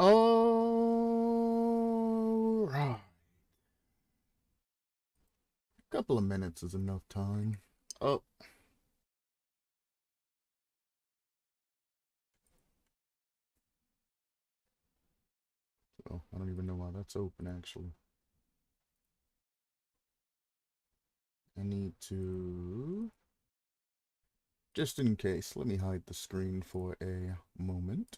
All right. A couple of minutes is enough time. Oh. So, I don't even know why that's open, actually. I need to... Just in case, let me hide the screen for a moment.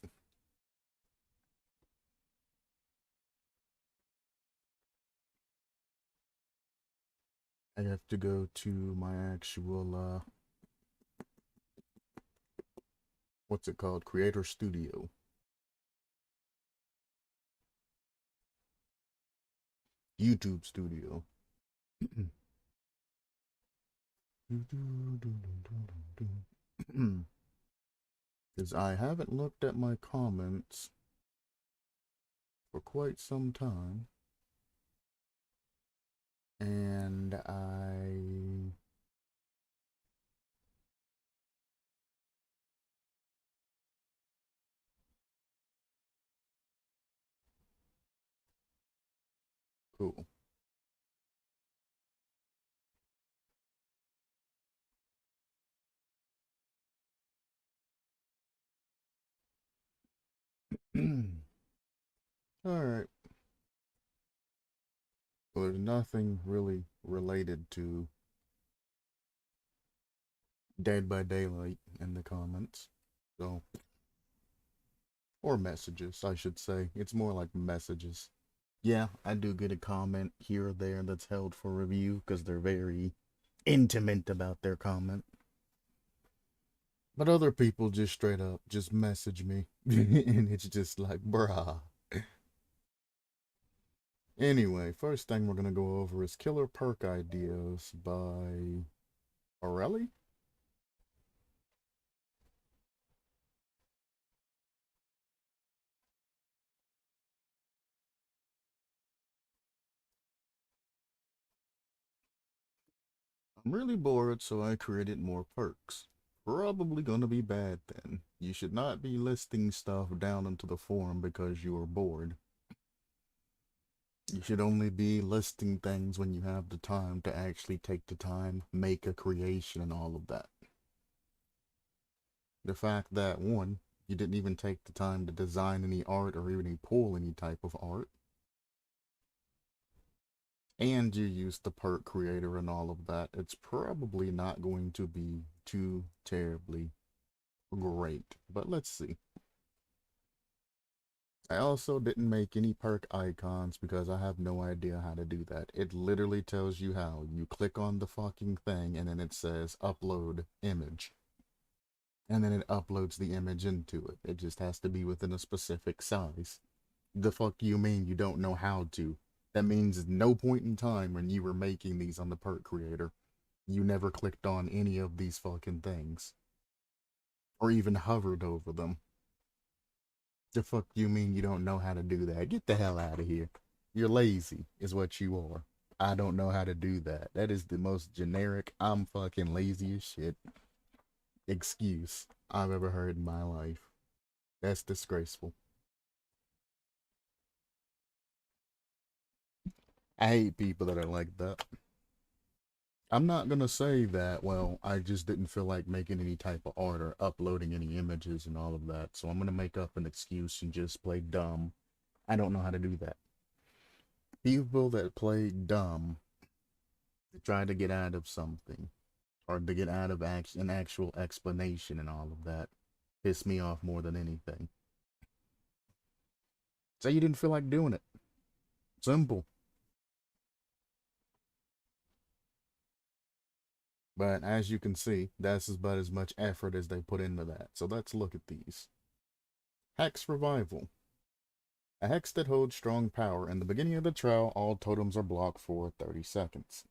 I have to go to my actual, what's it called? Creator Studio. YouTube Studio. Because I haven't looked at my comments for quite some time. And cool. Alright. Well, there's nothing really related to Dead by Daylight in the comments. So, or messages, I should say. It's more like messages. Yeah, I do get a comment here or there that's held for review because they're very intimate about their comment. But other people just straight up just message me. And it's just like, bruh. Anyway, first thing we're going to go over is Killer Perk Ideas by Aurelie? I'm really bored, so I created more perks. Probably gonna be bad then. You should not be listing stuff down into the forum because you are bored. You should only be listing things when you have the time to actually take the time, make a creation and all of that. The fact that, one, you didn't even take the time to design any art or even pull any type of art, and you use the perk creator and all of that, it's probably not going to be too terribly great. But let's see. I also didn't make any perk icons because I have no idea how to do that. It literally tells you how. You click on the fucking thing and then it says upload image. And then it uploads the image into it. It just has to be within a specific size. The fuck you mean you don't know how to? That means no point in time when you were making these on the perk creator, you never clicked on any of these fucking things. Or even hovered over them. The fuck you mean you don't know how to do that? Get the hell out of here. You're lazy, is what you are. I don't know how to do that. That is the most generic, I'm fucking lazy as shit excuse I've ever heard in my life. That's disgraceful. I hate people that are like that. I'm not gonna say that, well, I just didn't feel like making any type of art or uploading any images and all of that, so I'm gonna make up an excuse and just play dumb. I don't know how to do that. People that play dumb to try to get out of something, or to get out of an actual explanation and all of that, piss me off more than anything. Say you didn't feel like doing it. Simple. But as you can see, that's about as much effort as they put into that. So let's look at these. Hex Revival. A hex that holds strong power. In the beginning of the trial, all totems are blocked for 30 seconds.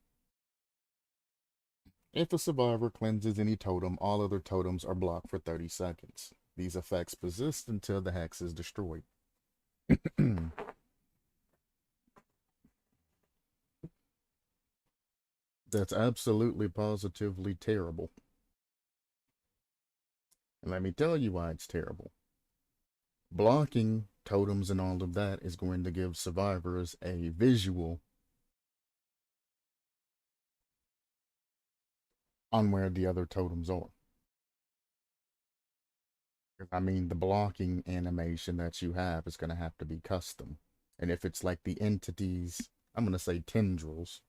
If the survivor cleanses any totem, all other totems are blocked for 30 seconds. These effects persist until the hex is destroyed. That's absolutely positively terrible. And let me tell you why it's terrible. Blocking totems and all of that is going to give survivors a visual on where the other totems are. I mean, the blocking animation that you have is going to have to be custom. And if it's like the entities, I'm going to say tendrils,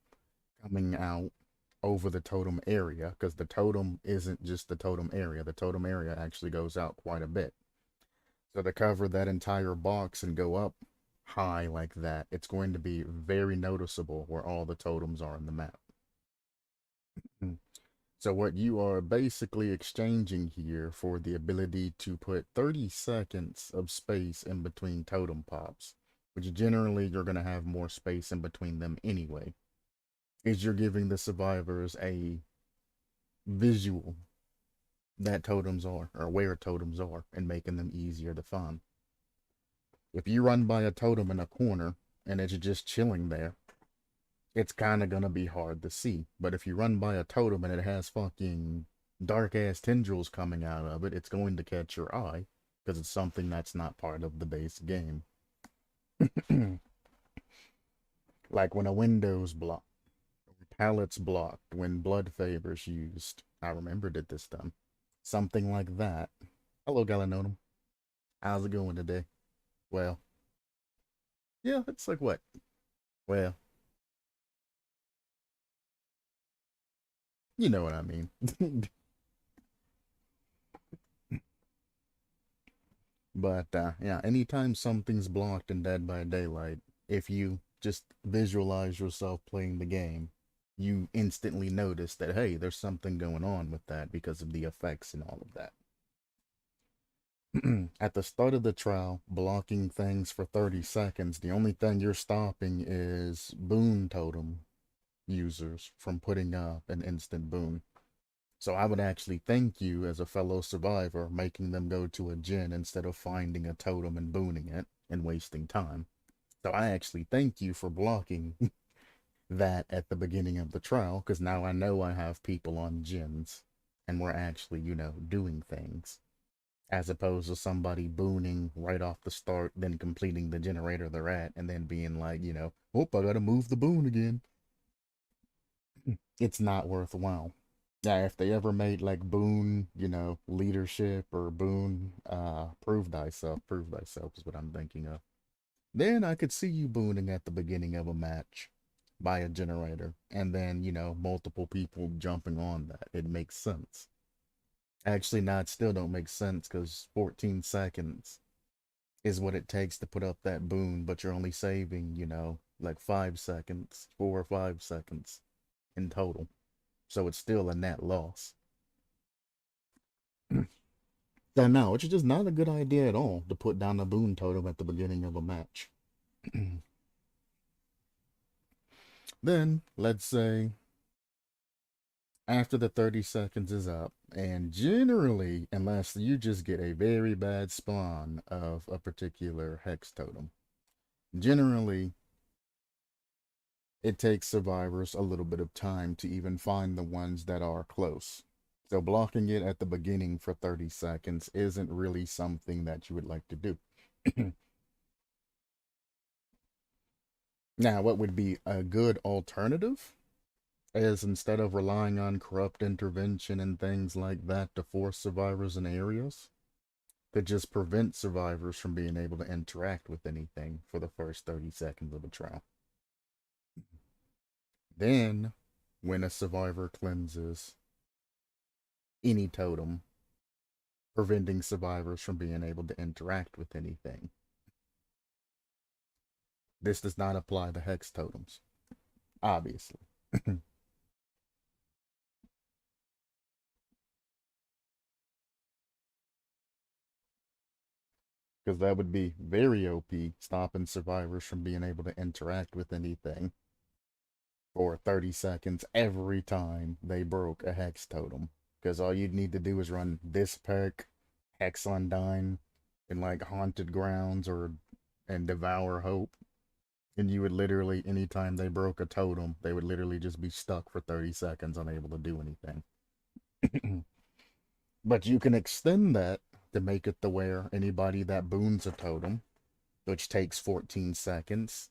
coming out over the totem area, because the totem isn't just the totem area actually goes out quite a bit. So to cover that entire box and go up high like that, it's going to be very noticeable where all the totems are in the map. So what you are basically exchanging here for the ability to put 30 seconds of space in between totem pops, which generally you're going to have more space in between them anyway, is you're giving the survivors a visual that totems are, or where totems are, and making them easier to find. If you run by a totem in a corner and it's just chilling there, it's kind of gonna be hard to see. But if you run by a totem and it has fucking dark ass tendrils coming out of it, it's going to catch your eye because it's something that's not part of the base game. Like when a window's blocked, pallets blocked, when blood favors used. I remembered it this time. Something like that. Hello, Galanonim. How's it going today? Well, yeah, it's like what? Well, you know what I mean. But yeah, anytime something's blocked in Dead by Daylight, if you just visualize yourself playing the game, you instantly notice that, hey, there's something going on with that because of the effects and all of that. At the start of the trial, blocking things for 30 seconds, the only thing you're stopping is boon totem users from putting up an instant boon. So I would actually thank you as a fellow survivor, making them go to a gin instead of finding a totem and booning it and wasting time. So I actually thank you for blocking that at the beginning of the trial, because now I know I have people on gins and we're actually, doing things. As opposed to somebody booning right off the start, then completing the generator they're at, and then being like, oh, I gotta move the boon again. It's not worthwhile. Yeah, if they ever made like boon, leadership or boon, prove thyself is what I'm thinking of. Then I could see you booning at the beginning of a match by a generator, and then, multiple people jumping on that. It makes sense. Actually, no, it still don't make sense because 14 seconds is what it takes to put up that boon, but you're only saving, like 5 seconds, 4 or 5 seconds in total. So it's still a net loss. So no, which is just not a good idea at all to put down a boon totem at the beginning of a match. Then, let's say, after the 30 seconds is up, and generally, unless you just get a very bad spawn of a particular hex totem, generally, it takes survivors a little bit of time to even find the ones that are close. So blocking it at the beginning for 30 seconds isn't really something that you would like to do. Now, what would be a good alternative is, instead of relying on corrupt intervention and things like that to force survivors in areas, to just prevent survivors from being able to interact with anything for the first 30 seconds of a trial. Then, when a survivor cleanses any totem, preventing survivors from being able to interact with anything. This does not apply to hex totems, obviously. Because that would be very OP, stopping survivors from being able to interact with anything for 30 seconds every time they broke a hex totem. Because all you'd need to do is run this perk, Hex Undine, in like Haunted Grounds and Devour Hope. And you would literally, anytime they broke a totem, they would literally just be stuck for 30 seconds, unable to do anything. But you can extend that to make it to where anybody that boons a totem which takes 14 seconds,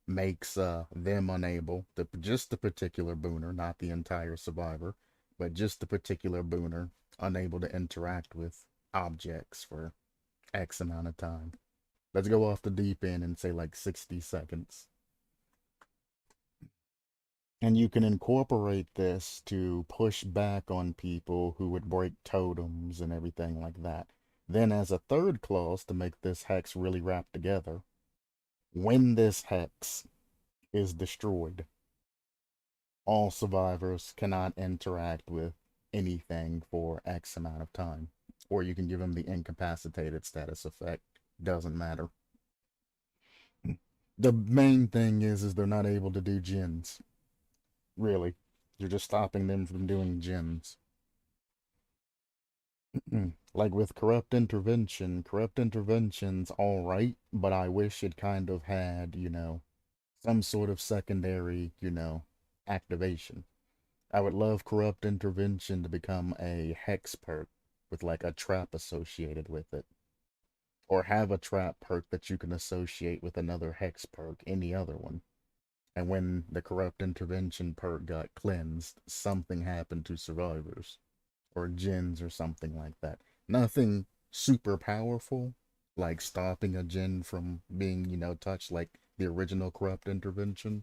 makes them unable, just the particular booner, not the entire survivor, but just the particular booner, unable to interact with objects for X amount of time. Let's go off the deep end and say like 60 seconds. And you can incorporate this to push back on people who would break totems and everything like that. Then, as a third clause to make this hex really wrap together, when this hex is destroyed, all survivors cannot interact with anything for X amount of time. Or you can give them the incapacitated status effect. Doesn't matter. The main thing is they're not able to do gens. Really. You're just stopping them from doing gens. Like with corrupt intervention's alright, but I wish it kind of had, some sort of secondary, activation. I would love corrupt intervention to become a hex perk with like a trap associated with it. Or have a trap perk that you can associate with another hex perk, any other one. And when the corrupt intervention perk got cleansed, something happened to survivors. Or gens or something like that. Nothing super powerful, like stopping a gen from being, touched like the original corrupt intervention.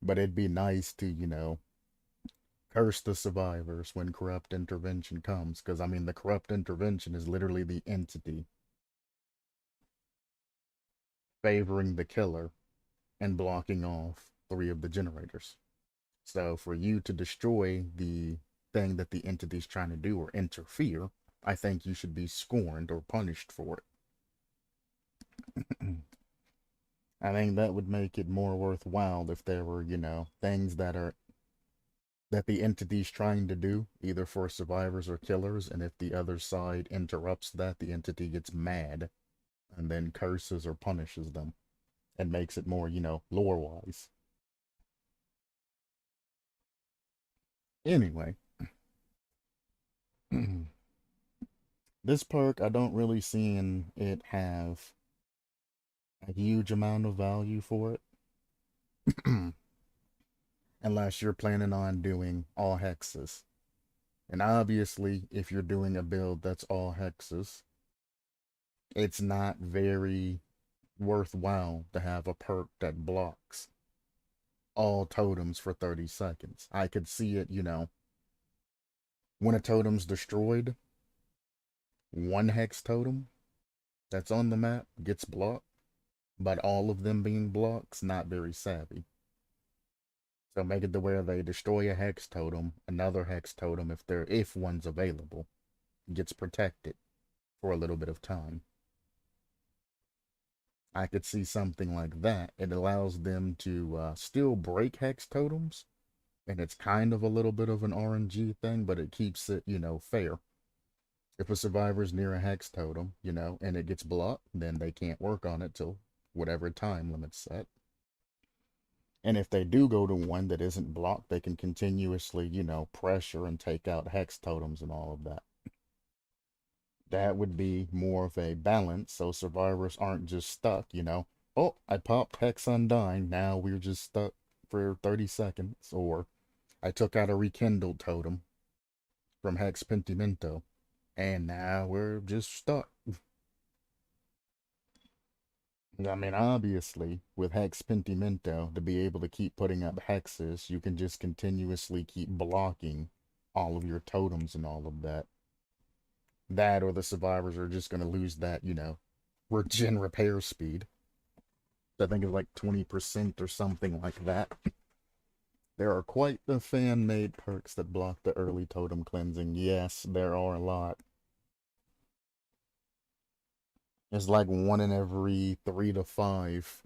But it'd be nice to, curse the survivors when corrupt intervention comes. Because, I mean, the corrupt intervention is literally the entity favoring the killer and blocking off 3 of the generators. So for you to destroy the thing that the entity's trying to do or interfere, I think you should be scorned or punished for it. I think that would make it more worthwhile if there were, things that the entity's trying to do, either for survivors or killers, and if the other side interrupts that, the entity gets mad and then curses or punishes them and makes it more, lore-wise. Anyway, this perk, I don't really see it have a huge amount of value for it. Unless you're planning on doing all hexes. And obviously, if you're doing a build that's all hexes, it's not very worthwhile to have a perk that blocks all totems for 30 seconds. I could see it, when a totem's destroyed, one hex totem that's on the map gets blocked, but all of them being blocked, not very savvy. So make it to where they destroy a hex totem, another hex totem, if one's available, gets protected for a little bit of time. I could see something like that. It allows them to still break hex totems, and it's kind of a little bit of an RNG thing, but it keeps it, fair. If a survivor's near a hex totem, and it gets blocked, then they can't work on it till whatever time limit's set. And if they do go to one that isn't blocked, they can continuously, pressure and take out hex totems and all of that. That would be more of a balance, so survivors aren't just stuck, oh, I popped Hex Undying, now we're just stuck for 30 seconds, or I took out a Rekindled totem from Hex Pentimento, and now we're just stuck. I mean, obviously, with Hex Pentimento, to be able to keep putting up hexes, you can just continuously keep blocking all of your totems and all of that. That or the survivors are just going to lose that, regen repair speed. I think it's like 20% or something like that. There are quite the fan-made perks that block the early totem cleansing. Yes, there are a lot. It's like 1 in every 3 to 5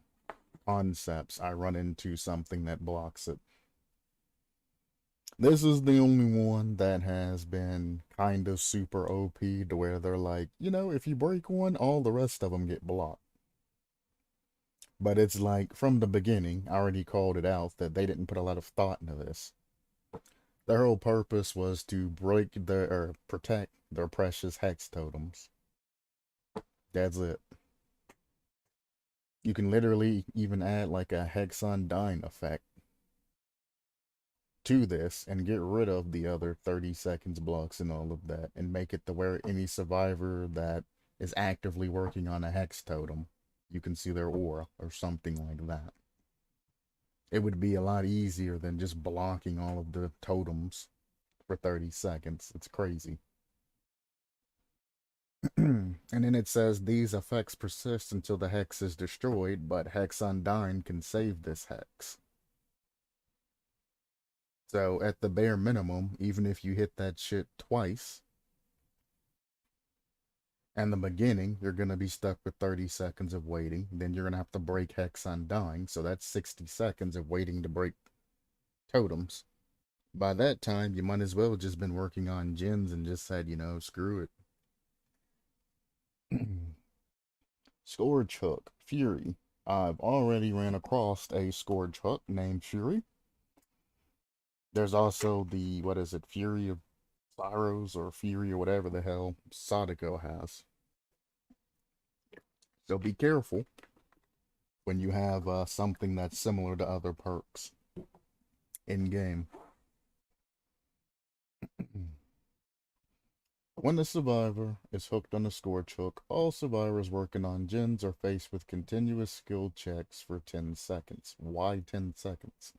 concepts I run into something that blocks it. This is the only one that has been kind of super OP to where they're like, if you break one, all the rest of them get blocked. But it's like, from the beginning, I already called it out that they didn't put a lot of thought into this. Their whole purpose was to protect their precious hex totems. That's it. You can literally even add like a Hex Undying effect to this and get rid of the other 30 seconds blocks and all of that and make it to where any survivor that is actively working on a hex totem, you can see their aura or something like that. It would be a lot easier than just blocking all of the totems for 30 seconds. It's crazy. And then it says these effects persist until the hex is destroyed, but Hex Undying can save this hex. So at the bare minimum, even if you hit that shit twice, in the beginning, you're going to be stuck with 30 seconds of waiting. Then you're going to have to break Hex Undying, so that's 60 seconds of waiting to break totems. By that time, you might as well have just been working on gens and just said, you know, screw it. Scourge Hook, Fury. I've already ran across a Scourge Hook named Fury. There's also the, what is it, Fury of Sorrows or Fury or whatever the hell Sadako has. So be careful when you have something that's similar to other perks in game. When a survivor is hooked on a Scourge Hook, all survivors working on gens are faced with continuous skill checks for 10 seconds. Why 10 seconds?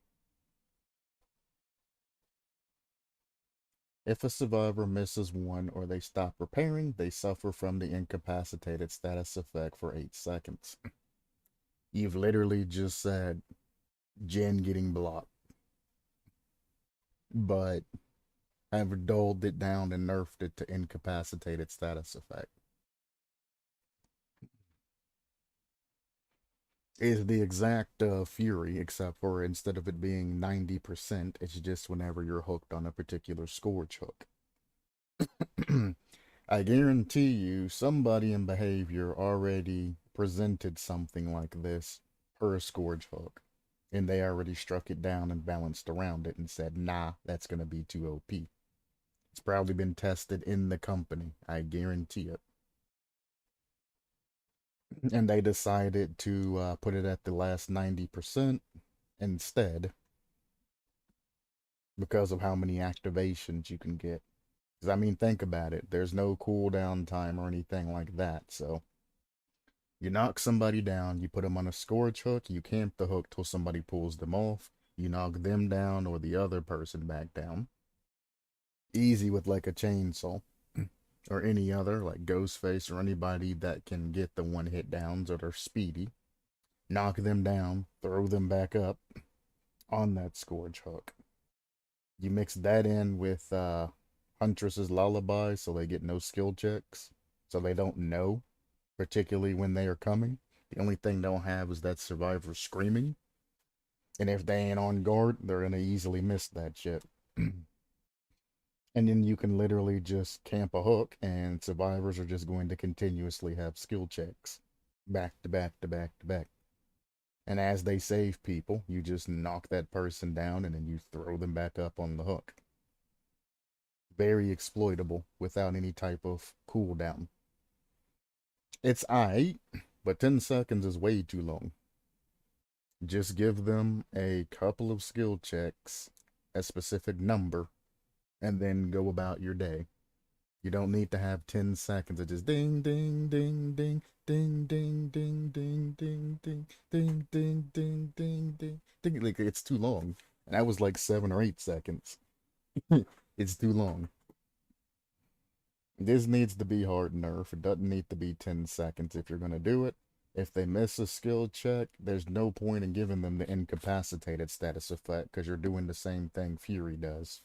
If a survivor misses one or they stop repairing, they suffer from the incapacitated status effect for 8 seconds. You've literally just said gen getting blocked, but have dulled it down and nerfed it to incapacitated status effect. Is the exact Fury, except for instead of it being 90%, it's just whenever you're hooked on a particular Scourge Hook. I guarantee you somebody in behavior already presented something like this per Scourge Hook, and they already struck it down and balanced around it and said, nah, that's going to be too OP. It's probably been tested in the company, I guarantee it. And they decided to put it at the last 90% instead because of how many activations you can get. Because, I mean, think about it. There's no cooldown time or anything like that. So, you knock somebody down, you put them on a Scourge Hook, you camp the hook till somebody pulls them off, you knock them down or the other person back down. Easy with like a chainsaw. Or any other, like Ghostface or anybody that can get the one hit downs or they're speedy. Knock them down, throw them back up on that Scourge Hook. You mix that in with Huntress's Lullaby so they get no skill checks, so they don't know, particularly when they are coming. The only thing they'll have is that survivor screaming. And if they ain't on guard, they're gonna easily miss that shit. And then you can literally just camp a hook, and survivors are just going to continuously have skill checks back to back to back to back. And as they save people, you just knock that person down and then you throw them back up on the hook. Very exploitable without any type of cooldown. It's aight, but 10 seconds is way too long. Just give them a couple of skill checks, a specific number, and then go about your day. You don't need to have 10 seconds of just ding, ding, ding, ding, ding, ding, ding, ding, ding, ding, ding, ding, ding, ding, ding, ding. Like, it's too long. And that was like 7 or 8 seconds. It's too long. This needs to be hard nerf. It doesn't need to be 10 seconds if you're going to do it. If they miss a skill check, there's no point in giving them the incapacitated status effect because you're doing the same thing Fury does.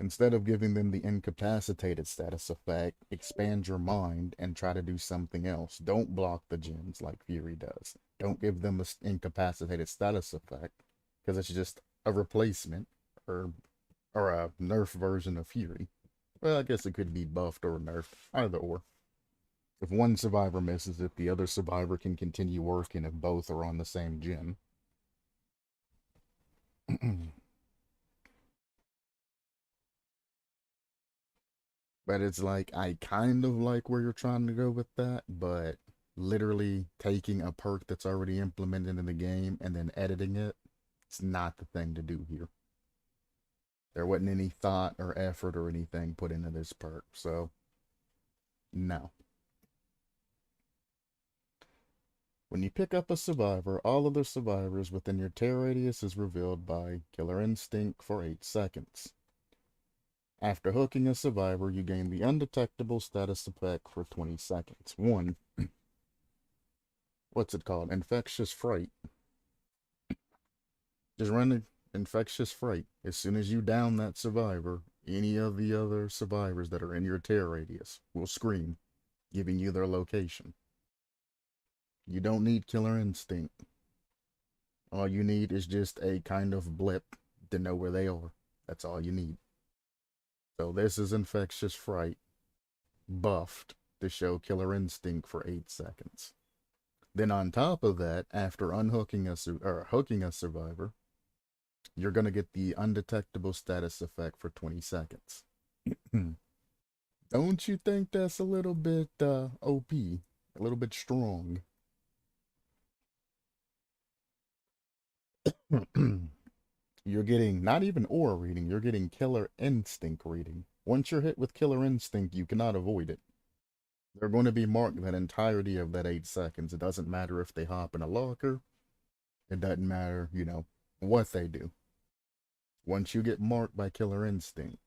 Instead of giving them the incapacitated status effect, expand your mind and try to do something else. Don't block the gens like Fury does. Don't give them an incapacitated status effect because it's just a replacement or a nerf version of Fury. Well, I guess it could be buffed or nerfed, either or. If one survivor misses it, the other survivor can continue working if both are on the same gen. But it's like, I kind of like where you're trying to go with that, but literally taking a perk that's already implemented in the game and then editing it, it's not the thing to do here. There wasn't any thought or effort or anything put into this perk, so no. When you pick up a survivor, all of the survivors within your tear radius is revealed by Killer Instinct for 8 seconds. After hooking a survivor, you gain the Undetectable status effect for 20 seconds. One, what's it called? Infectious Fright. Just run the Infectious Fright. As soon as you down that survivor, any of the other survivors that are in your tear radius will scream, giving you their location. You don't need Killer Instinct. All you need is just a kind of blip to know where they are. That's all you need. So this is Infectious Fright buffed to show Killer Instinct for 8 seconds. Then on top of that, after hooking a survivor, you're going to get the Undetectable status effect for 20 seconds. Don't you think that's a little bit OP? A little bit strong? You're getting not even aura reading, you're getting Killer Instinct reading. Once you're hit with Killer Instinct, you cannot avoid it. They're going to be marked that entirety of that 8 seconds. It doesn't matter if they hop in a locker. It doesn't matter, you know, what they do. Once you get marked by Killer Instinct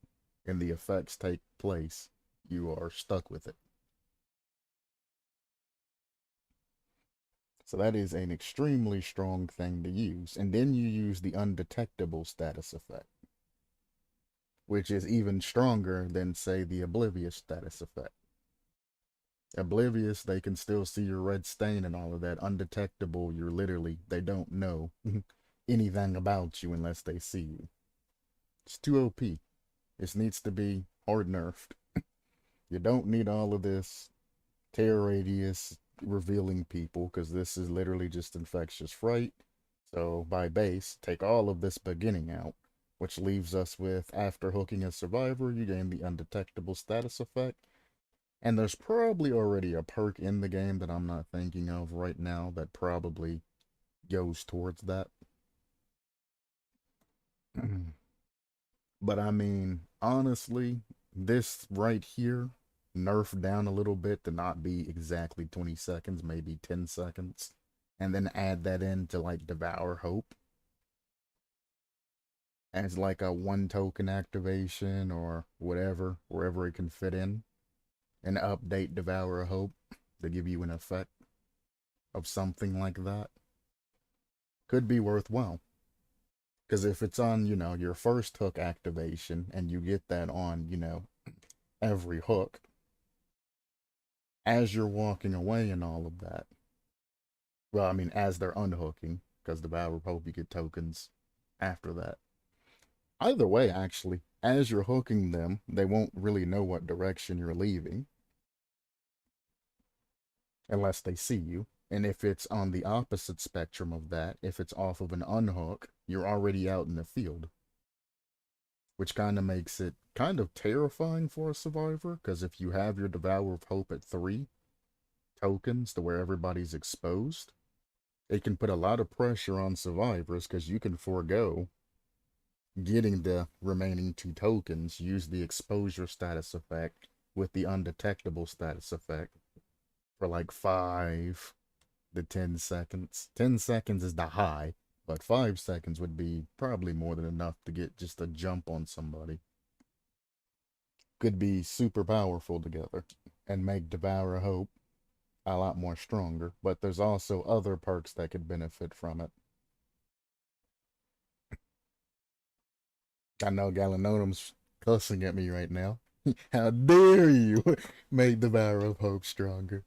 and the effects take place, you are stuck with it. So that is an extremely strong thing to use. And then you use the Undetectable status effect, which is even stronger than, say, the Oblivious status effect. Oblivious, they can still see your red stain and all of that. Undetectable, you're literally, they don't know anything about you unless they see you. It's too OP. This needs to be hard nerfed. You don't need all of this tear radius revealing people, because this is literally just Infectious Fright. So by base, take all of this beginning out, which leaves us with, after hooking a survivor, you gain the Undetectable status effect. And there's probably already a perk in the game that I'm not thinking of right now that probably goes towards that. But I mean, honestly, this right here, nerfed down a little bit to not be exactly 20 seconds, maybe 10 seconds. And then add that in to like Devour Hope as like a 1 token activation or whatever, wherever it can fit in. And update Devour Hope to give you an effect of something like that. Could be worthwhile. Because if it's on, you know, your first hook activation and you get that on, you know, every hook, as you're walking away and all of that, well, I mean, as they're unhooking, because Devour Hope, you get tokens after that. Either way, actually, as you're hooking them, they won't really know what direction you're leaving unless they see you. And if it's on the opposite spectrum of that, if it's off of an unhook, you're already out in the field. Which kind of makes it kind of terrifying for a survivor, because if you have your Devour of Hope at 3 tokens to where everybody's exposed, it can put a lot of pressure on survivors, because you can forego getting the remaining 2 tokens, use the exposure status effect with the Undetectable status effect for like 5 to 10 seconds. 10 seconds is the high, but 5 seconds would be probably more than enough to get just a jump on somebody. Could be super powerful together and make Devour Hope a lot more stronger, but there's also other perks that could benefit from it. I know Galanonim's cussing at me right now. How dare you make Devour of Hope stronger?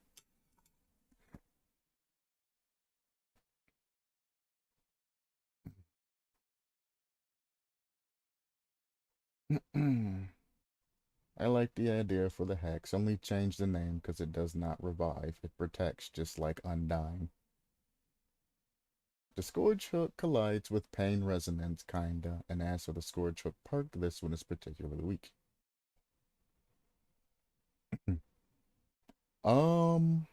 I like the idea for the Hex. Only change the name because it does not revive. It protects just like Undying. The Scourge Hook collides with Pain Resonance, kinda, and as for the Scourge Hook perk, this one is particularly weak. um,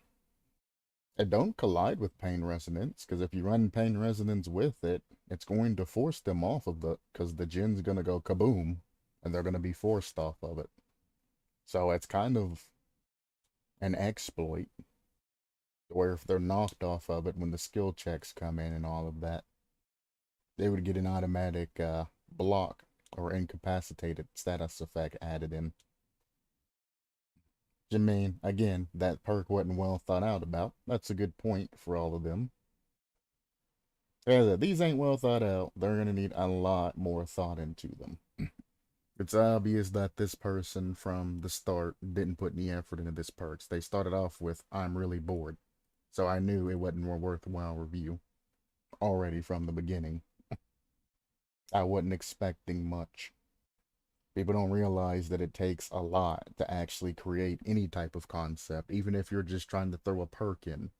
It don't collide with pain resonance, because if you run pain resonance with it, it's going to force them off of the, because the gen's gonna go kaboom, and they're gonna be forced off of it. So it's kind of an exploit, where if they're knocked off of it when the skill checks come in and all of that, they would get an automatic block or incapacitated status effect added in. I mean, again, that perk wasn't well thought out about. That's a good point for all of them. Yeah, these ain't well thought out. They're gonna need a lot more thought into them. It's obvious that this person from the start didn't put any effort into this perks. They started off with, I'm really bored. So I knew it wasn't a worthwhile review already from the beginning. I wasn't expecting much. People don't realize that it takes a lot to actually create any type of concept, even if you're just trying to throw a perk in.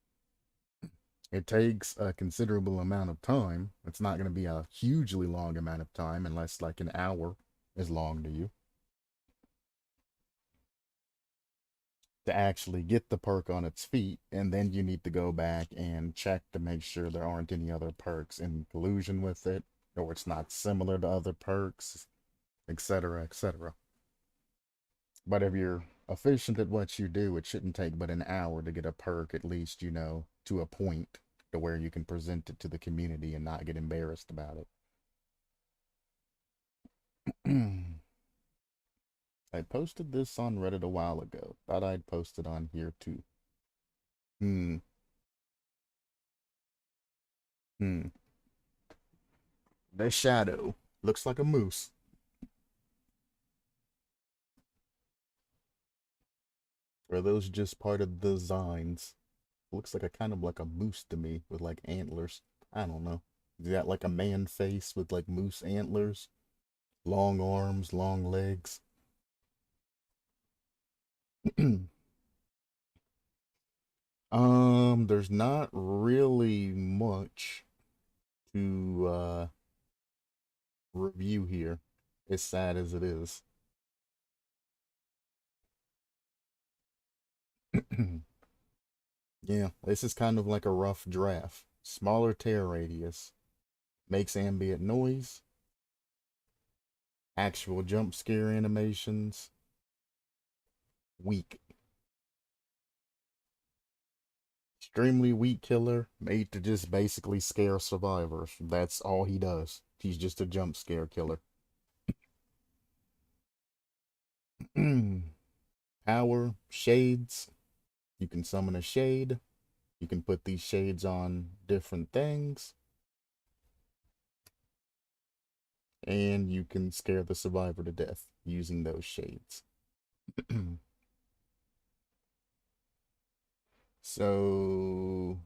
It takes a considerable amount of time. It's not going to be a hugely long amount of time unless like an hour is long to you to actually get the perk on its feet, and then you need to go back and check to make sure there aren't any other perks in collusion with it, or it's not similar to other perks, etc., etc. But if you're efficient at what you do, it shouldn't take but an hour to get a perk, at least, you know, to a point to where you can present it to the community and not get embarrassed about it. I posted this on Reddit a while ago. Thought I'd post it on here too. Hmm. Hmm. The shadow looks like a moose. Or are those just part of the designs? Looks like a kind of like a moose to me with like antlers. I don't know. Is that like a man face with like moose antlers? Long arms, long legs. There's not really much to review here, as sad as it is. Yeah, this is kind of like a rough draft. Smaller tear radius, makes ambient noise, actual jump scare animations, weak. Extremely weak killer, made to just basically scare survivors. That's all he does. He's just a jump scare killer. Power, shades. You can summon a shade. You can put these shades on different things. And you can scare the survivor to death using those shades. So,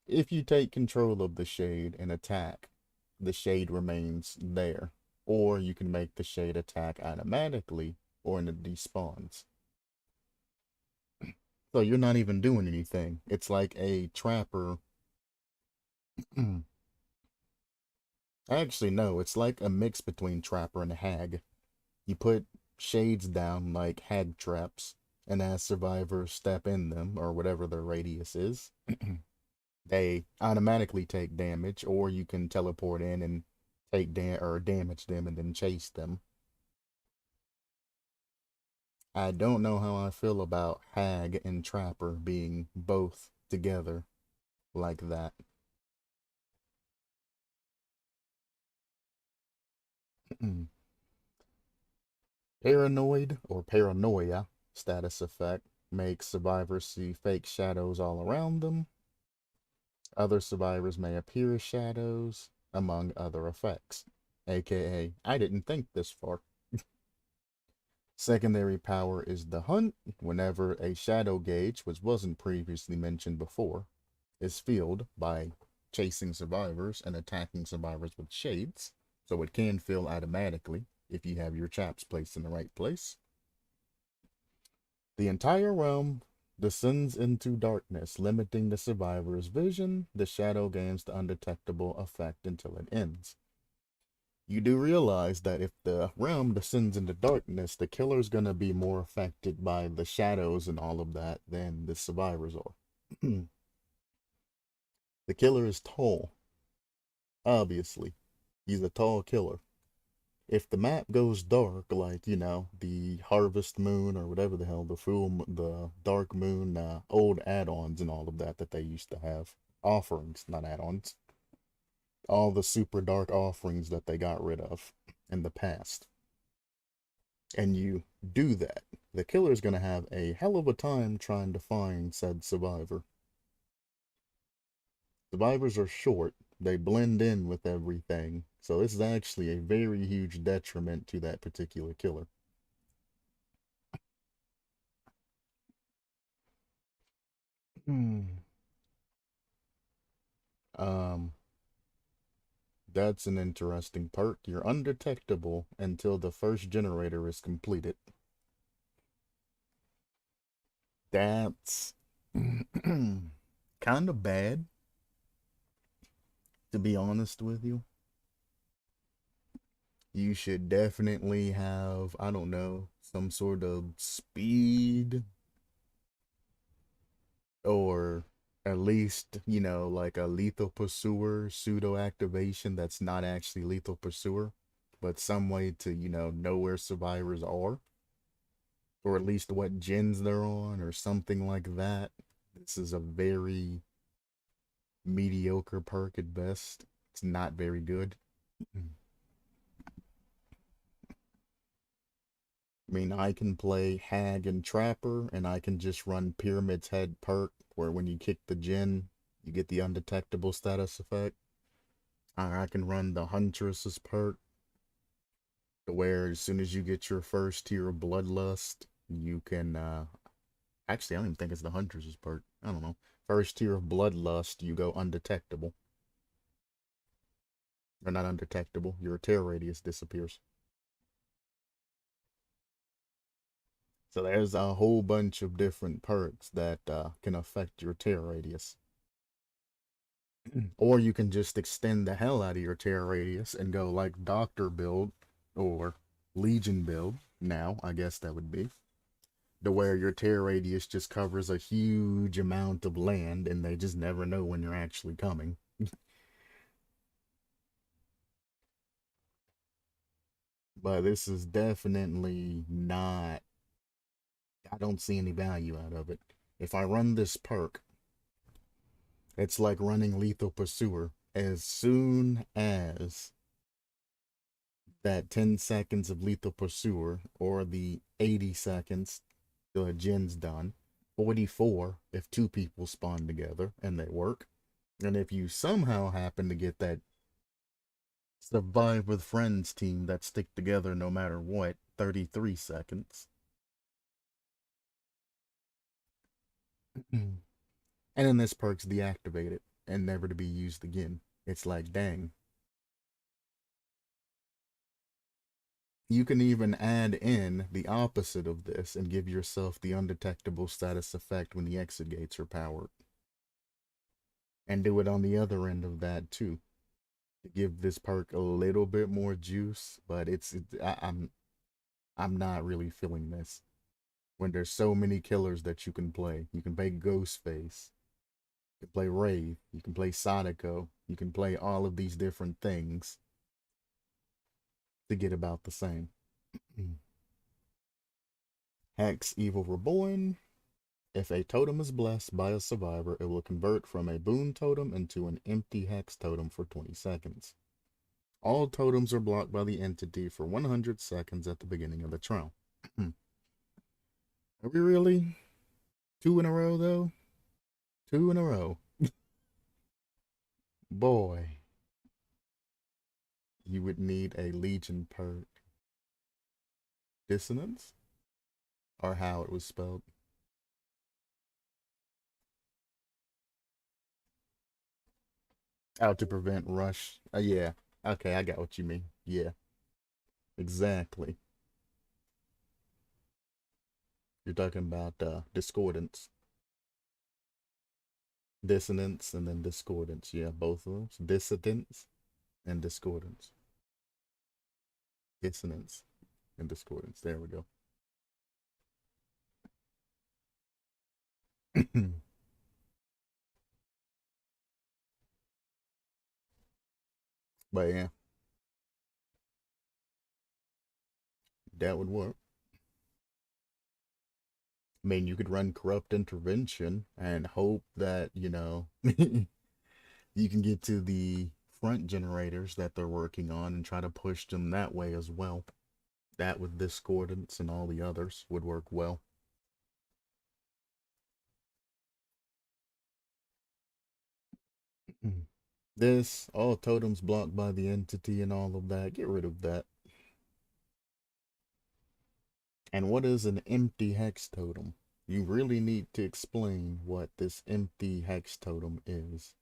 if you take control of the shade and attack, the shade remains there. Or you can make the shade attack automatically, or and it despawns. So you're not even doing anything. It's like a trapper. Actually, no, it's like a mix between trapper and hag. You put shades down like hag traps, and as survivors step in them, or whatever their radius is, they automatically take damage, or you can teleport in and take or damage them and then chase them. I don't know how I feel about hag and trapper being both together like that. Paranoid or paranoia status effect makes survivors see fake shadows all around them. Other survivors may appear as shadows, among other effects. AKA, I didn't think this far. Secondary power is the hunt. Whenever a shadow gauge, which wasn't previously mentioned before, is filled by chasing survivors and attacking survivors with shades, so it can fill automatically if you have your traps placed in the right place. The entire realm descends into darkness, limiting the survivor's vision. The shadow gains the undetectable effect until it ends. You do realize that if the realm descends into darkness, the killer's gonna be more affected by the shadows and all of that than the survivors are. The killer is tall, obviously. He's a tall killer. If the map goes dark, like, the Harvest Moon or whatever the hell, the Dark Moon, old add-ons and all of that they used to have. Offerings, not add-ons. All the super dark offerings that they got rid of in the past. And you do that, the killer's gonna have a hell of a time trying to find said survivor. Survivors are short, they blend in with everything, so this is actually a very huge detriment to that particular killer. Um, that's an interesting perk. You're undetectable until the first generator is completed. That's kind of bad, to be honest with you. You should definitely have, I don't know, some sort of speed or at least, like a lethal pursuer pseudo activation that's not actually lethal pursuer, but some way to, know where survivors are, or at least what gens they're on, or something like that. This is a very mediocre perk at best. It's not very good. I mean, I can play Hag and Trapper, and I can just run Pyramid's Head perk, where when you kick the Djinn, you get the undetectable status effect. Or I can run the Huntress's perk, where as soon as you get your first tier of Bloodlust, you can, actually, I don't even think it's the Huntress's perk. I don't know. First tier of Bloodlust, you go undetectable. Or not undetectable, your tear radius disappears. So there's a whole bunch of different perks that can affect your tear radius. Or you can just extend the hell out of your tear radius and go like Doctor build or Legion build. Now, I guess that would be. To where your tear radius just covers a huge amount of land and they just never know when you're actually coming. But this is definitely not, I don't see any value out of it. If I run this perk, it's like running Lethal Pursuer. As soon as that 10 seconds of Lethal Pursuer or the 80 seconds the gen's done, 44 if two people spawn together and they work, and if you somehow happen to get that Survive with Friends team that stick together no matter what, 33 seconds. And then this perk's deactivated and never to be used again. It's like, dang. You can even add in the opposite of this and give yourself the undetectable status effect when the exit gates are powered. And do it on the other end of that too. To give this perk a little bit more juice, but I'm not really feeling this. When there's so many killers that you can play. You can play Ghostface. You can play Wraith. You can play Sonico. You can play all of these different things to get about the same. Hex Evil Reborn. If a totem is blessed by a survivor, it will convert from a boon totem into an empty hex totem for 20 seconds. All totems are blocked by the entity for 100 seconds at the beginning of the trial. Are we really? 2 in a row, though? 2 in a row. Boy. You would need a Legion perk. Dissonance? Or how it was spelled. Out to prevent rush. Yeah. Okay, I got what you mean. Yeah. Exactly. You're talking about discordance. Dissonance and then discordance. Yeah, both of those. Dissidence and discordance. Dissonance and discordance. There we go. But yeah, that would work. I mean, you could run corrupt intervention and hope that, you can get to the front generators that they're working on and try to push them that way as well. That with discordance and all the others would work well. This, all totems blocked by the entity and all of that, get rid of that. And what is an empty hex totem? You really need to explain what this empty hex totem is.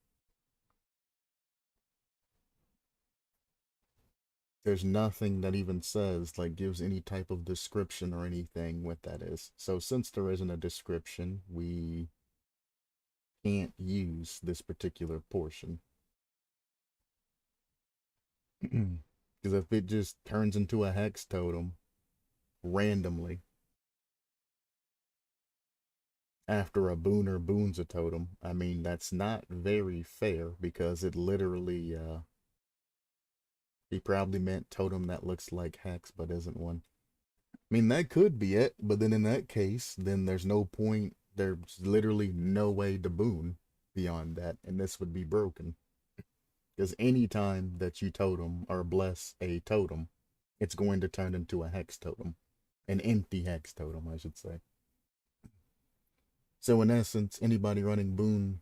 There's nothing that even says, like, gives any type of description or anything what that is. So since there isn't a description, we can't use this particular portion. Because if it just turns into a hex totem randomly after a booner boons a totem, I mean, that's not very fair because it literally, he probably meant totem that looks like hex but isn't one. I mean, that could be it, but then in that case, then there's no point, there's literally no way to boon beyond that, and this would be broken. Because any time that you totem or bless a totem, it's going to turn into a hex totem. An empty hex totem, I should say. So in essence, anybody running boon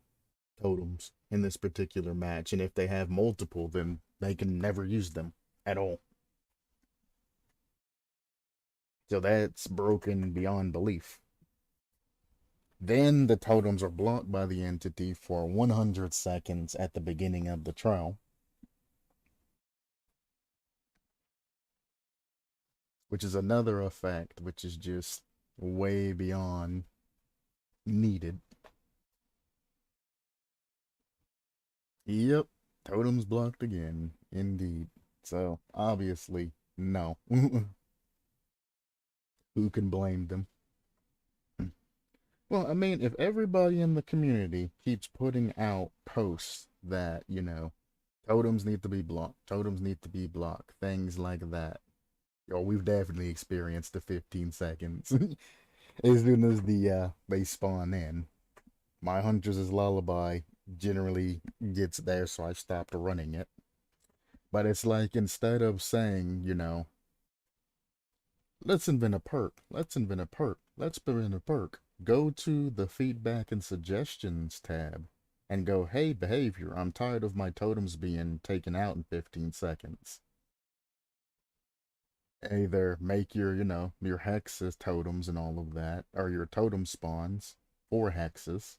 totems in this particular match, and if they have multiple, then they can never use them at all. So that's broken beyond belief. Then the totems are blocked by the entity for 100 seconds at the beginning of the trial, which is another effect which is just way beyond needed. Yep, totems blocked again, indeed. So obviously, no. Who can blame them? Well, I mean, if everybody in the community keeps putting out posts that, totems need to be blocked, totems need to be blocked, things like that. Yo, we've definitely experienced the 15 seconds. As soon as they spawn in. My Huntress' Lullaby generally gets there, so I stopped running it. But it's like, instead of saying, let's invent a perk, let's invent a perk, let's invent a perk, go to the feedback and suggestions tab and go, hey, behavior, I'm tired of my totems being taken out in 15 seconds. Either make your hexes totems and all of that, or your totem spawns for hexes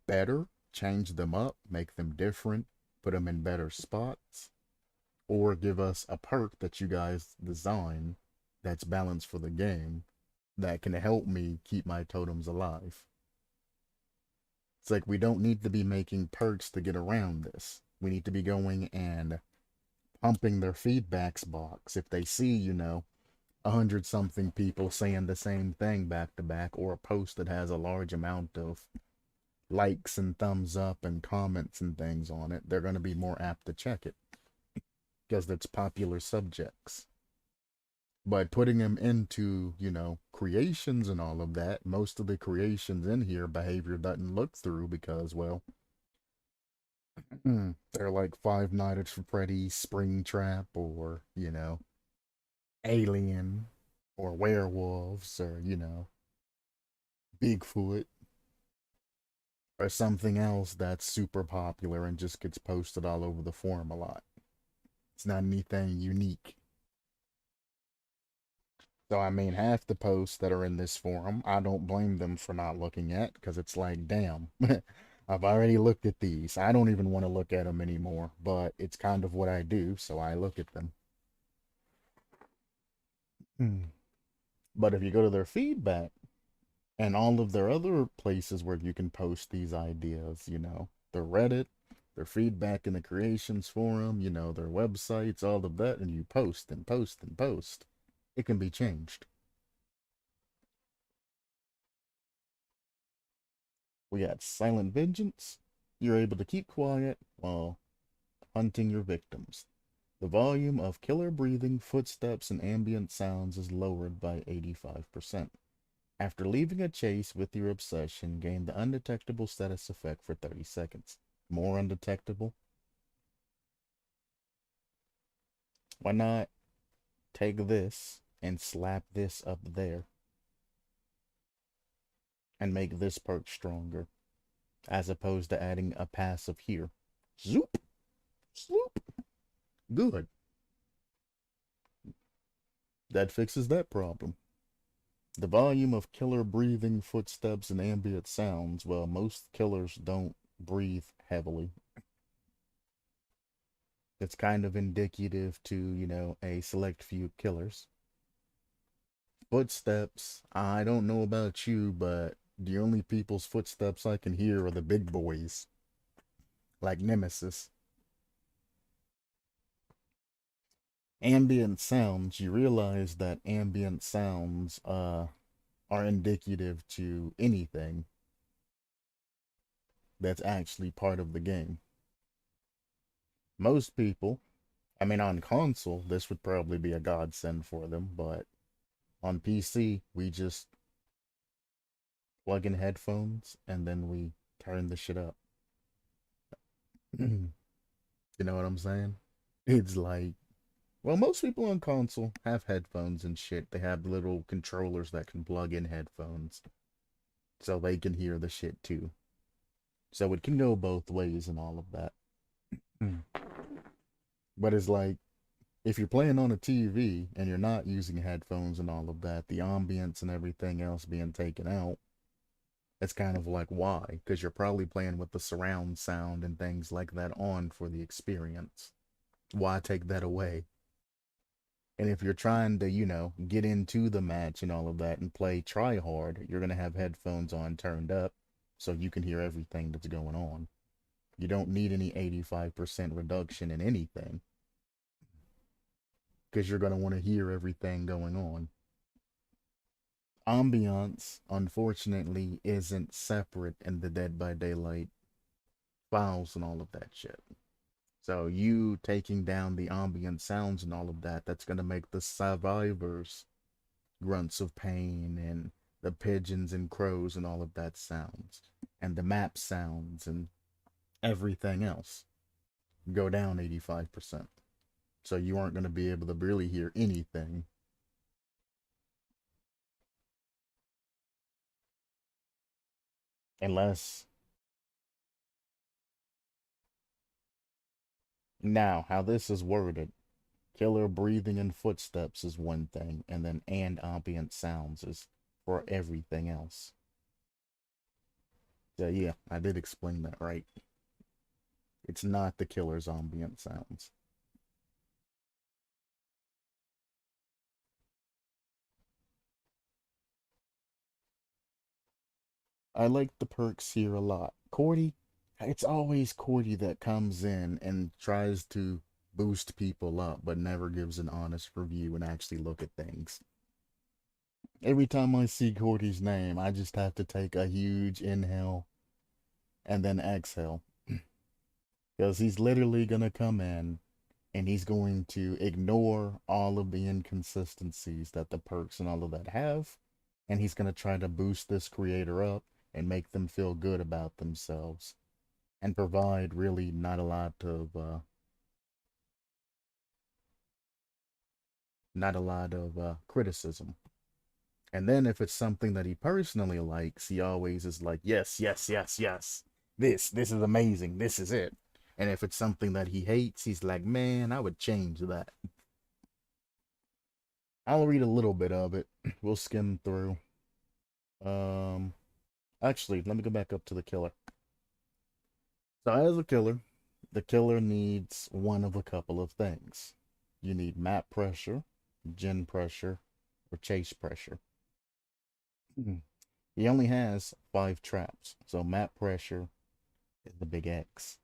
better, change them up, make them different, put them in better spots, or give us a perk that you guys design that's balanced for the game that can help me keep my totems alive. It's like, we don't need to be making perks to get around this. We need to be going and pumping their feedbacks box. If they see, 100-something people saying the same thing back to back, or a post that has a large amount of likes and thumbs up and comments and things on it, they're going to be more apt to check it because it's popular subjects. But putting them into, creations and all of that, most of the creations in here, behavior doesn't look through because, well, they're like Five Nights at Freddy's, Springtrap, or, Alien, or werewolves, or, Bigfoot, or something else that's super popular and just gets posted all over the forum a lot. It's not anything unique. So, I mean, half the posts that are in this forum, I don't blame them for not looking at, because it's like, damn, I've already looked at these. I don't even want to look at them anymore, but it's kind of what I do, so I look at them. But if you go to their feedback and all of their other places where you can post these ideas, the Reddit, their feedback in the creations forum, you know, their websites, all of that, and you post and post and post. It can be changed. We got Silent Vengeance. You're able to keep quiet while hunting your victims. The volume of killer breathing, footsteps, and ambient sounds is lowered by 85%. After leaving a chase with your obsession, gain the undetectable status effect for 30 seconds. More undetectable? Why not take this and slap this up there and make this perk stronger, as opposed to adding a passive here? Zoop! Sloop! Good. That fixes that problem. The volume of killer breathing, footsteps, and ambient sounds, well, most killers don't breathe heavily. It's kind of indicative to, you know, a select few killers. Footsteps, I don't know about you, but the only people's footsteps I can hear are the big boys, like Nemesis. Ambient sounds, you realize that ambient sounds are indicative to anything that's actually part of the game. Most people, I mean, on console, this would probably be a godsend for them, but on PC, we just plug in headphones and then we turn the shit up. You know what I'm saying? It's like, well, most people on console have headphones and shit. They have little controllers that can plug in headphones so they can hear the shit too. So it can go both ways and all of that. But it's like, if you're playing on a TV and you're not using headphones and all of that, the ambience and everything else being taken out, it's kind of like, why? Because you're probably playing with the surround sound and things like that on for the experience. Why take that away? And if you're trying to, you know, get into the match and all of that and play try hard, you're going to have headphones on turned up so you can hear everything that's going on. You don't need any 85% reduction in anything because you're going to want to hear everything going on. Ambiance, unfortunately, isn't separate in the Dead by Daylight files and all of that shit. So you taking down the ambient sounds and all of that, that's going to make the survivors grunts of pain and the pigeons and crows and all of that sounds and the map sounds and everything else go down 85%. So you aren't going to be able to really hear anything. Unless, now, how this is worded, killer breathing and footsteps is one thing, and then and ambient sounds is for everything else. So yeah, I did explain that right. It's not the killer's ambient sounds. I like the perks here a lot. Cordy, it's always Cordy that comes in and tries to boost people up, but never gives an honest review and actually look at things. Every time I see Cordy's name, I just have to take a huge inhale and then exhale. Because he's literally going to come in and he's going to ignore all of the inconsistencies that the perks and all of that have. And he's going to try to boost this creator up and make them feel good about themselves and provide really not a lot of criticism. And then if it's something that he personally likes, he always is like, yes, yes, yes, yes. This is amazing. This is it. And if it's something that he hates, he's like, man, I would change that. I'll read a little bit of it. We'll skim through. Um, Actually, let me go back up to the killer. So as a killer, the killer needs one of a couple of things. You need map pressure, gen pressure, or chase pressure. He only has 5 traps, so map pressure is the big X.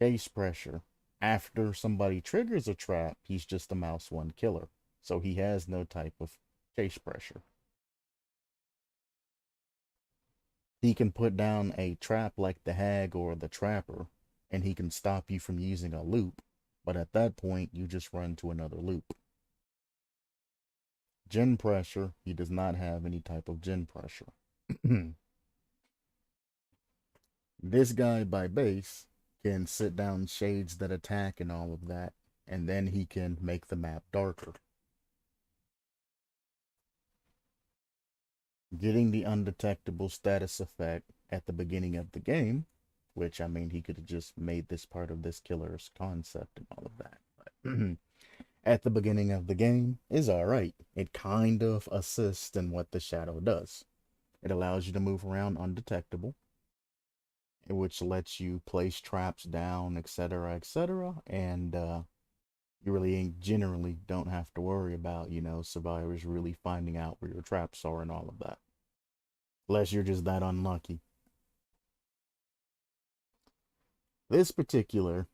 chase pressure. After somebody triggers a trap, he's just a mouse one killer. So he has no type of chase pressure. He can put down a trap like the Hag or the Trapper, and he can stop you from using a loop, but at that point, you just run to another loop. Gen pressure, he does not have any type of gen pressure. This guy by base can sit down shades that attack and all of that, and then he can make the map darker. Getting the undetectable status effect at the beginning of the game, which, I mean, he could have just made this part of this killer's concept and all of that. But at the beginning of the game is alright. It kind of assists in what the shadow does. It allows you to move around undetectable, which lets you place traps down, etc., etc., and you really generally don't have to worry about, survivors really finding out where your traps are and all of that. Unless you're just that unlucky. This particular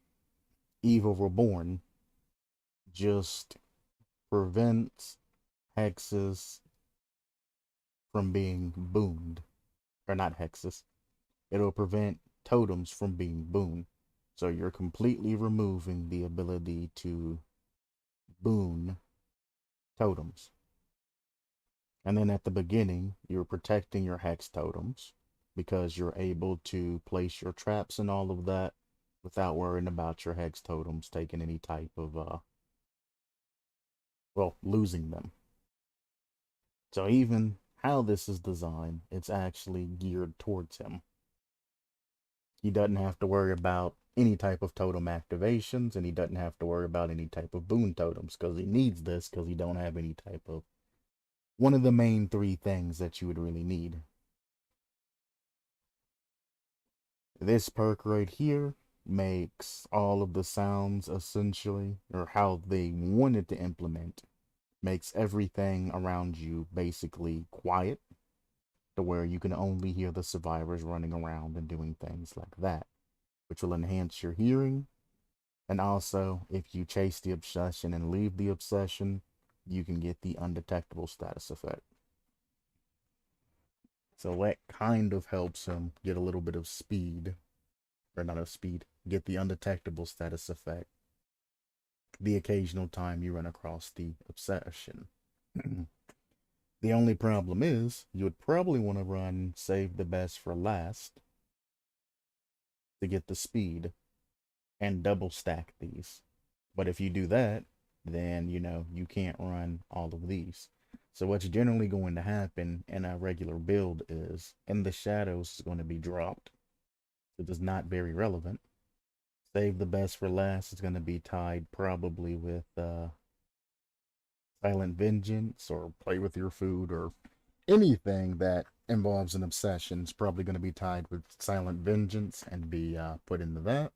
Evil Reborn just prevents hexes from being boomed. Or not hexes. It'll prevent totems from being boomed. So you're completely removing the ability to boon totems. And then at the beginning, you're protecting your hex totems because you're able to place your traps and all of that without worrying about your hex totems taking any type of, losing them. So even how this is designed, it's actually geared towards him. He doesn't have to worry about any type of totem activations, and he doesn't have to worry about any type of boon totems, because he needs this, because he don't have any type of one of the main three things that you would really need. This perk right here makes all of the sounds essentially, or how they wanted to implement, makes everything around you basically quiet, to where you can only hear the survivors running around and doing things like that, which will enhance your hearing. And also, if you chase the obsession and leave the obsession, you can get the undetectable status effect. So that kind of helps him get a little bit of speed, or not of speed, get the undetectable status effect the occasional time you run across the obsession. The only problem is, you would probably want to run save the best for last to get the speed and double stack these. But if you do that, then, you can't run all of these. So what's generally going to happen in a regular build is, in the shadows is going to be dropped. It is not very relevant. Save the best for last is going to be tied probably with Silent Vengeance, or Play with Your Food, or anything that involves an obsession is probably going to be tied with Silent Vengeance and be put into that.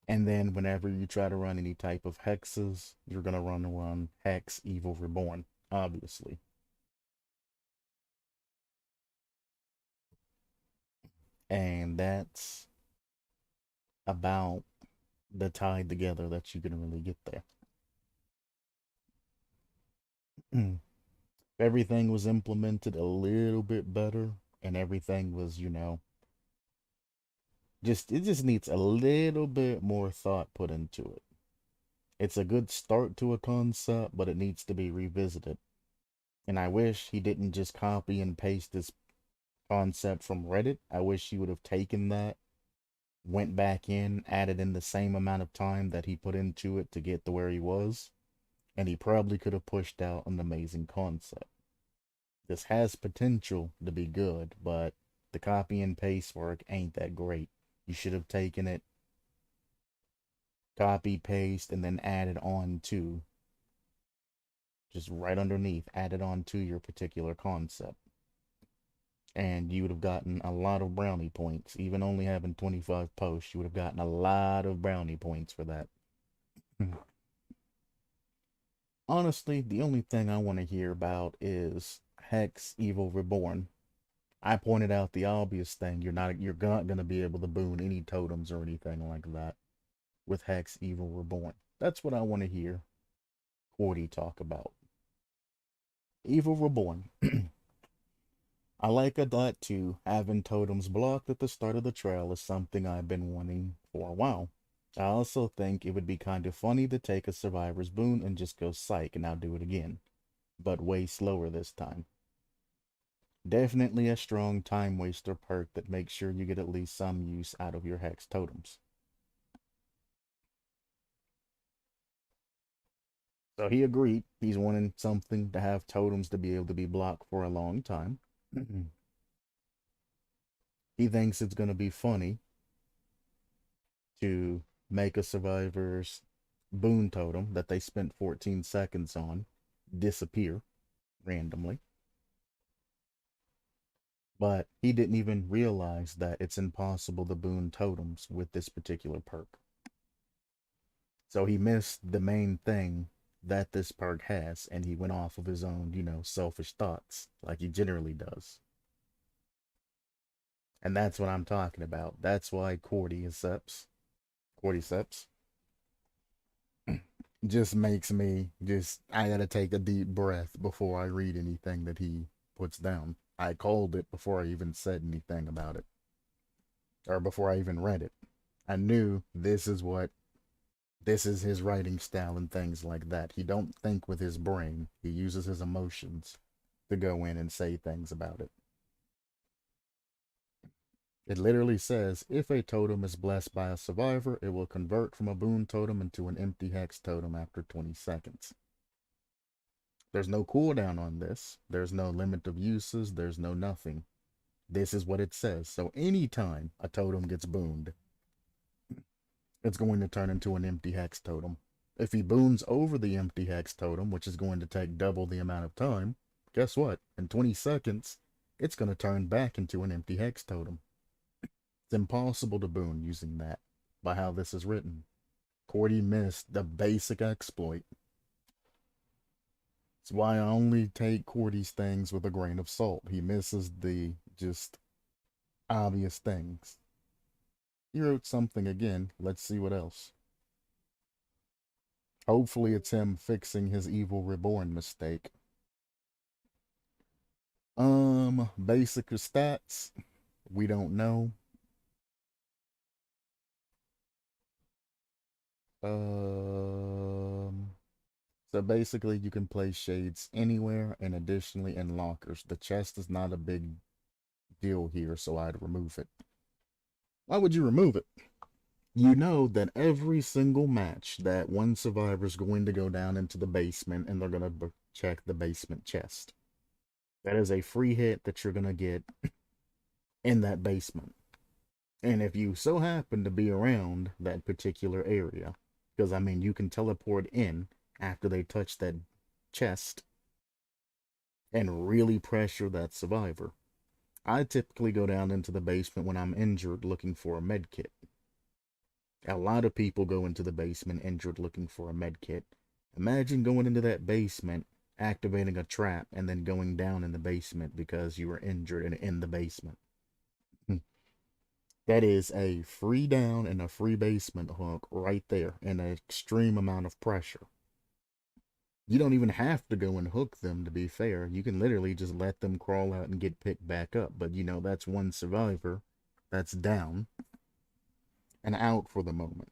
And then whenever you try to run any type of hexes, you're going to run Hex Evil Reborn, obviously. And that's about the tied together that you can really get there. If everything was implemented a little bit better and everything was, it just needs a little bit more thought put into it. It's a good start to a concept, but it needs to be revisited. And I wish he didn't just copy and paste this concept from Reddit. I wish he would have taken that, went back in, added in the same amount of time that he put into it to get to where he was, and he probably could have pushed out an amazing concept. This has potential to be good, but the copy and paste work ain't that great. You should have taken it, copy, paste, and then added on to, just right underneath, added on to your particular concept. And you would have gotten a lot of brownie points. Even only having 25 posts, you would have gotten a lot of brownie points for that. Honestly, the only thing I want to hear about is Hex Evil Reborn. I pointed out the obvious thing. You're not gonna be able to boon any totems or anything like that with Hex Evil Reborn. That's what I want to hear Cordy talk about. Evil Reborn. I like a lot too. Having totems blocked at the start of the trail is something I've been wanting for a while. I also think it would be kind of funny to take a survivor's boon and just go psych and now do it again, but way slower this time. Definitely a strong time waster perk that makes sure you get at least some use out of your hex totems. So he agreed. He's wanting something to have totems to be able to be blocked for a long time. He thinks it's going to be funny to make a survivor's boon totem that they spent 14 seconds on disappear randomly. But he didn't even realize that it's impossible to boon totems with this particular perk. So he missed the main thing that this perk has, and he went off of his own, selfish thoughts, like he generally does. And that's what I'm talking about. That's why Cordyceps just makes me I gotta take a deep breath before I read anything that he puts down. I called it before I even said anything about it. Or before I even read it. I knew this is his writing style and things like that. He don't think with his brain. He uses his emotions to go in and say things about it. It literally says, if a totem is blessed by a survivor, it will convert from a boon totem into an empty hex totem after 20 seconds. There's no cooldown on this. There's no limit of uses. There's no nothing. This is what it says. So anytime a totem gets booned, it's going to turn into an empty hex totem. If he boons over the empty hex totem, which is going to take double the amount of time, guess what? In 20 seconds, it's going to turn back into an empty hex totem. It's impossible to boon using that by how this is written. Cordy missed the basic exploit. It's why I only take Cordy's things with a grain of salt. He misses the just obvious things. He wrote something again. Let's see what else. Hopefully it's him fixing his Evil Reborn mistake. Basic stats. We don't know. So basically you can place shades anywhere and additionally in lockers. The chest is not a big deal here, so I'd remove it. Why would you remove it? You know that every single match that one survivor is going to go down into the basement and they're going to check the basement chest. That is a free hit that you're going to get in that basement. And if you so happen to be around that particular area, because I mean, you can teleport in after they touch that chest and really pressure that survivor. I typically go down into the basement when I'm injured looking for a med kit. A lot of people go into the basement injured looking for a med kit. Imagine going into that basement, activating a trap, and then going down in the basement because you were injured and in the basement. That is a free down and a free basement hook right there, and an extreme amount of pressure. You don't even have to go and hook them, to be fair. You can literally just let them crawl out and get picked back up. But that's one survivor that's down and out for the moment.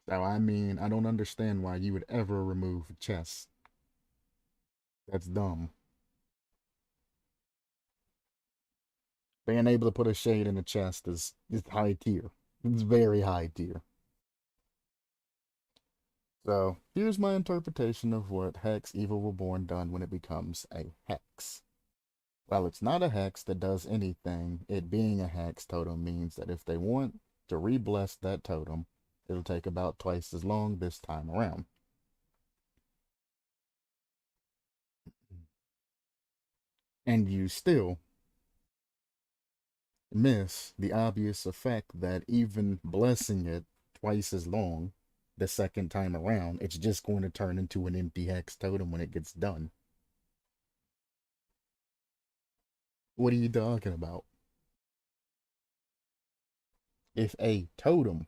So, I mean, I don't understand why you would ever remove chests. That's dumb. Being able to put a shade in a chest is high tier. It's very high tier. So, here's my interpretation of what Hex Evil Reborn done when it becomes a hex. While it's not a hex that does anything, it being a hex totem means that if they want to re-bless that totem, it'll take about twice as long this time around. And you still miss the obvious effect that even blessing it twice as long the second time around, it's just going to turn into an empty hex totem when it gets done. What are you talking about? If a totem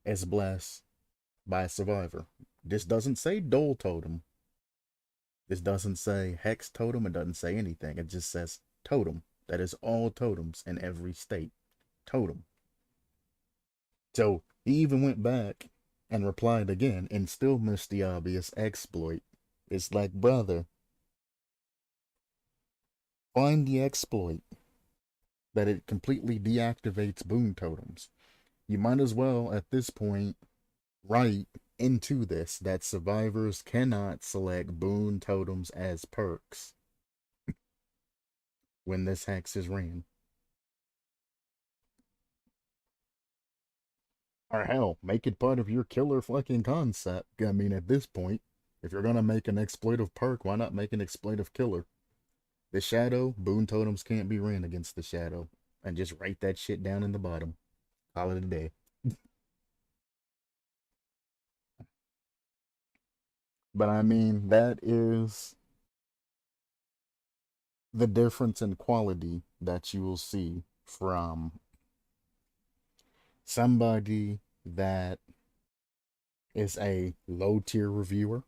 is blessed by a survivor, this doesn't say Dole Totem. This doesn't say Hex Totem. It doesn't say anything. It just says totem. That is all totems in every state. Totem. So he even went back and replied again and still missed the obvious exploit. It's like, brother, find the exploit that it completely deactivates boon totems. You might as well, at this point, write into this that survivors cannot select boon totems as perks when this hex is ran. Or hell, make it part of your killer fucking concept. I mean, at this point, if you're gonna make an exploitive perk, why not make an exploitive killer? The shadow, boon totems can't be ran against the shadow. And just write that shit down in the bottom. Call it a day. But I mean, that is the difference in quality that you will see from somebody that is a low tier reviewer.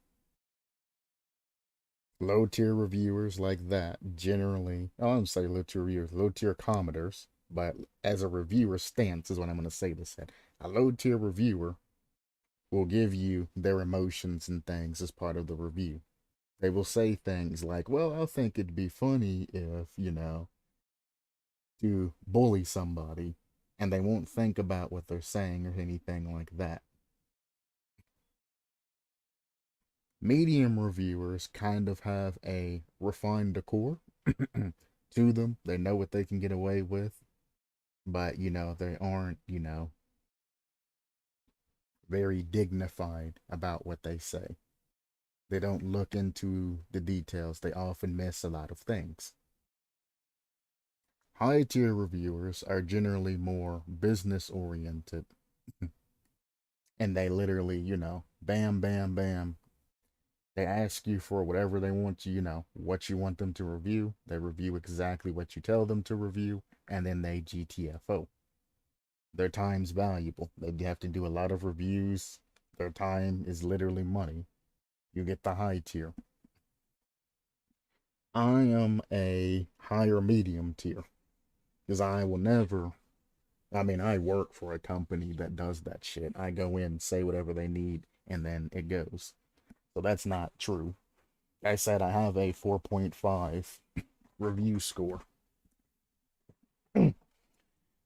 Low tier reviewers like that generally, I don't say low tier reviewers, low tier commenters, but as a reviewer stance is what I'm going to say this at. A low tier reviewer will give you their emotions and things as part of the review. They will say things like, well, I think it'd be funny if, to bully somebody, and they won't think about what they're saying or anything like that. Medium reviewers kind of have a refined decor to them. They know what they can get away with, but, they aren't, very dignified about what they say. They don't look into the details. They often miss a lot of things. High tier reviewers are generally more business oriented and they literally, bam, bam, bam. They ask you for whatever they want you, what you want them to review. They review exactly what you tell them to review, and then they GTFO. Their time's valuable. They have to do a lot of reviews. Their time is literally money. You get the high tier. I am a higher medium tier because I will never. I mean, I work for a company that does that shit. I go in, say whatever they need, and then it goes. So that's not true. I said I have a 4.5 review score.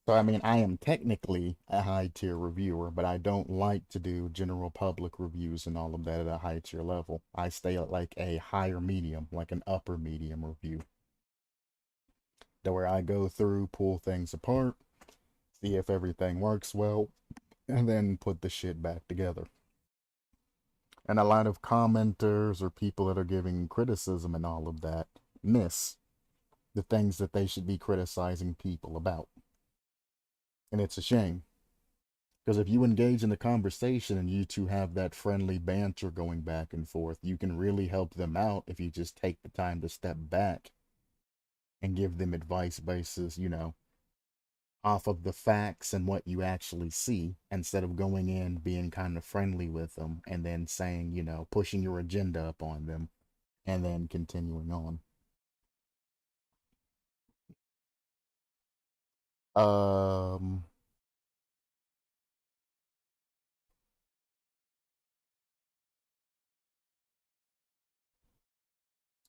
So, I mean, I am technically a high tier reviewer, but I don't like to do general public reviews and all of that at a high tier level. I stay at like a higher medium, like an upper medium review. To where I go through, pull things apart, see if everything works well, and then put the shit back together. And a lot of commenters or people that are giving criticism and all of that miss the things that they should be criticizing people about. And it's a shame. Because if you engage in the conversation and you two have that friendly banter going back and forth, you can really help them out if you just take the time to step back and give them advice basis, off of the facts and what you actually see instead of going in being kind of friendly with them and then saying, pushing your agenda up on them and then continuing on. Um,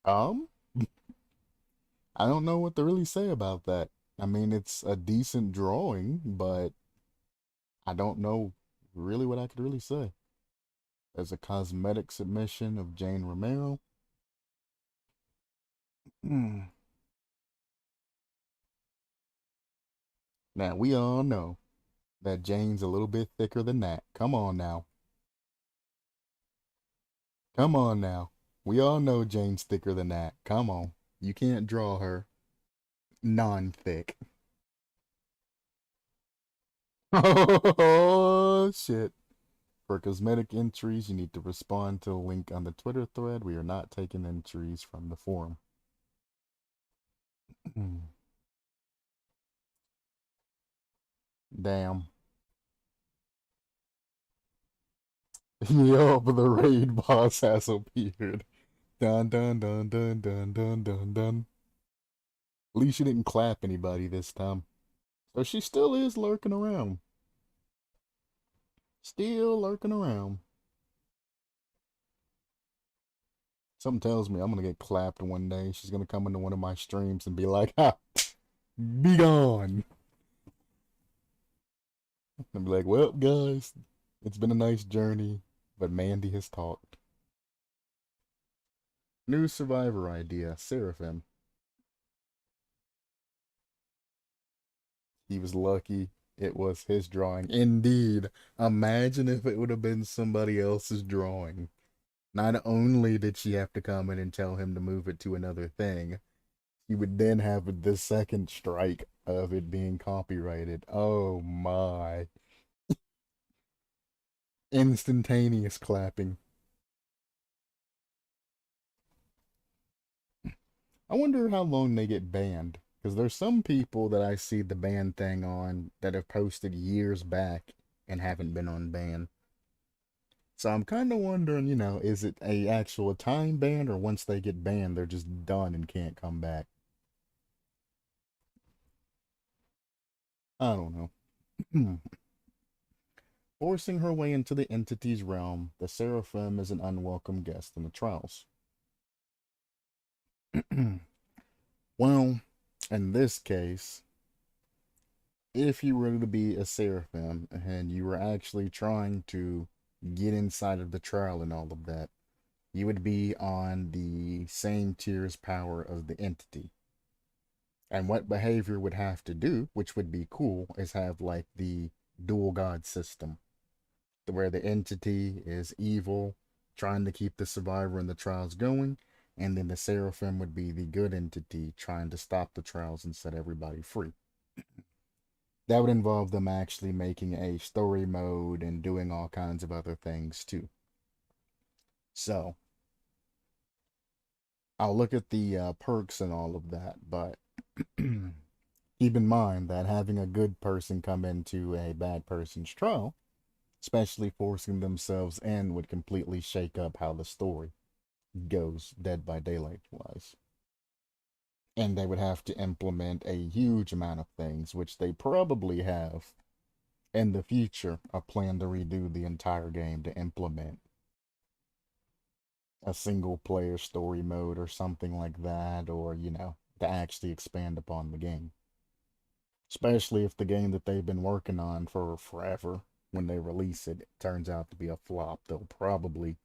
um, I don't know what to really say about that. I mean, it's a decent drawing, but I don't know really what I could really say. There's a cosmetic submission of Jane Romero. Now, we all know that Jane's a little bit thicker than that. Come on now. Come on now. We all know Jane's thicker than that. Come on. You can't draw her non-thick. Oh, shit. For cosmetic entries, you need to respond to the link on the Twitter thread. We are not taking entries from the forum. Damn. Yup, the raid boss has appeared. Dun dun dun dun dun dun dun dun. At least she didn't clap anybody this time. So she still is lurking around. Still lurking around. Something tells me I'm gonna get clapped one day. She's gonna come into one of my streams and be like, ha, be gone. And be like, well, guys, it's been a nice journey, but Mandy has talked. New survivor idea, Seraphim. He was lucky it was his drawing. Indeed. Imagine if it would have been somebody else's drawing. Not only did she have to come in and tell him to move it to another thing, he would then have the second strike of it being copyrighted. Oh my. Instantaneous clapping. I wonder how long they get banned. Because there's some people that I see the ban thing on that have posted years back and haven't been on ban. So I'm kind of wondering, is it a actual time ban or once they get banned, they're just done and can't come back? I don't know. Forcing her way into the entity's realm, the Seraphim is an unwelcome guest in the trials. Well, in this case, if you were to be a Seraphim and you were actually trying to get inside of the trial and all of that, you would be on the same tier's power of the entity. And what behavior would have to do, which would be cool, is have like the dual god system, where the entity is evil, trying to keep the survivor and the trials going, and then the Seraphim would be the good entity, trying to stop the trials and set everybody free. That would involve them actually making a story mode and doing all kinds of other things too. So, I'll look at the perks and all of that, but keep in mind that having a good person come into a bad person's trial, especially forcing themselves in, would completely shake up how the story goes Dead by Daylight wise. And they would have to implement a huge amount of things, which they probably have in the future a plan to redo the entire game to implement a single player story mode or something like that, or, to actually expand upon the game. Especially if the game that they've been working on for forever, when they release it, turns out to be a flop, they'll probably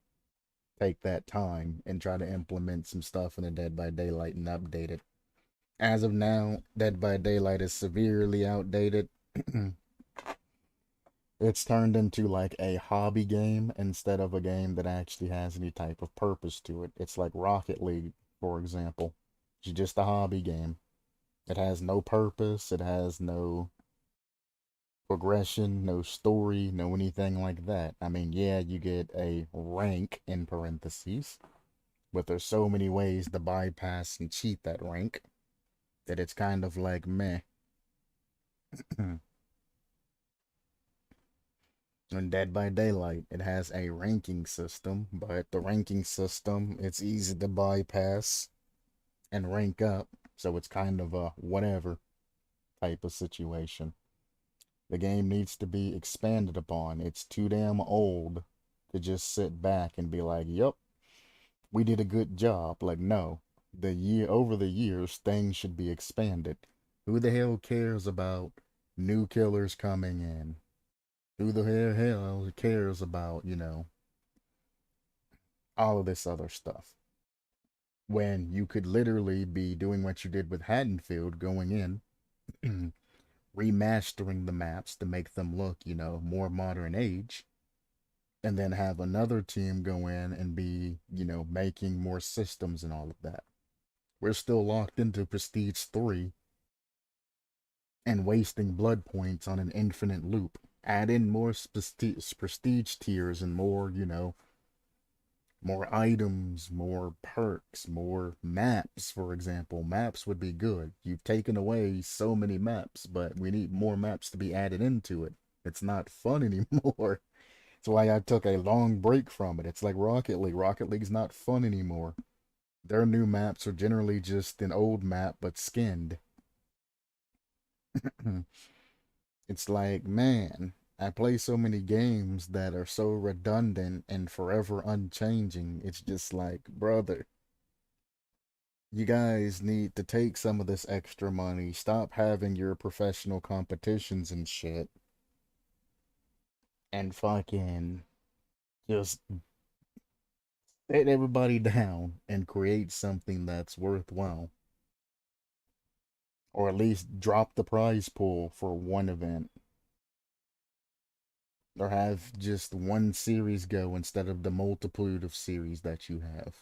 take that time and try to implement some stuff in the Dead by Daylight and update it. As of now, Dead by Daylight is severely outdated. It's turned into like a hobby game instead of a game that actually has any type of purpose to it. It's like Rocket League, for example. It's just a hobby game. It has no purpose, it has no progression, no story, no anything like that. I mean, yeah, you get a rank in parentheses, but there's so many ways to bypass and cheat that rank that it's kind of like meh. In Dead by Daylight, it has a ranking system, but the ranking system, it's easy to bypass and rank up, so it's kind of a whatever type of situation. The game needs to be expanded upon. It's too damn old to just sit back and be like, "Yup, we did a good job." Like, no. Over the years, things should be expanded. Who the hell cares about new killers coming in? Who the hell cares about, all of this other stuff? When you could literally be doing what you did with Haddonfield, going in, remastering the maps to make them look, more modern age, and then have another team go in and be, making more systems and all of that. We're still locked into Prestige 3 and wasting blood points on an infinite loop. Add in more prestige tiers and more, More items, more perks, more maps, for example. Maps would be good. You've taken away so many maps, but we need more maps to be added into it. It's not fun anymore. That's why I took a long break from it. It's like Rocket League. Rocket League's not fun anymore. Their new maps are generally just an old map but skinned. It's like, man, I play so many games that are so redundant and forever unchanging. It's just like, brother, you guys need to take some of this extra money. Stop having your professional competitions and shit. And fucking just sit everybody down and create something that's worthwhile. Or at least drop the prize pool for one event. Or have just one series go instead of the multitude of series that you have.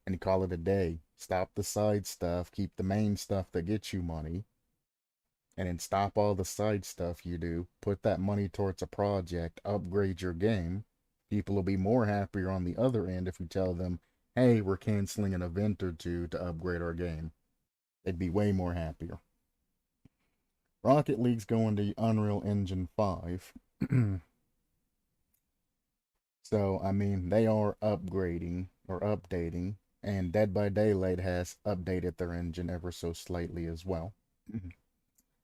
And call it a day. Stop the side stuff, keep the main stuff that gets you money, and then stop all the side stuff you do. Put that money towards a project, upgrade your game. People will be more happier on the other end if you tell them, hey, we're canceling an event or two to upgrade our game. They'd be way more happier. Rocket League's going to Unreal Engine 5. So, I mean, they are upgrading or updating, and Dead by Daylight has updated their engine ever so slightly as well.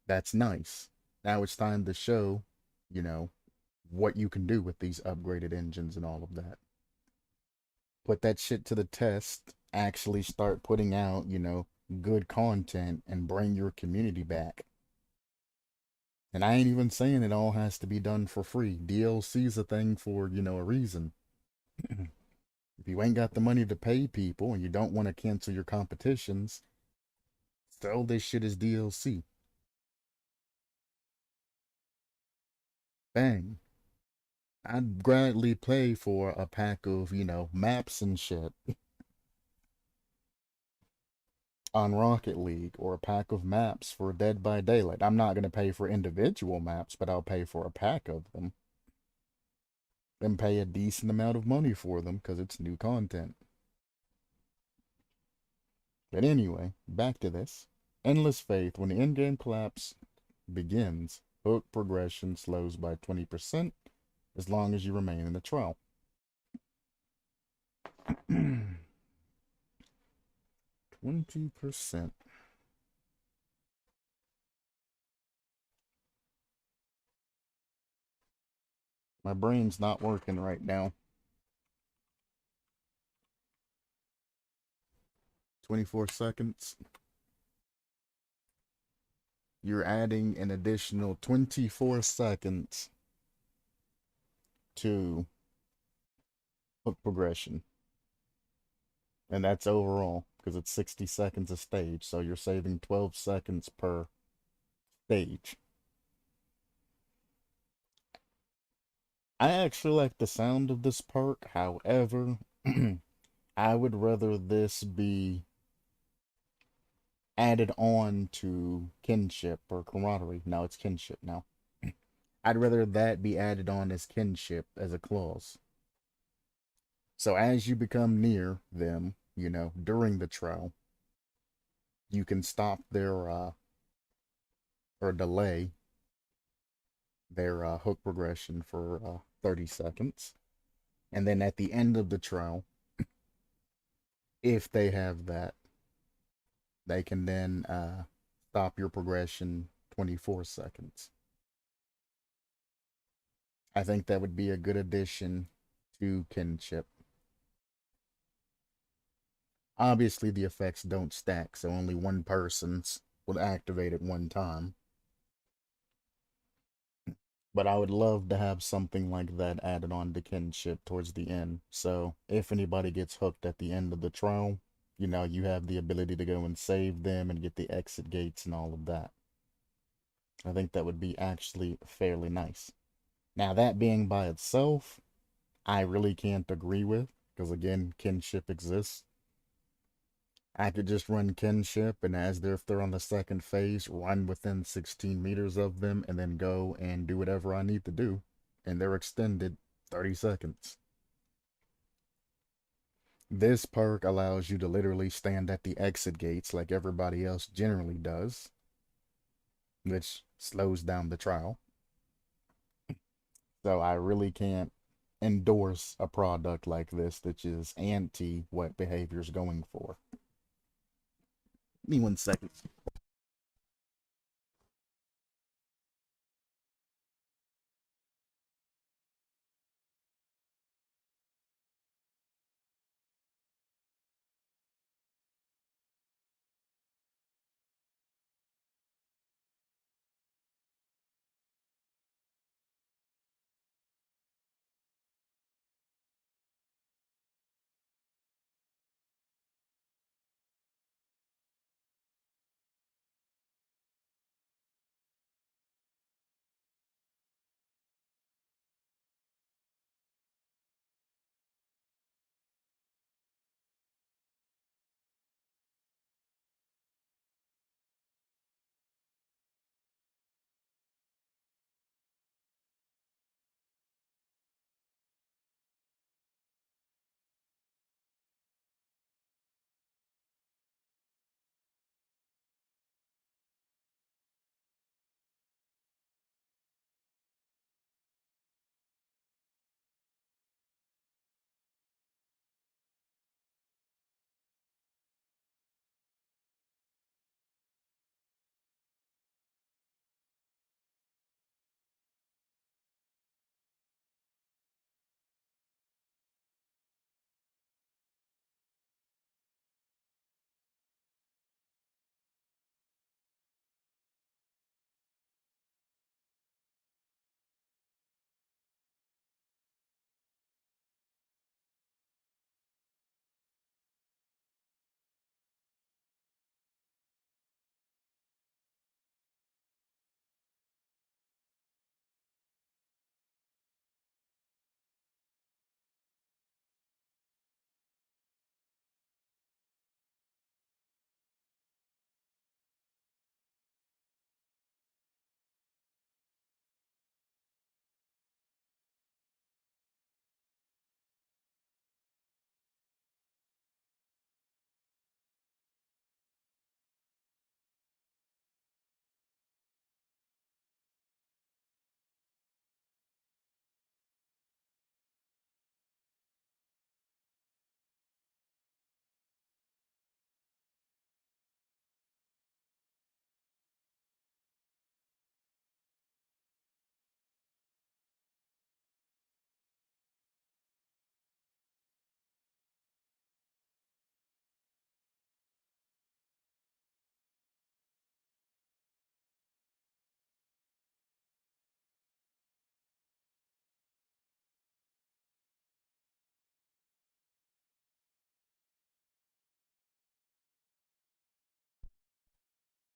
That's nice. Now it's time to show, you know, what you can do with these upgraded engines and all of that. Put that shit to the test, actually start putting out, good content and bring your community back. And I ain't even saying it all has to be done for free. DLC's a thing for, a reason. If you ain't got the money to pay people and you don't want to cancel your competitions, sell this shit as DLC. Bang. I'd gladly pay for a pack of, maps and shit on Rocket League or a pack of maps for Dead by Daylight. I'm not going to pay for individual maps, but I'll pay for a pack of them and pay a decent amount of money for them because it's new content. But anyway, back to this. Endless Faith, when the in-game collapse begins, hook progression slows by 20% as long as you remain in the trial. 20%. My brain's not working right now. 24 seconds. You're adding an additional 24 seconds to hook progression. And that's overall, because it's 60 seconds a stage, so you're saving 12 seconds per stage. I actually like the sound of this perk, however, I would rather this be added on to kinship or camaraderie. No, it's kinship now. I'd rather that be added on as kinship as a clause. So as you become near them, during the trial, you can stop their or delay their hook progression for 30 seconds. And then at the end of the trial, if they have that, they can then stop your progression 24 seconds. I think that would be a good addition to kinship. Obviously, the effects don't stack, so only one person's will activate at one time. But I would love to have something like that added on to kinship towards the end. So if anybody gets hooked at the end of the trial, you have the ability to go and save them and get the exit gates and all of that. I think that would be actually fairly nice. Now, that being by itself, I really can't agree with, because again, kinship exists. I could just run kinship, and if they're on the second phase, run within 16 meters of them, and then go and do whatever I need to do. And they're extended 30 seconds. This perk allows you to literally stand at the exit gates like everybody else generally does, which slows down the trial. So I really can't endorse a product like this that is anti what behavior's going for. Give me 1 second.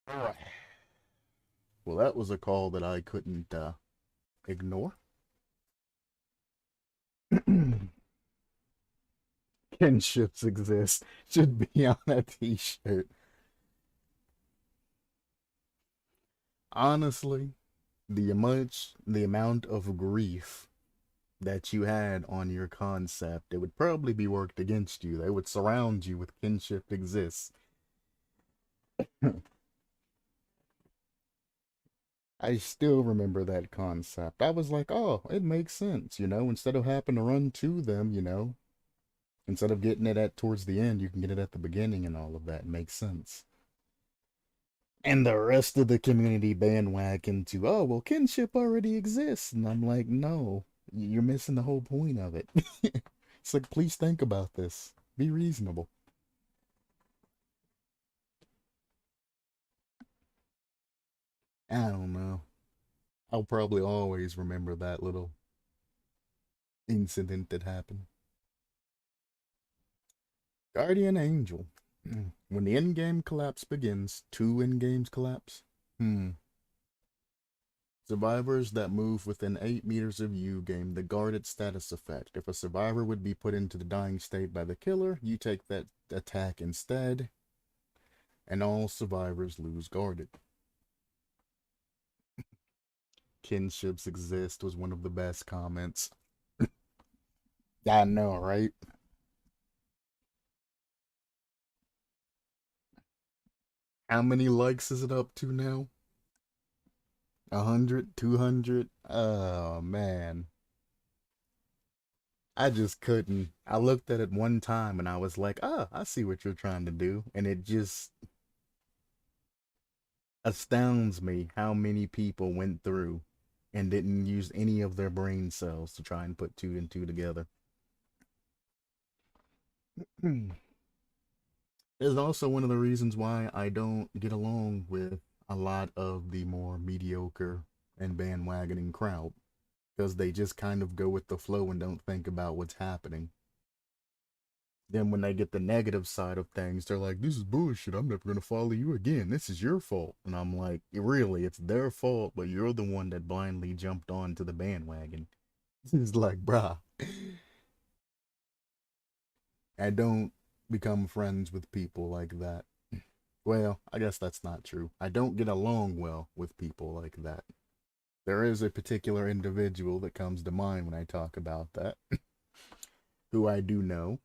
All right. Well, that was a call that I couldn't ignore. Kinships exist should be on a t-shirt. Honestly, the amount of grief that you had on your concept, it would probably be worked against you. They would surround you with kinship exists. I still remember that concept. I was like, oh, it makes sense, instead of having to run to them, instead of getting it at towards the end, you can get it at the beginning and all of that. Makes sense. And the rest of the community bandwagon to, oh, well, kinship already exists. And I'm like, no, you're missing the whole point of it. It's like, please think about this. Be reasonable. I don't know. I'll probably always remember that little incident that happened. Guardian Angel. When the in-game collapse begins, two in-games collapse. Hmm. Survivors that move within 8 meters of you gain the guarded status effect. If a survivor would be put into the dying state by the killer, you take that attack instead, and all survivors lose guarded. Kinships exist was one of the best comments. I know, right? How many likes is it up to now? 100, 200? Oh man. I just couldn't. I looked at it one time and I was like, oh, I see what you're trying to do. And it just astounds me how many people went through and didn't use any of their brain cells to try and put two and two together. It's also one of the reasons why I don't get along with a lot of the more mediocre and bandwagoning crowd, because they just kind of go with the flow and don't think about what's happening. Then when they get the negative side of things, they're like, this is bullshit. I'm never going to follow you again. This is your fault. And I'm like, really, it's their fault, but you're the one that blindly jumped onto the bandwagon. It's like, brah. I don't become friends with people like that. Well, I guess that's not true. I don't get along well with people like that. There is a particular individual that comes to mind when I talk about that, who I do know,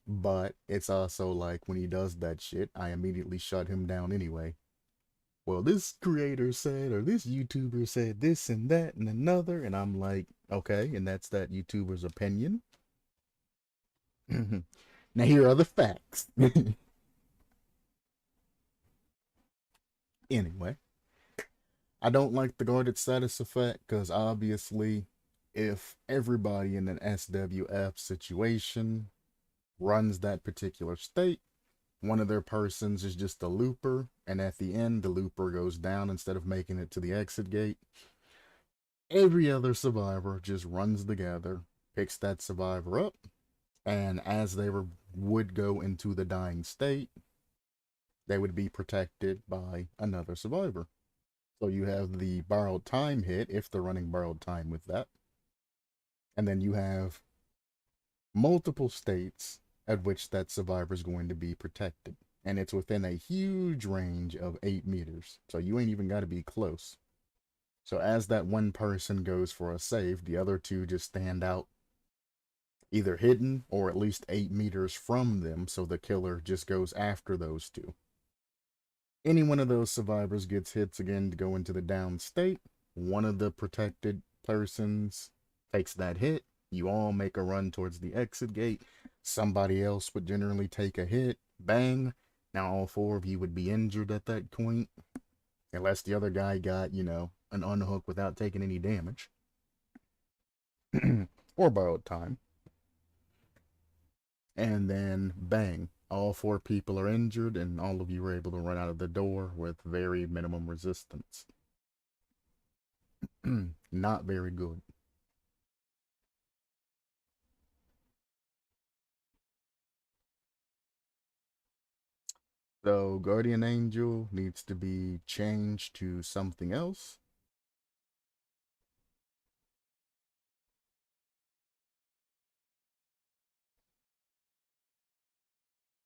but it's also like when he does that shit, I immediately shut him down anyway. Well, this creator said, or this YouTuber said this and that and another, and I'm like, okay, and that's that YouTuber's opinion. Now here are the facts. Anyway, I don't like the guarded status effect because obviously, if everybody in an SWF situation runs that particular state, one of their persons is just a looper, and at the end, the looper goes down instead of making it to the exit gate. Every other survivor just runs together, picks that survivor up, and as they would go into the dying state, they would be protected by another survivor. So you have the borrowed time hit if they're running borrowed time with that. And then you have multiple states at which that survivor is going to be protected. And it's within a huge range of 8 meters. So you ain't even got to be close. So as that one person goes for a save, the other two just stand out either hidden or at least 8 meters from them. So the killer just goes after those two. Any one of those survivors gets hits again to go into the down state. One of the protected persons takes that hit. You all make a run towards the exit gate. Somebody else would generally take a hit. Bang. Now all four of you would be injured at that point. Unless the other guy got, an unhook without taking any damage. Or borrowed time. And then bang. All four people are injured, and all of you are able to run out of the door with very minimum resistance. Not very good. So, Guardian Angel needs to be changed to something else.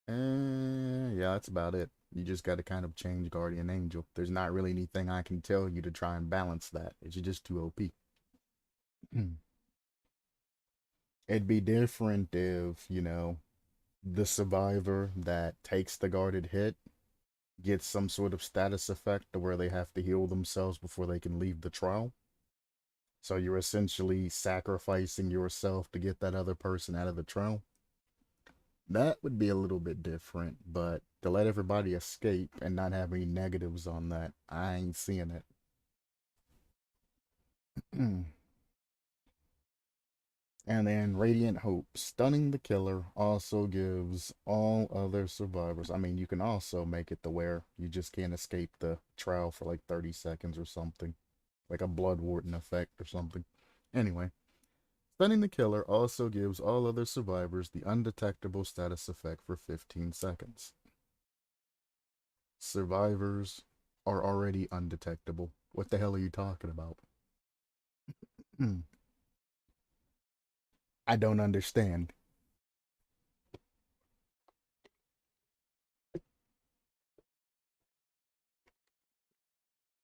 Yeah, that's about it. You just got to kind of change Guardian Angel. There's not really anything I can tell you to try and balance that. It's just too OP. It'd be different if, the survivor that takes the guarded hit gets some sort of status effect to where they have to heal themselves before they can leave the trial. So you're essentially sacrificing yourself to get that other person out of the trial. That would be a little bit different, but to let everybody escape and not have any negatives on that, I ain't seeing it. And then Radiant Hope. Stunning the killer also gives all other survivors. I mean, you can also make it to where you just can't escape the trial for like 30 seconds or something. Like a Blood Warden effect or something. Anyway, Stunning the killer also gives all other survivors the undetectable status effect for 15 seconds. Survivors are already undetectable. What the hell are you talking about? I don't understand.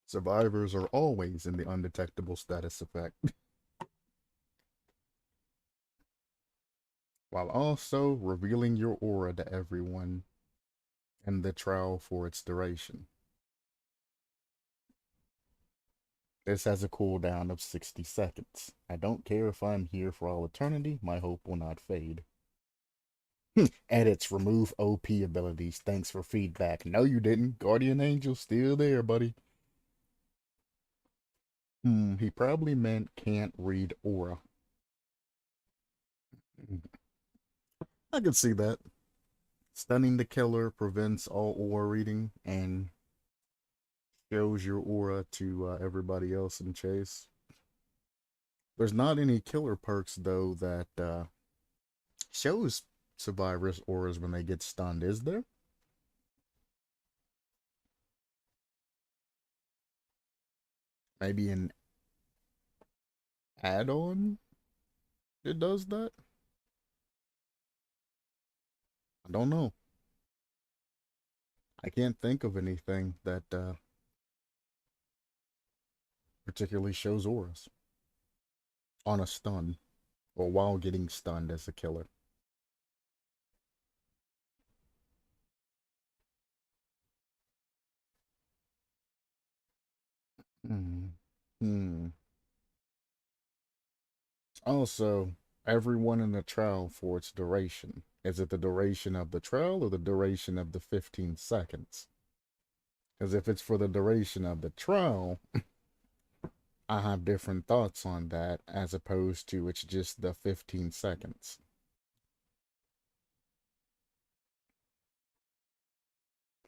Survivors are always in the undetectable status effect. While also revealing your aura to everyone and the trial for its duration. This has a cooldown of 60 seconds. I don't care if I'm here for all eternity, my hope will not fade. Edits, remove OP abilities. Thanks for feedback. No, you didn't. Guardian Angel still there, buddy. He probably meant can't read aura. I could see that. Stunning the killer prevents all aura reading and shows your aura to everybody else in chase. There's not any killer perks, though, that shows survivors' auras when they get stunned, is there? Maybe an add-on that does that? I don't know. I can't think of anything that particularly shows auras on a stun or while getting stunned as a killer. Hmm. Hmm. Also, everyone in the trial for its duration. Is it the duration of the trial or the duration of the 15 seconds? Because if it's for the duration of the trial, I have different thoughts on that as opposed to it's just the 15 seconds.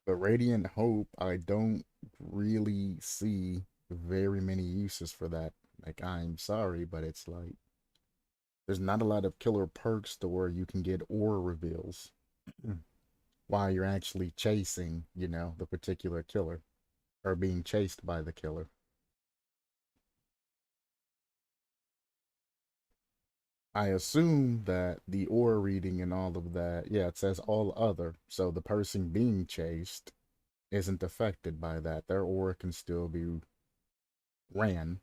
The Radiant Hope, I don't really see very many uses for that. Like, I'm sorry, but it's like there's not a lot of killer perks to where you can get aura reveals while you're actually chasing, the particular killer or being chased by the killer. I assume that the aura reading and all of that, yeah, it says all other. So the person being chased isn't affected by that. Their aura can still be ran.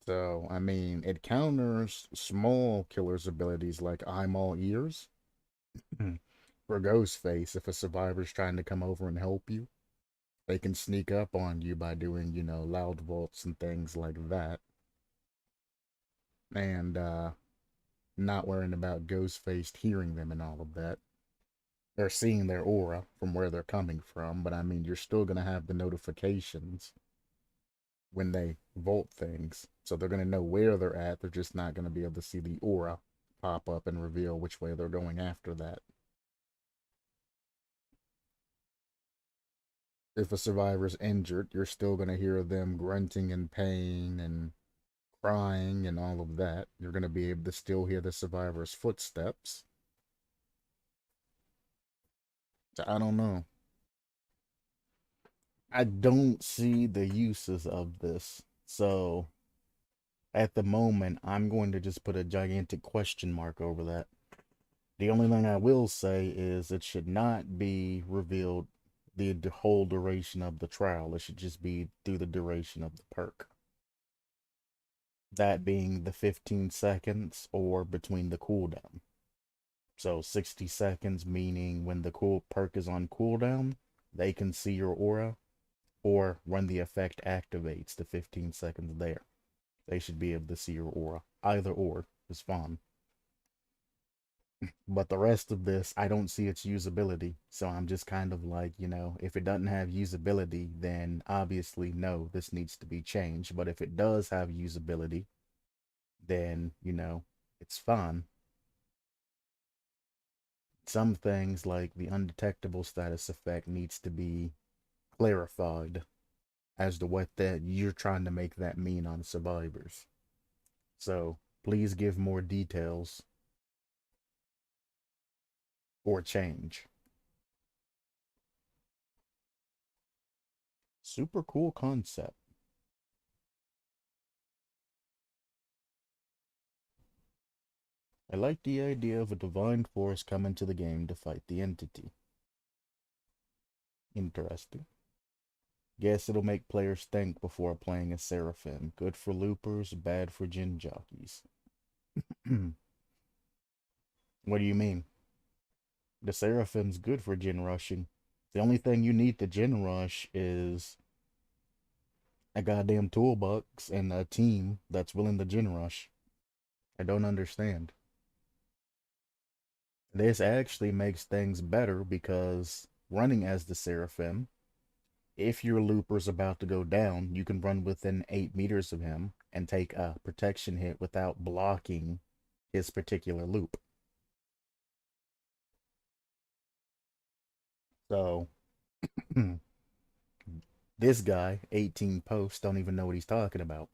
So, I mean, it counters small killers' abilities like I'm all ears. For Ghostface, if a survivor's trying to come over and help you, they can sneak up on you by doing, loud vaults and things like that. And not worrying about Ghostface hearing them and all of that. They're seeing their aura from where they're coming from, but I mean, you're still going to have the notifications when they vault things. So they're going to know where they're at. They're just not going to be able to see the aura pop up and reveal which way they're going after that. If a survivor's injured, you're still going to hear them grunting in pain and crying and all of that. You're going to be able to still hear the survivor's footsteps. So I don't know. I don't see the uses of this. So at the moment, I'm going to just put a gigantic question mark over that. The only thing I will say is it should not be revealed the whole duration of the trial. It should just be through the duration of the perk. That being the 15 seconds or between the cooldown. So 60 seconds meaning when the cool perk is on cooldown, they can see your aura, or when the effect activates the 15 seconds there. They should be able to see your aura. Either or is fine. But the rest of this, I don't see its usability. So I'm just kind of like, if it doesn't have usability, then obviously, no, this needs to be changed. But if it does have usability, then, it's fine. Some things like the undetectable status effect needs to be clarified as to what that you're trying to make that mean on survivors. So please give more details or change. Super cool concept. I like the idea of a divine force coming to the game to fight the entity. Interesting. Guess it'll make players think before playing a Seraphim. Good for loopers, bad for gin jockeys. What do you mean? The Seraphim's good for gen rushing. The only thing you need to gen rush is a goddamn toolbox and a team that's willing to gen rush. I don't understand. This actually makes things better because running as the Seraphim, if your looper's about to go down, you can run within 8 meters of him and take a protection hit without blocking his particular loop. So, this guy, 18 posts, don't even know what he's talking about.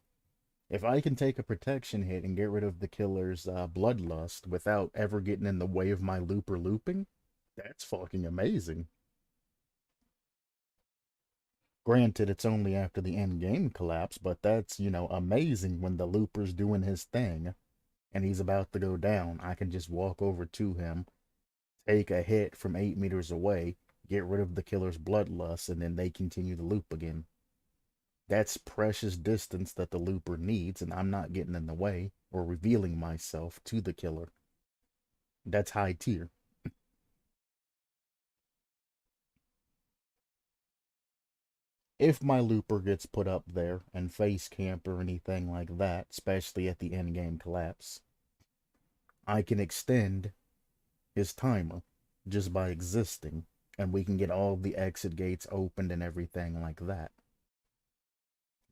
If I can take a protection hit and get rid of the killer's bloodlust without ever getting in the way of my looper looping, that's fucking amazing. Granted, it's only after the end game collapse, but that's, amazing when the looper's doing his thing and he's about to go down. I can just walk over to him, take a hit from 8 meters away, get rid of the killer's bloodlust, and then they continue the loop again. That's precious distance that the looper needs, and I'm not getting in the way or revealing myself to the killer. That's high tier. If my looper gets put up there and face camp or anything like that, especially at the end game collapse, I can extend his timer just by existing, and we can get all the exit gates opened and everything like that.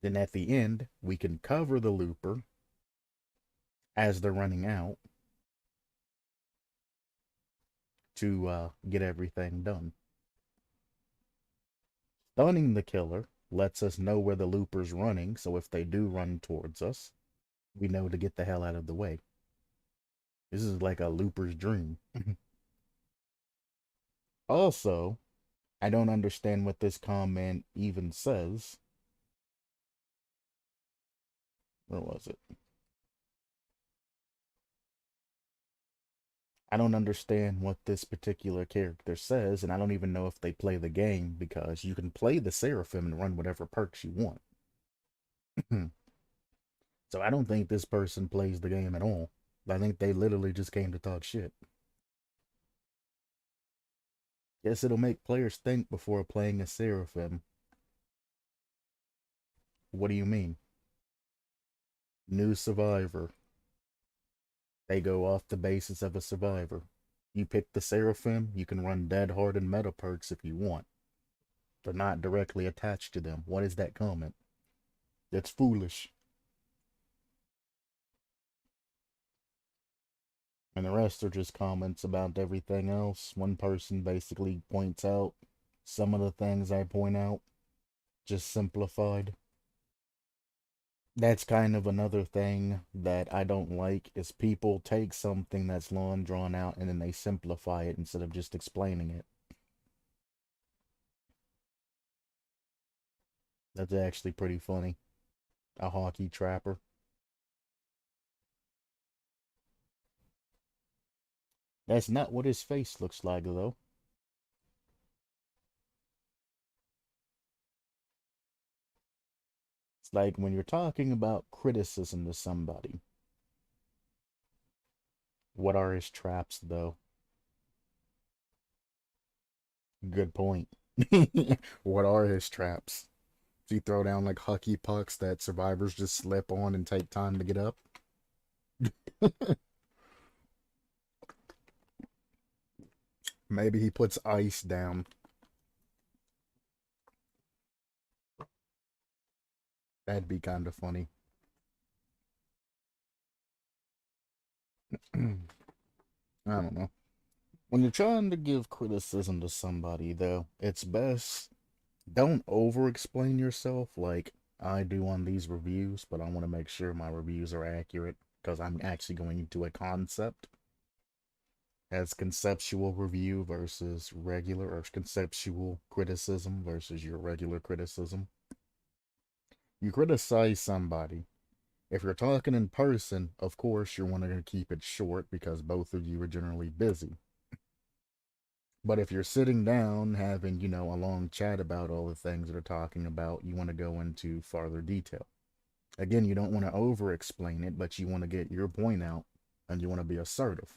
Then at the end, we can cover the looper as they're running out to get everything done. Stunning the killer lets us know where the looper's running, so if they do run towards us, we know to get the hell out of the way. This is like a looper's dream. Also, I don't understand what this comment even says. Where was it? I don't understand what this particular character says, and I don't even know if they play the game, because you can play the Seraphim and run whatever perks you want. So I don't think this person plays the game at all. I think they literally just came to talk shit. Guess it'll make players think before playing a Seraphim. What do you mean? New survivor. They go off the basis of a survivor. You pick the Seraphim, you can run dead hard and meta perks if you want. They're not directly attached to them. What is that comment? That's foolish. And the rest are just comments about everything else. One person basically points out some of the things I point out, just simplified. That's kind of another thing that I don't like, is people take something that's long drawn out and then they simplify it instead of just explaining it. That's actually pretty funny. A hockey trapper. That's not what his face looks like, though. It's like when you're talking about criticism to somebody. What are his traps, though? Good point. What are his traps? Does he throw down like hockey pucks that survivors just slip on and take time to get up? Maybe he puts ice down. That'd be kind of funny. I don't know. When you're trying to give criticism to somebody, though, it's best don't over explain yourself like I do on these reviews, but I want to make sure my reviews are accurate because I'm actually going into a concept as conceptual review versus regular, or conceptual criticism versus your regular criticism. You criticize somebody. If you're talking in person, of course, you're wanting to keep it short because both of you are generally busy. But if you're sitting down having, a long chat about all the things that are talking about, you want to go into farther detail. Again, you don't want to over explain it, but you want to get your point out and you want to be assertive.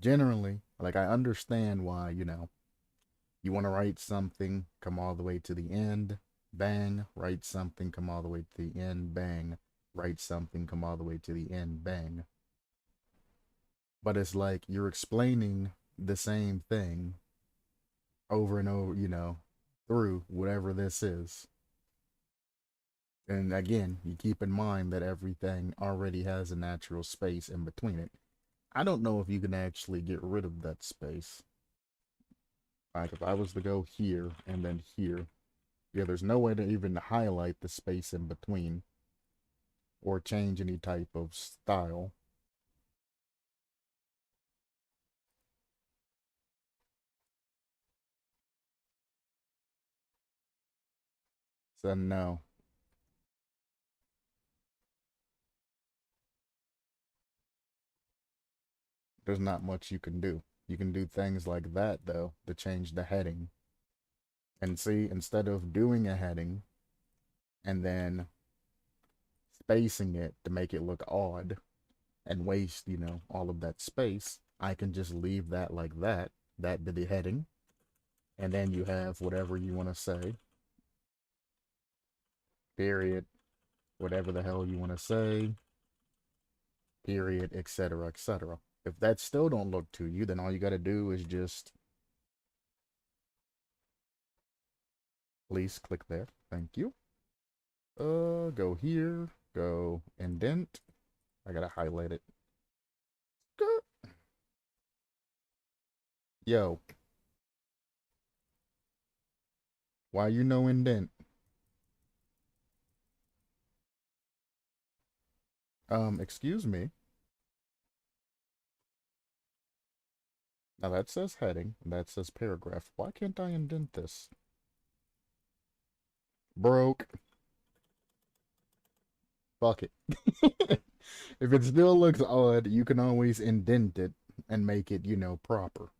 Generally, like I understand why, you know, you want to write something, come all the way to the end, bang, write something, come all the way to the end, bang, write something, come all the way to the end, bang. But it's like you're explaining the same thing over and over, you know, through whatever this is. And again, you keep in mind that everything already has a natural space in between it. I don't know if you can actually get rid of that space. Like if I was to go here and then here, yeah, there's no way to even highlight the space in between or change any type of style. So no, there's not much you can do. You can do things like that though to change the heading. And see, instead of doing a heading and then spacing it to make it look odd and waste, you know, all of that space, I can just leave that like that. That be the heading. And then you have whatever you want to say, period, whatever the hell you want to say, period, etc., etc. If that still don't look to you, then all you got to do is just please click there. Thank you. Go here, go indent. I gotta highlight it. Yo, why you no indent? Excuse me. Now that says heading, and that says paragraph. Why can't I indent this? Broke. Fuck it. If it still looks odd, you can always indent it and make it, you know, proper.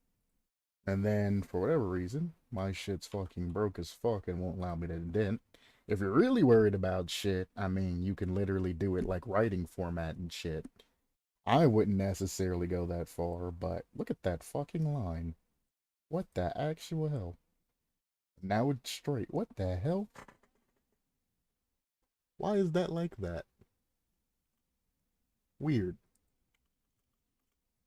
And then, for whatever reason, my shit's fucking broke as fuck and won't allow me to indent. If you're really worried about shit, I mean, you can literally do it like writing format and shit. I wouldn't necessarily go that far, but look at that fucking line. What the actual hell? Now it's straight. What the hell? Why is that like that? Weird.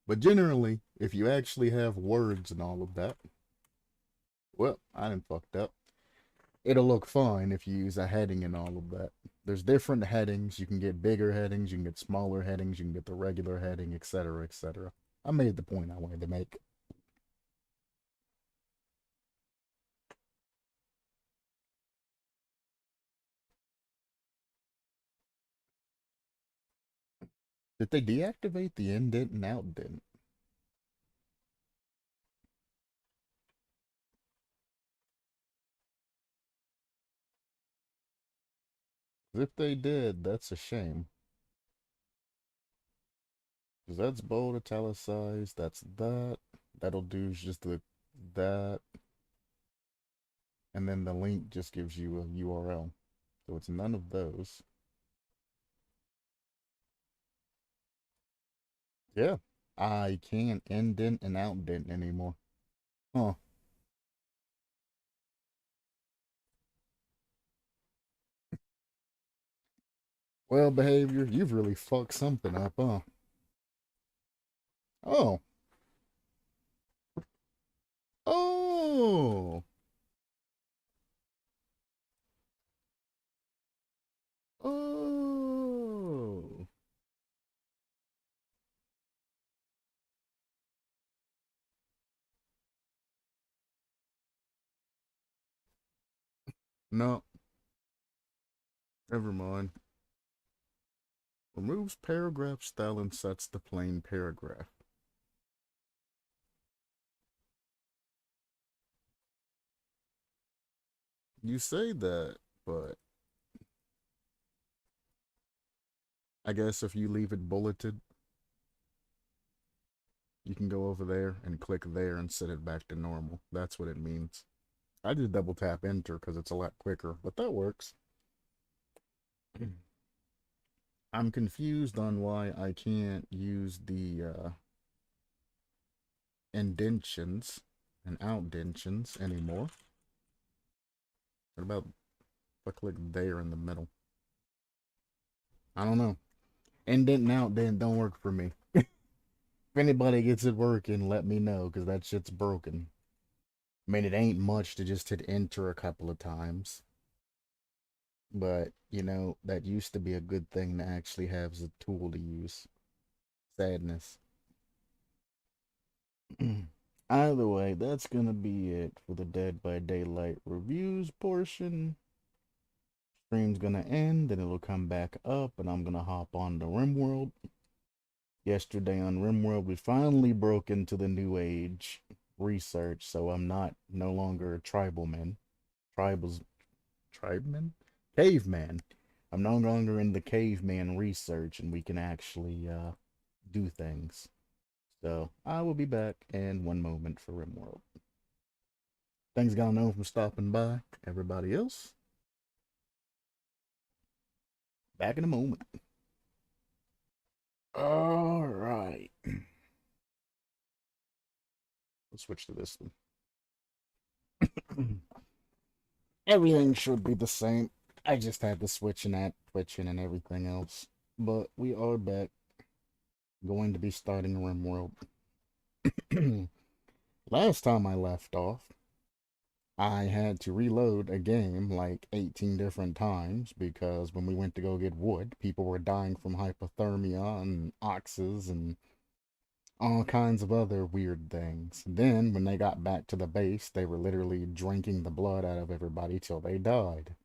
But generally, if you actually have words and all of that, well, I done fucked up. It'll look fine if you use a heading and all of that. There's different headings. You can get bigger headings, you can get smaller headings, you can get the regular heading, etc., etc. I made the point I wanted to make. Did they deactivate the indent and outdent? If they did, that's a shame. Because that's bold, italicized, that's that. That'll do just the that. And then the link just gives you a URL. So it's none of those. Yeah. I can't indent and outdent anymore. Huh. Well, behavior, you've really fucked something up, huh? Oh. Oh. Oh. No, never mind. Removes paragraph style and sets the plain paragraph. You say that, but I guess if you leave it bulleted, you can go over there and click there and set it back to normal. That's what it means. I just double tap enter because it's a lot quicker, but that works. I'm confused on why I can't use the indentions and outdentions anymore. What about if I click there in the middle? I don't know. Indent and outdent don't work for me. If anybody gets it working, let me know, because that shit's broken. I mean, it ain't much to just hit enter a couple of times. But, you know, that used to be a good thing to actually have as a tool to use. Sadness. Either way, that's gonna be it for the Dead by Daylight reviews portion. Stream's gonna end, then it'll come back up, and I'm gonna hop on to RImworld. Yesterday on RImworld, we finally broke into the New Age research, so I'm no longer a tribalman. Tribeman? Caveman. I'm no longer in the caveman research, and we can actually do things. So I will be back in one moment for RImworld. Thanks, Galanonim, for stopping by. Everybody else, back in a moment. All right. Let's switch to this one. Everything should be the same. I just had to switch and that twitching and everything else. But we are back. Going to be starting RImworld. Last time I left off, I had to reload a game like 18 different times because when we went to go get wood, people were dying from hypothermia and oxes and all kinds of other weird things. Then, when they got back to the base, they were literally drinking the blood out of everybody till they died.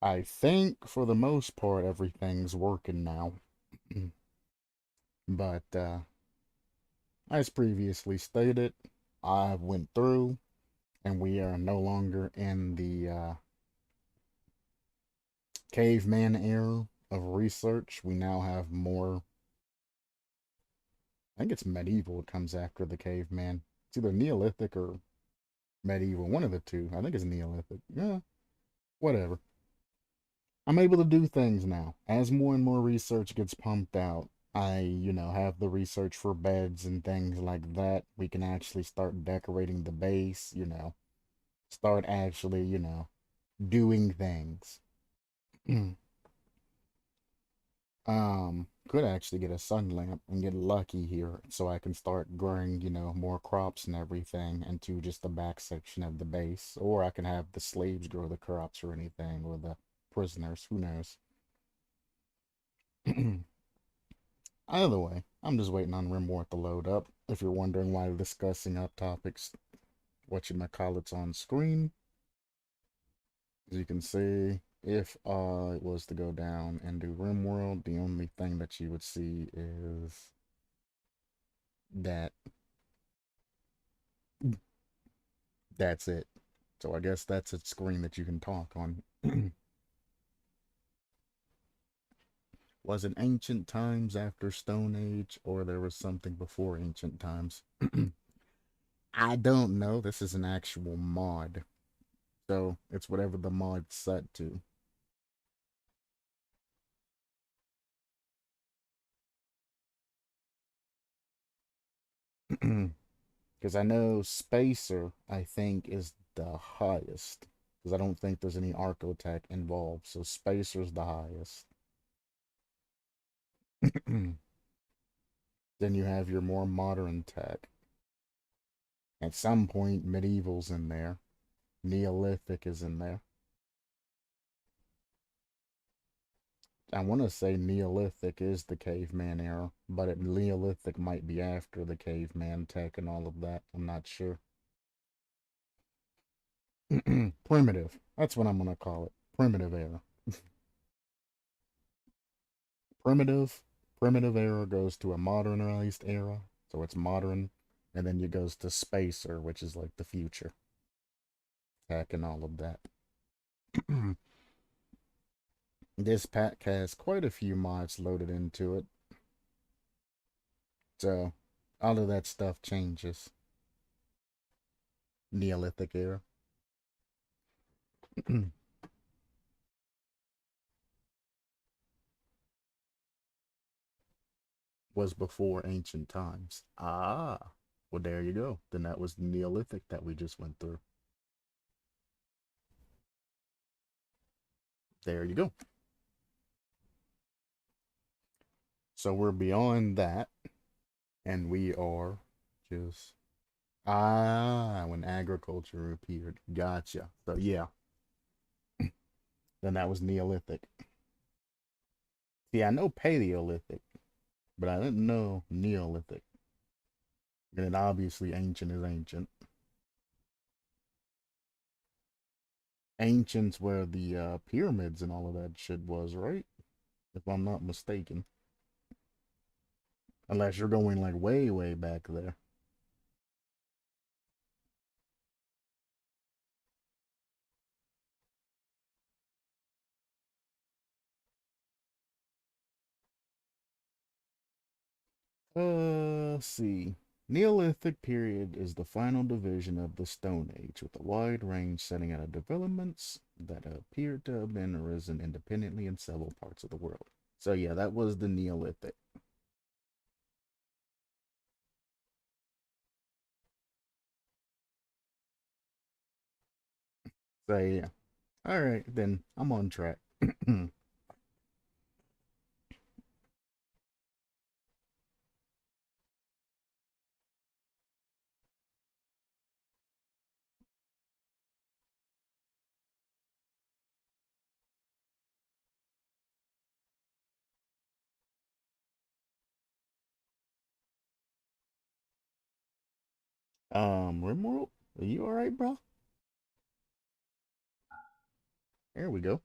I think, for the most part, everything's working now. But, as previously stated, I went through, and we are no longer in the caveman era of research. We now have more. I think it's medieval comes after the caveman. It's either Neolithic or medieval, one of the two. I think it's Neolithic. Yeah, whatever. I'm able to do things now. As more and more research gets pumped out, have the research for beds and things like that. We can actually start decorating the base, start actually, doing things. Could actually get a sun lamp and get lucky here so I can start growing, more crops and everything into just the back section of the base. Or I can have the slaves grow the crops or anything, or the prisoners, who knows. Either way, I'm just waiting on RImworld to load up. If you're wondering why I'm discussing up topics, whatchamacallit's on screen. As you can see, if I was to go down and do RImworld, the only thing that you would see is that. That's it. So I guess that's a screen that you can talk on. Was it ancient times after Stone Age, or there was something before ancient times? I don't know. This is an actual mod. So it's whatever the mod's set to. Because I know Spacer, I think, is the highest. Because I don't think there's any Archotech involved. So Spacer's the highest. Then you have your more modern tech. At some point, medieval's in there. Neolithic is in there. I want to say Neolithic is the caveman era, but Neolithic might be after the caveman tech and all of that. I'm not sure. Primitive. That's what I'm going to call it. Primitive era. Primitive. Primitive era goes to a modernized era, so it's modern, and then it goes to Spacer, which is like the future. Tech and all of that. This pack has quite a few mods loaded into it. So, all of that stuff changes. Neolithic era. was before ancient times. Ah, well, there you go. Then that was the Neolithic that we just went through. There you go. So we're beyond that, and we are just when agriculture appeared. Gotcha. So yeah, then that was Neolithic. See, I know Paleolithic, but I didn't know Neolithic. And then obviously ancient is ancient. Ancient's where the pyramids and all of that shit was, right? If I'm not mistaken. Unless you're going like way, way back there. Let's see. Neolithic period is the final division of the Stone Age, with a wide range setting out of developments that appear to have been arisen independently in several parts of the world. So yeah, that was the Neolithic. So yeah. Alright, then I'm on track. RImworld? Are you alright, bro? There we go.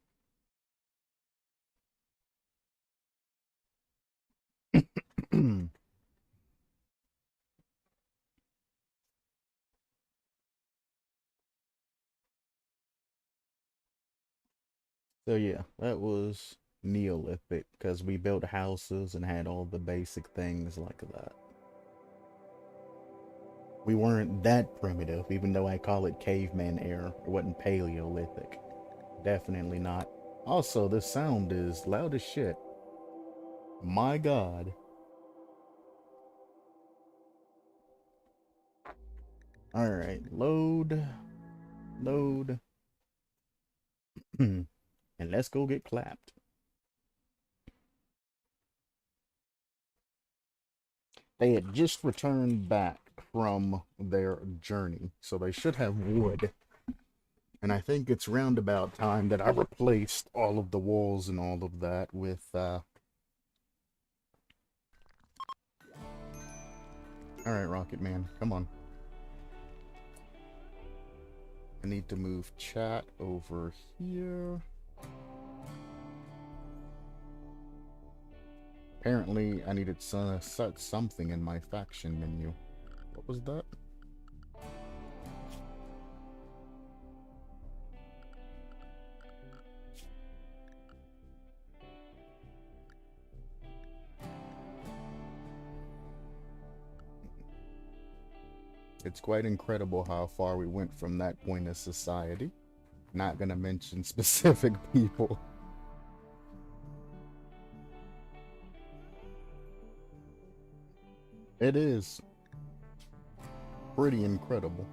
So yeah, that was Neolithic because we built houses and had all the basic things like that. We weren't that primitive, even though I call it caveman era. It wasn't Paleolithic. Definitely not. Also, this sound is loud as shit. My god. Alright, load. Load. And let's go get clapped. They had just returned back from their journey, so they should have wood. And I think it's round about time that I replaced all of the walls and all of that with, Alright, Rocket Man, come on. I need to move chat over here. Apparently, I needed to set something in my faction menu. What was that? It's quite incredible how far we went from that point of society. Not gonna mention specific people. It is pretty incredible,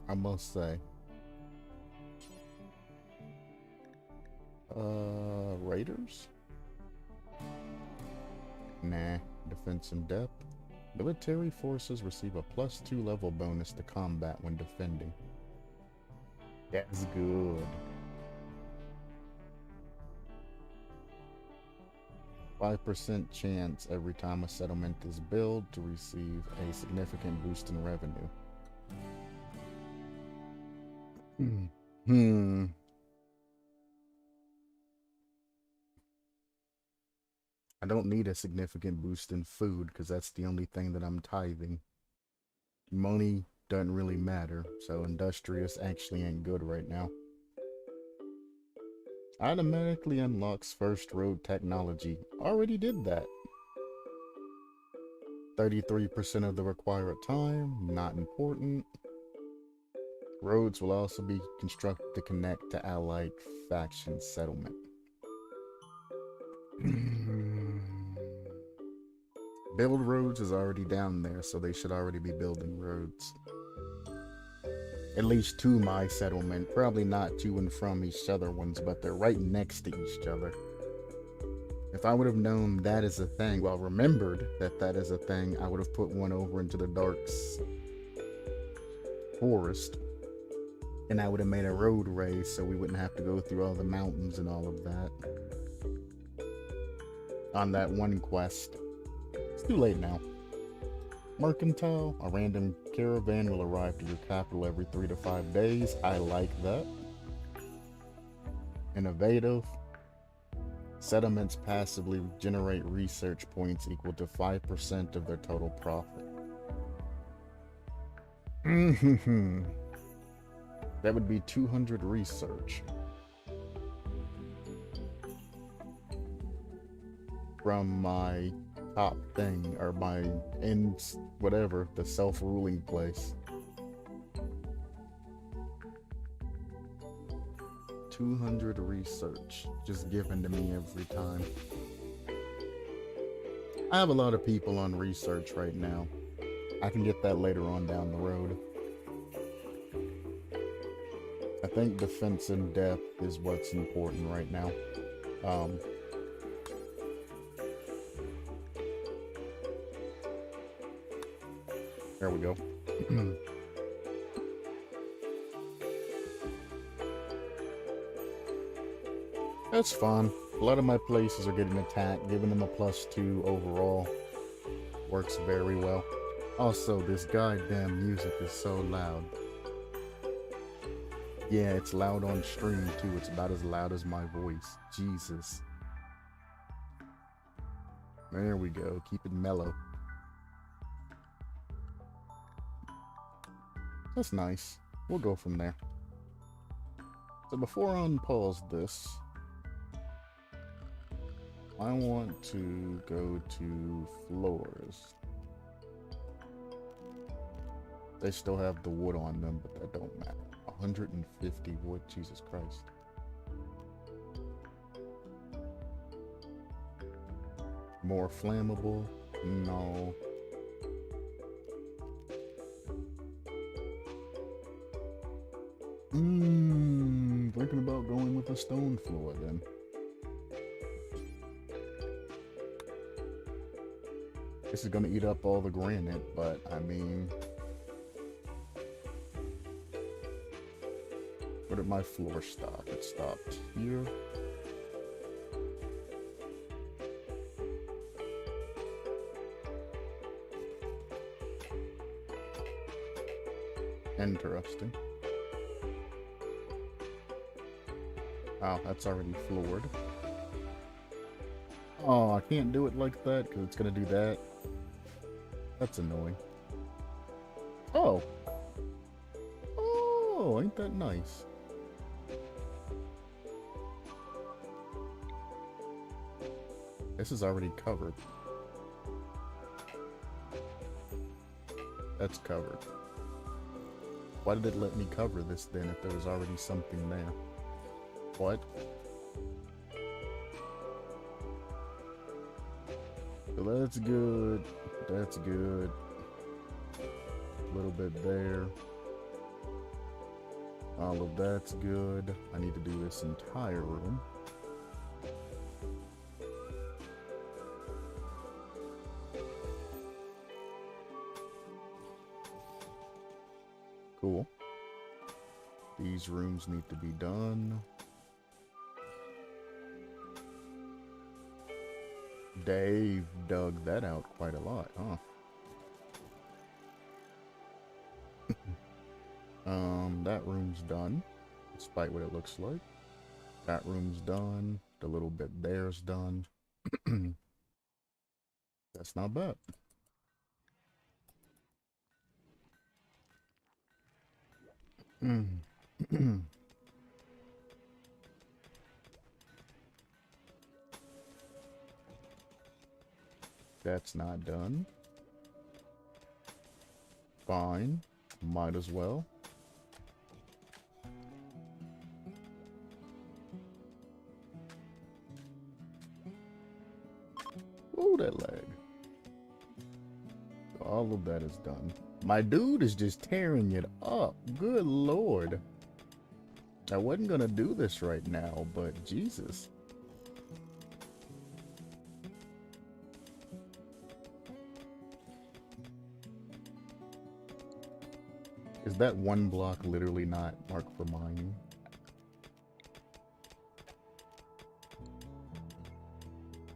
I must say. Raiders? Nah, defense in depth. Military forces receive a +2 level bonus to combat when defending. That's good. 5% chance every time a settlement is built to receive a significant boost in revenue. I don't need a significant boost in food because that's the only thing that I'm tithing. Money doesn't really matter, so industrious actually ain't good right now. Automatically unlocks first road technology. Already did that. 33% of the required time, not important. Roads will also be constructed to connect to allied faction settlement. Build roads is already down there, so they should already be building roads. At least to my settlement. Probably not to and from each other ones, but they're right next to each other. If I would have known that is a thing, well, remembered that that is a thing, I would have put one over into the Dark's forest. And I would have made a road race so we wouldn't have to go through all the mountains and all of that. On that one quest. It's too late now. Mercantile, a random caravan will arrive to your capital every 3 to 5 days. I like that. Innovative. Settlements passively generate research points equal to 5% of their total profit. That would be 200 research. From my top thing, or my whatever, the self-ruling place. 200 research, just given to me every time. I have a lot of people on research right now. I can get that later on down the road. I think defense in depth is what's important right now. There we go. That's fun. A lot of my places are getting attacked, giving them a +2 overall. Works very well. Also, this goddamn music is so loud. Yeah, it's loud on stream too. It's about as loud as my voice. Jesus. There we go. Keep it mellow. That's nice. We'll go from there. So before I unpause this, I want to go to floors. They still have the wood on them, but that don't matter. 150 wood, Jesus Christ. More flammable? No. Thinking about going with a stone floor then. This is gonna eat up all the granite, but I mean, where did my floor stop? It stopped here. Interesting. Wow, that's already floored. Oh, I can't do it like that because it's gonna do that. That's annoying. Oh! Oh, ain't that nice? This is already covered. That's covered. Why did it let me cover this then if there was already something there? What? So that's good. That's good. A little bit there. All of that's good. I need to do this entire room. Cool. These rooms need to be done. Dave dug that out quite a lot, huh? That room's done, despite what it looks like. That room's done. The little bit there's done. That's not bad. That's not done. Fine. Might as well. Ooh, that lag. All of that is done. My dude is just tearing it up. Good lord. I wasn't gonna do this right now, but Jesus. Is that one block literally not marked for mining?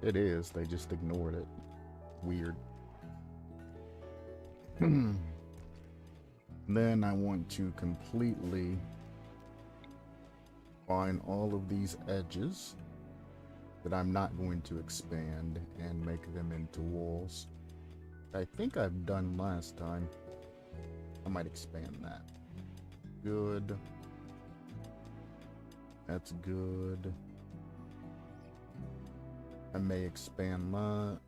It is, they just ignored it. Weird. Then I want to completely find all of these edges that I'm not going to expand and make them into walls. I think I've done last time. I might expand that. Good. That's good. I may expand that.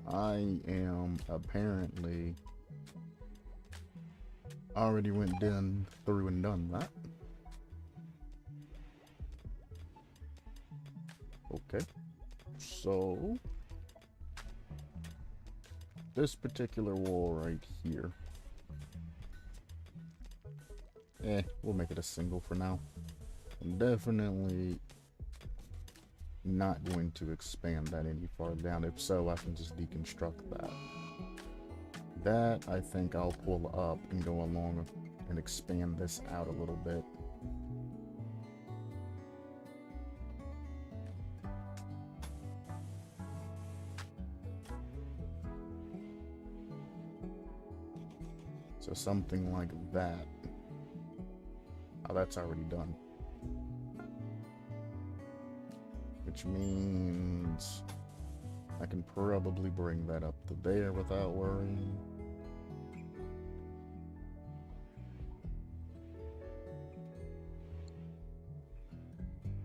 I am apparently already went through and done that. Okay. So this particular wall right here. We'll make it a single for now. I'm definitely not going to expand that any farther down. If so, I can just deconstruct that. That I think I'll pull up and go along and expand this out a little bit. So something like that. Oh, that's already done. Which means I can probably bring that up to there without worrying.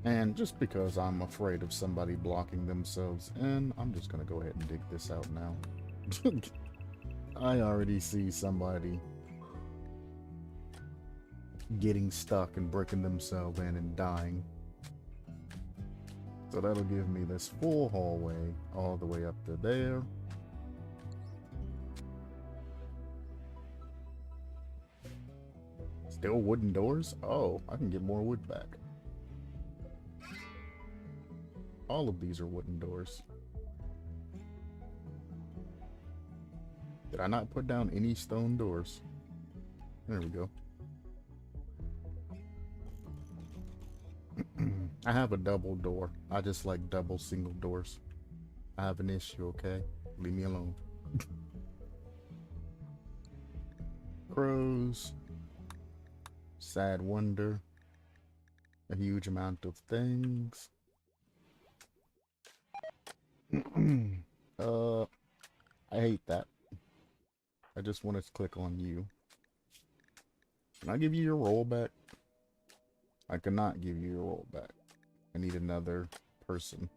And just because I'm afraid of somebody blocking themselves in, I'm just gonna go ahead and dig this out now. I already see somebody getting stuck and breaking themselves in and dying. So that'll give me this full hallway all the way up to there. Still wooden doors? Oh, I can get more wood back. All of these are wooden doors. Did I not put down any stone doors? There we go. I have a double door. I just like double single doors. I have an issue, okay? Leave me alone. Crows. Sad wonder. A huge amount of things. I hate that. I just want to click on you. Can I give you your rollback? I cannot give you your rollback. I need another person.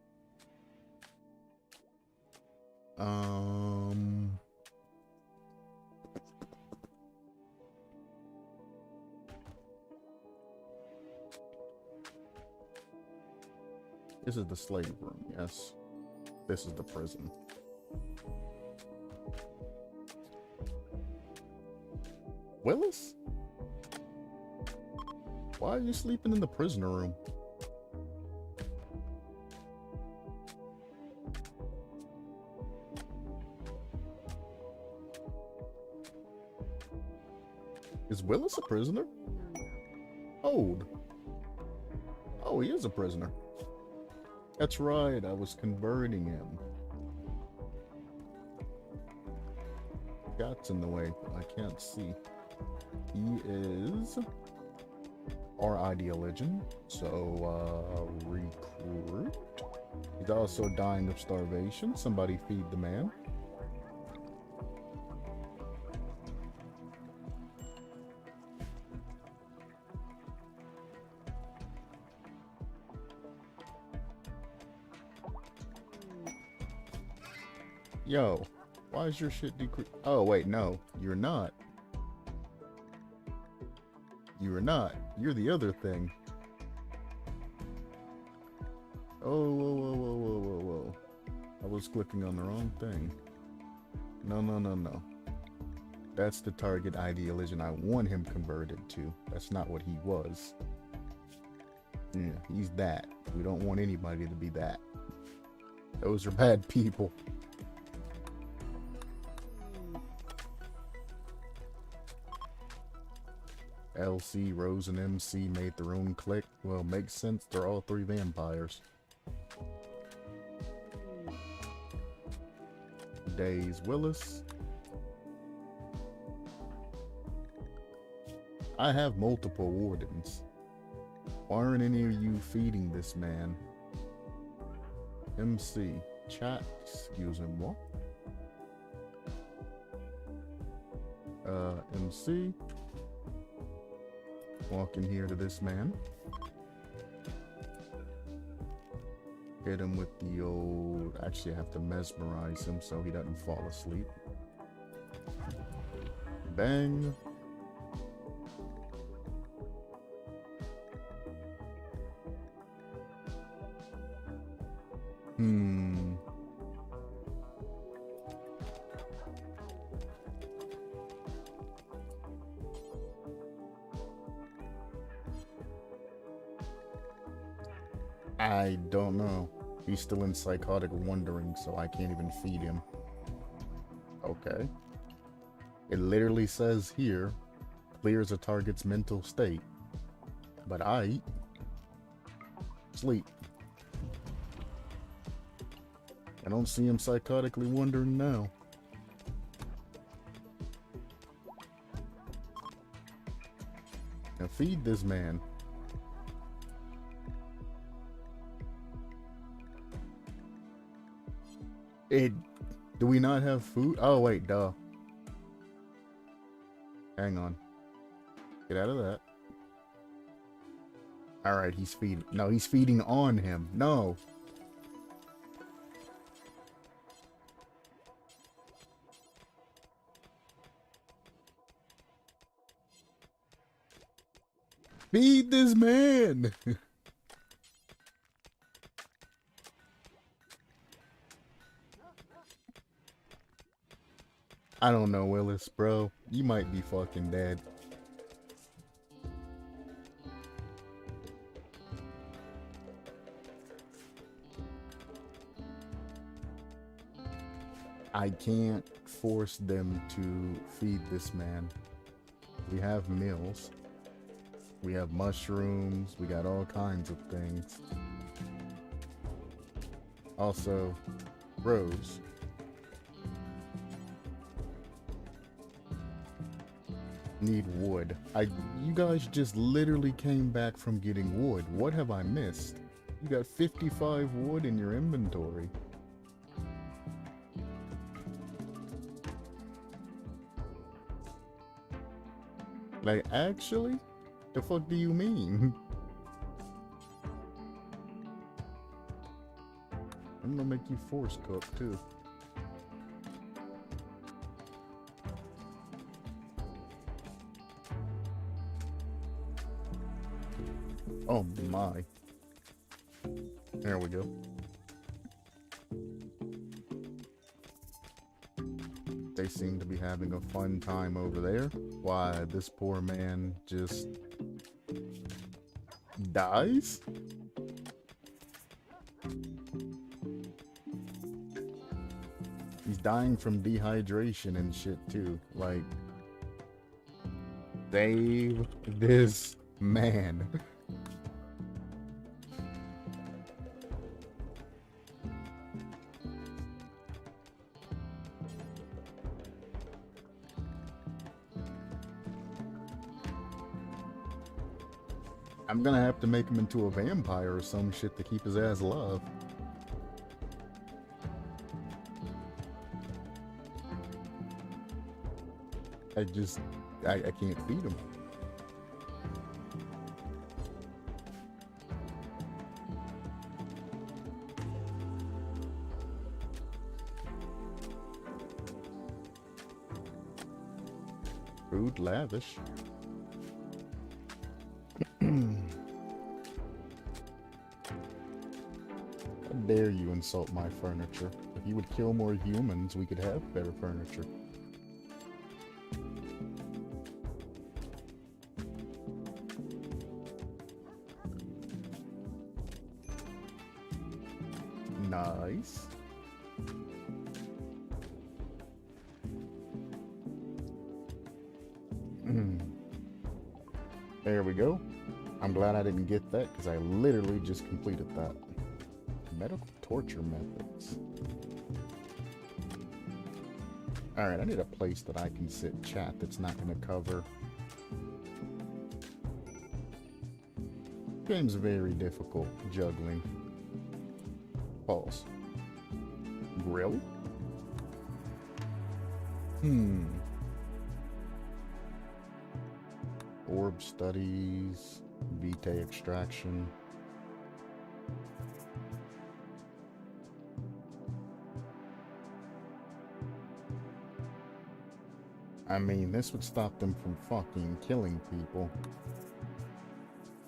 This is the slave room, yes. This is the prison. Willis? Why are you sleeping in the prisoner room? Is Willis a prisoner? Hold. Oh, he is a prisoner. That's right, I was converting him. God's in the way, I can't see. He is our ID legend, so recruit. He's also dying of starvation. Somebody feed the man. Yo, why is your shit decrease? Oh, wait, no, you're not. You are not. You're the other thing. Oh, whoa, whoa, whoa, whoa, whoa, whoa. I was clicking on the wrong thing. No, no, no, no. That's the target idealism I want him converted to. That's not what he was. Yeah, he's that. We don't want anybody to be that. Those are bad people. LC, Rose, and MC made their own clique. Well, makes sense. They're all three vampires. Days Willis. I have multiple wardens. Why aren't any of you feeding this man? MC. Chat. Excuse him. What? MC. Walk in here to this man. Hit him with the old... Actually, I have to mesmerize him so he doesn't fall asleep. Bang. I don't know. He's still in psychotic wandering, so I can't even feed him. Okay. It literally says here, clears a target's mental state. But I eat. Sleep. I don't see him psychotically wandering now. Now feed this man. Do we not have food? Oh wait, duh. Hang on. Get out of that. Alright, he's feeding. No, he's feeding on him. No. Feed this man! I don't know, Willis, bro. You might be fucking dead. I can't force them to feed this man. We have meals. We have mushrooms. We got all kinds of things. Also, Rose. Need wood. You guys just literally came back from getting wood. What have I missed? You got 55 wood in your inventory. Like, actually? The fuck do you mean? I'm gonna make you force cook too. Oh my. There we go. They seem to be having a fun time over there. Why, this poor man just dies? He's dying from dehydration and shit too. Like, save this man. I'm gonna have to make him into a vampire or some shit to keep his ass alive. I can't feed him. Food lavish. How dare you insult my furniture? The If you would kill more humans, we could have better furniture. Nice. There we go. I'm glad I didn't get that because I literally just completed that. Medical torture methods. Alright, I need a place that I can sit chat that's not going to cover. Game's very difficult juggling. Pause. Really? Orb studies, vitae extraction. I mean, this would stop them from fucking killing people.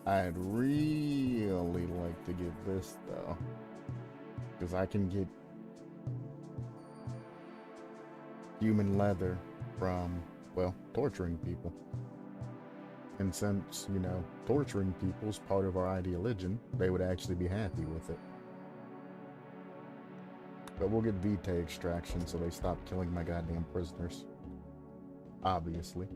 I'd really like to get this, though. Because I can get human leather from, well, torturing people. And since, you know, torturing people's part of our ideology, they would actually be happy with it. But we'll get vitae extraction so they stop killing my goddamn prisoners. Obviously.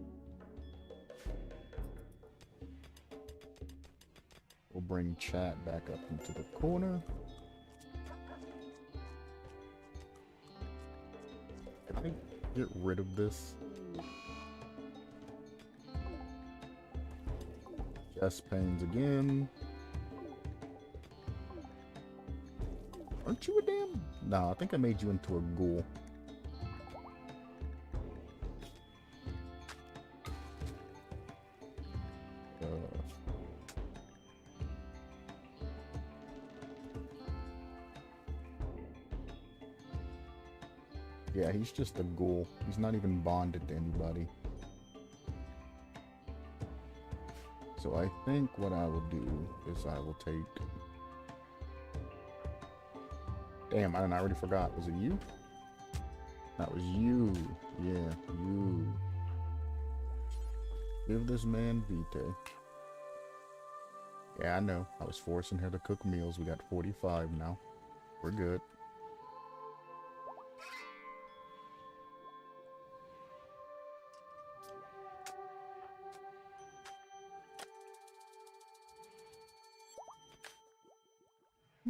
We'll bring chat back up into the corner. Can I get rid of this? Chest pains again. Aren't you a damn... Nah, I think I made you into a ghoul. Yeah, he's just a ghoul. He's not even bonded to anybody. So I think what I will do is I will take... Damn, I already forgot. Was it you? That was you. Yeah, you. Give this man vitae. Yeah, I know. I was forcing her to cook meals. We got 45 now. We're good.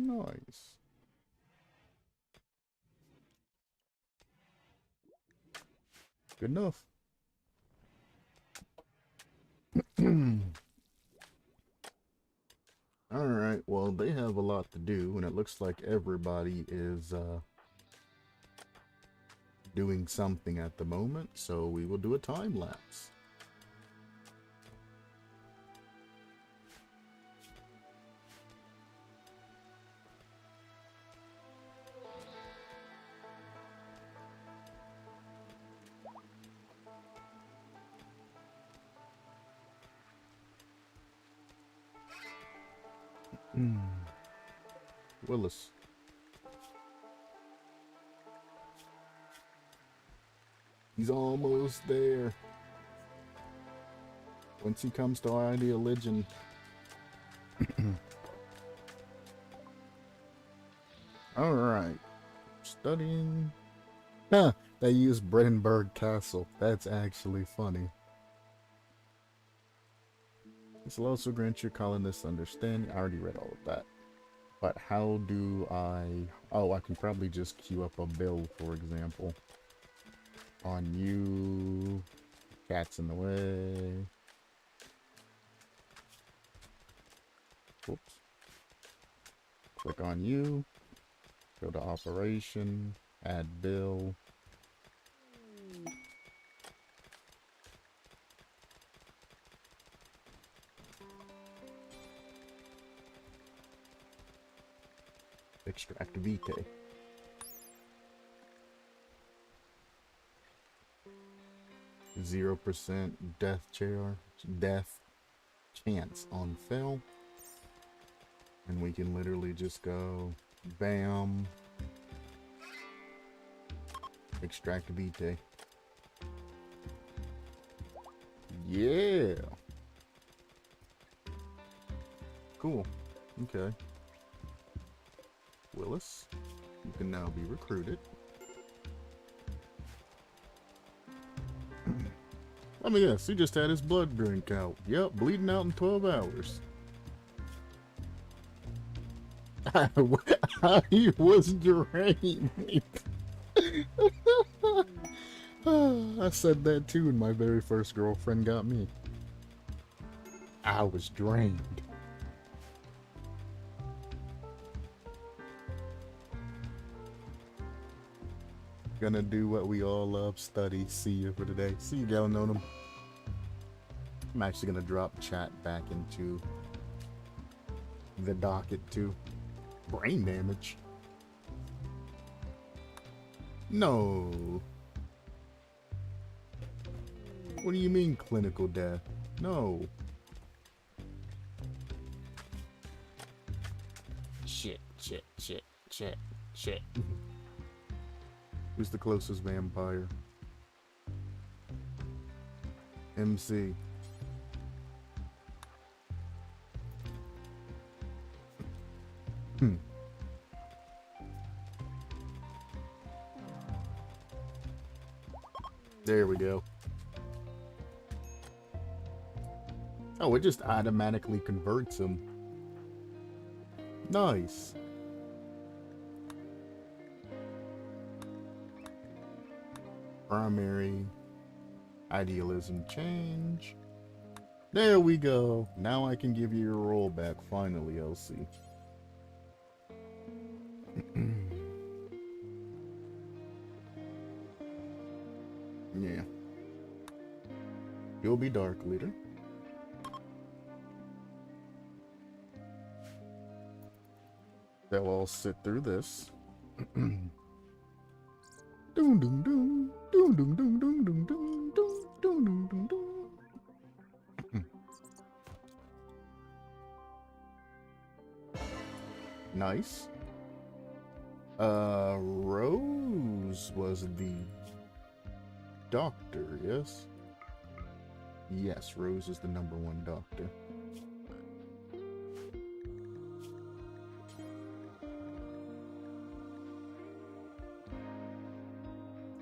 Nice. Good enough. Alright, well, they have a lot to do, and it looks like everybody is doing something at the moment, so we will do a time lapse. Willis. He's almost there. Once he comes to our ideology. Alright. Studying. Huh. They use Brandenburg Castle. That's actually funny. This will also grant your colonists understanding. I already read all of that. But how do I... Oh, I can probably just queue up a bill, for example. On you. Cat's in the way. Whoops. Click on you. Go to operation. Add bill. Extract vitae. %, death chance on fail. And we can literally just go bam. Extract vitae. Yeah. Cool. Okay. Willis, you can now be recruited. I mean, yes, he just had his blood drink out. Yep, bleeding out in 12 hours. He was drained. I said that too when my very first girlfriend got me. I was drained. Gonna do what we all love, study. See you for today. See you, Galanonim. I'm actually gonna drop chat back into the docket too. Brain damage? No. What do you mean clinical death? No. Shit. Who's the closest vampire? MC. There we go. Oh, it just automatically converts him. Nice. Primary idealism change. There we go. Now I can give you your roll back finally, LC. Yeah. You'll be Dark Leader. They'll all sit through this. Doom doom doom doom doom doom doom doom doom doom doom doom doom. Nice. Rose was the doctor, yes? Yes, Rose is the #1 doctor.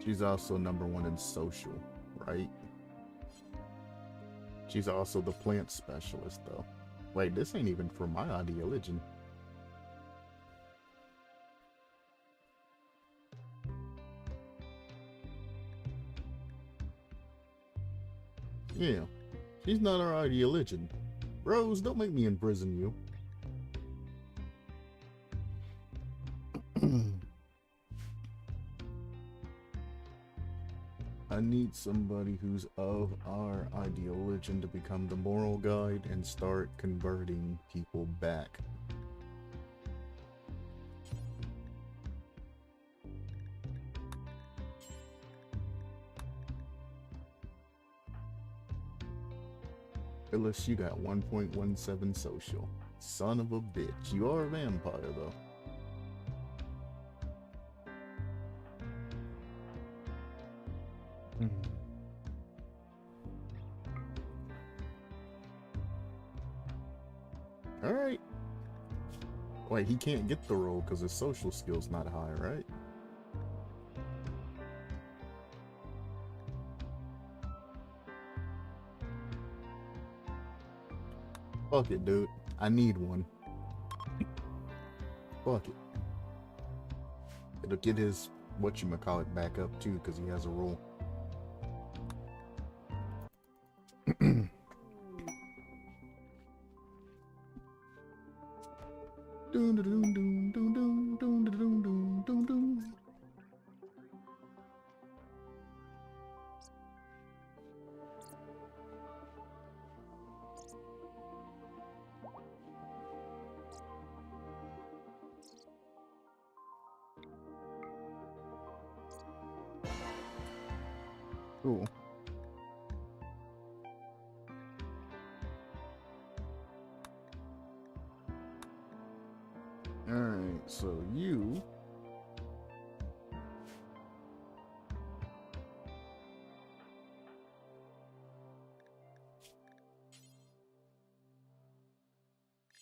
She's also #1 in social, right? She's also the plant specialist, though. Wait, this ain't even for my ideology. Yeah, she's not our ideologian. Rose, don't make me imprison you. I need somebody who's of our ideology to become the moral guide and start converting people back. Phyllis, you got 1.17 social. Son of a bitch. You are a vampire, though. Alright. Wait, he can't get the role because his social skill's not high, right? Fuck it, dude. I need one. Fuck it. It'll get his whatchamacallit back up too, because he has a role. Cool. Alright, so you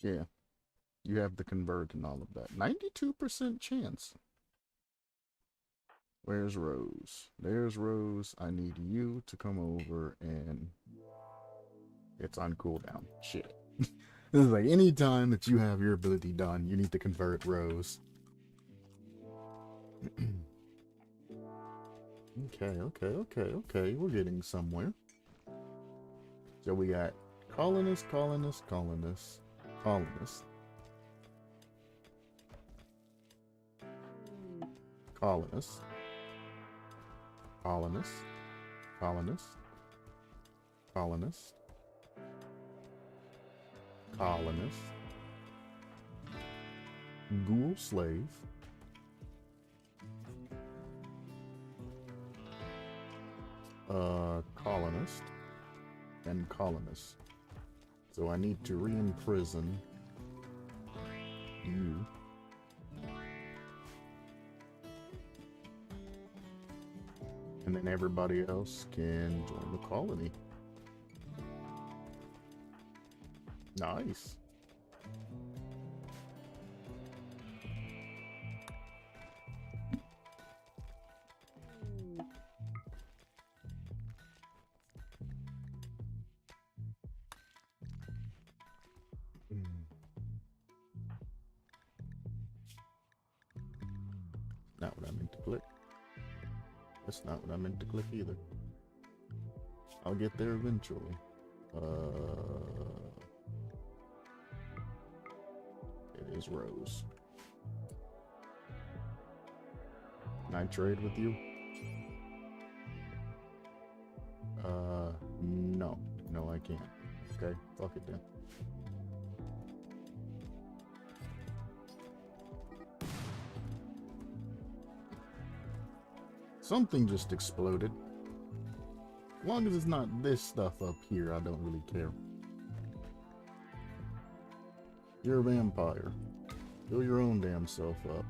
Yeah, you have the convert and all of that. 92% chance. Where's Rose? There's Rose. I need you to come over and it's on cooldown. Shit. This is like any time that you have your ability done, you need to convert Rose. Okay. We're getting somewhere. So we got colonist. Colonist. Ghoul slave. Colonist. And colonist. So I need to re-imprison you. And then everybody else can join the colony. Nice. Not what I meant to click. That's not what I meant to click either. I'll get there eventually. It is Rose. Can I trade with you? No. No, I can't. Okay, fuck it then. Something just exploded. As long as it's not this stuff up here, I don't really care. You're a vampire. Fill your own damn self up.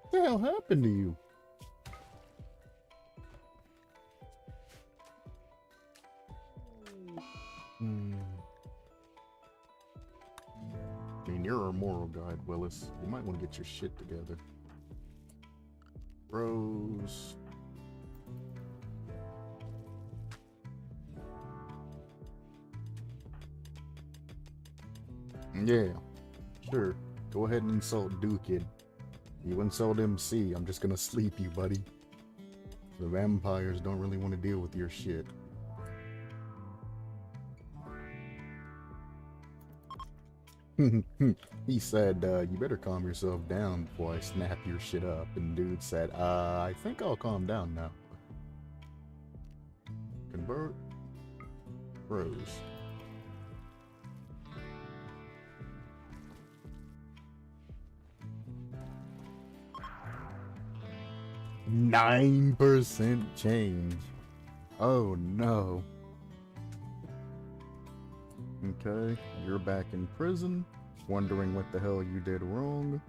What the hell happened to you? I mean, you're a moral guide, Willis. You might want to get your shit together. Rose. Yeah, sure. Go ahead and insult Duke. You insult MC, I'm just gonna sleep you, buddy. The vampires don't really want to deal with your shit. He said, you better calm yourself down before I snap your shit up. And dude said, I think I'll calm down now. Convert. Rose. %9 change. Oh no. Okay, you're back in prison, wondering what the hell you did wrong.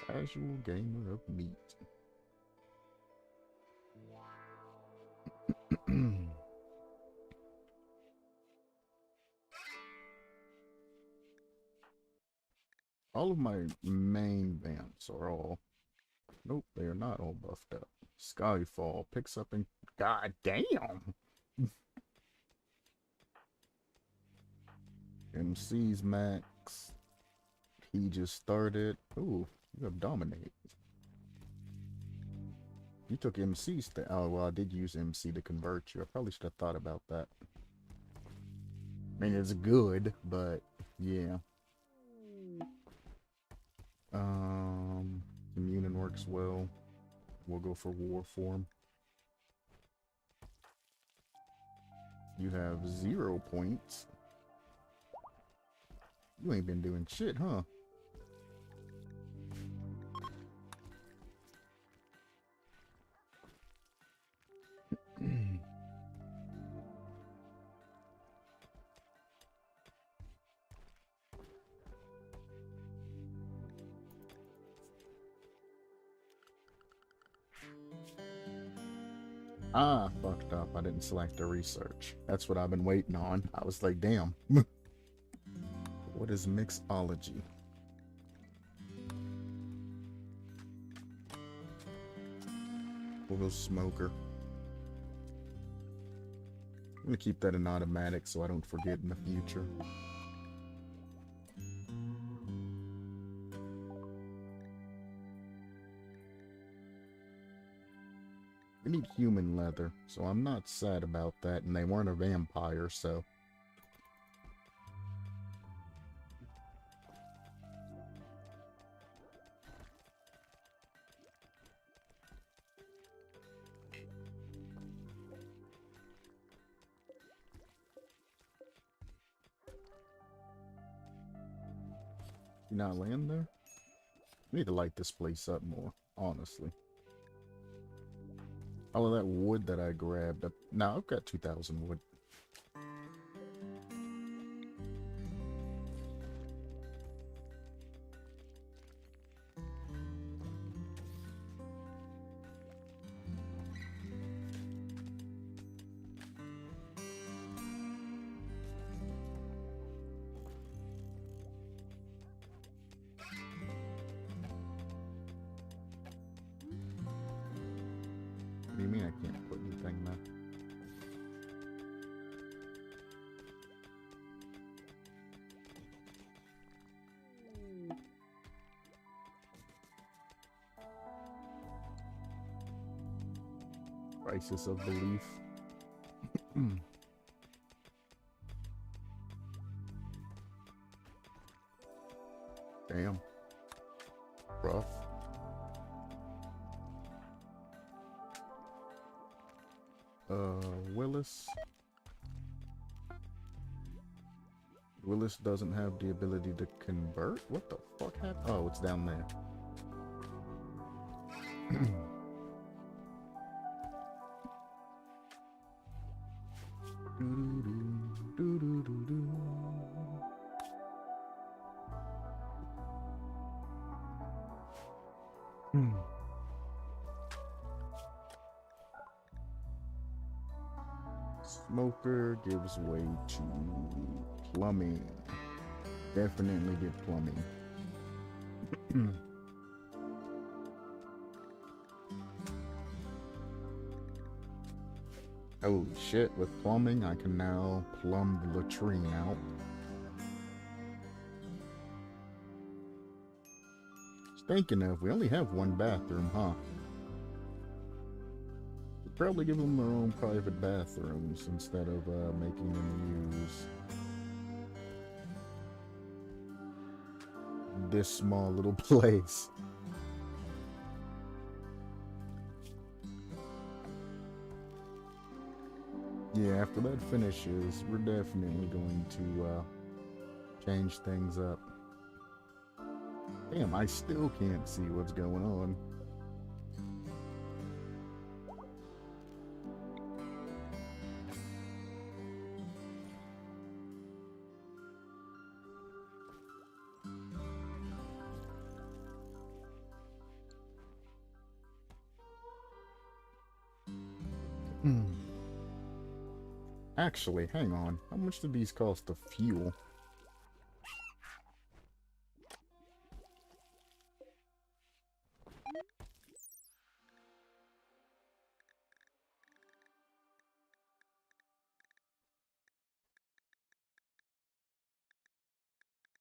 Casual gamer of meat. All of my main vamps are all... Nope, they are not all buffed up. Skyfall picks up and... God damn! MC's max. He just started. Ooh, you have Dominate. You took MC's... Oh, well, I did use MC to convert you. I probably should have thought about that. I mean, it's good, but... Yeah. Communion works well. We'll go for war form. You have 0 points. You ain't been doing shit, huh? Ah, fucked up. I didn't select the research. That's what I've been waiting on. I was like, damn. What is mixology? Little smoker. I'm gonna keep that in automatic so I don't forget in the future. We need human leather, so I'm not sad about that, and they weren't a vampire, so... You not land there? We need to light this place up more, honestly. All of that wood that I grabbed up. Now I've got 2,000 wood. What do you mean I can't put anything there? Crisis of belief. Damn. Rough. Willis. Willis doesn't have the ability to convert? What the fuck happened? Oh, it's down there. Smoker gives way to plumbing. Definitely get plumbing. Holy shit, with plumbing I can now plumb the latrine out. Thinking of, we only have one bathroom, huh? We'd probably give them their own private bathrooms instead of making them use this small little place. Yeah, after that finishes, we're definitely going to change things up. Damn, I still can't see what's going on. Actually, hang on. How much do these cost to fuel?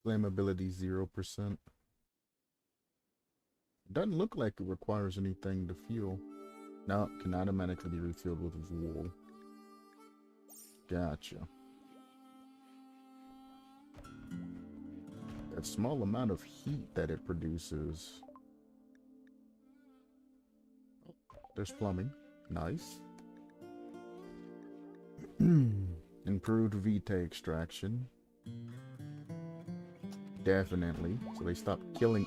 Flammability 0%. Doesn't look like it requires anything to fuel. No, can automatically be refilled with wool. Gotcha. That small amount of heat that it produces. There's plumbing. Nice. Improved Vita extraction. Definitely. So they stop killing.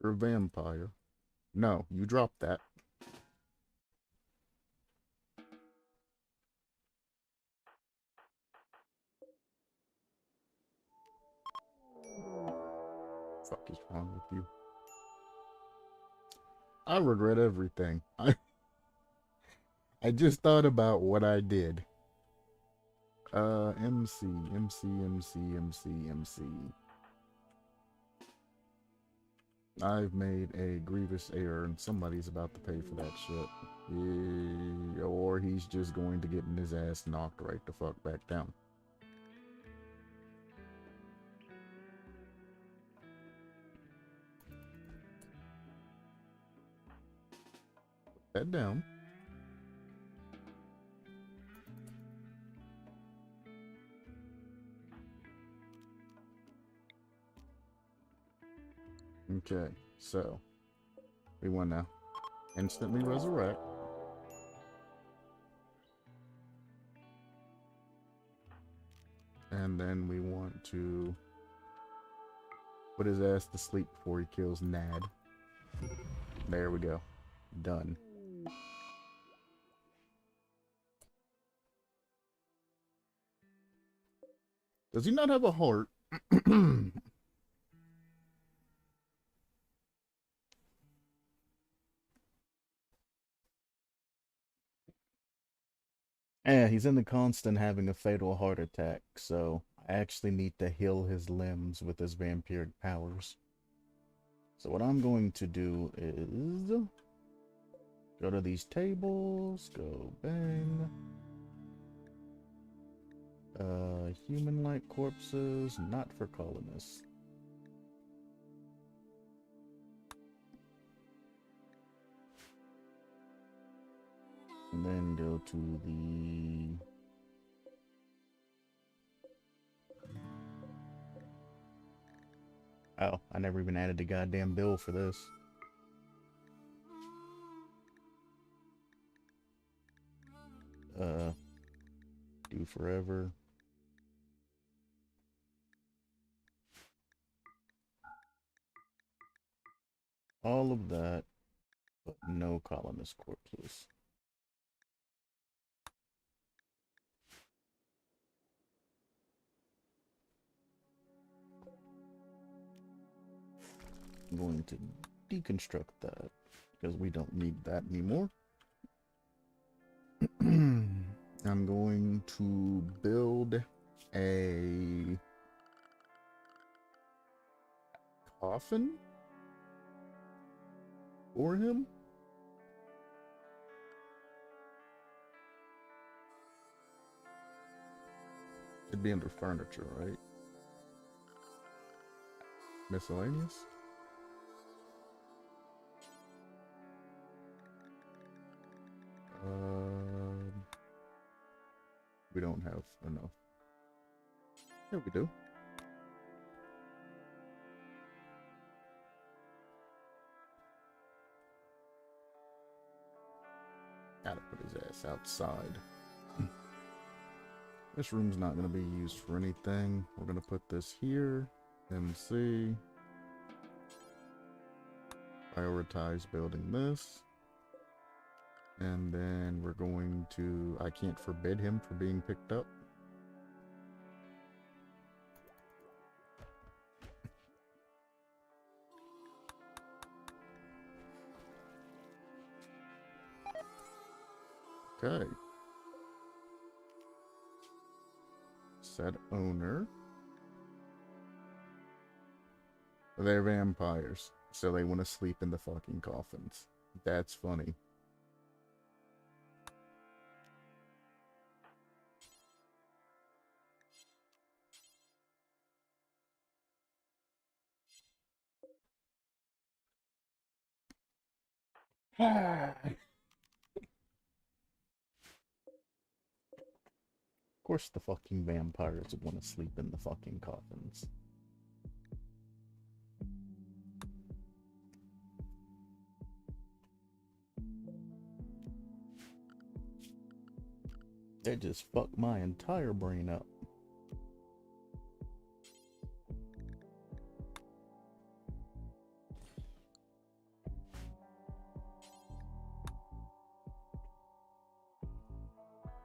You're a vampire. No, you dropped that. Fuck is wrong with you? I regret everything. I just thought about what I did. MC, MC, MC, MC, MC. I've made a grievous error and somebody's about to pay for that shit. Yeah, or he's just going to get his ass knocked right the fuck back down. Put that down. Okay, so we want to instantly resurrect. And then we want to put his ass to sleep before he kills Nad. There we go. Done. Does he not have a heart? Yeah, he's in the constant having a fatal heart attack, so I actually need to heal his limbs with his vampiric powers. So what I'm going to do is go to these tables, go bang. Human-like corpses, not for colonists. And then go to the... Oh, I never even added the goddamn bill for this. Do forever. All of that, but no colonist corpses. I'm going to deconstruct that because we don't need that anymore. I'm going to build a coffin for him. It'd be under furniture, right? Miscellaneous? We don't have enough. Yeah, we do. Gotta put his ass outside. This room's not gonna be used for anything. We're gonna put this here. MC. Prioritize building this. And then we're going to... I can't forbid him from being picked up. Okay. Set owner. They're vampires, so they want to sleep in the fucking coffins. That's funny. Of course the fucking vampires would want to sleep in the fucking coffins. They just fucked my entire brain up.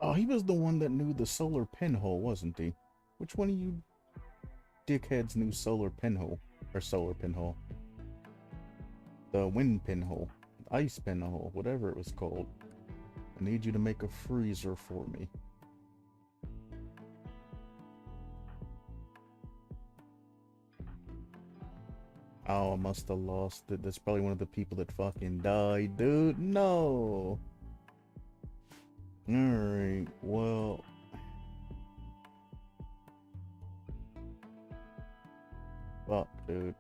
Oh, he was the one that knew the solar pinhole, wasn't he? Which one of you dickheads knew solar pinhole? Or solar pinhole. The wind pinhole. Ice pinhole. Whatever it was called. I need you to make a freezer for me. Oh, I must have lost it. That's probably one of the people that fucking died, dude. No! Alright, well... Fuck, dude.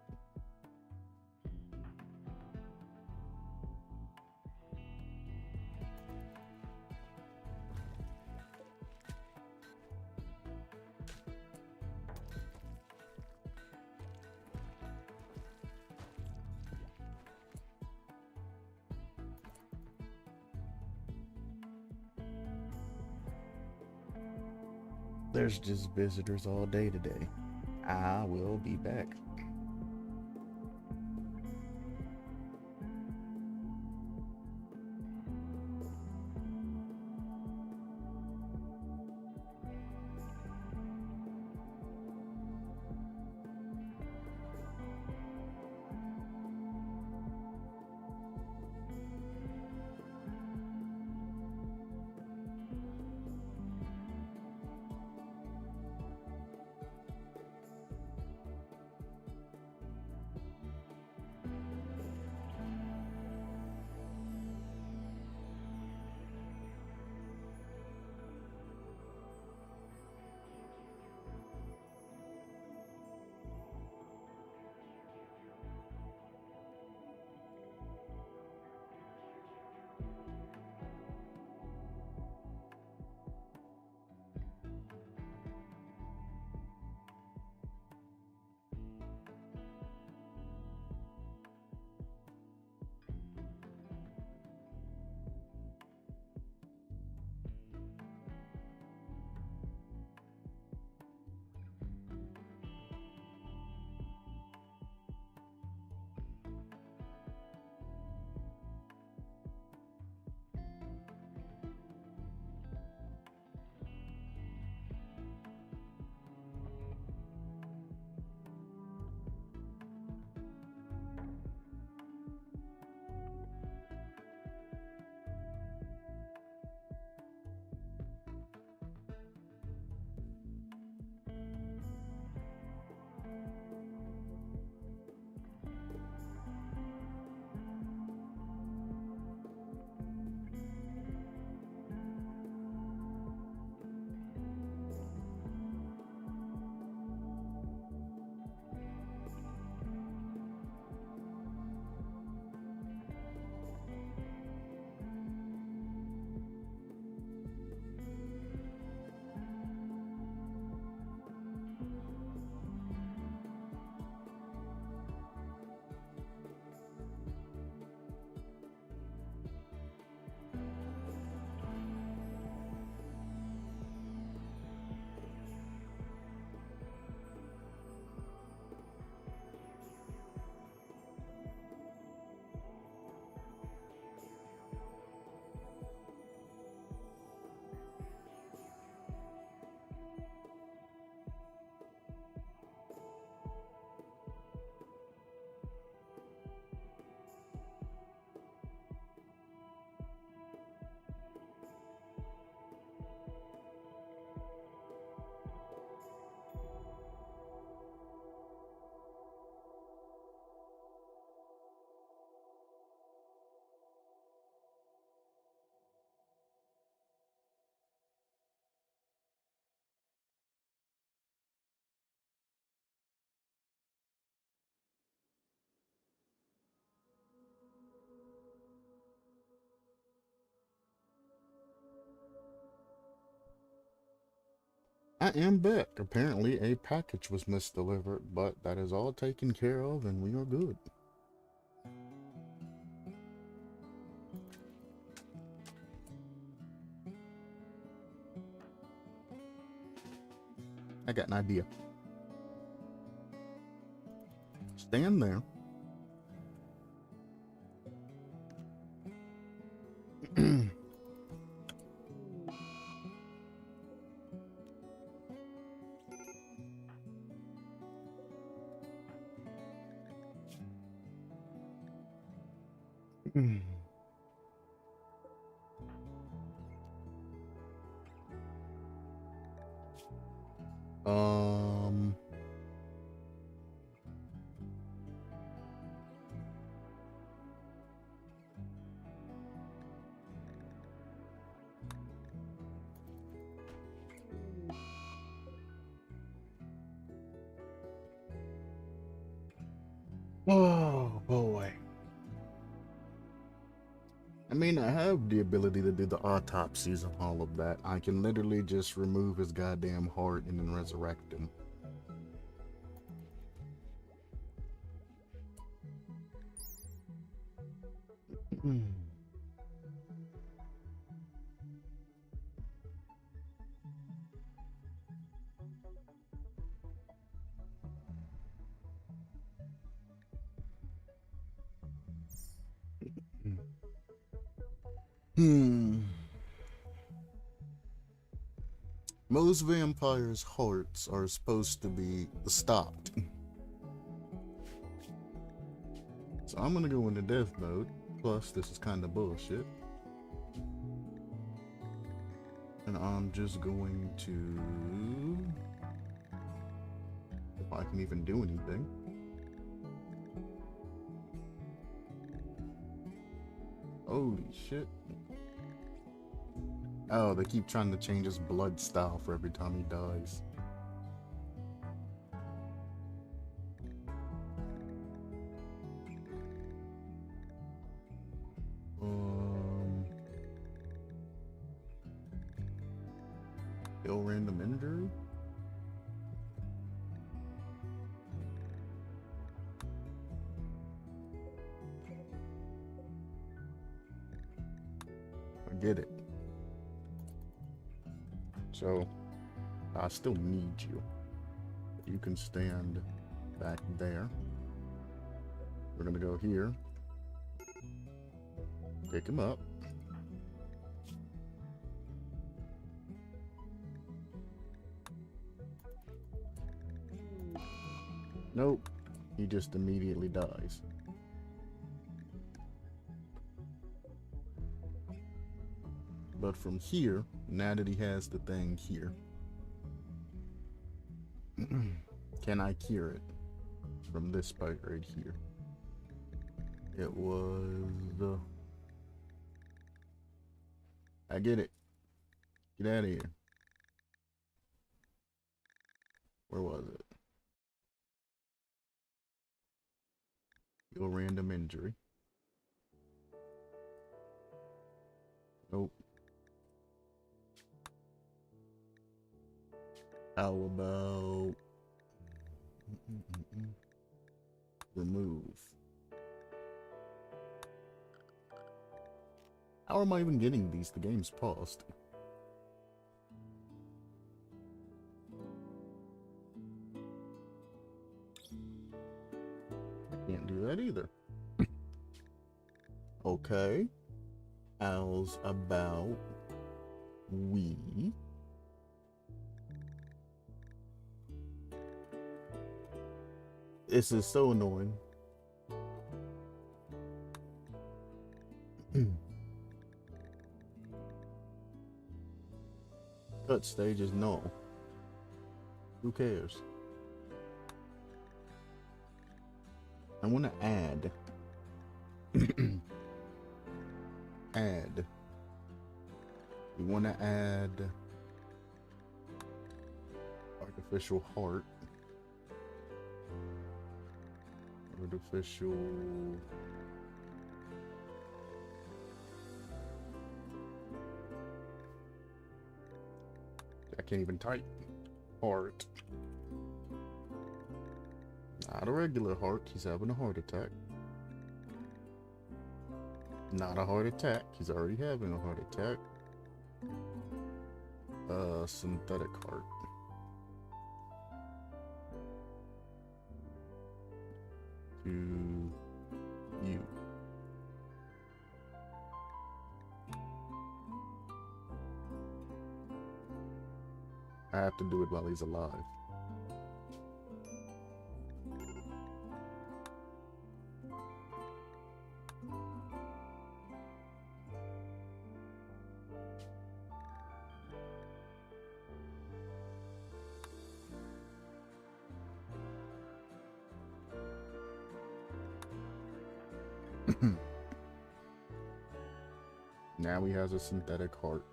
There's just visitors all day today. I will be back. I am back. Apparently a package was misdelivered, but that is all taken care of and we are good. I got an idea. Stand there. Um. Oh boy. I mean, I have the ability to do the autopsies and all of that. I can literally just remove his goddamn heart and then resurrect him. Most vampires' hearts are supposed to be stopped. So I'm gonna go into death mode. Plus, this is kind of bullshit. And I'm just going to... if I can even do anything. Holy shit. Oh, they keep trying to change his blood style for every time he dies. Kill random injury? I get it. So, I still need you. You can stand back there. We're gonna go here. Pick him up. Nope. He just immediately dies. But from here, now that he has the thing here, can I cure it from this part right here? It was I get it. Get out of here. Where was it? Your random injury. Nope. How about remove? How am I even getting these? The game's paused. I can't do that either. Okay. How's about we this is so annoying. Cut stage is no. Who cares? I want to add. Add. We want to add artificial heart. Artificial. I can't even type. Heart. Not a regular heart. He's having a heart attack. Not a heart attack. He's already having a heart attack. Synthetic heart. To you. I have to do it while he's alive. Now he has a synthetic heart.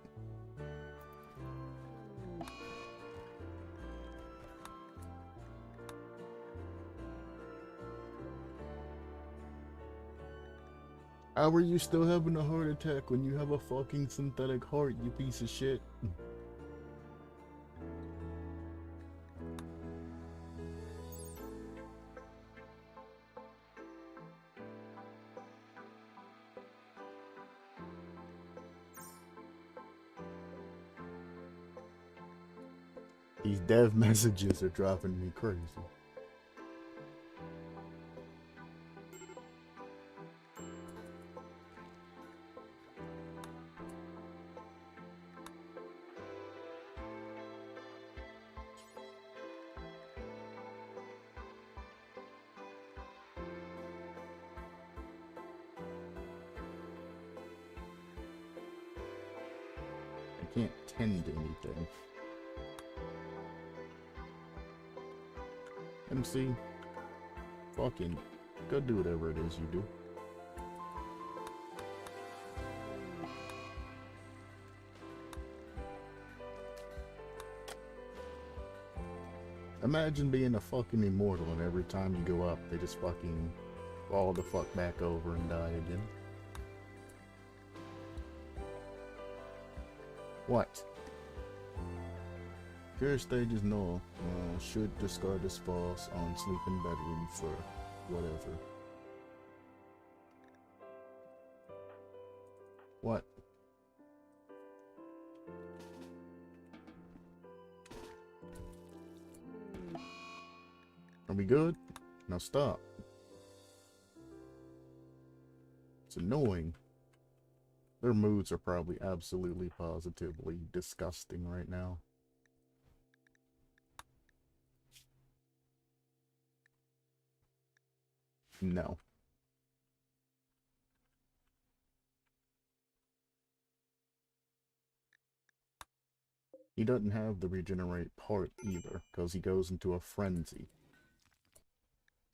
How are you still having a heart attack when you have a fucking synthetic heart, you piece of shit? These dev messages are driving me crazy. I can't tend anything. MC, fucking go do whatever it is you do. Imagine being a fucking immortal and every time you go up, they just fucking fall the fuck back over and die again. What? Pure stage is null. Should discard this false on sleeping bedroom for whatever. What? Are we good? Now stop. It's annoying. Their moods are probably absolutely positively disgusting right now. No. He doesn't have the regenerate part either, because he goes into a frenzy.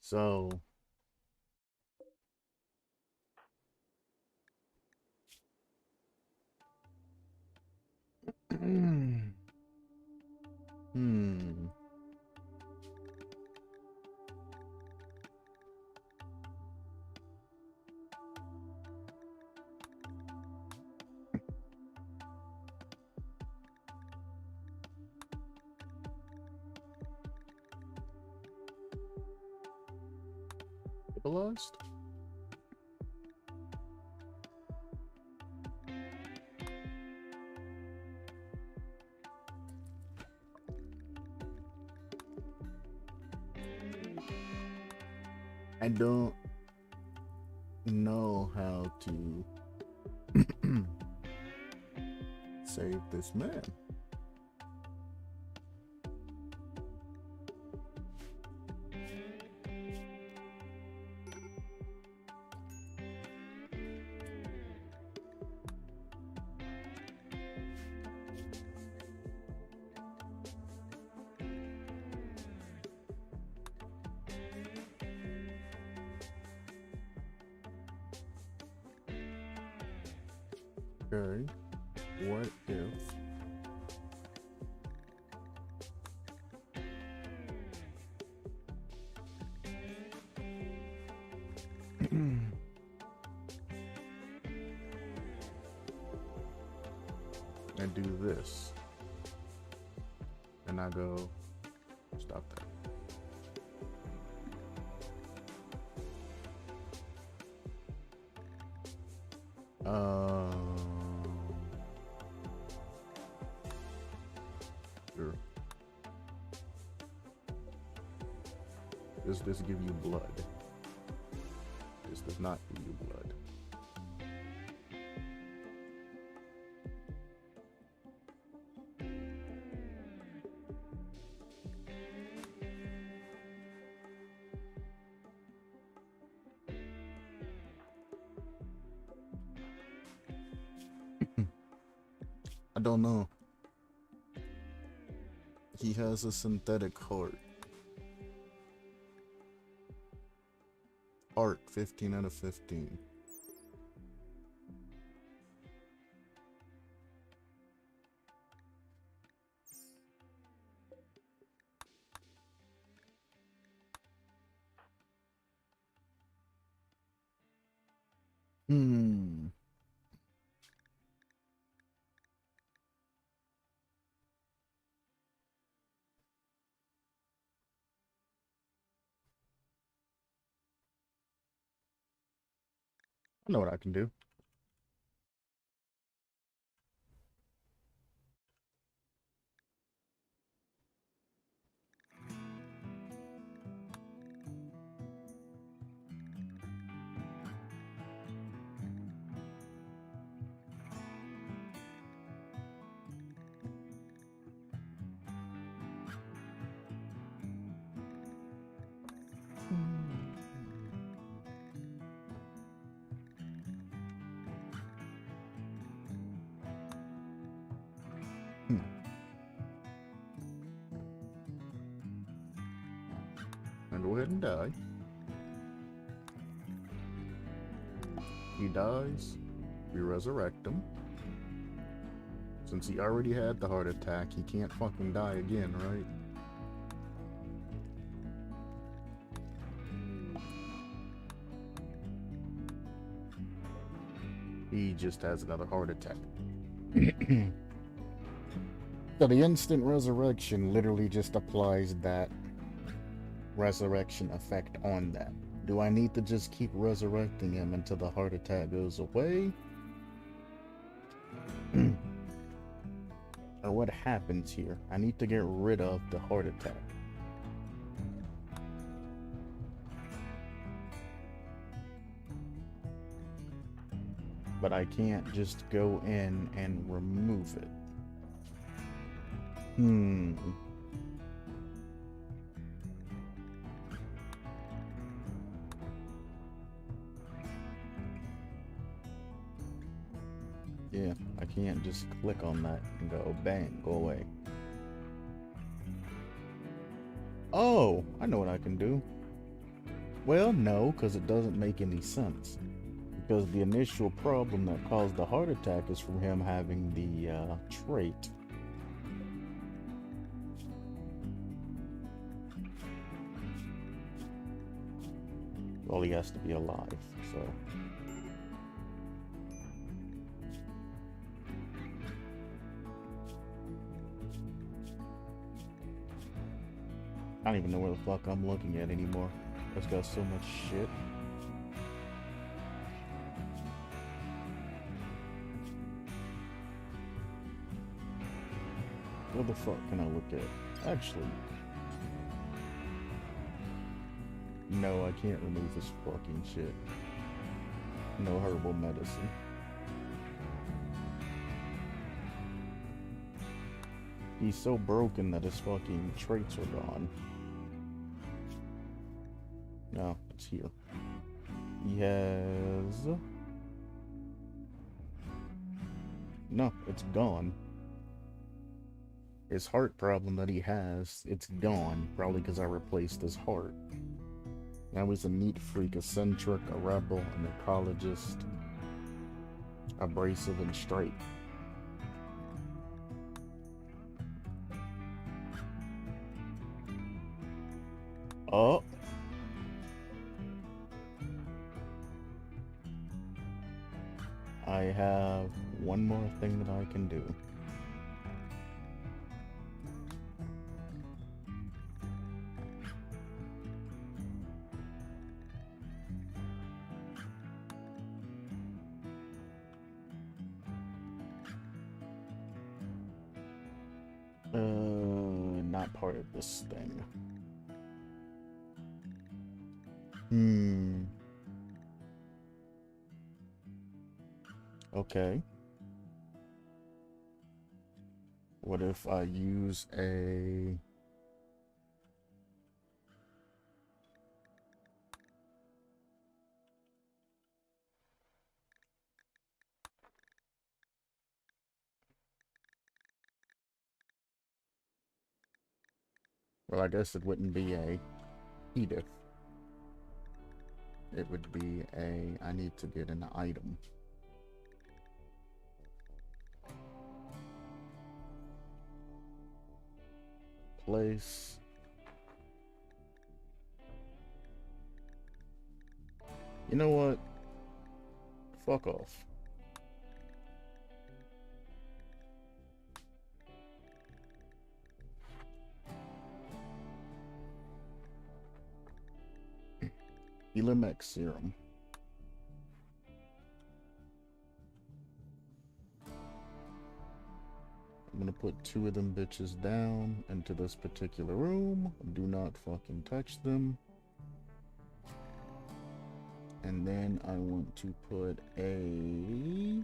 So... Stabilized? I don't know how to save this man. Okay, what if I do this and I go, stop that. Sure. Does this give you blood? This does not give you blood. I don't know. He has a synthetic heart. Art 15 out of 15. Hmm. I know what I can do. Hmm. And go ahead and die. He dies. We resurrect him. Since he already had the heart attack, he can't fucking die again, right? He just has another heart attack. So the instant resurrection literally just applies that resurrection effect on that. Do I need to just keep resurrecting him until the heart attack goes away? Or what happens here? I need to get rid of the heart attack. But I can't just go in and remove it. Yeah, I can't just click on that and go, bang, go away. Oh, I know what I can do. Well, no, because it doesn't make any sense. Because the initial problem that caused the heart attack is from him having the trait. Well, he has to be alive, so... I don't even know where the fuck I'm looking at anymore. It's got so much shit. What the fuck can I look at? Actually... No, I can't remove this fucking shit. No herbal medicine. He's so broken that his fucking traits are gone. No, it's here. He has... No, it's gone. His heart problem that he has, it's gone. Probably because I replaced his heart. Now he's a neat freak, eccentric, a rebel, an ecologist, abrasive and straight. Oh! I have one more thing that I can do. Not part of this thing. Okay. What if I use a... Well, I guess it wouldn't be a Edith. It would be a... I need to get an item. Place. You know what? fuck off. Elimex serum. I'm gonna put 2 of them bitches down into this particular room. Do not fucking touch them. And then I want to put a...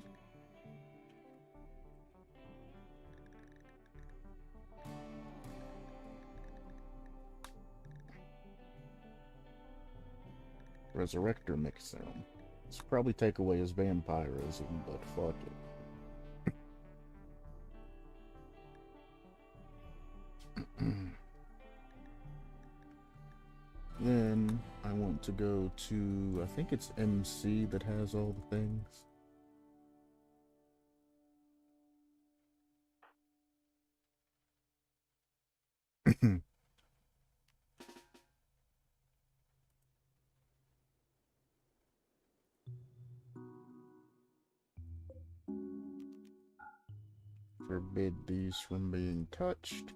Resurrector mix serum. This will probably take away his vampirism, but fuck it. Then I want to go to, I think it's MC that has all the things. Forbid these from being touched.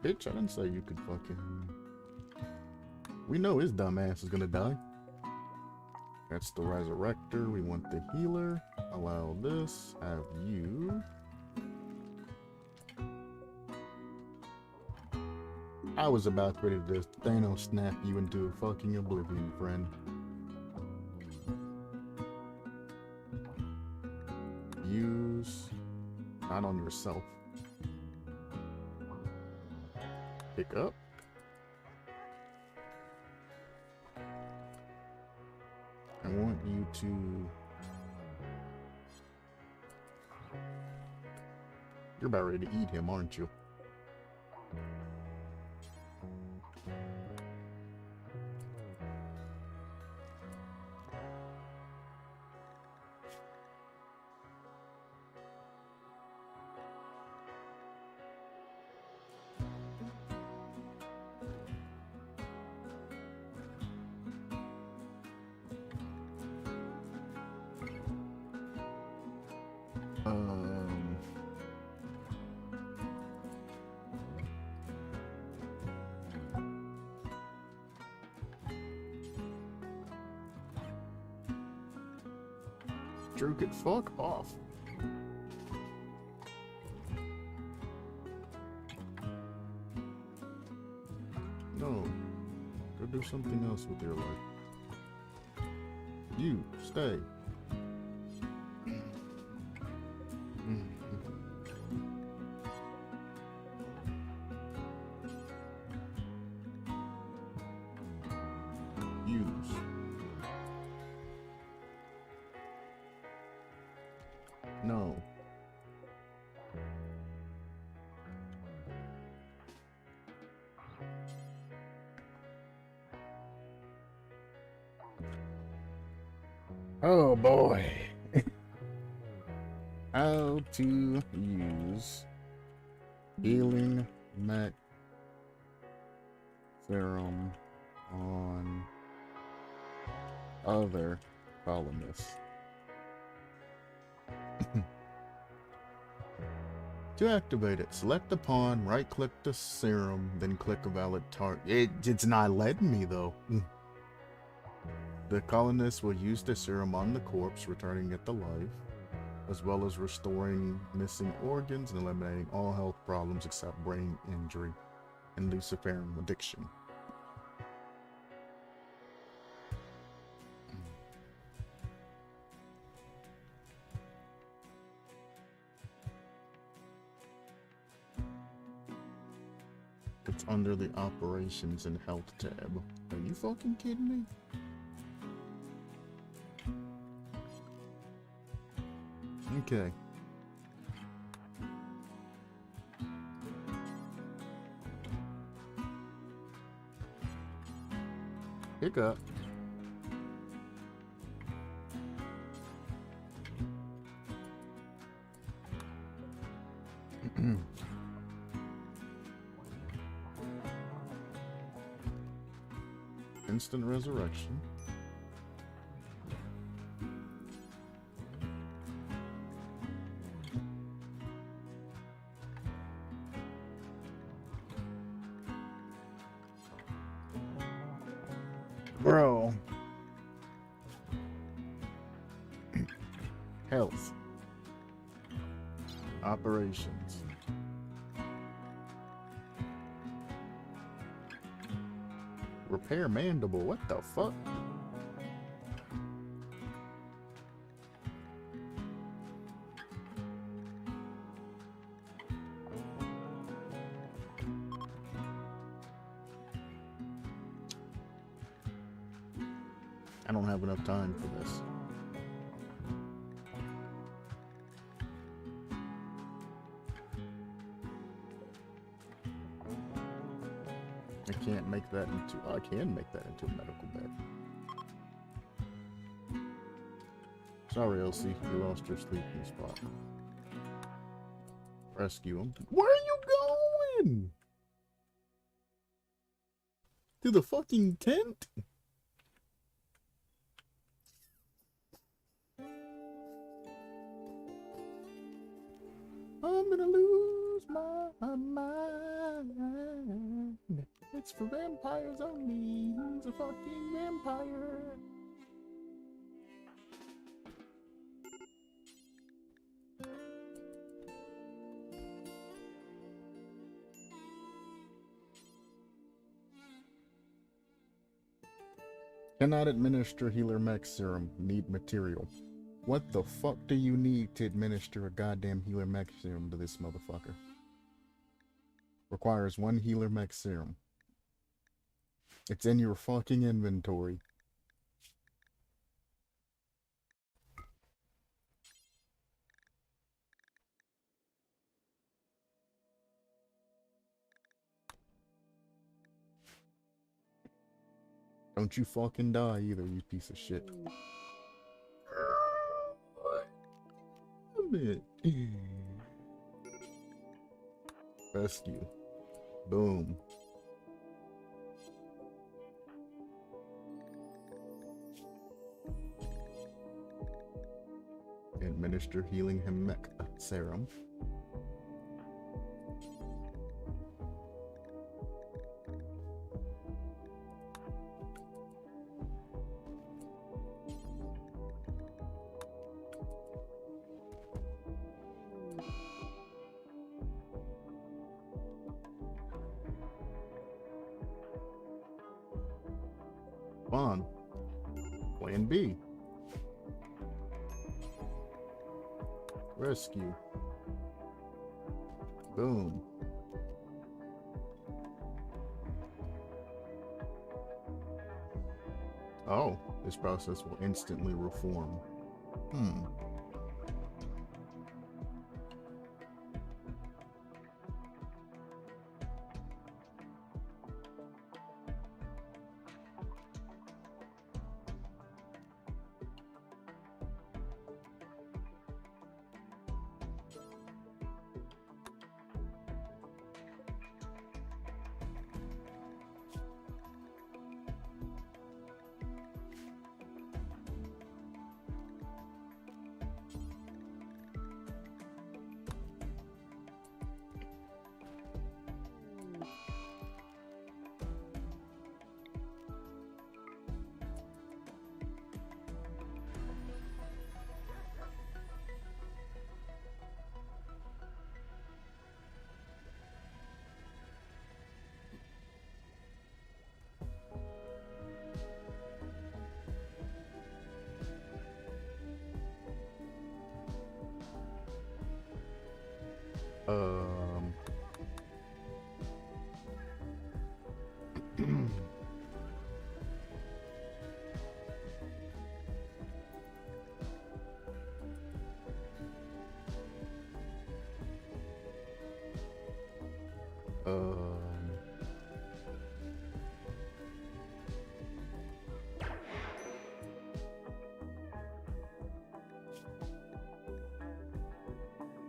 Bitch, I didn't say you could fucking... We know his dumb ass is gonna die. That's the Resurrector. We want the healer. Allow this. Have you. I was about ready to just Thanos snap you into a fucking oblivion, friend. Use. Not on yourself. Pick up. I want you to... You're about ready to eat him, aren't you? Drew, get fuck off. No. Go do something else with your life. You, stay. Use. No. Oh boy. How to use healing mech serum on other colonists. To activate it, select the pawn, right-click the serum, then click a valid target. It's not letting me, though. The colonist will use the serum on the corpse, returning it to life, as well as restoring missing organs and eliminating all health problems except brain injury and Luciferian addiction. It's under the Operations and Health tab. Are you fucking kidding me? Okay. Pick up. Instant resurrection. Bro. Health. Operations. Repair mandible. What the fuck? I don't have enough time for this. I can't make that into... I can make that into a medical bed. Sorry, Elsie. You lost your sleeping spot. Rescue him. Where are you going? To the fucking tent? I'm gonna lose my mind. It's for vampires only. He's a fucking vampire. Cannot administer healer mech serum. Need material. What the fuck do you need to administer a goddamn healer mech serum to this motherfucker? Requires 1 healer mech serum. It's in your fucking inventory. Don't you fucking die either, you piece of shit. Rescue. Boom. Administer healing him mech serum. Fun. Plan B. Rescue. Boom. Oh, this process will instantly reform.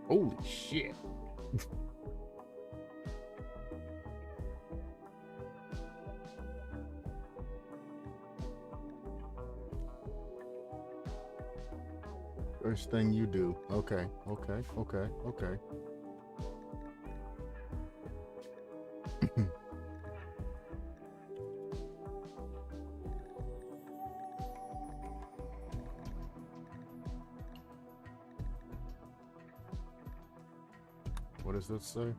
Holy shit. First thing you do. Okay, okay, okay, okay. What does that say?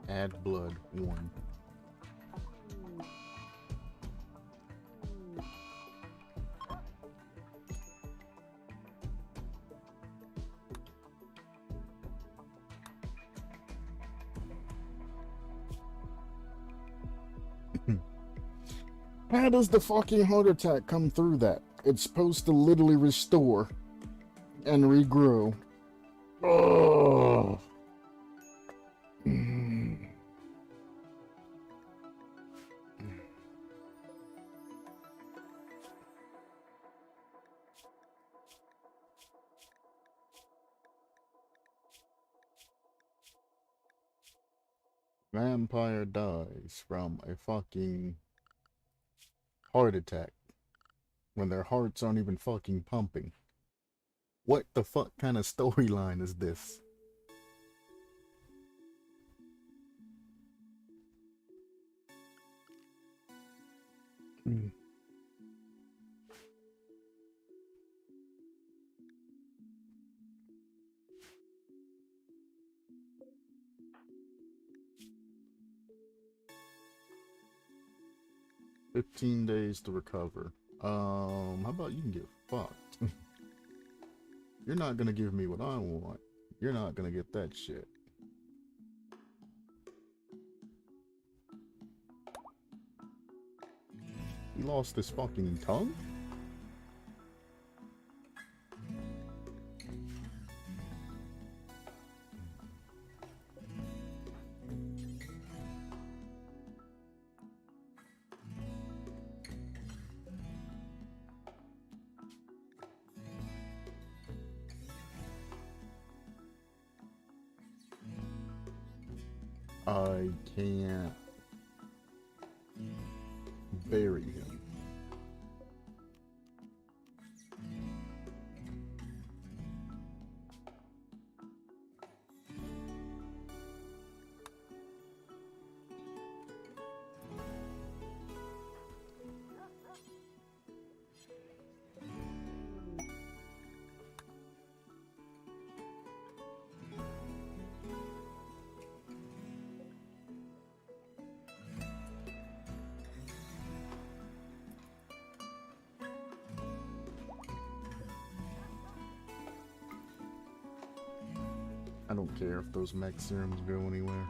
Add blood 1. How does the fucking heart attack come through that? It's supposed to literally restore and regrow. Oh. Vampire dies from a fucking heart attack when their hearts aren't even fucking pumping. What the fuck kind of storyline is this? Mm. "15 days to recover." How about you can get fucked? You're not gonna give me what I want. You're not gonna get that shit. He lost his fucking tongue? I can't bury him. I don't care if those mech serums go anywhere.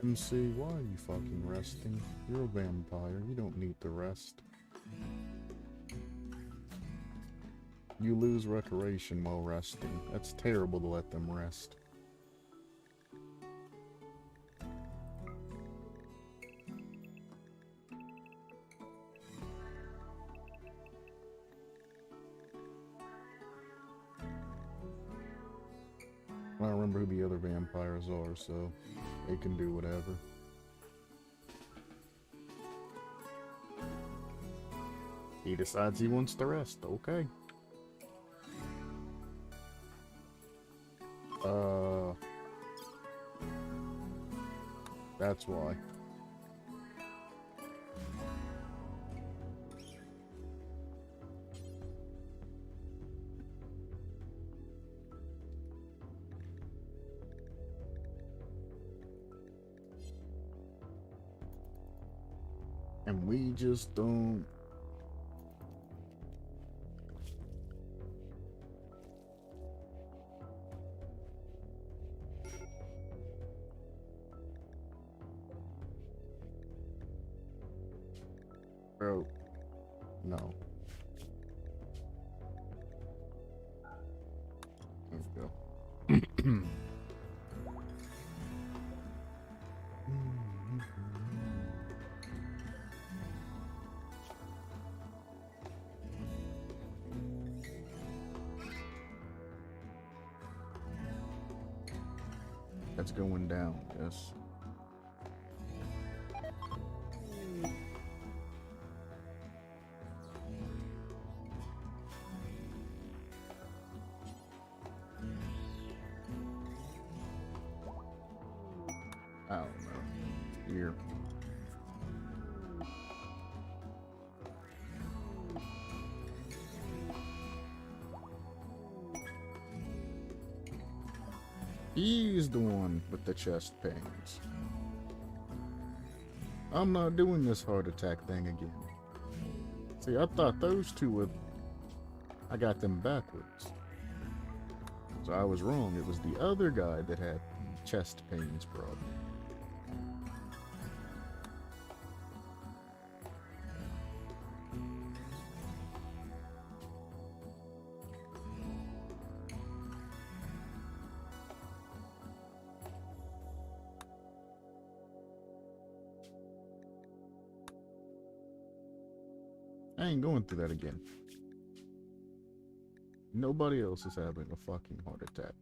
MC, why are you fucking resting? You're a vampire. You don't need to rest. You lose recreation while resting. That's terrible to let them rest. I don't remember who the other vampires are, so they can do whatever. He decides he wants to rest, okay. That's why. And we just don't. Bro, no. There we go. That's going down, yes. I don't know. Here. He's the one with the chest pains. I'm not doing this heart attack thing again. See, I thought those two would... I got them backwards. So I was wrong. It was the other guy that had chest pains problem. I ain't going through that again. Nobody else is having a fucking heart attack.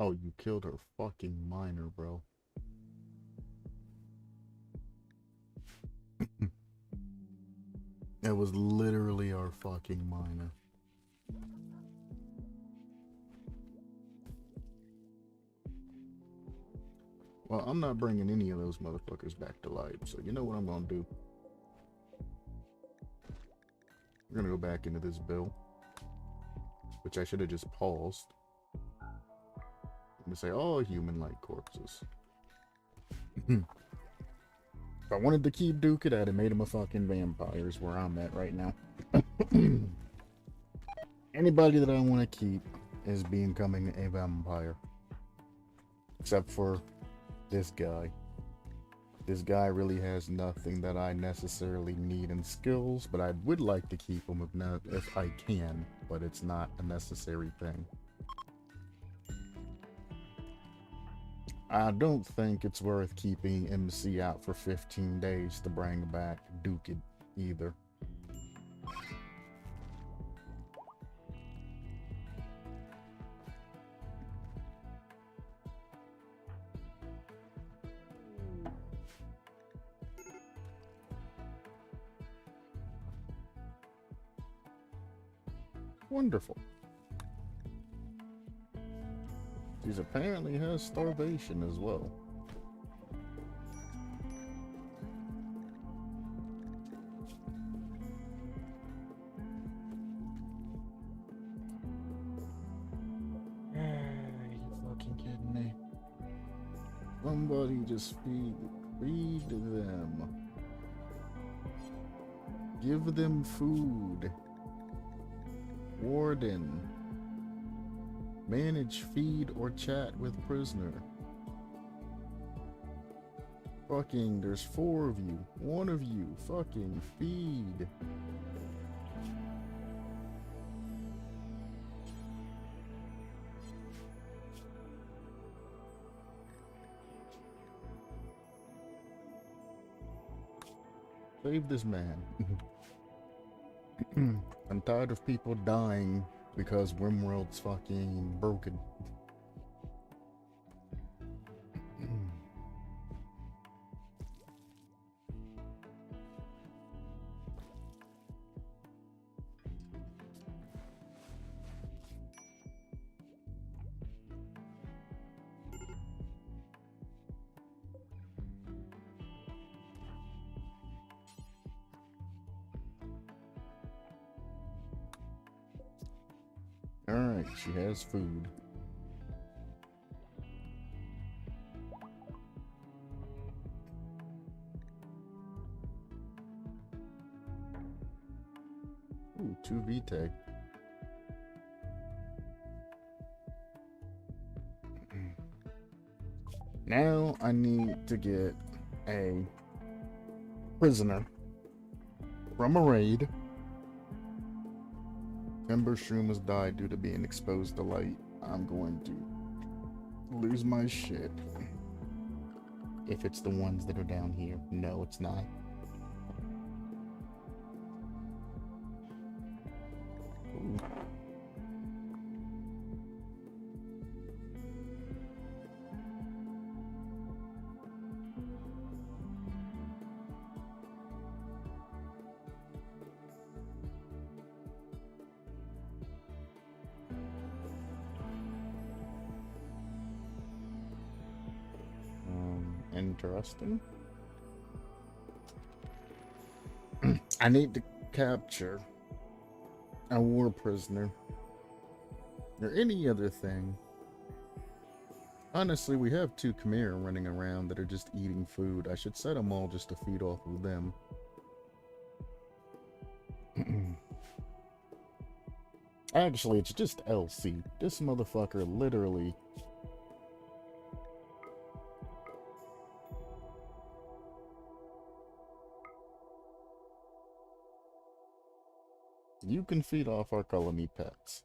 Oh, you killed her fucking miner, bro. It was literally our fucking miner. Well, I'm not bringing any of those motherfuckers back to life, so you know what I'm gonna do? We're gonna go back into this bill, which I should have just paused. I'm gonna say all human-like corpses. If I wanted to keep Duke, I'd have made him a fucking vampire, is where I'm at right now. Anybody that I want to keep is becoming a vampire. Except for this guy. This guy really has nothing that I necessarily need in skills, but I would like to keep him if I can, but it's not a necessary thing. I don't think it's worth keeping MC out for 15 days to bring back Duke either. Wonderful. She apparently has starvation as well. Are you fucking kidding me? Somebody just feed them. Give them food. Warden. Manage, feed, or chat with prisoner. Fucking, there's 4 of you. 1 of you. Fucking feed. Save this man. I'm tired of people dying because RImworld's fucking broken. Alright, she has food. Ooh, 2 VTech. Now I need to get a prisoner from a raid. Ember Shroom has died due to being exposed to light. I'm going to lose my shit. If it's the ones that are down here. No, it's not. Ooh. Interesting. I need to capture a war prisoner or any other thing. Honestly, we have 2 Khmer running around that are just eating food. I should set them all just to feed off of them. Actually, it's just LC. This motherfucker literally... You can feed off our colony pets.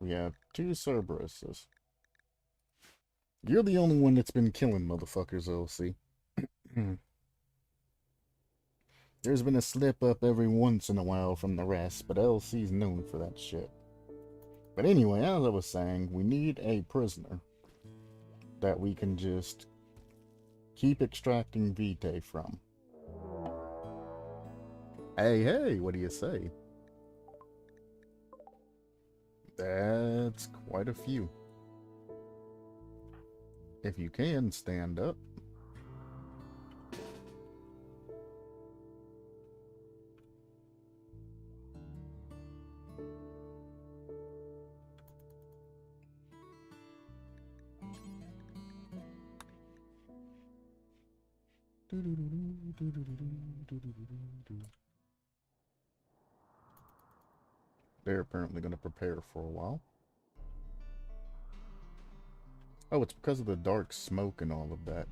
We have 2 Cerberuses. You're the only one that's been killing motherfuckers, LC. There's been a slip up every once in a while from the rest, but LC's known for that shit. But anyway, as I was saying, we need a prisoner that we can just keep extracting Vitae from. Hey, what do you say? That's quite a few. If you can, stand up. They're apparently going to prepare for a while. Oh, it's because of the dark smoke and all of that.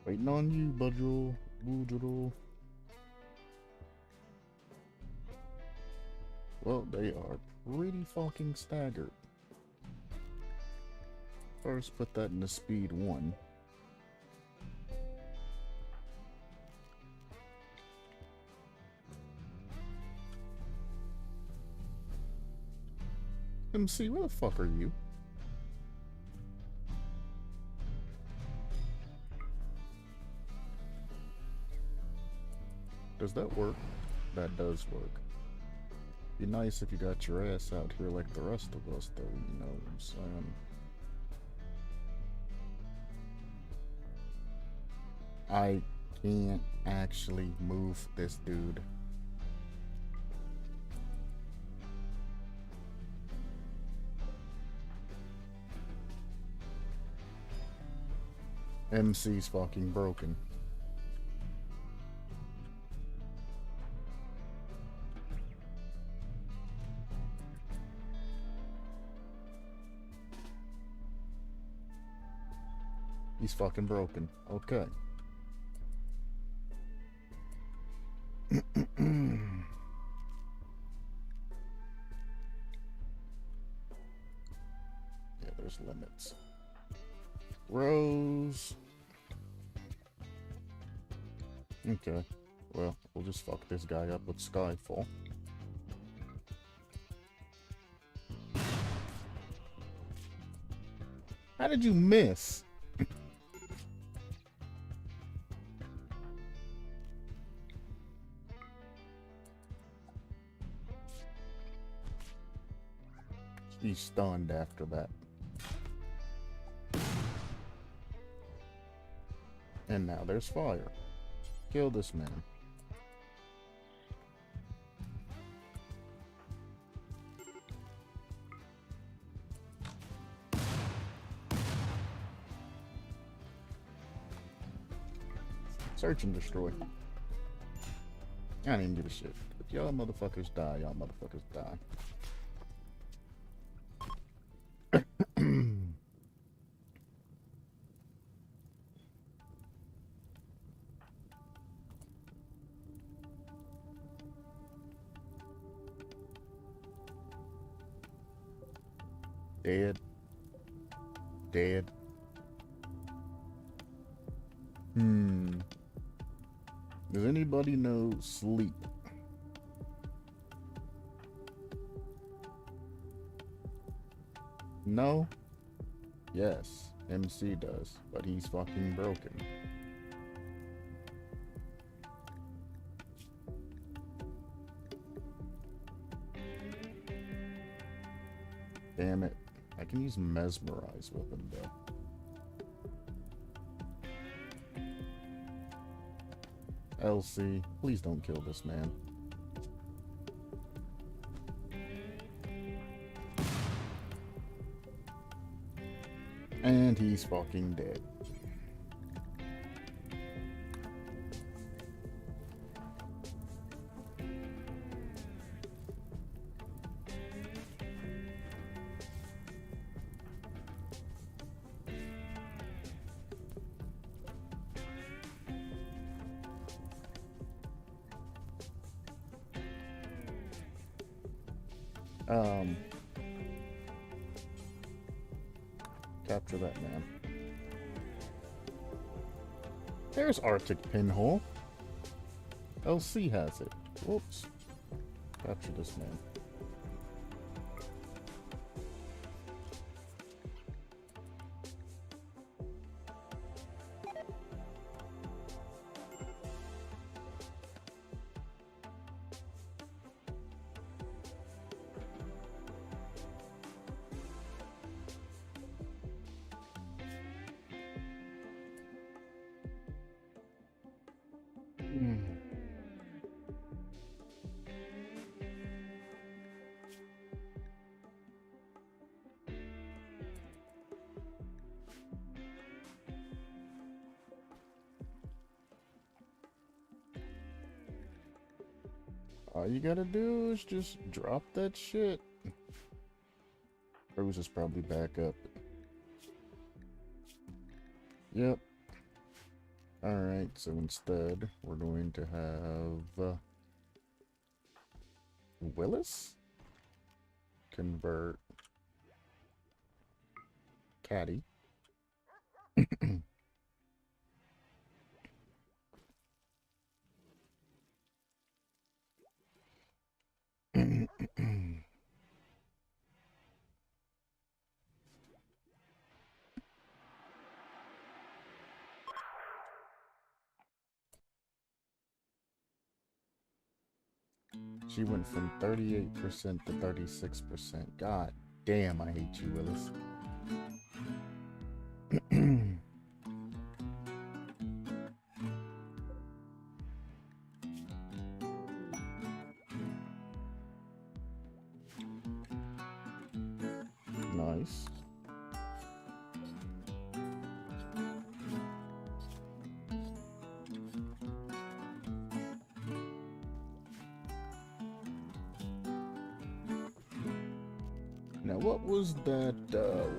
Waiting on you, Budrul. Budrul. Well, they are pretty fucking staggered. First, put that into speed 1. MC, where the fuck are you? Does that work? That does work. Be nice if you got your ass out here like the rest of us, though, you know what I'm saying? I can't actually move this dude. MC's fucking broken. He's fucking broken. Okay. Yeah, there's limits. Rose. Okay. Well, we'll just fuck this guy up with Skyfall. How did you miss? He's stunned after that. And now there's fire. Kill this man. Search and destroy. I don't even give a shit. If y'all motherfuckers die, y'all motherfuckers die. Dead. Dead. Does anybody know sleep? No? Yes, MC does, but he's fucking broken. Damn it. I can use mesmerize with him though. LC, please don't kill this man. And he's fucking dead. Capture that man. There's Arctic Pinhole. LC has it. Whoops. Capture this man. All you gotta do is just drop that shit. Rose is probably back up. Yep. Alright, so instead, we're going to have Willis convert Caddy. She went from 38% to 36%. God damn, I hate you, Willis. Nice. Now, what was that,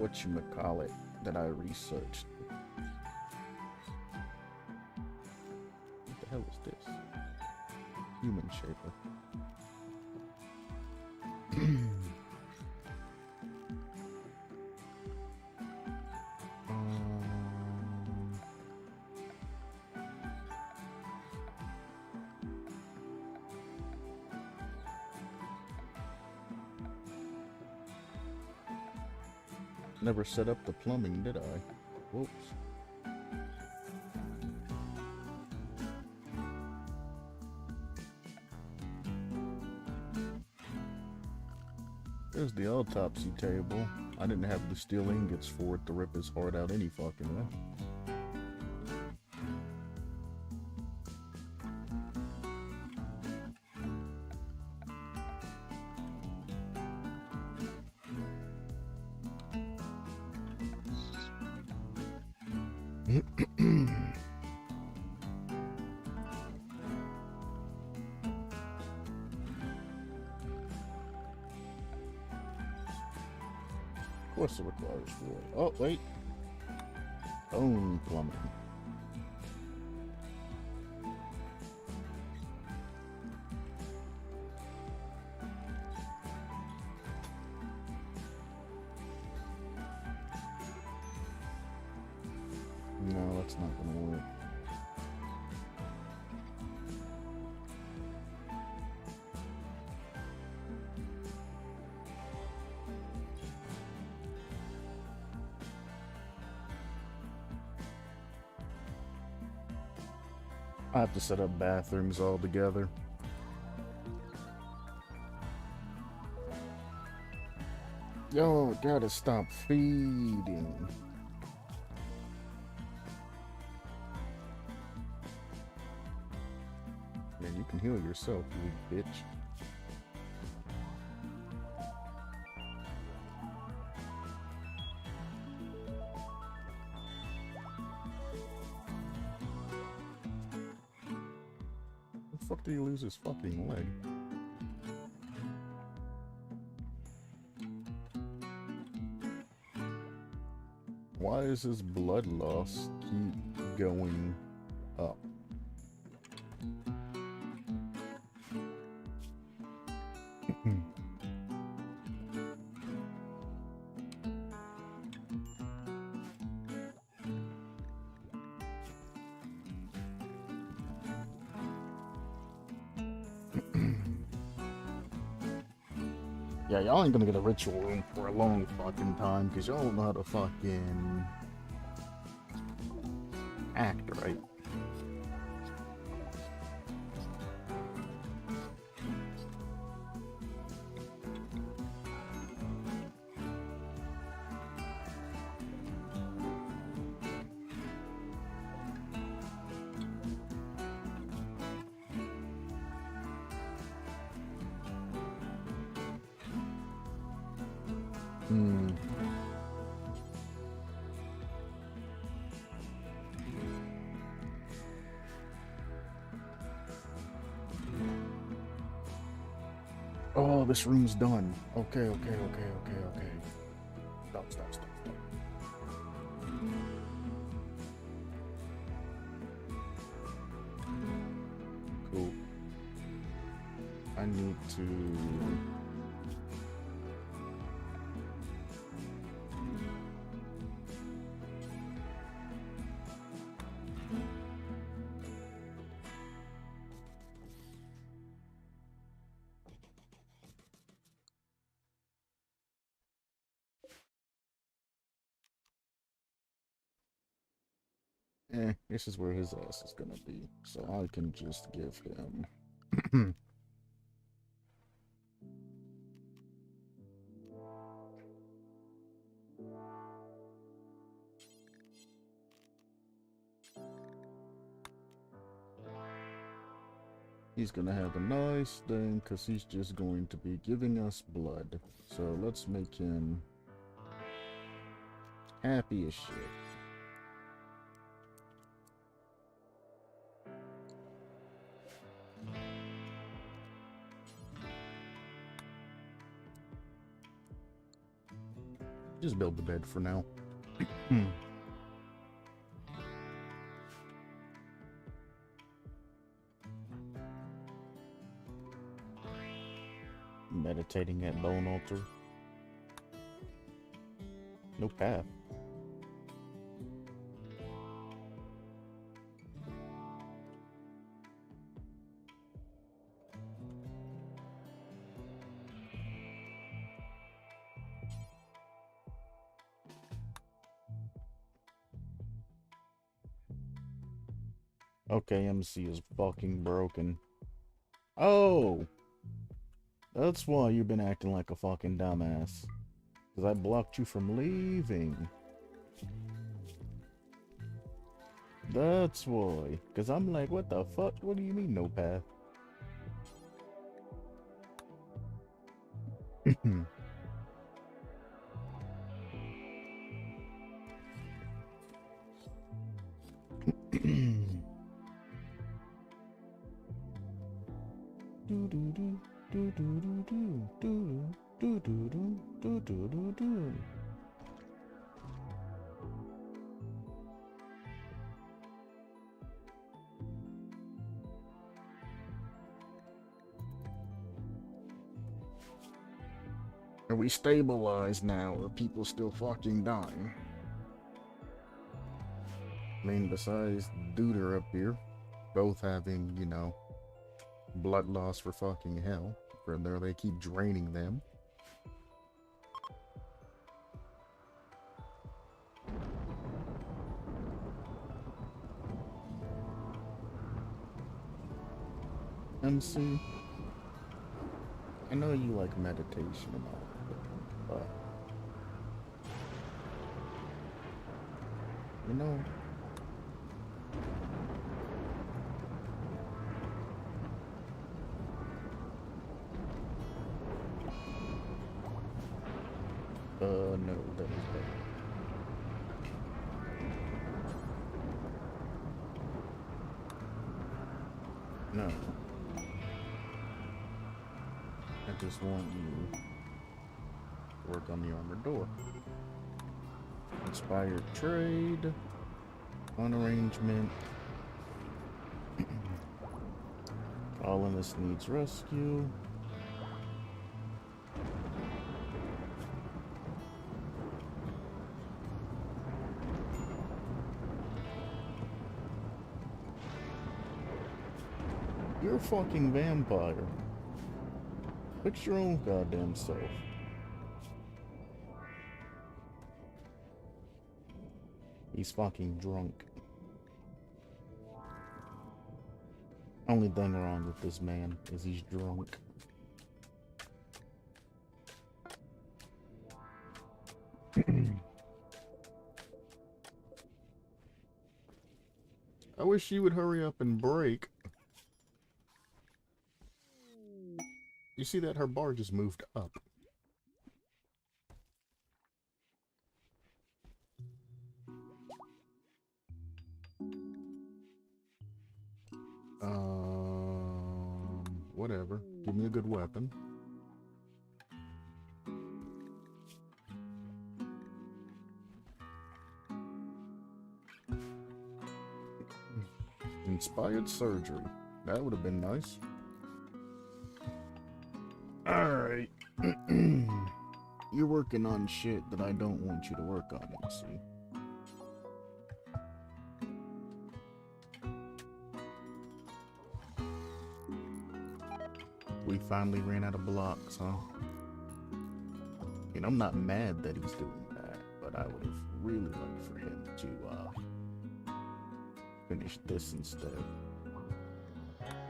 whatchamacallit, that I researched? What the hell is this? Human shaper. Never set up the plumbing, did I? Whoops. There's the autopsy table. I didn't have the steel ingots for it to rip his heart out any fucking way. Of course it requires wood. Oh, wait. Bone plummeting. No, that's not gonna work. I have to set up bathrooms all together. Yo, gotta stop feeding. Man, you can heal yourself, you bitch. The fuck did he lose his fucking leg? Why is his blood loss keep going up? Yeah, y'all ain't gonna get a ritual room for a long fucking time, because y'all don't know how to fucking act right. Oh, this room's done. Okay. Stop. Cool. I need to... this is where his ass is gonna be, so I can just give him... He's gonna have a nice thing, because he's just going to be giving us blood. So let's make him happy as shit. Just build the bed for now. Meditating at bone altar. No path. Okay, MC is fucking broken. Oh! That's why you've been acting like a fucking dumbass. Because I blocked you from leaving. That's why. Because I'm like, what the fuck? What do you mean, no path? Are we stabilized now, or are people still fucking dying? I mean, besides Duder up here, both having, you know, blood loss for fucking hell. For there, they keep draining them. MC, I know you like meditation and all, but you know, no, that was better. No. I just want you to work on the armored door. Inspired trade. One arrangement. Colonist needs rescue. You're a fucking vampire. Fix your own goddamn self. He's fucking drunk. Only thing wrong with this man is he's drunk. I wish you would hurry up and break. You see that her bar just moved up. Whatever. Give me a good weapon. Inspired surgery. That would have been nice. Alright. You're working on shit that I don't want you to work on, MC. We finally ran out of blocks, huh? And I'm not mad that he's doing that, but I would have really liked for him to finish this instead.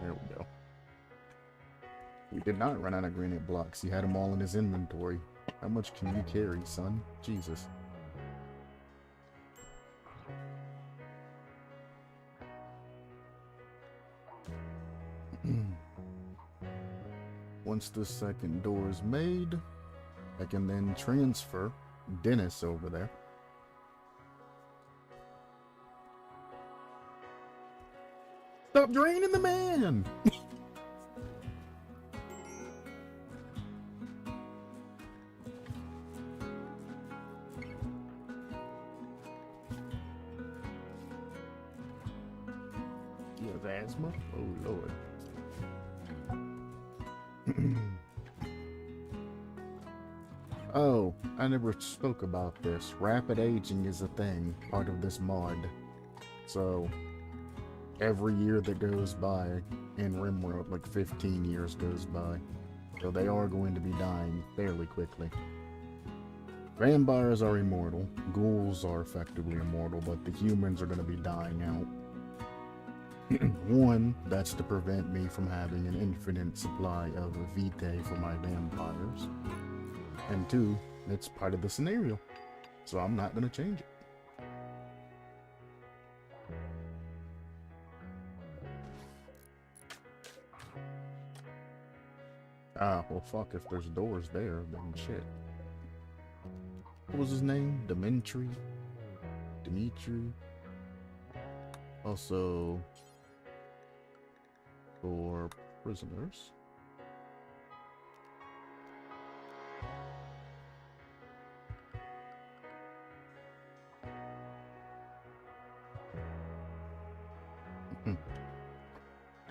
There we go. He did not run out of granite blocks. He had them all in his inventory. How much can you carry, son? Jesus. Once the second door is made, I can then transfer Dennis over there. Stop draining the man! He has asthma? Oh, Lord. Oh, I never spoke about this. Rapid aging is a thing, part of this mod. So, every year that goes by in RImworld, like 15 years goes by. So they are going to be dying fairly quickly. Vampires are immortal. Ghouls are effectively immortal, but the humans are going to be dying out. One, that's to prevent me from having an infinite supply of vitae for my vampires. And two, it's part of the scenario. So I'm not going to change it. Ah, well fuck, if there's doors there, then shit. What was his name? Dimitri? Also, for prisoners.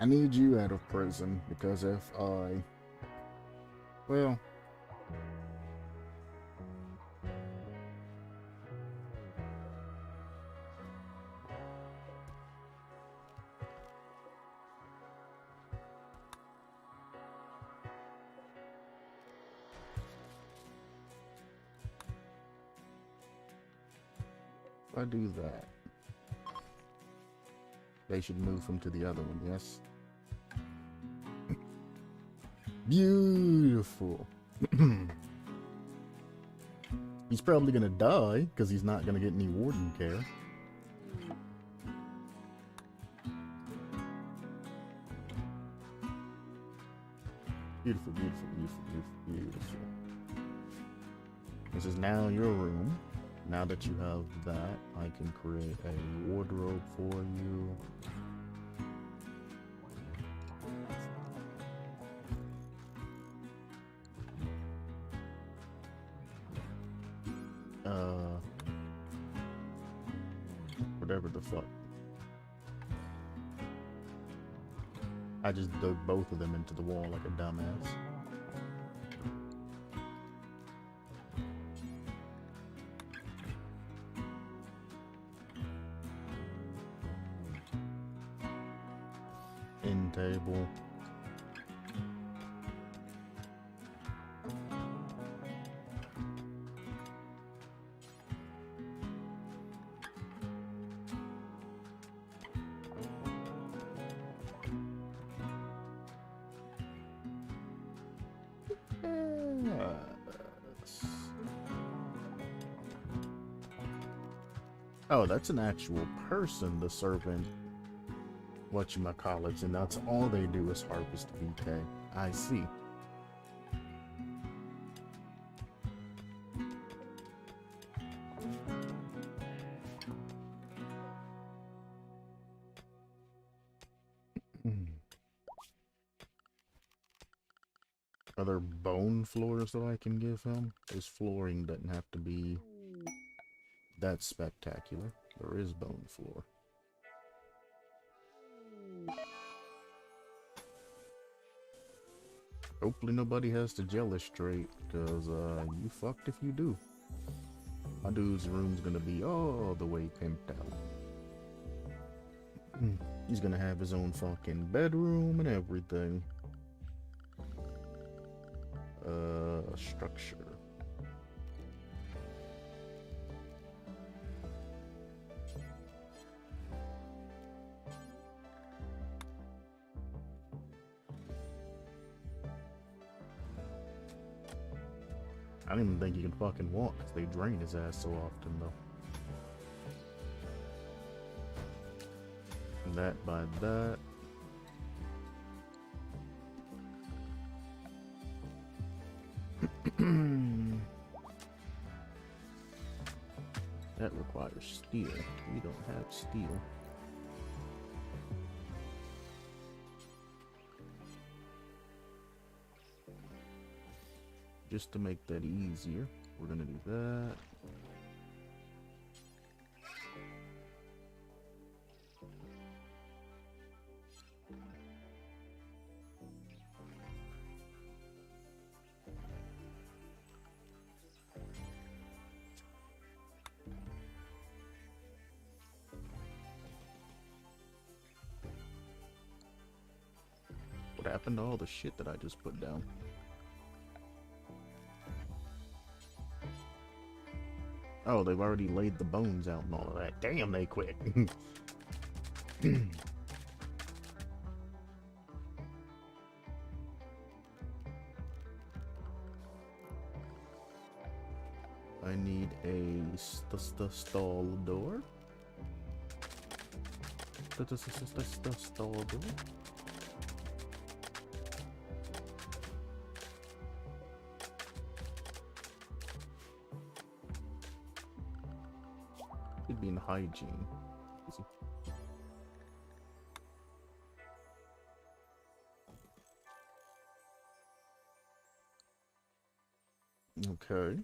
I need you out of prison because if I... Well... If I do that, they should move him to the other one, yes? Beautiful. He's probably gonna die because he's not gonna get any warden care. Beautiful, beautiful, beautiful, beautiful, beautiful. This is now your room. Now that you have that, I can create a wardrobe for you. Whatever the fuck. I just dug both of them into the wall like a dumbass. End table. Oh, that's an actual person, the servant. Whatchamacallits, and that's all they do is harvest vitae. I see. Are there bone floors that I can give him? His flooring doesn't have to be that spectacular. There is bone floor. Hopefully nobody has to illustrate, because you fucked if you do. My dude's room's gonna be all the way pimped out. He's gonna have his own fucking bedroom and everything. Structure. I don't even think he can fucking walk because they drain his ass so often, though. And that by that. That requires steel. We don't have steel. Just to make that easier, we're gonna do that. What happened to all the shit that I just put down? Oh, they've already laid the bones out and all of that. Damn, they quick. I need a stall door. Stall door. It'd be in hygiene. Easy. Okay.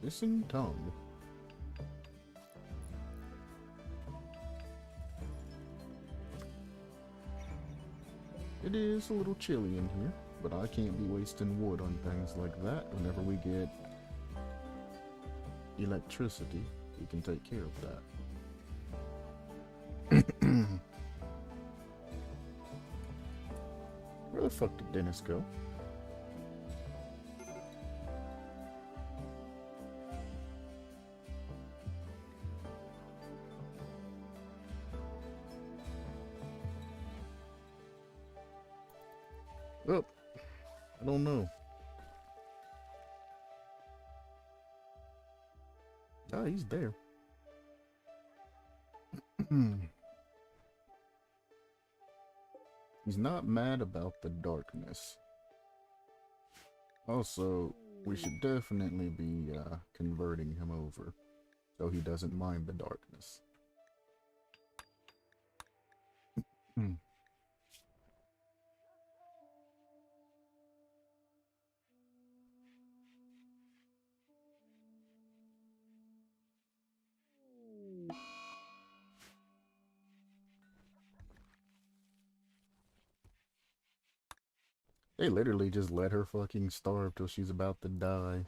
Missing tongue. It is a little chilly in here, but I can't be wasting wood on things like that. Whenever we get electricity, we can take care of that. Where the fuck did Dennis go? Oh, I don't know. Ah, he's there. He's not mad about the darkness. Also, we should definitely be converting him over so he doesn't mind the darkness. They literally just let her fucking starve till she's about to die.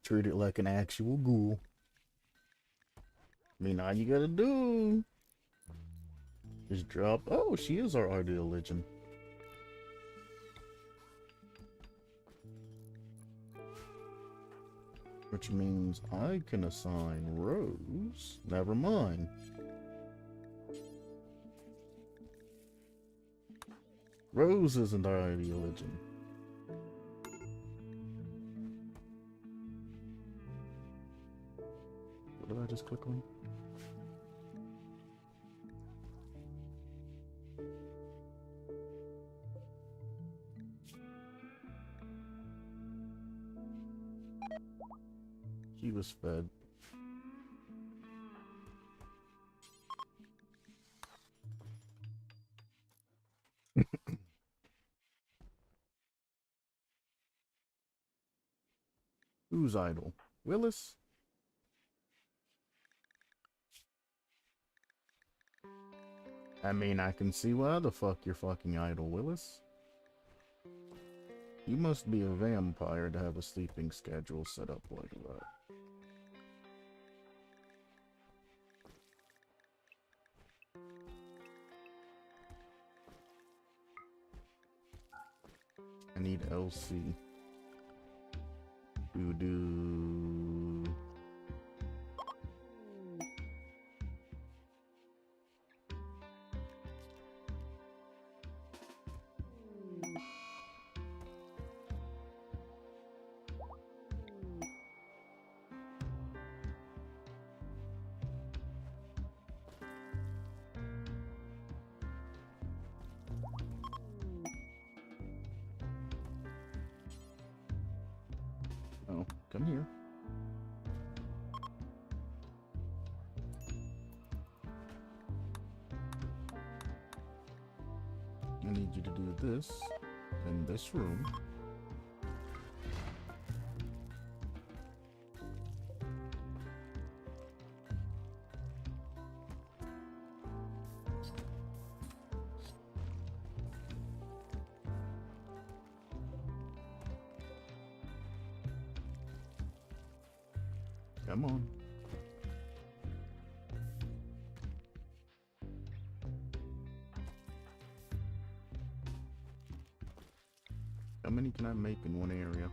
Treat it like an actual ghoul. I mean, all you gotta do is drop. Oh, she is our ideal legend. Which means I can assign Rose. Never mind. Rose isn't our ideal legend. What did I just click on? She was fed. Who's idle? Willis? I mean, I can see why the fuck you're fucking idle, Willis. You must be a vampire to have a sleeping schedule set up like that. I need LC. Do. Oh, come here. I need you to do this in this room. Come on. How many can I make in one area?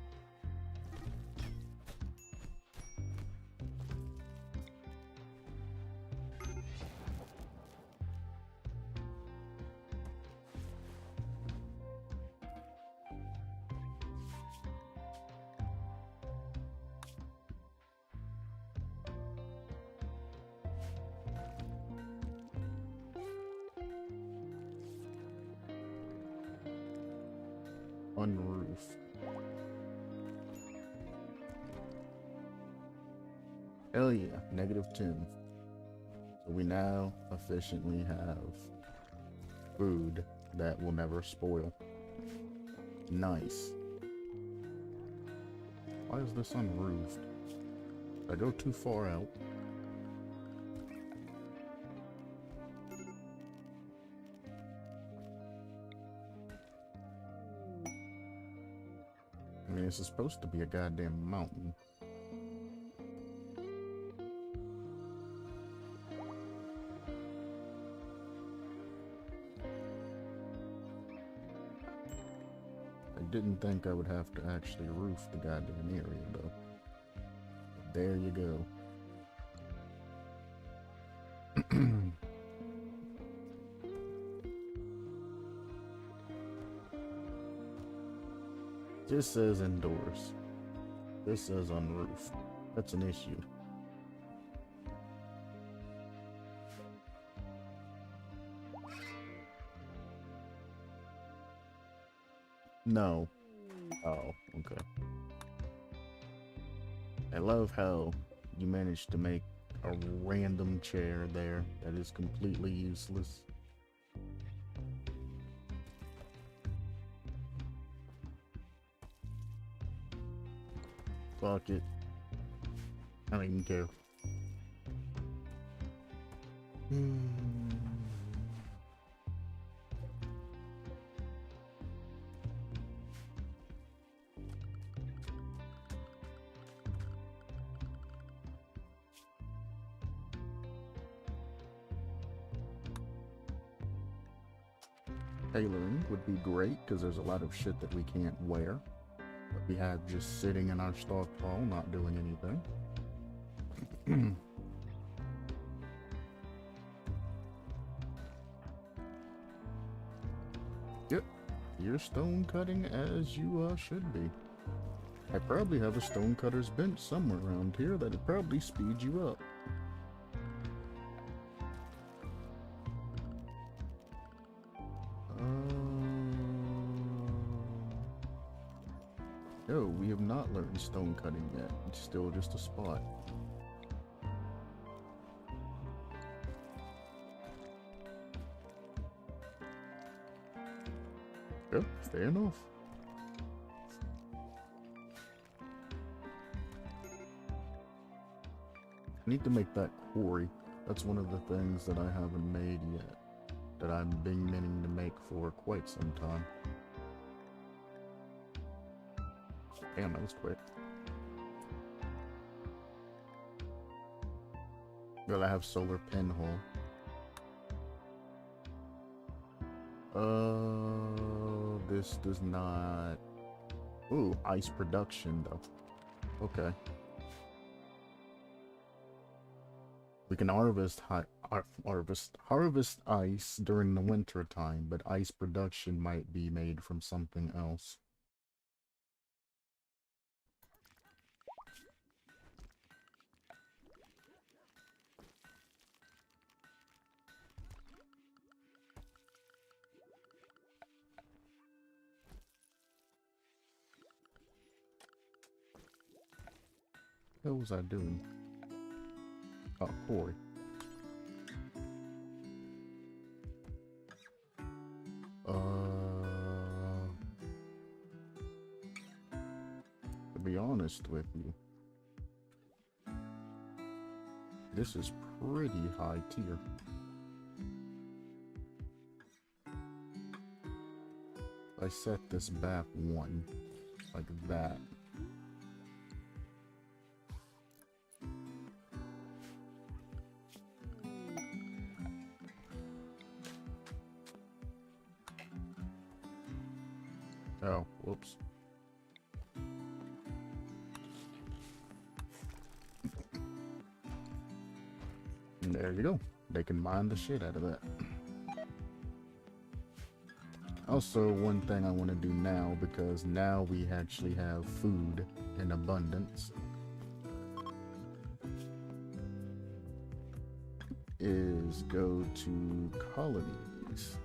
On roof. Hell yeah, -10. So we now efficiently have food that will never spoil. Nice. Why is this unroofed? Did I go too far out? I mean, this is supposed to be a goddamn mountain. I didn't think I would have to actually roof the goddamn area, though. But there you go. This says indoors. This says on roof. That's an issue. No. Oh, okay. I love how you managed to make a random chair there that is completely useless. Fuck it. I don't even care. Tailoring would be great because there's a lot of shit that we can't wear. But we have just sitting in our stockpile, not doing anything. Yep, you're stone cutting as you should be. I probably have a stone cutter's bench somewhere around here that'd probably speed you up. No, we have not learned stone cutting yet. It's still just a spot. Yep, fair enough. I need to make that quarry. That's one of the things that I haven't made yet. That I've been meaning to make for quite some time. Damn, that was quick. Well, I have solar pinhole. This does not... Ooh, ice production, though. Okay. We can harvest ice during the winter time, but ice production might be made from something else. What was I doing? Oh, quarry. To be honest with you, this is pretty high tier. I set this back 1, like that. Oh, whoops. And there you go. They can mine the shit out of that. Also, one thing I want to do now, because now we actually have food in abundance, is go to colonies.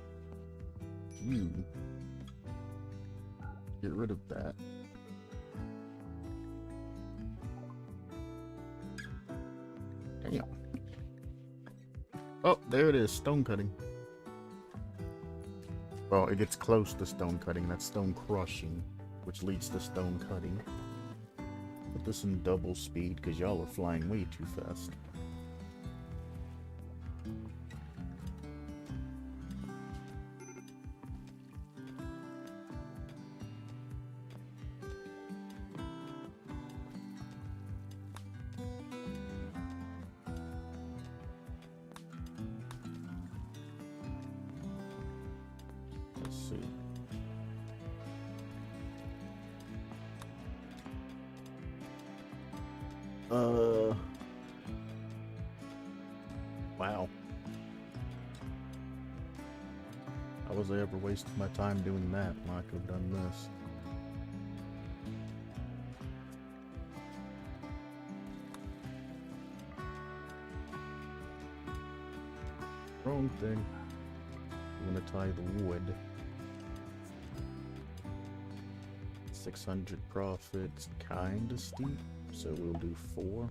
You get rid of that. Damn. Oh, there it is, stone cutting. Well, it gets close to stone cutting. That's stone crushing, which leads to stone cutting. Put this in double speed, because y'all are flying way too fast. Wow. How was I ever wasting my time doing that when I could have done this? Wrong thing. I'm gonna tie the wood. 600 profits, kinda steep, so we'll do 4.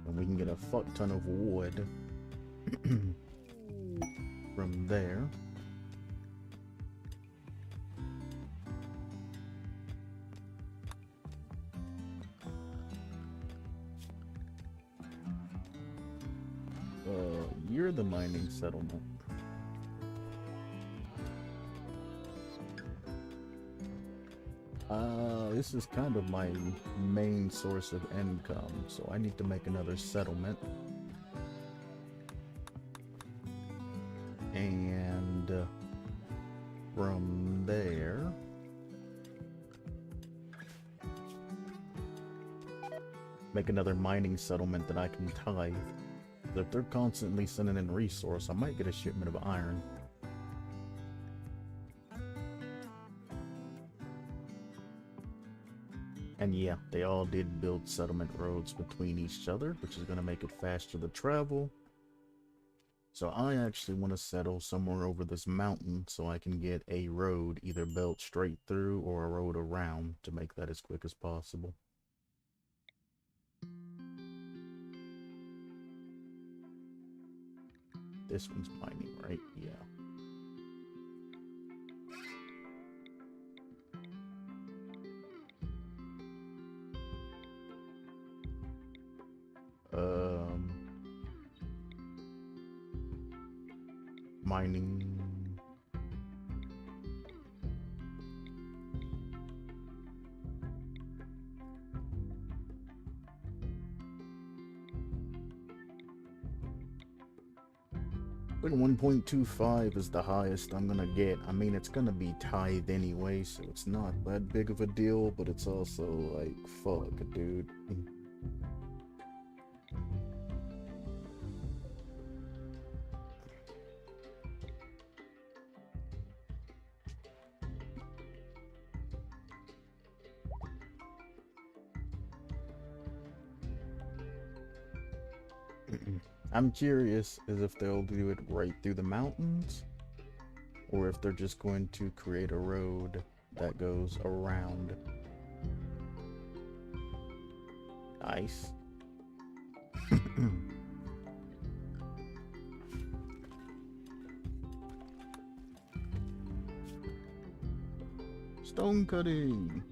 And we can get a fuck ton of wood from there. You're the mining settlement. This is kind of my main source of income, so I need to make another settlement. And from there, make another mining settlement that I can tithe. If they're constantly sending in resource, I might get a shipment of iron. And yeah, they all did build settlement roads between each other, which is going to make it faster to travel. So I actually want to settle somewhere over this mountain so I can get a road either built straight through or a road around to make that as quick as possible. This one's mining, right? Yeah. Mining. Like 1.25 is the highest I'm gonna get. I mean, it's gonna be tithe anyway, so it's not that big of a deal, but it's also like, fuck, dude. I'm curious as if they'll do it right through the mountains, or if they're just going to create a road that goes around. Nice. Stone cutting.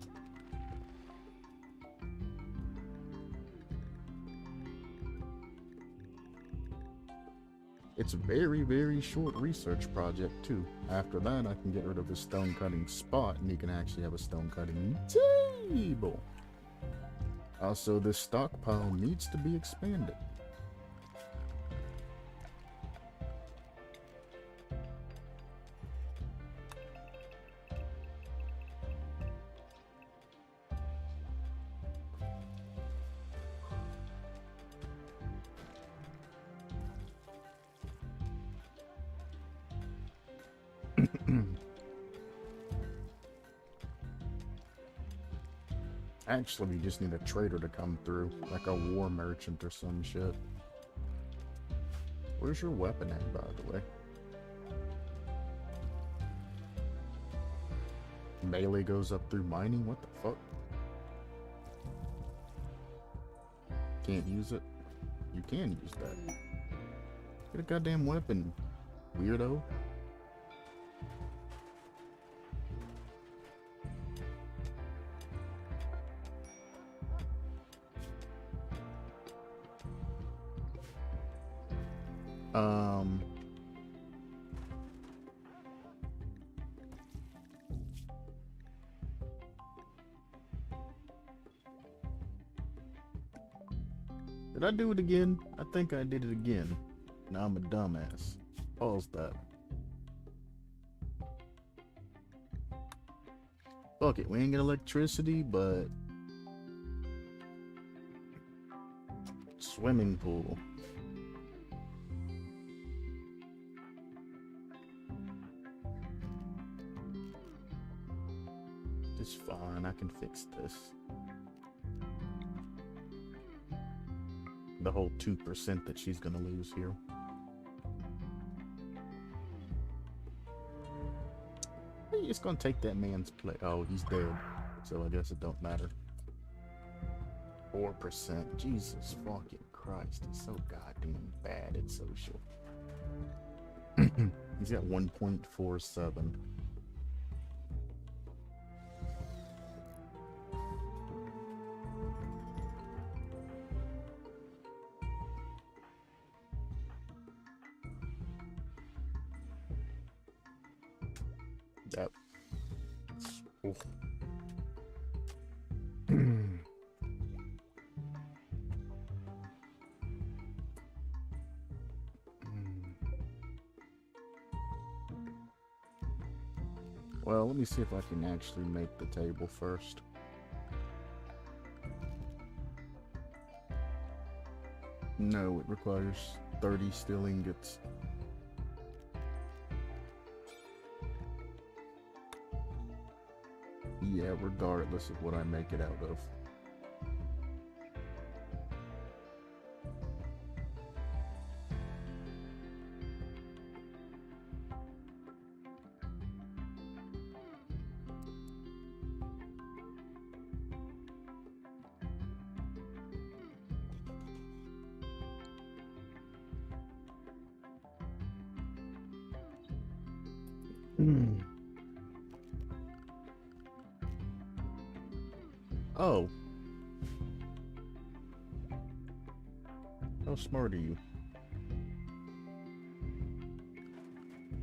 It's a very, very short research project too. After that, I can get rid of the stone cutting spot and you can actually have a stone cutting table. Also, this stockpile needs to be expanded. Actually, we just need a trader to come through, like a war merchant or some shit. Where's your weapon at, by the way? Melee goes up through mining? What the fuck? Can't use it? You can use that. Get a goddamn weapon, weirdo. Did I do it again? I think I did it again. Now I'm a dumbass. Pause that. Fuck it, we ain't get electricity, but swimming pool. It's fine, I can fix this. The whole 2% that she's gonna lose here. It's gonna take that man's play. Oh, he's dead. So I guess it don't matter. 4%. Jesus fucking Christ. He's so goddamn bad at social. He's got 1.47. That. Oof. Well, let me see if I can actually make the table first. No, it requires 30 steel ingots. Yeah, regardless of what I make it out of. Oh. How smart are you?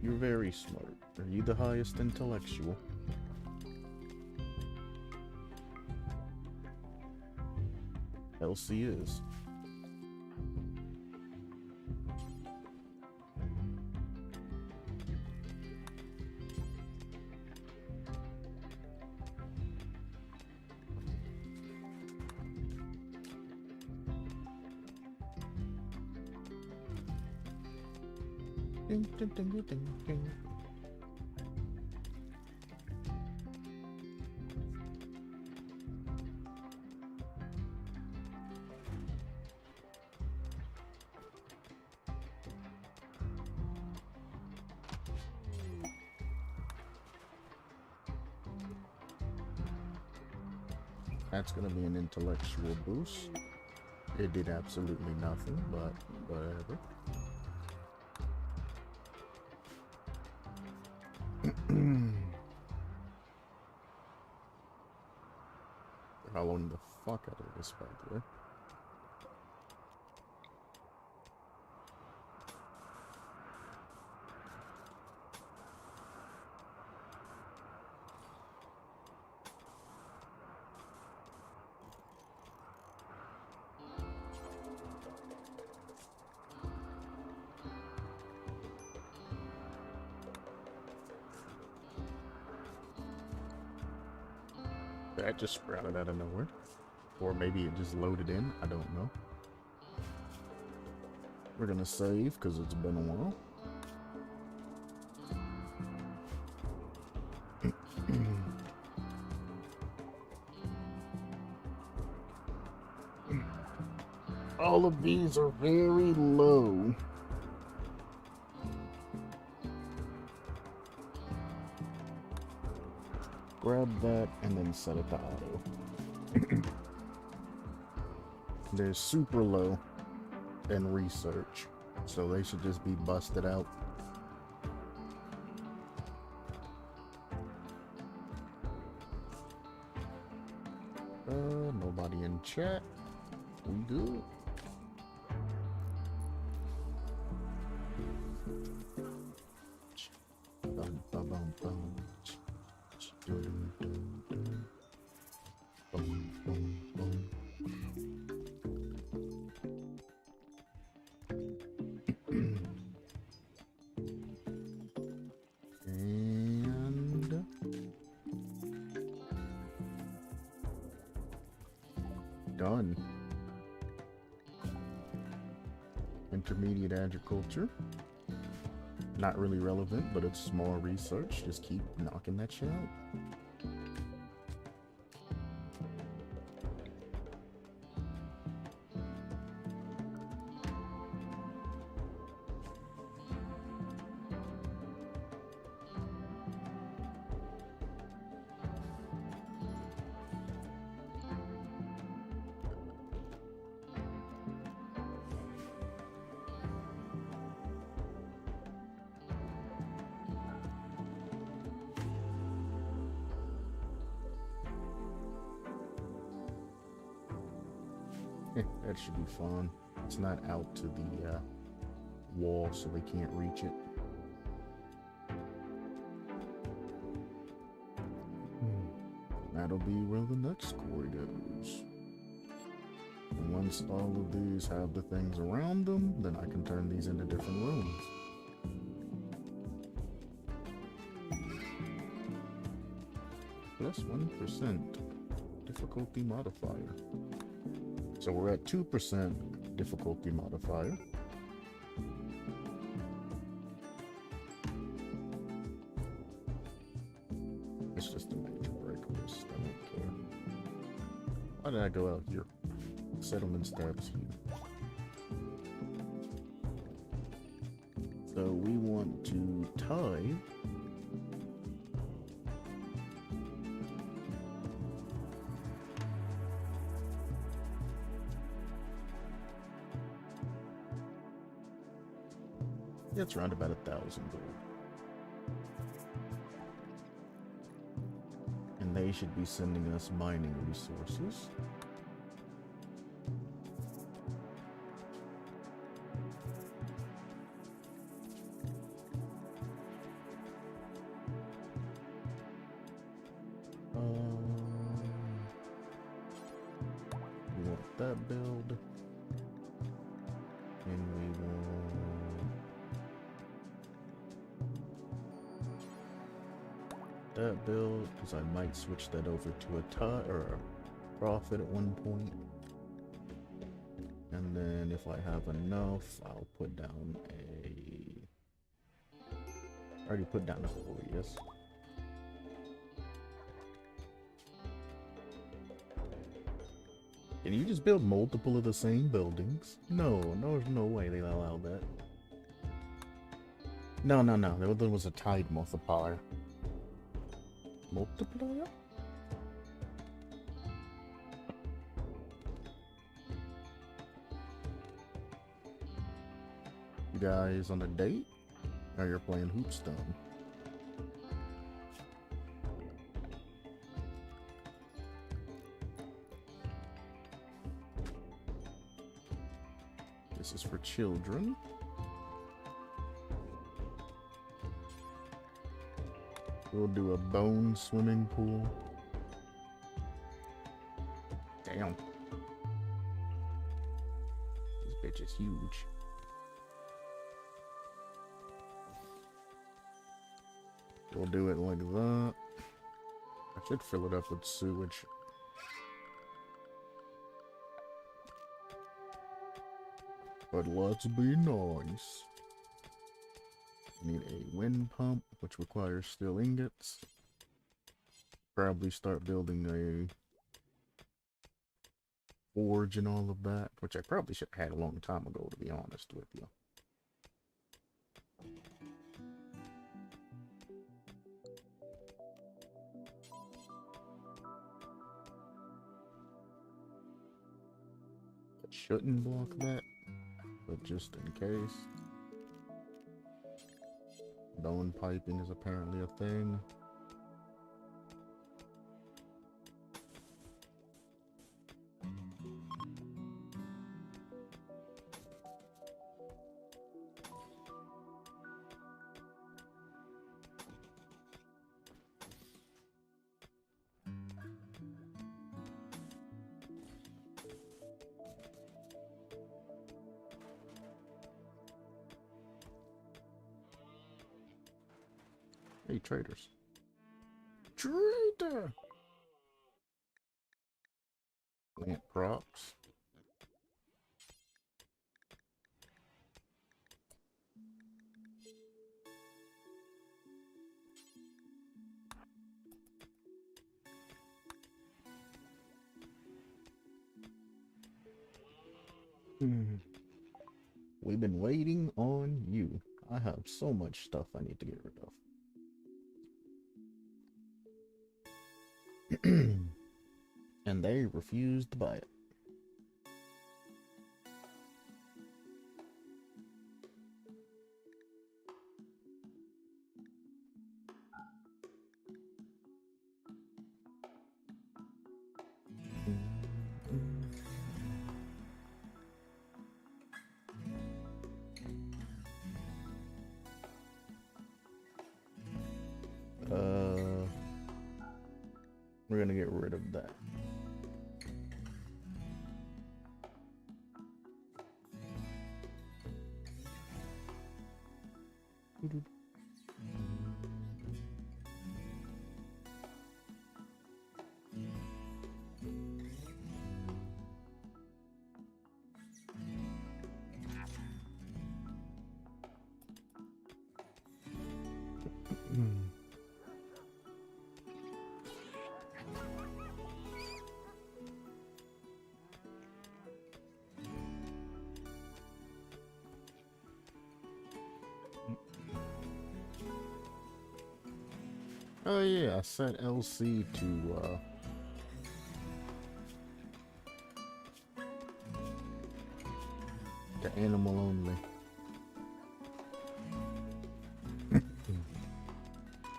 You're very smart. Are you the highest intellectual? Elsie is. Ding, ding, ding, ding, ding. That's gonna be an intellectual boost. It did absolutely nothing, but whatever. Following the fuck out of this, by the way. That just sprouted out of nowhere. Or maybe it just loaded in. I don't know. We're gonna save because it's been a while. All of these are very low. Grab that and then set it to auto. They're super low in research, so they should just be busted out. Nobody in chat. We good. And done. Intermediate agriculture. Not really relevant, but it's small research. Just keep knocking that shit out. That should be fun. It's not out to the wall, so they can't reach it. That'll be where the next quarry goes. And once all of these have the things around them, then I can turn these into different rooms. Plus 1% difficulty modifier. So we're at 2% difficulty modifier. It's just a major break list. I don't care. Why did I go out here? Settlement stabs here. So we want to tie. It's around about 1,000 gold. And they should be sending us mining resources. We want that build. And we want that build, because I might switch that over to a tie or a profit at one point. And then if I have enough, I'll put down a... I already put down a quarry, yes. Can you just build multiple of the same buildings? No, there's no way they allow that. No. The other was a tide multiplier. Multiplier? You guys on a date? Or you're playing Hoopstone? This is for children. We'll do a bone swimming pool. Damn. This bitch is huge. We'll do it like that. I should fill it up with sewage. But let's be nice. Need a wind pump, which requires steel ingots. Probably start building a forge and all of that, which I probably should have had a long time ago, to be honest with you. I shouldn't block that, but just in case. Bone piping is apparently a thing. Hey, traders. Trader! Plant props. We've been waiting on you. I have so much stuff I need to get rid of. And they refused to buy it. We're gonna get rid of that. Oh yeah, I set LC to animal only.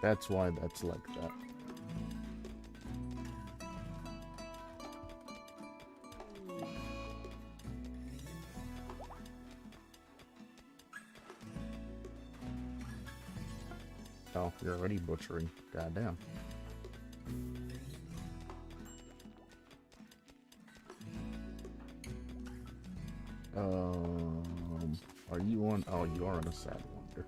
That's why that's like that. Oh, you're already butchering. Goddamn. Are you on? Oh, you are on a sad wonder.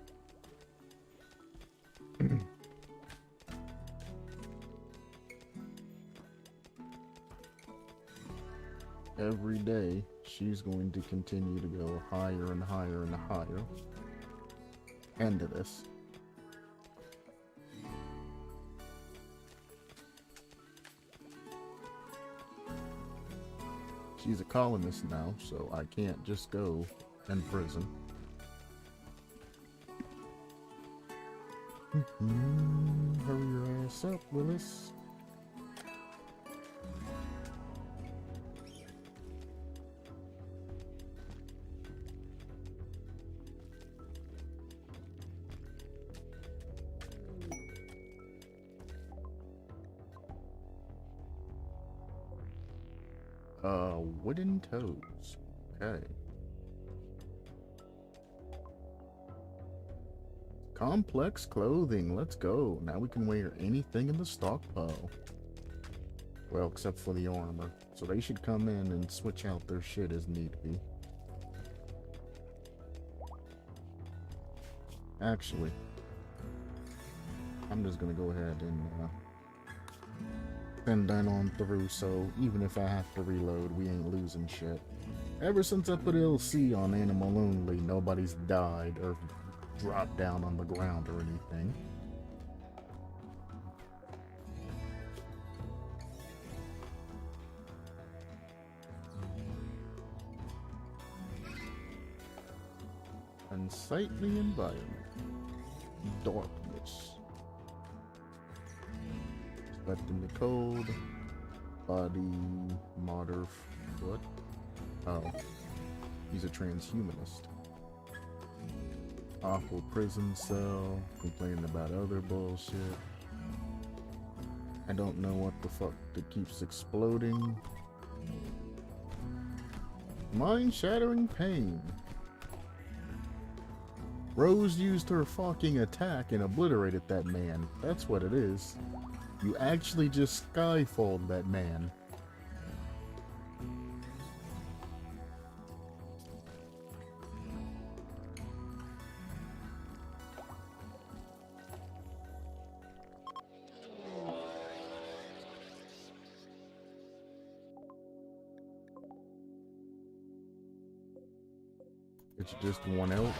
Every day, she's going to continue to go higher and higher and higher. End of this. She's a colonist now, so I can't just go in prison. Hurry your ass up, Willis. Wooden toes. Okay. Complex clothing. Let's go. Now we can wear anything in the stockpile. Well, except for the armor. So they should come in and switch out their shit as need be. Actually, I'm just gonna go ahead and send that on through, so even if I have to reload, we ain't losing shit. Ever since I put LC on animal only, nobody's died or dropped down on the ground or anything. Unsightly environment. Darkness. Slept in the cold. Body. Modder. What? Oh. He's a transhumanist. Awful prison cell. Complaining about other bullshit. I don't know what the fuck that keeps exploding. Mind-shattering pain. Rose used her fucking attack and obliterated that man. That's what it is. You actually just skyfalled that man. It's just one elk.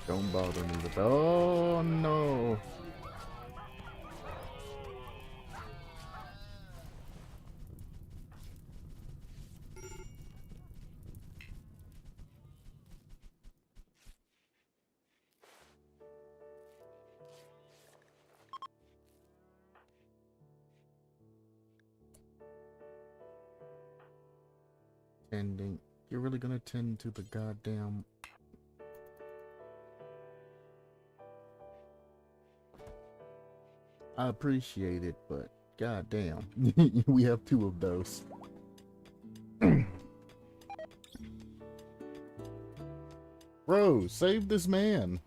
Don't bother me with. Oh no! Tending. You're really gonna tend to the goddamn. I appreciate it, but goddamn, we have two of those. Bro, save this man.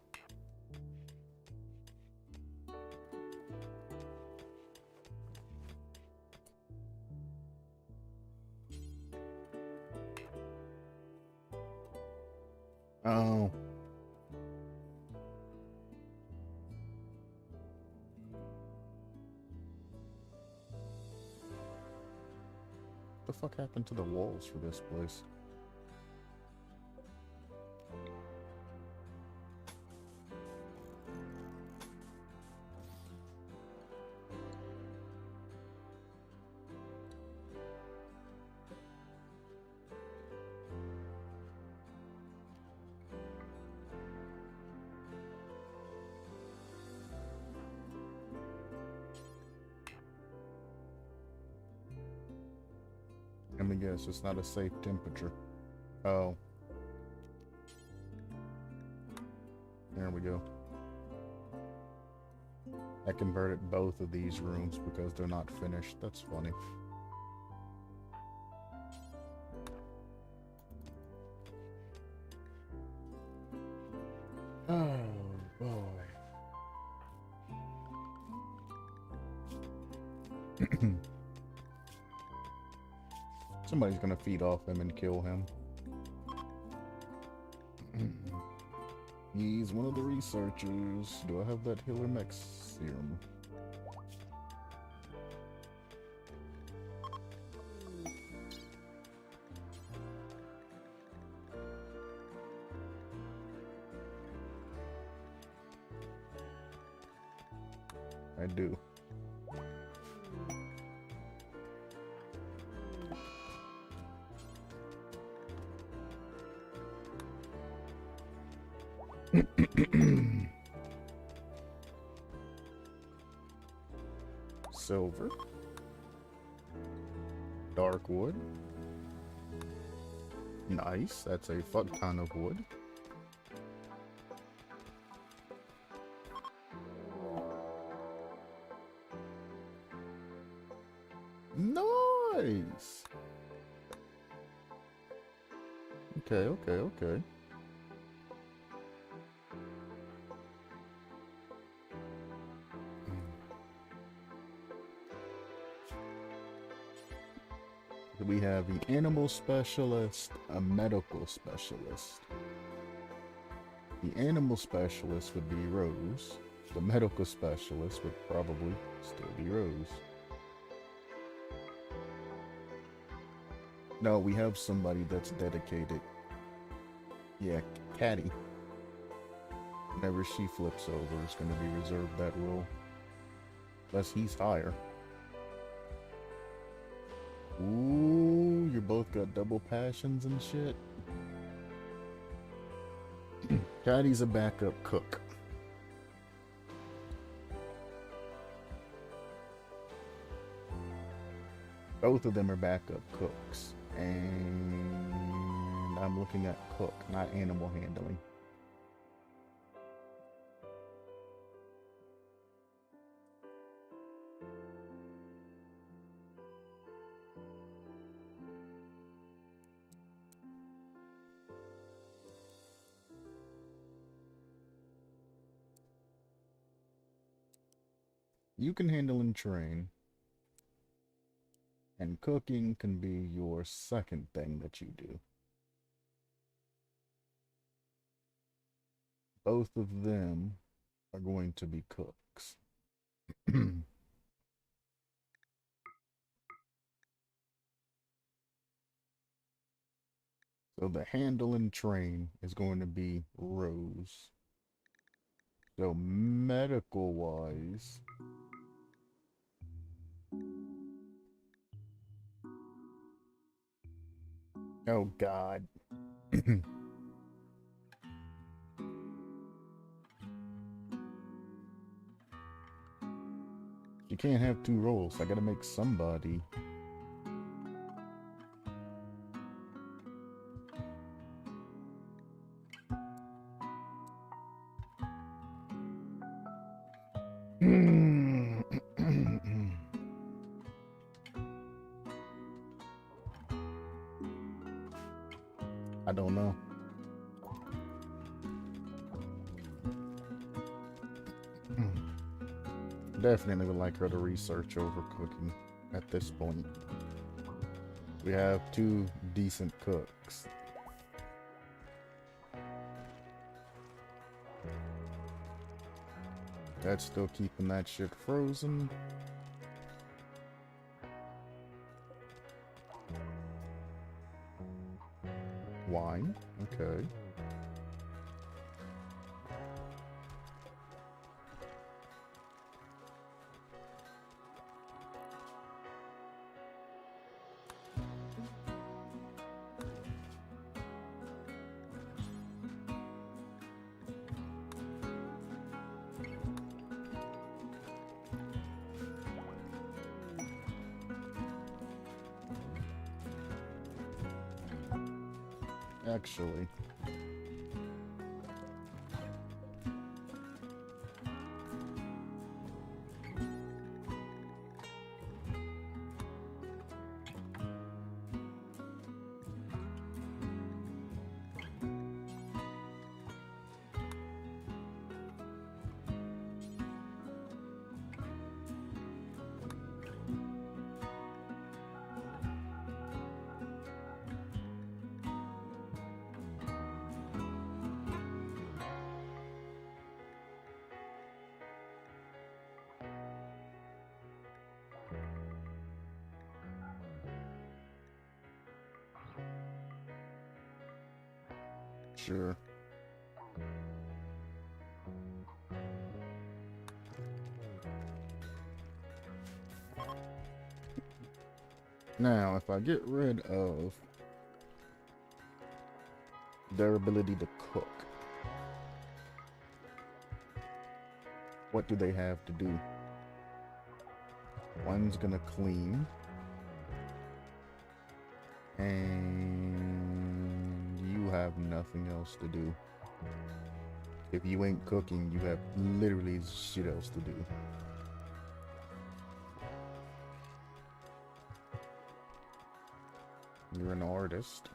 Oh. What the fuck happened to the walls for this place? Let me guess, it's not a safe temperature. Oh. There we go. I converted both of these rooms because they're not finished. That's funny. Oh, boy. Somebody's gonna feed off him and kill him. He's one of the researchers. Do I have that healer mech serum? I do. Silver. Dark wood. Nice, that's a fuck ton of wood. Nice! Okay. We have the animal specialist, a medical specialist. The animal specialist would be Rose. The medical specialist would probably still be Rose. No, we have somebody that's dedicated. Yeah, Caddy. Whenever she flips over, it's going to be reserved that role. Unless he's higher. Ooh, you both got double passions and shit. Caddy's a backup cook. Both of them are backup cooks. And I'm looking at cook, not animal handling. You can handle and train, and cooking can be your second thing that you do. Both of them are going to be cooks. So the handle and train is going to be Rose. So medical wise, oh God. You can't have two roles. I gotta make somebody. I don't know. Definitely would like her to research over cooking at this point. We have two decent cooks. That's still keeping that shit frozen. Wine, okay. Actually, sure. Now, if I get rid of their ability to cook, what do they have to do? One's gonna clean, and you have nothing else to do. If you ain't cooking, you have literally shit else to do. You're an artist.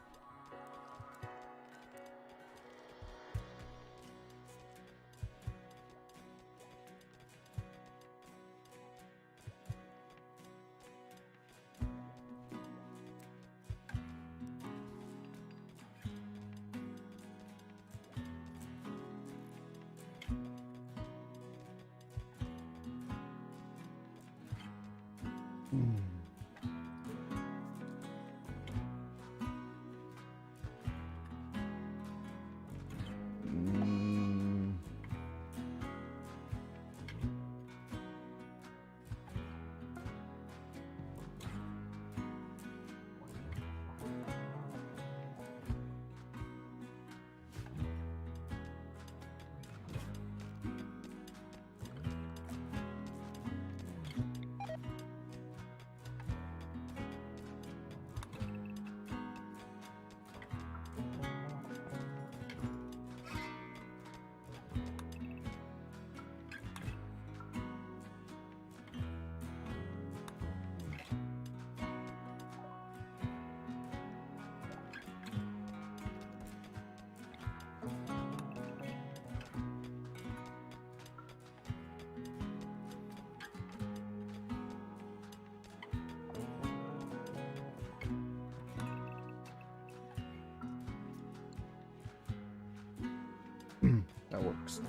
That works.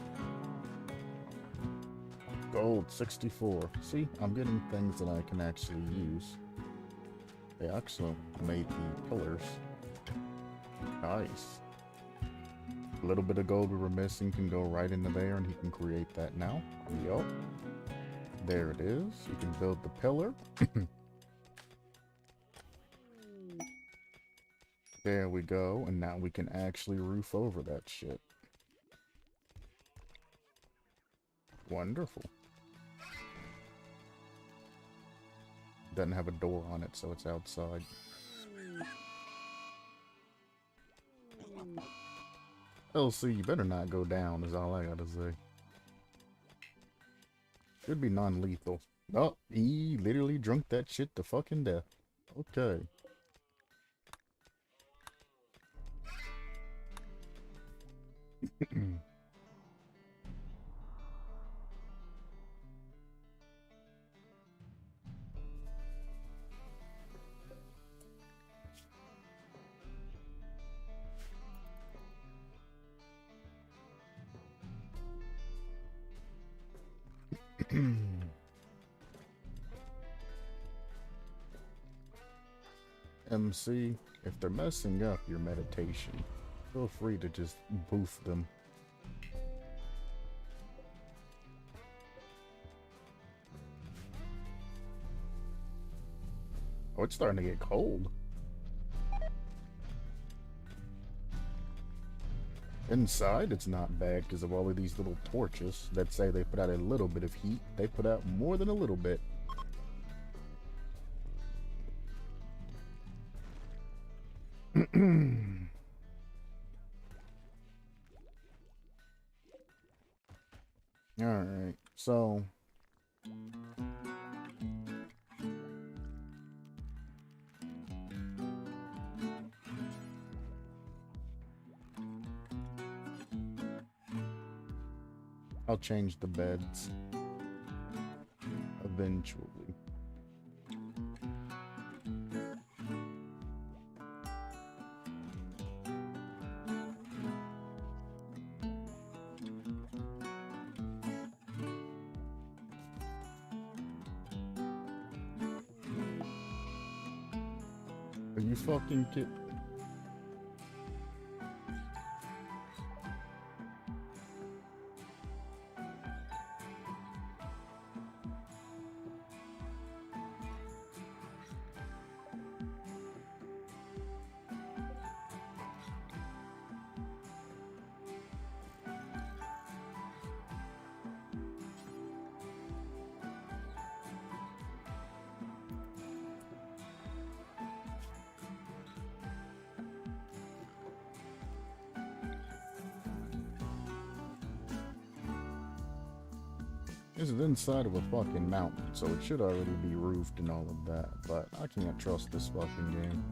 Gold, 64. See, I'm getting things that I can actually use. They actually made the pillars. Nice. A little bit of gold we were missing can go right into there, and he can create that now. Yup. There it is. You can build the pillar. There we go, and now we can actually roof over that shit. Wonderful. Doesn't have a door on it, so it's outside. LC, you better not go down, is all I gotta say. Should be non-lethal. Oh, he literally drunk that shit to fucking death. Okay. MC, if they're messing up your meditation, feel free to just boof them. Oh, it's starting to get cold. Inside, it's not bad because of all of these little torches that say they put out a little bit of heat. They put out more than a little bit. Alright, so... I'll change the beds eventually. Are you fucking kidding? This is inside of a fucking mountain, so it should already be roofed and all of that, but I can't trust this fucking game.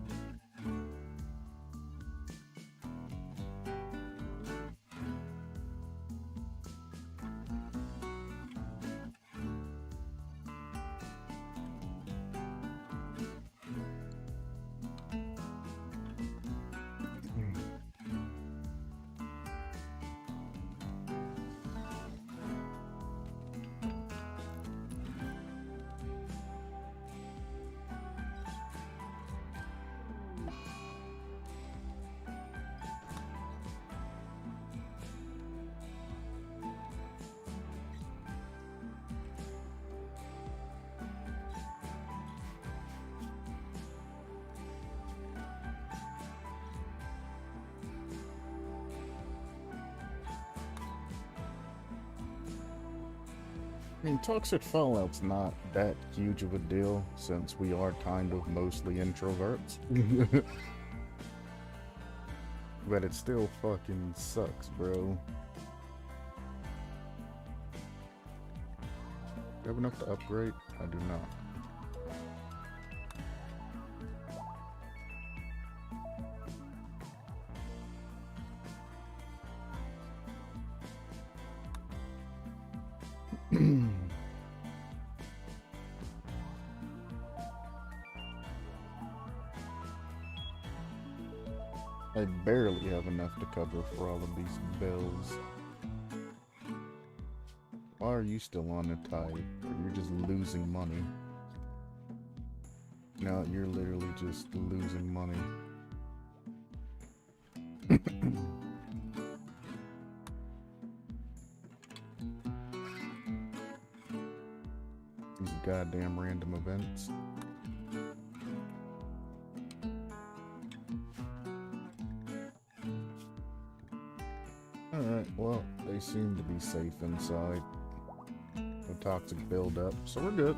I mean, Toxic Fallout's not that huge of a deal, since we are kind of mostly introverts. But it still fucking sucks, bro. Do you have enough to upgrade? I do not. I barely have enough to cover for all of these bills. are you still on a tie? You're just losing money. No, you're literally just losing money. These goddamn random events. Alright, well, they seem to be safe inside. No toxic buildup, so we're good.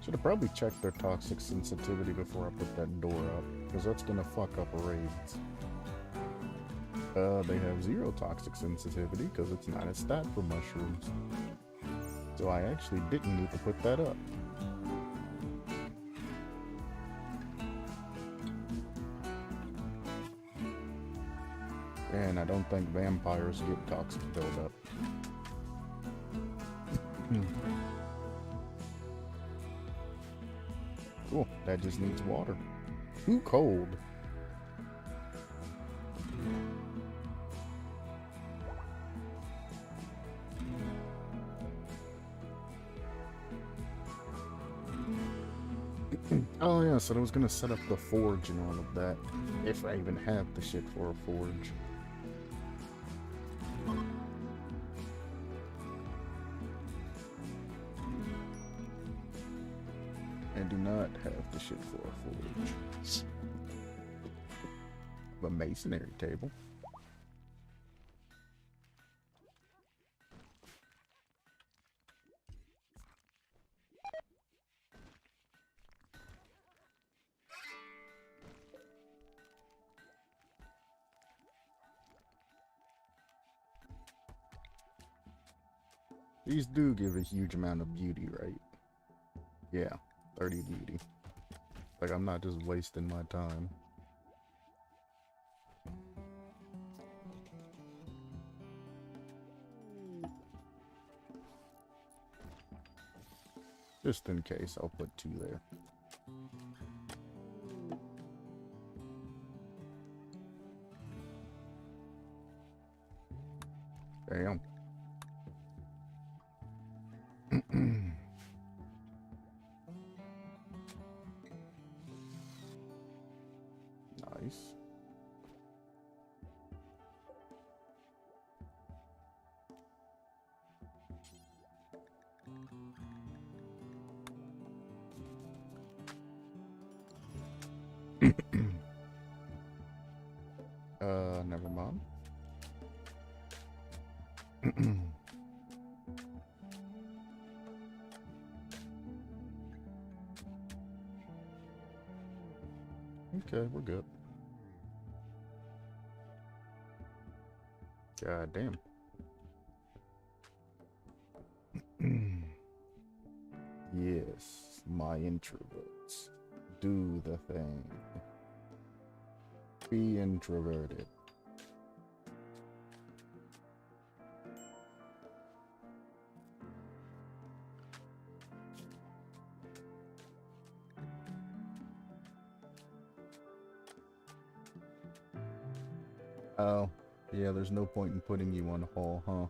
Should have probably checked their toxic sensitivity before I put that door up, because that's gonna fuck up raids. They have 0 toxic sensitivity, because it's not a stat for mushrooms. So I actually didn't need to put that up. And I don't think vampires get toxic buildup. Cool, that just needs water. Too cold. Oh yeah, so I was gonna set up the forge and all of that. If I even have the shit for a forge. I do not have the shit for a forge. A masonry table. These do give a huge amount of beauty, right? Yeah, 30 beauty. Like, I'm not just wasting my time. Just in case, I'll put 2 there. Damn. Nice. Never mind. Okay, we're good. God damn. Yes, my introverts. Do the thing. Be introverted. Oh, yeah, there's no point in putting you on haul, huh?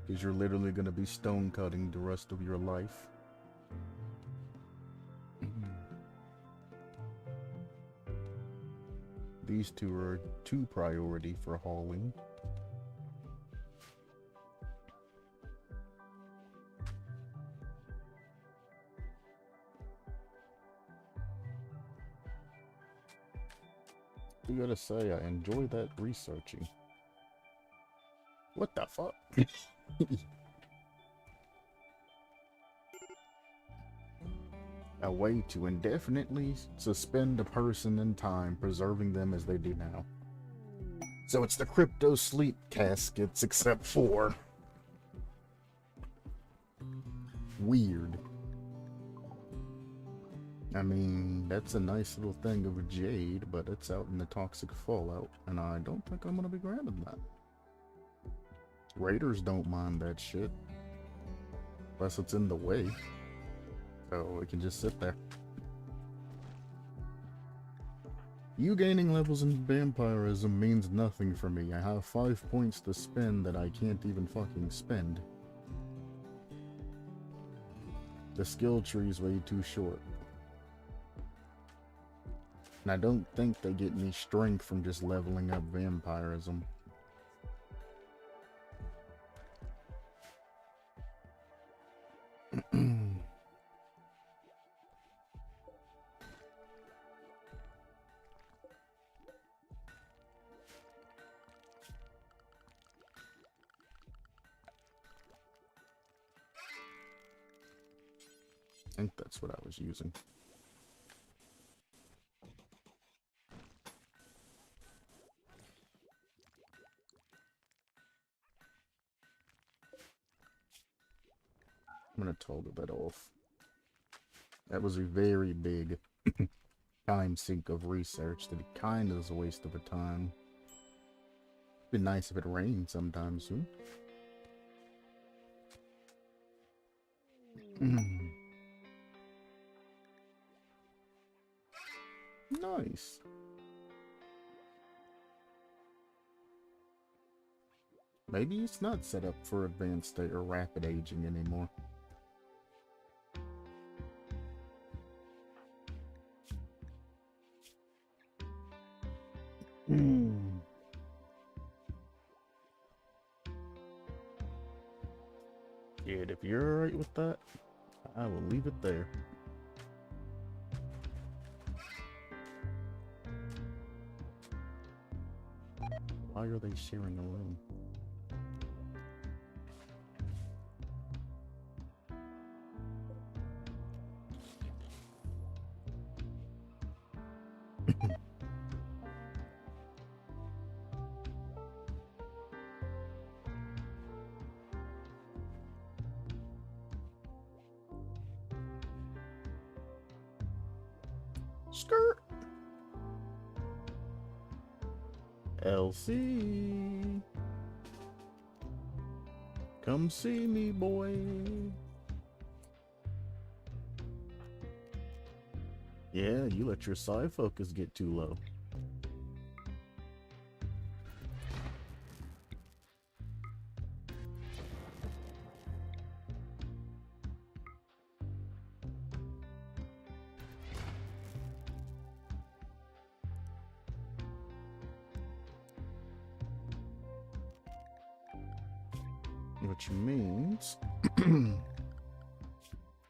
Because you're literally going to be stone cutting the rest of your life. These 2 are 2 priority for hauling. I gotta say, I enjoy that researching. What the fuck? A way to indefinitely suspend a person in time, preserving them as they do now. So it's the crypto sleep caskets, except for... weird. I mean, that's a nice little thing of jade, but it's out in the toxic fallout, and I don't think I'm gonna be grabbing that. Raiders don't mind that shit. Unless it's in the way. So it can just sit there. You gaining levels in vampirism means nothing for me. I have 5 points to spend that I can't even fucking spend. The skill tree is way too short. And I don't think they get me strength from just leveling up vampirism. I think that's what I was using. I'm gonna toggle that off. That was a very big time sink of research that kind of is a waste of a time. It'd be nice if it rained sometime soon. Nice. Maybe it's not set up for advanced state or rapid aging anymore. Yeah, if you're alright with that, I will leave it there. Why are they sharing a room? Skirt. LC. Come see me, boy. Yeah, you let your psi focus get too low. Which means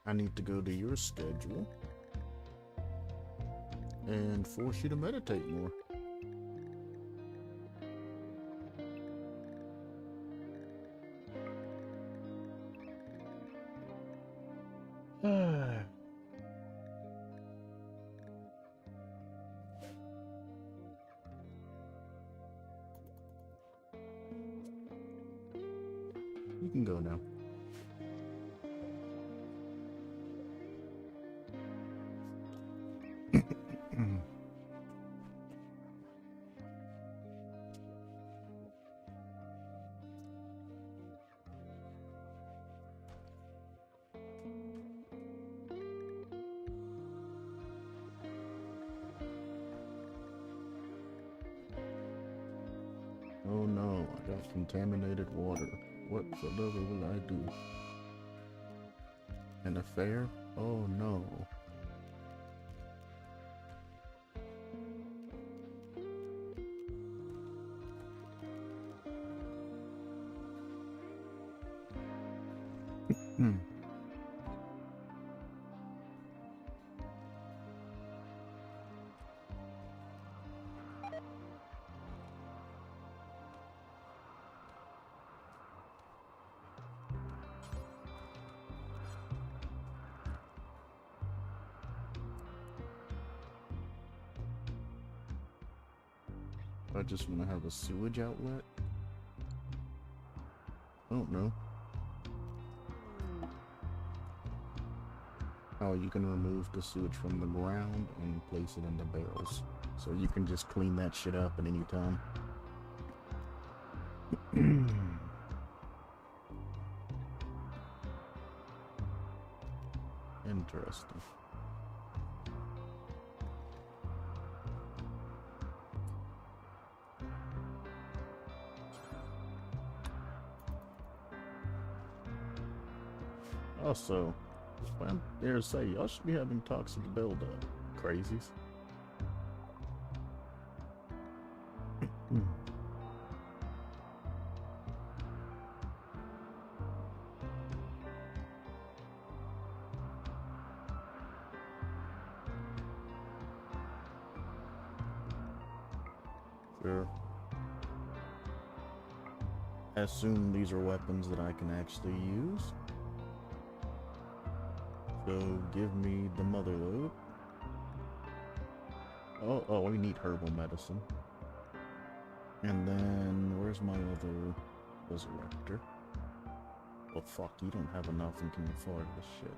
I need to go to your schedule and force you to meditate more. You can go now. Oh no, I got contaminated water. What the devil will I do? An affair? Oh no. I just want to have a sewage outlet. I don't know. Oh, you can remove the sewage from the ground and place it in the barrels. So you can just clean that shit up at any time. Interesting. Also, what I'm there to say, y'all should be having toxic buildup. Crazies. Sure. I assume these are weapons that I can actually use. So give me the mother load. Oh, we need herbal medicine. And then where's my other resurrector? Well, fuck, you don't have enough and can afford this shit.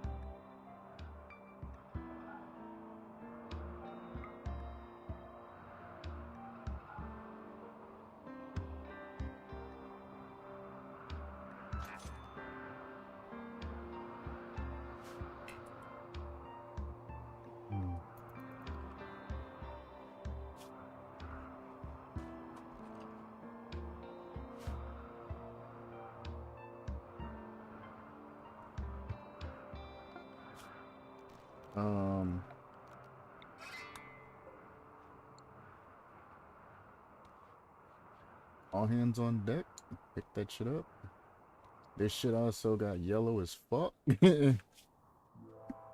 All hands on deck. Pick that shit up. This shit also got yellow as fuck.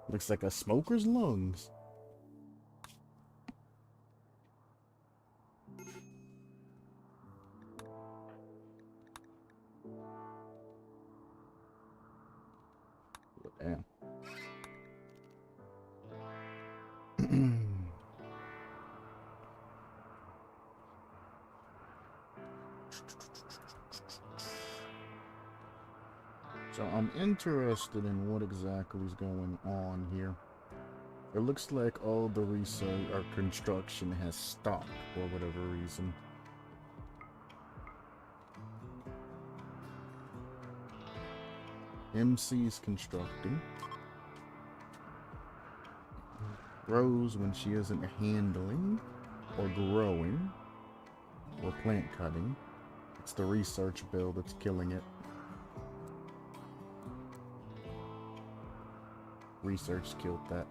Looks like a smoker's lungs. Damn. So I'm interested in what exactly is going on here. It looks like all the research or construction has stopped for whatever reason. MC's constructing. Grows when she isn't handling or growing or plant cutting. It's the research bill that's killing it. Research killed that.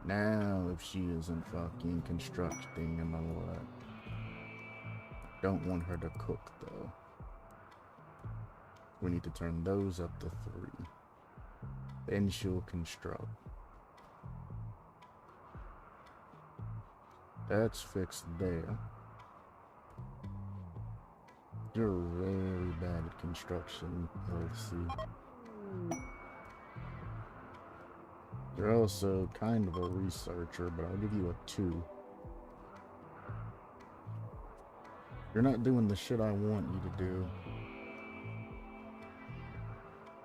Now if she isn't fucking constructing and all that. Don't want her to cook though. We need to turn those up to 3. Then she'll construct. That's fixed there. You're very bad at construction, LC. You're also kind of a researcher, but I'll give you a 2. You're not doing the shit I want you to do.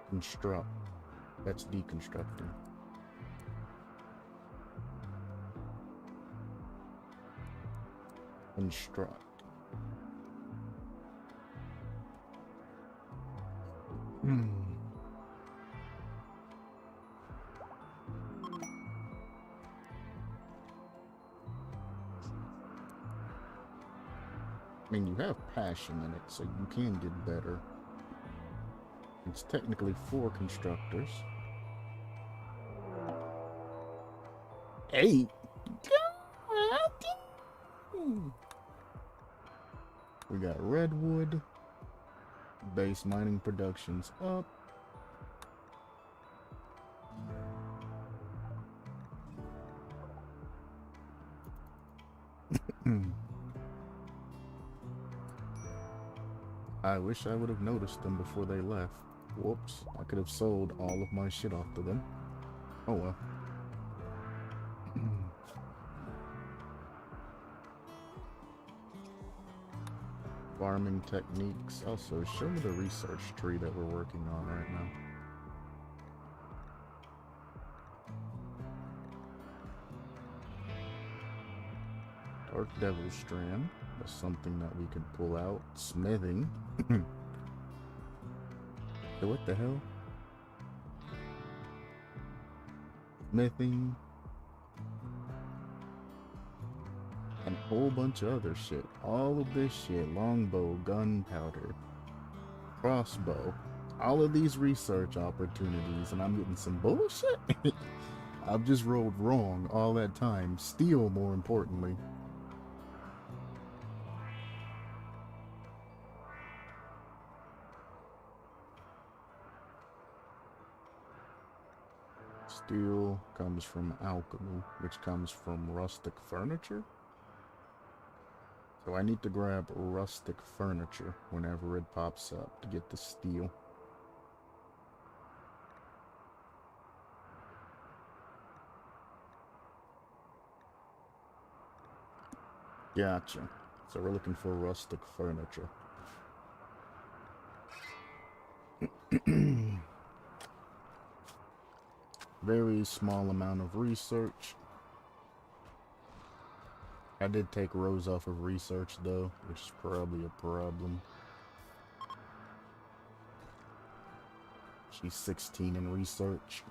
Construct. That's deconstructing. Construct. I mean, you have passion in it, so you can get better. It's technically 4 constructors. 8? We got redwood. Base mining production's up. I wish I would have noticed them before they left. Whoops, I could have sold all of my shit off to them. Oh well. Farming techniques. Also, show me the research tree that we're working on right now. Dark Devil Strand. That's something that we can pull out. Smithing. So what the hell? Smithing. And a whole bunch of other shit. All of this shit. Longbow, gunpowder, crossbow. All of these research opportunities, and I'm getting some bullshit. I've just rolled wrong all that time. Steel, more importantly. Steel comes from alchemy, which comes from rustic furniture. So I need to grab rustic furniture whenever it pops up to get the steel. Gotcha. So we're looking for rustic furniture. Very small amount of research. I did take rows off of research though, which is probably a problem. She's 16 in research.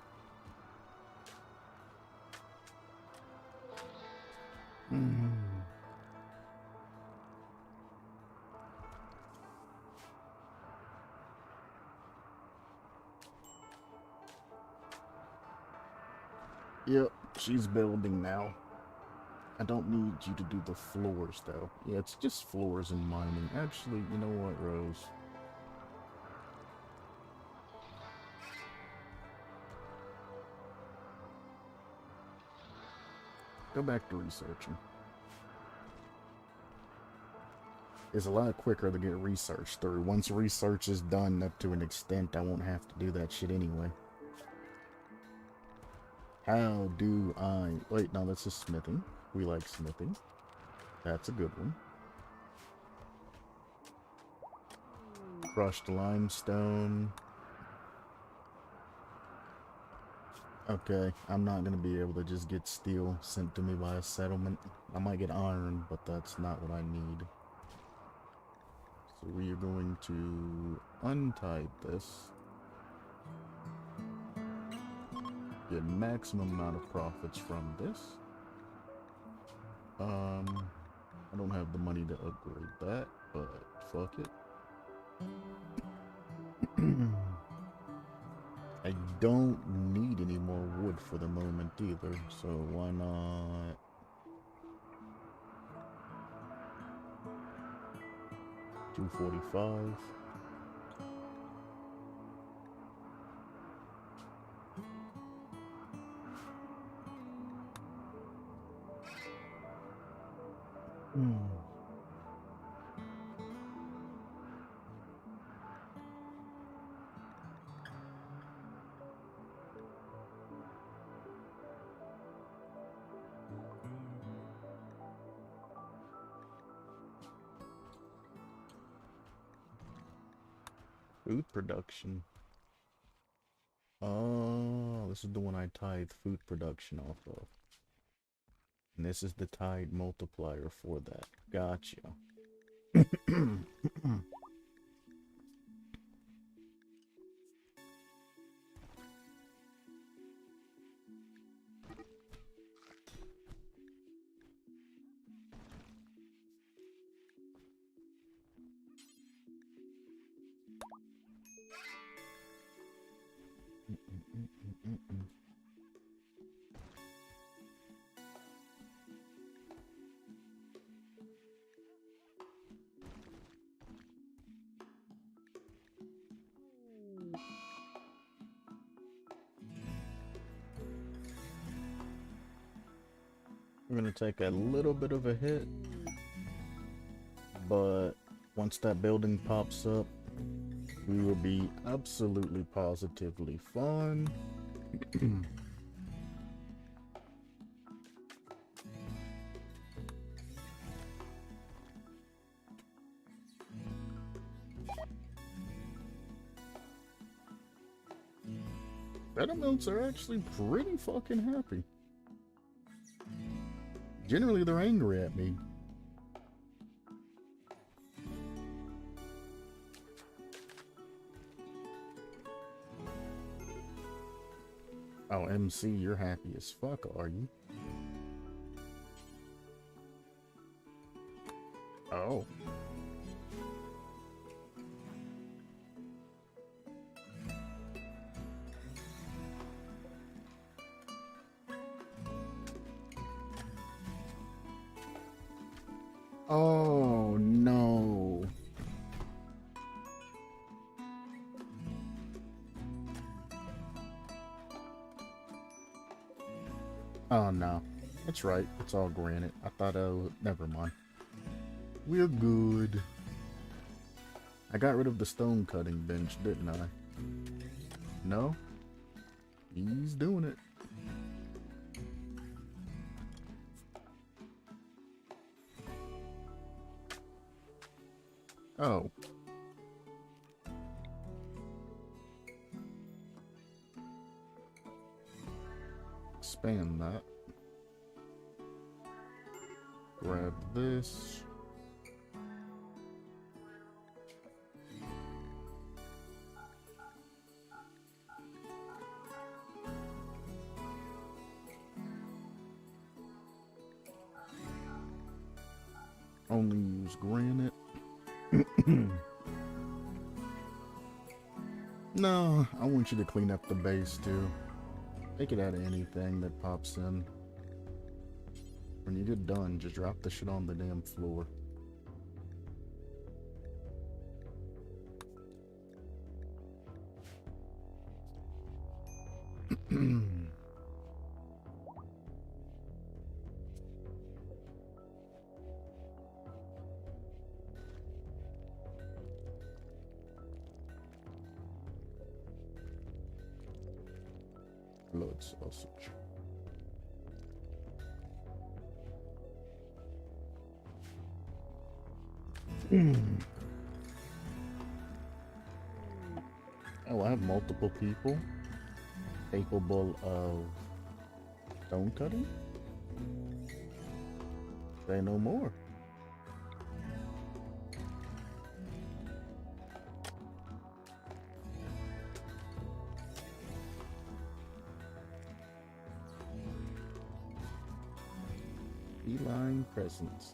Yep, she's building now. I don't need you to do the floors, though. Yeah, it's just floors and mining. Actually, you know what, Rose? Go back to researching. It's a lot quicker to get research through. Once research is done up to an extent, I won't have to do that shit anyway. How do I... Wait, no, this is smithing. We like smithing. That's a good one. Crushed limestone. Okay, I'm not going to be able to just get steel sent to me by a settlement. I might get iron, but that's not what I need. So we are going to untie this. Get maximum amount of profits from this. I don't have the money to upgrade that, but fuck it. I don't need any more wood for the moment either, so why not? $245. Food production. Oh, this is the one I tithe food production off of. And this is the tide multiplier for that. Gotcha. We're gonna take a little bit of a hit, but once that building pops up, we will be absolutely positively fine. Settlements are actually pretty fucking happy. Generally, they're angry at me. Oh, MC, you're happy as fuck, are you? Oh. Oh no. Oh no. It's right. It's all granite. I thought, oh, never mind. We're good. I got rid of the stone cutting bench, didn't I? No? He's doing it. Oh. Expand that. Grab this. Only use granite. No, I want you to clean up the base too. Take it out of anything that pops in. When you get done, just drop the shit on the damn floor. Blood sausage. Oh, I have multiple people capable of stone cutting? Say no more. Feline presence.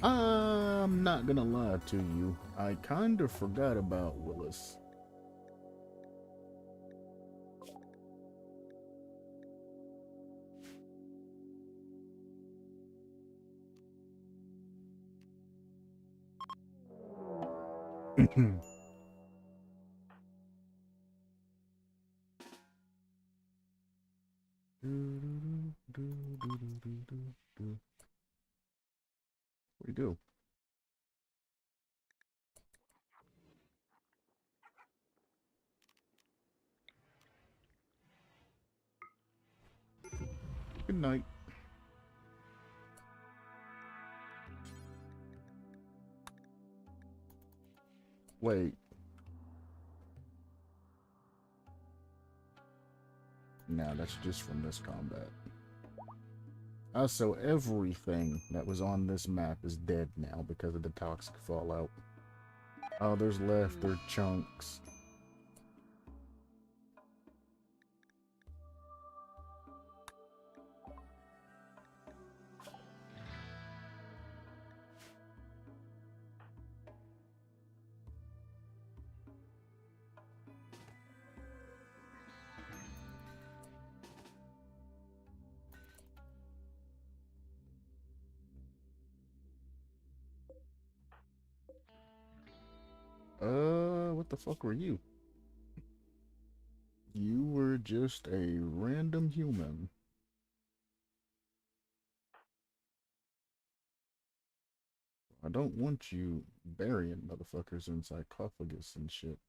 I'm not gonna lie to you. I kind of forgot about Willis. Where'd he go? Good night. Wait. Nah, that's just from this combat. So everything that was on this map is dead now because of the toxic fallout. All there's left are chunks. What the fuck were you? You were just a random human. I don't want you burying motherfuckers in sarcophagus and shit.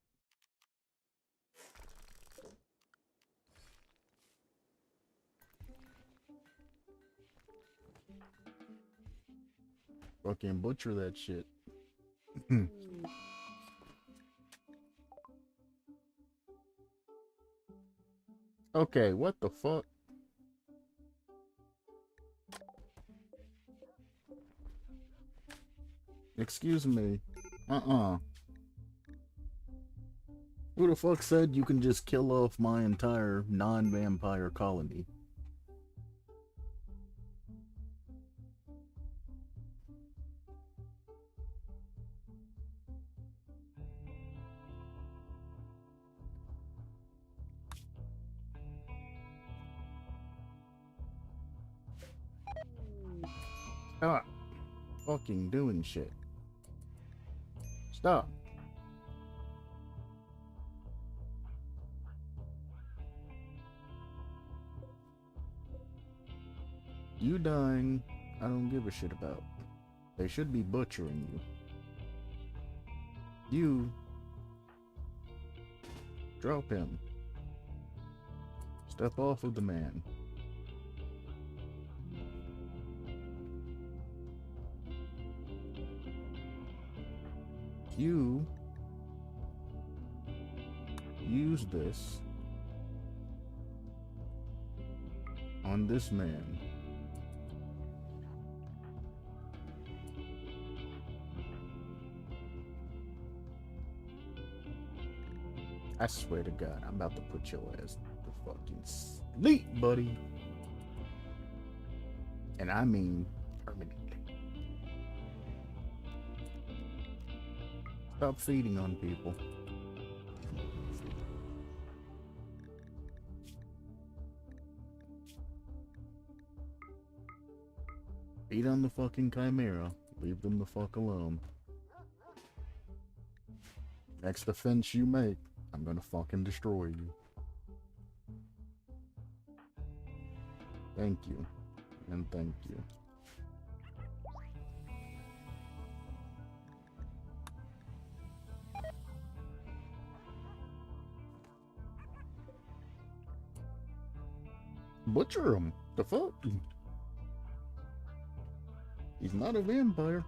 Fucking butcher that shit. Okay, what the fuck? Excuse me. Who the fuck said you can just kill off my entire non-vampire colony? Stop fucking doing shit. Stop. You dying, I don't give a shit about. They should be butchering you. You drop him. Step off of the man. You use this on this man. I swear to God, I'm about to put your ass to fucking sleep, buddy. And I mean permanently. Stop feeding on people. Feed on the fucking chimera. Leave them the fuck alone. Next offense you make, I'm gonna fucking destroy you. Thank you. And thank you. Butcher him. The fuck? He's not a vampire.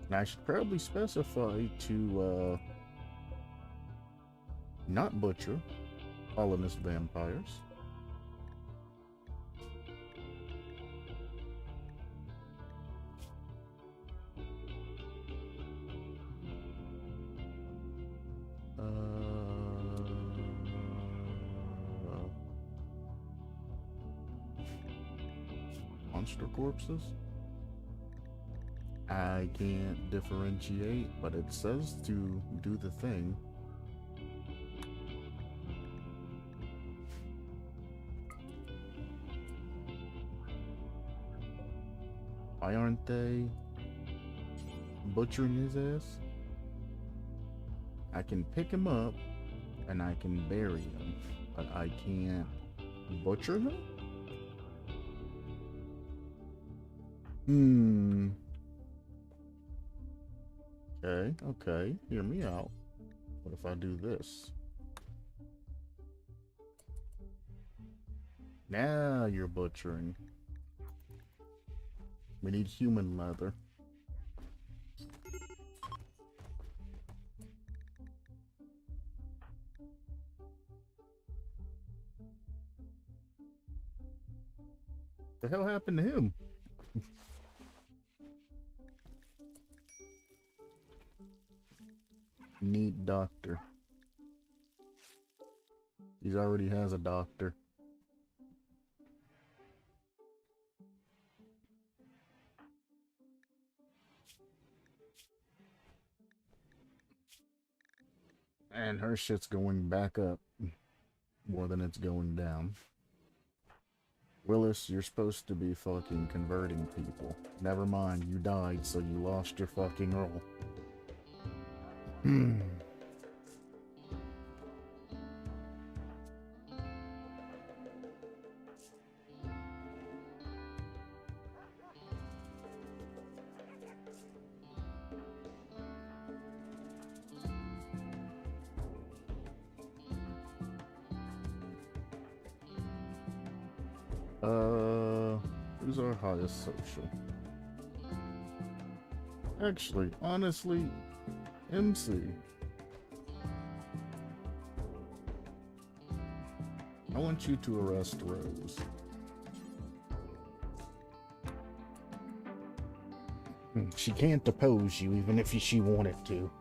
And I should probably specify to, not butcher colonist vampires. Monster corpses? I can't differentiate, but it says to do the thing. Why aren't they butchering his ass? I can pick him up and I can bury him, but I can't butcher him? Okay, hear me out. What if I do this? Now you're butchering. We need human leather. The hell happened to him? Need doctor. He already has a doctor. And her shit's going back up more than it's going down. Willis, you're supposed to be fucking converting people. Never mind, you died, so you lost your fucking role. Who's our highest social? Actually, honestly, MC, I want you to arrest Rose. She can't oppose you even if she wanted to.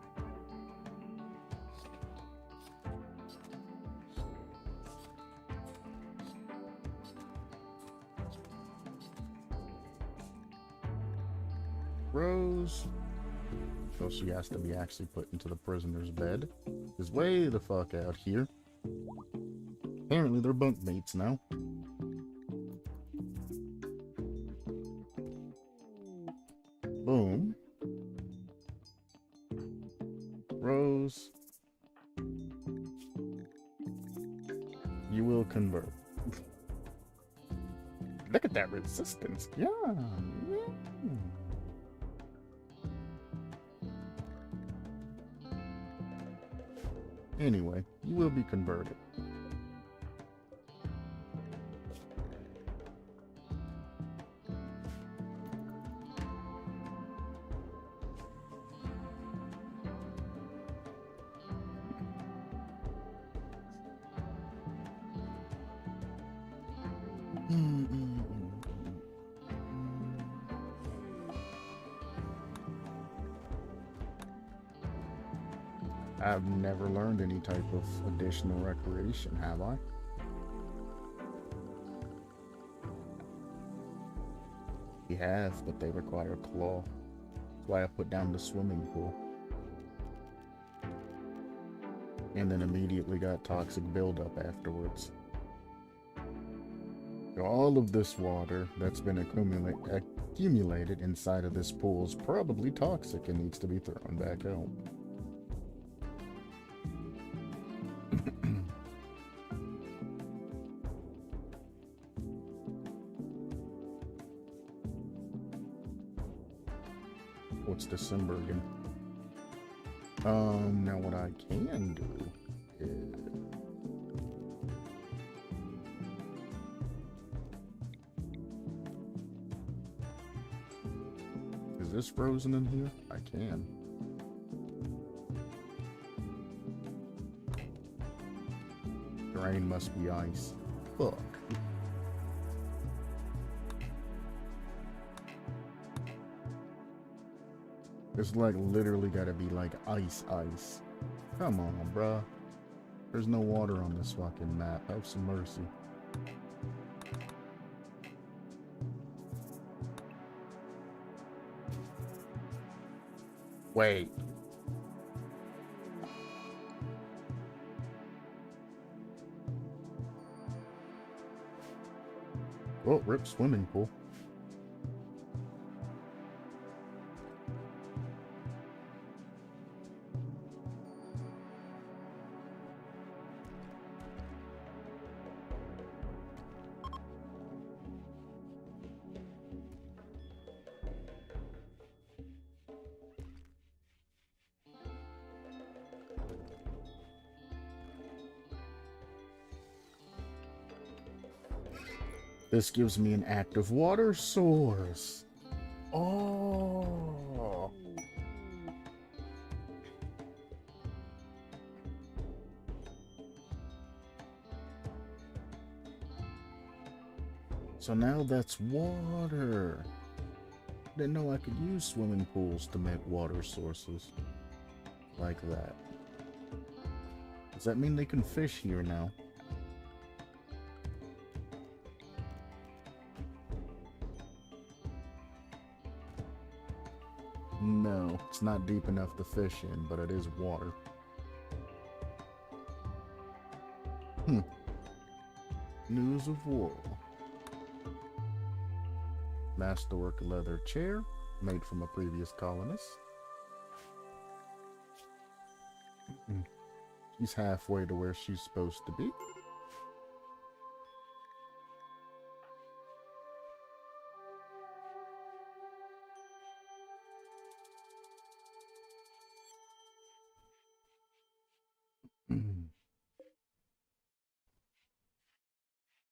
Rose. So she has to be actually put into the prisoner's bed. Is way the fuck out here. Apparently they're bunkmates now. Boom. Rose. You will convert. Look at that resistance. Yeah. Anyway, you will be converted. I've never learned any type of additional recreation, have I? We have, but they require claw. That's why I put down the swimming pool. And then immediately got toxic buildup afterwards. All of this water that's been accumulated inside of this pool is probably toxic and needs to be thrown back out. What's December again? Now what I can do is... Is this frozen in here? I can. Drain must be ice. Fuck. It's like literally gotta be like ice. Come on, bruh. There's no water on this fucking map. Have some mercy. Wait. Oh, rip swimming pool. This gives me an active water source. Oh. So now that's water. Didn't know I could use swimming pools to make water sources like that. Does that mean they can fish here now? No, it's not deep enough to fish in, but it is water. News of war. Masterwork leather chair, made from a previous colonist. She's halfway to where she's supposed to be.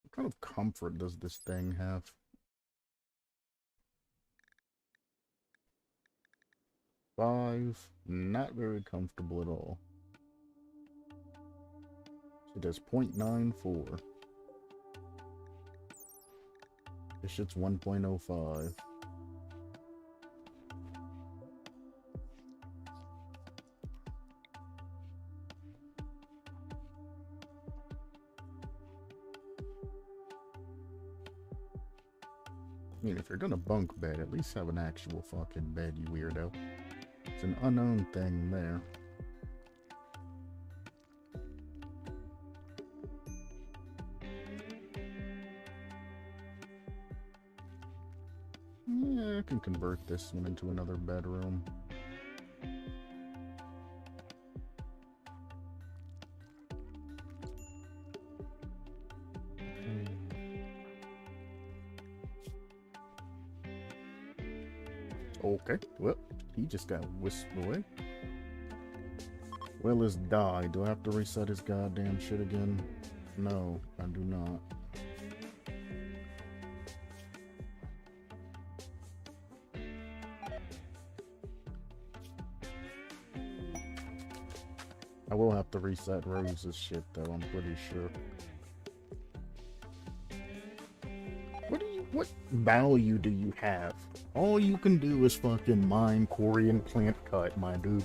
What kind of comfort does this thing have? 5. Not very comfortable at all. It does 0.94. This shit's 1.05. I mean, if you're gonna bunk bed, at least have an actual fucking bed, you weirdo. It's an unknown thing there. Yeah, I can convert this one into another bedroom. Okay, well, he just got whisked away. Well, his die. Do I have to reset his goddamn shit again? No, I do not. I will have to reset Rose's shit, though, I'm pretty sure. What value do you have? All you can do is fucking mine, quarry, and plant cut, my dude.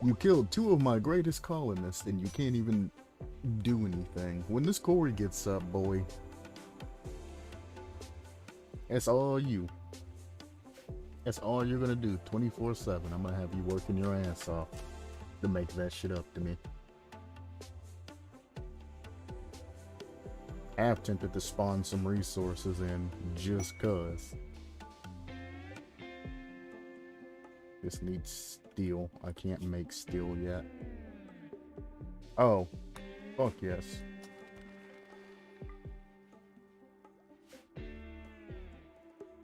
You killed 2 of my greatest colonists, and you can't even do anything. When this quarry gets up, boy, that's all you. That's all you're gonna do, 24/7. I'm gonna have you working your ass off to make that shit up to me. Half tempted to spawn some resources in just cause. This needs steel. I can't make steel yet. Oh, fuck yes.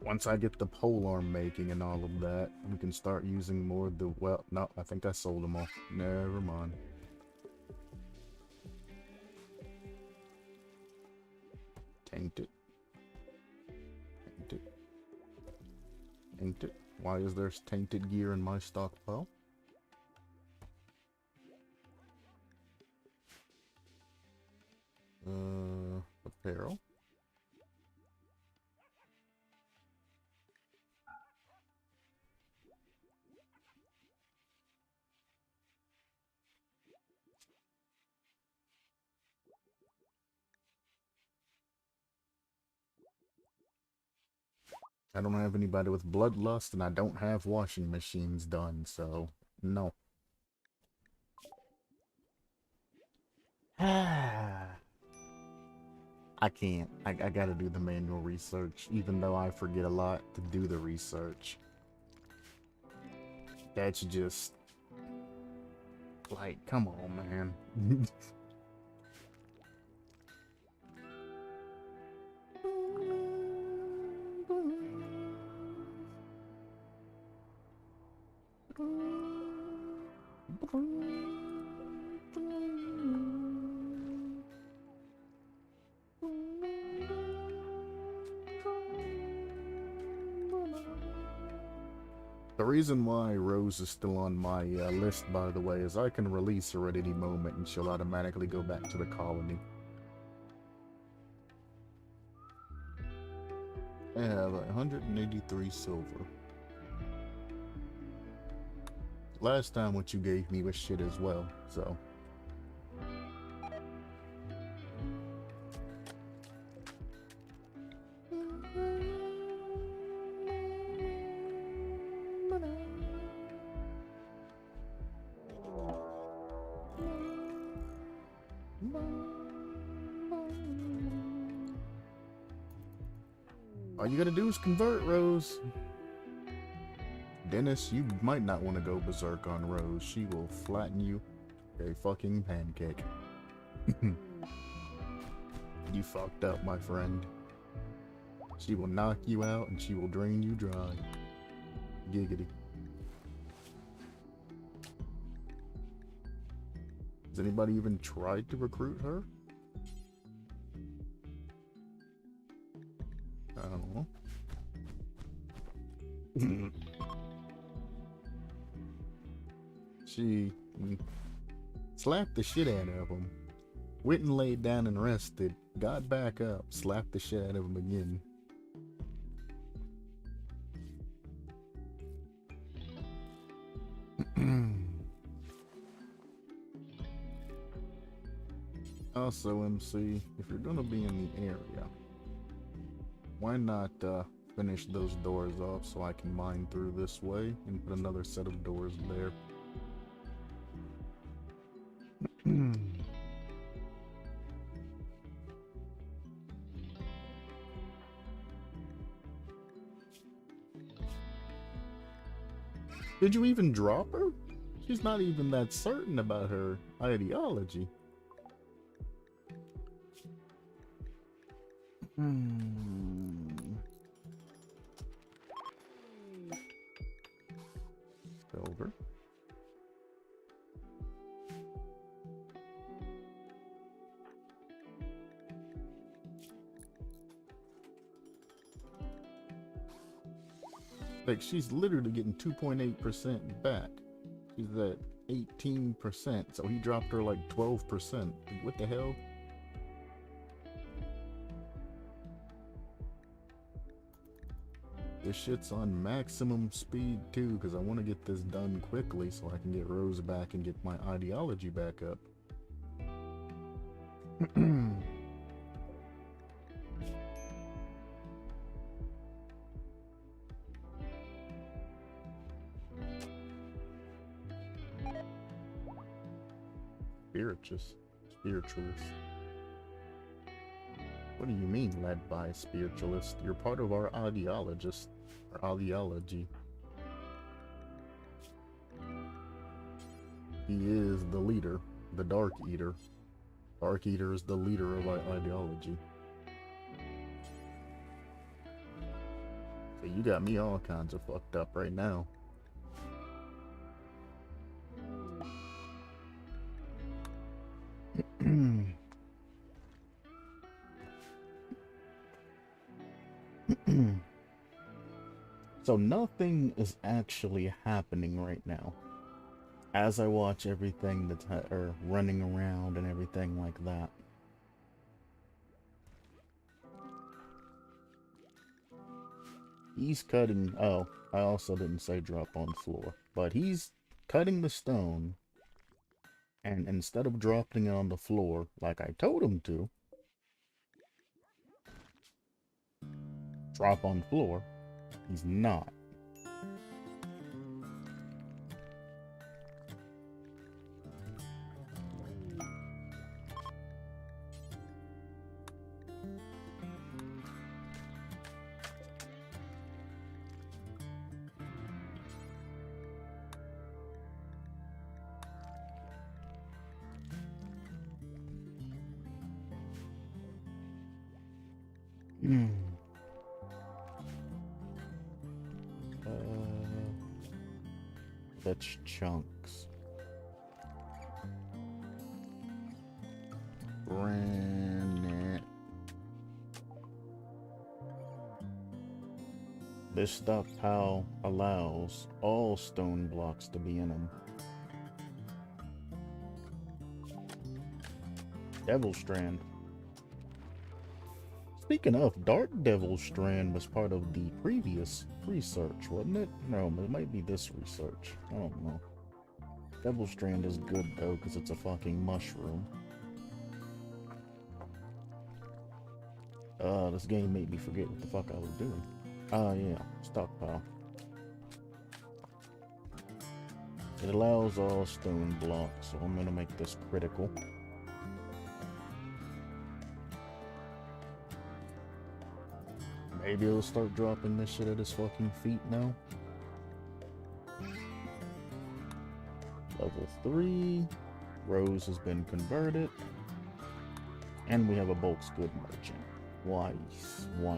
Once I get the polearm making and all of that, we can start using more of the, well, no, I think I sold them all. Never mind. Tainted. Tainted. Tainted. Why is there tainted gear in my stockpile? Apparel. I don't have anybody with bloodlust, and I don't have washing machines done, so no. I can't. I gotta do the manual research, even though I forget a lot to do the research. That's just... like, come on, man. The reason why Rose is still on my list, by the way, is I can release her at any moment and she'll automatically go back to the colony. I have 183 silver. Last time what you gave me was shit as well, so... All you gotta do is convert, Rose. Dennis, you might not want to go berserk on Rose. She will flatten you a fucking pancake. You fucked up, my friend. She will knock you out and she will drain you dry. Giggity. Has anybody even tried to recruit her? I don't know. She slapped the shit out of him. Went and laid down and rested. Got back up. Slapped the shit out of him again. Also, MC, if you're gonna be in the area, why not finish those doors off so I can mine through this way and put another set of doors there? Did you even drop her? She's not even that certain about her ideology. Silver. Like, she's literally getting 2.8% back. She's at 18%, so he dropped her like 12%. What the hell? This shit's on maximum speed too, because I want to get this done quickly so I can get Rose back and get my ideology back up. Spiritualist. What do you mean, led by spiritualist? You're part of our ideologist, or ideology. He is the leader, the Dark Eater. Dark Eater is the leader of our ideology. So you got me all kinds of fucked up right now. So nothing is actually happening right now. As I watch everything that's running around and everything like that. He's cutting... Oh, I also didn't say drop on floor. But he's cutting the stone. And instead of dropping it on the floor like I told him to, drop on floor, he's not. That's chunks. Granite. This stockpile allows all stone blocks to be in them. Devil Strand. Speaking of, Dark Devil Strand was part of the previous research, wasn't it? No, it might be this research. I don't know. Devil Strand is good though, because it's a fucking mushroom. This game made me forget what the fuck I was doing. Yeah, stockpile. It allows all stone blocks, so I'm gonna make this critical. Maybe it'll start dropping this shit at his fucking feet now. Level 3. Rose has been converted. And we have a bulk's good merchant. Weiss. There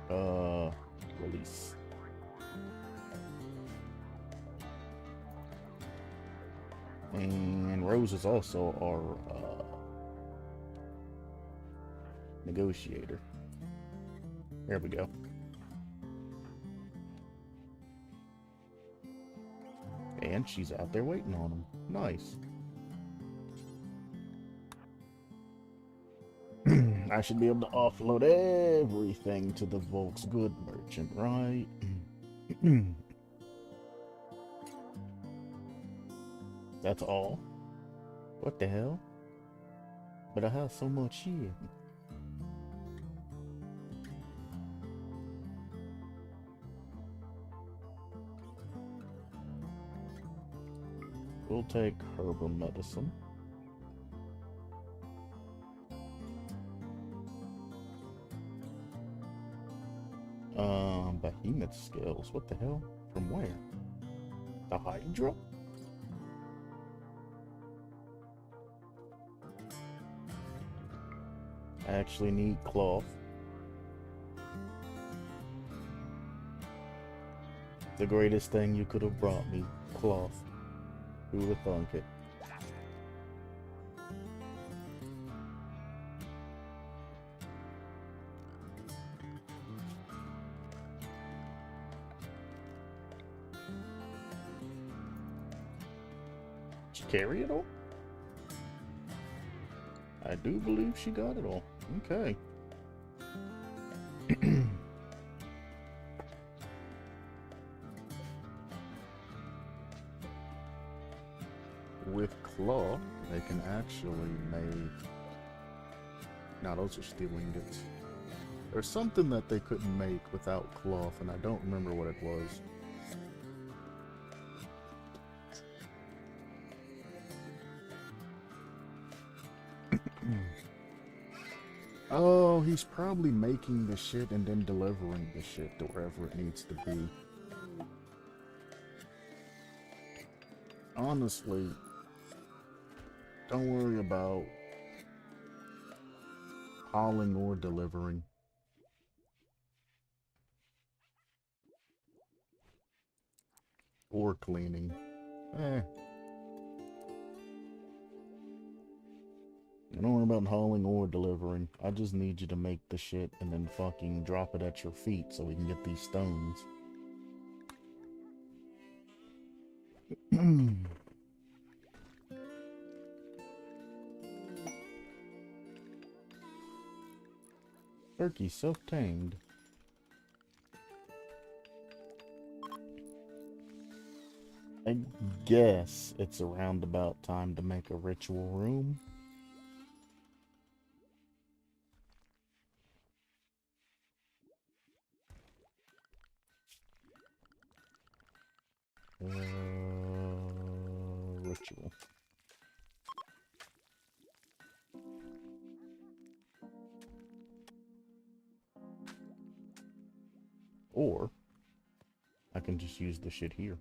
we go. Release. And Rose is also our negotiator. There we go. And she's out there waiting on him. Nice. I should be able to offload everything to the Volk's Good merchant, right? That's all? What the hell? But I have so much shit. We'll take herbal medicine. Behemoth scales. What the hell? From where? The Hydra? I actually need cloth. The greatest thing you could have brought me. Cloth. Who would have thunk it? Did she carry it all? I do believe she got it all. Okay. With cloth, they can actually make... Now those are steel ingots. There's something that they couldn't make without cloth, and I don't remember what it was. Oh, he's probably making the shit and then delivering the shit to wherever it needs to be. Honestly, don't worry about hauling or delivering. Or cleaning. Don't worry about hauling or delivering. I just need you to make the shit and then fucking drop it at your feet so we can get these stones. Turkey self-tamed. I guess it's around about time to make a ritual room. Ritual. Or I can just use the shit here.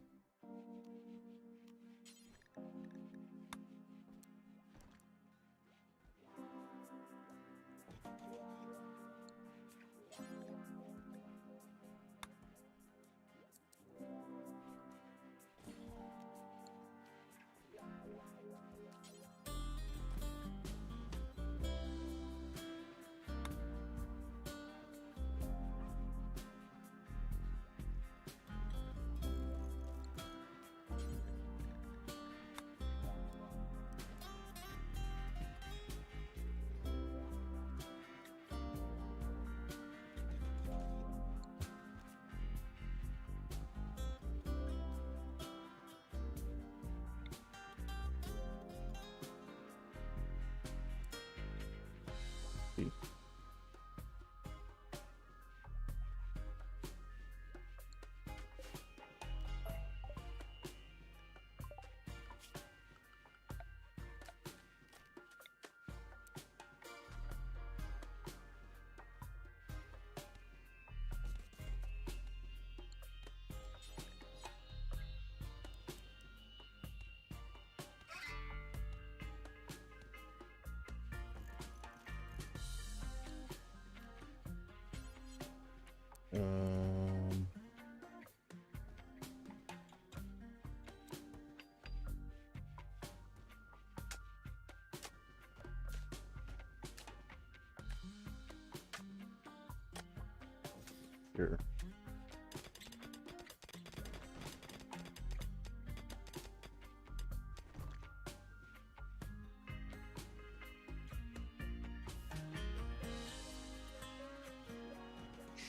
Sure.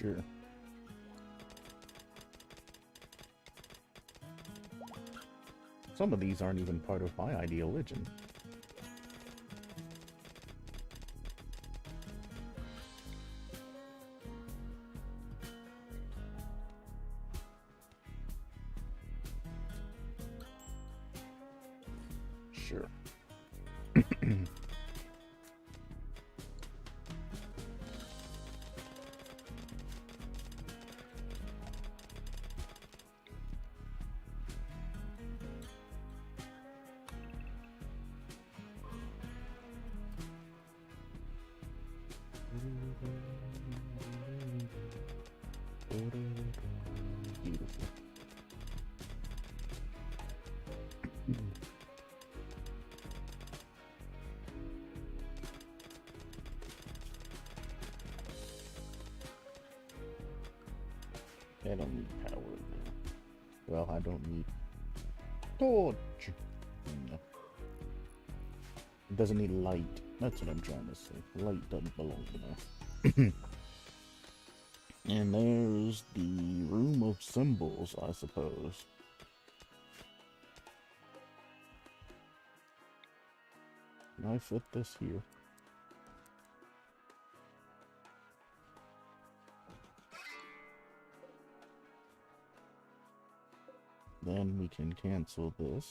sure. Some of these aren't even part of my ideal legend. Sure. Beautiful. I don't need power. Well, I don't need torch. No. It doesn't need light. That's what I'm trying to say. Light doesn't belong to And there's the room of symbols, I suppose. Can I fit this here? Then we can cancel this.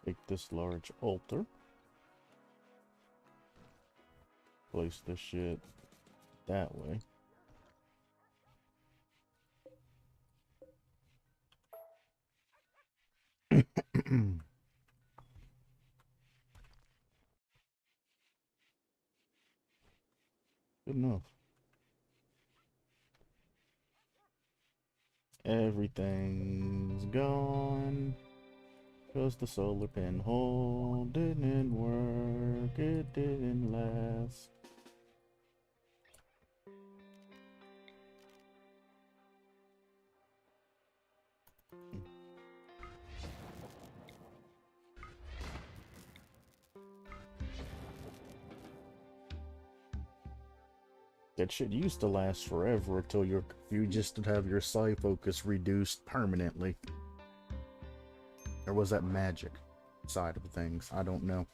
Take this large altar. Place this shit that way. Good enough. Everything's gone. Cause the solar pinhole didn't work. It didn't last. That shit used to last forever until you just have your psi focus reduced permanently. Or was that magic side of things? I don't know.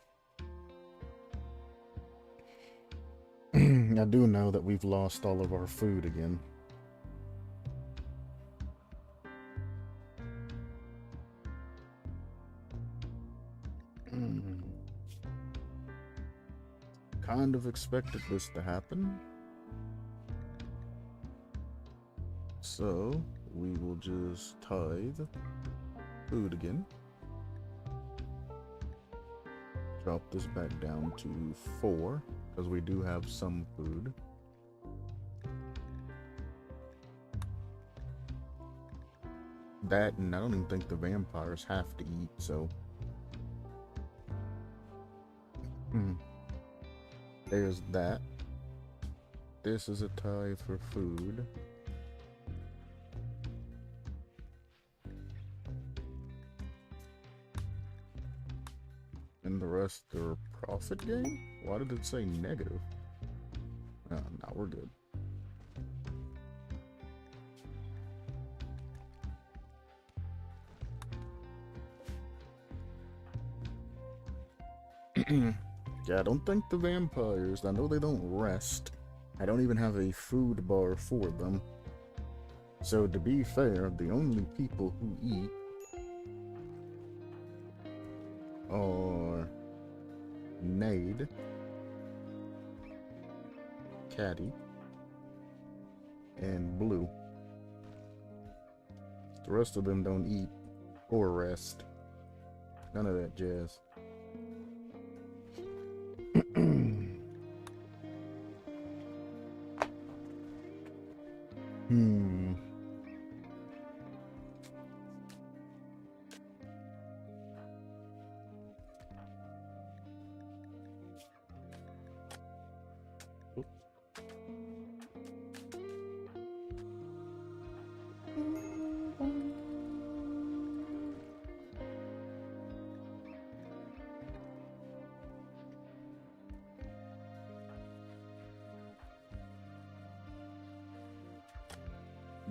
I do know that we've lost all of our food again. Kind of expected this to happen. So, we will just tithe food again. Drop this back down to 4, because we do have some food. That, and I don't even think the vampires have to eat, so... There's that. This is a tithe for food. And the rest are profit gain? Why did it say negative? Oh, no, we're good. Yeah, I don't think the vampires, I know they don't rest. I don't even have a food bar for them. So to be fair, the only people who eat are Nade, Caddy, and Blue. The rest of them don't eat or rest. None of that jazz.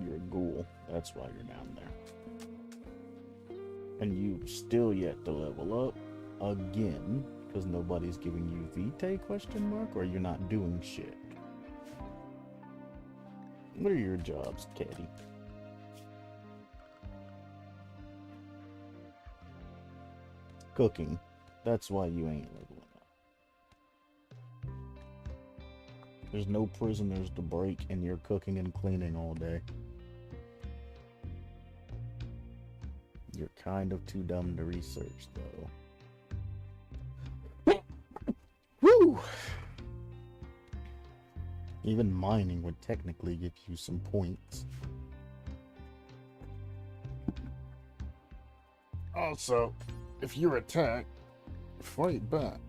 You're a ghoul. That's why you're down there. And you've still yet to level up again, because nobody's giving you Vitae question mark, or you're not doing shit. What are your jobs, Caddy? Cooking. That's why you ain't leveling up. There's no prisoners to break, and you're cooking and cleaning all day. You're kind of too dumb to research, though. Woo! Even mining would technically give you some points. Also, if you're attacked, fight back.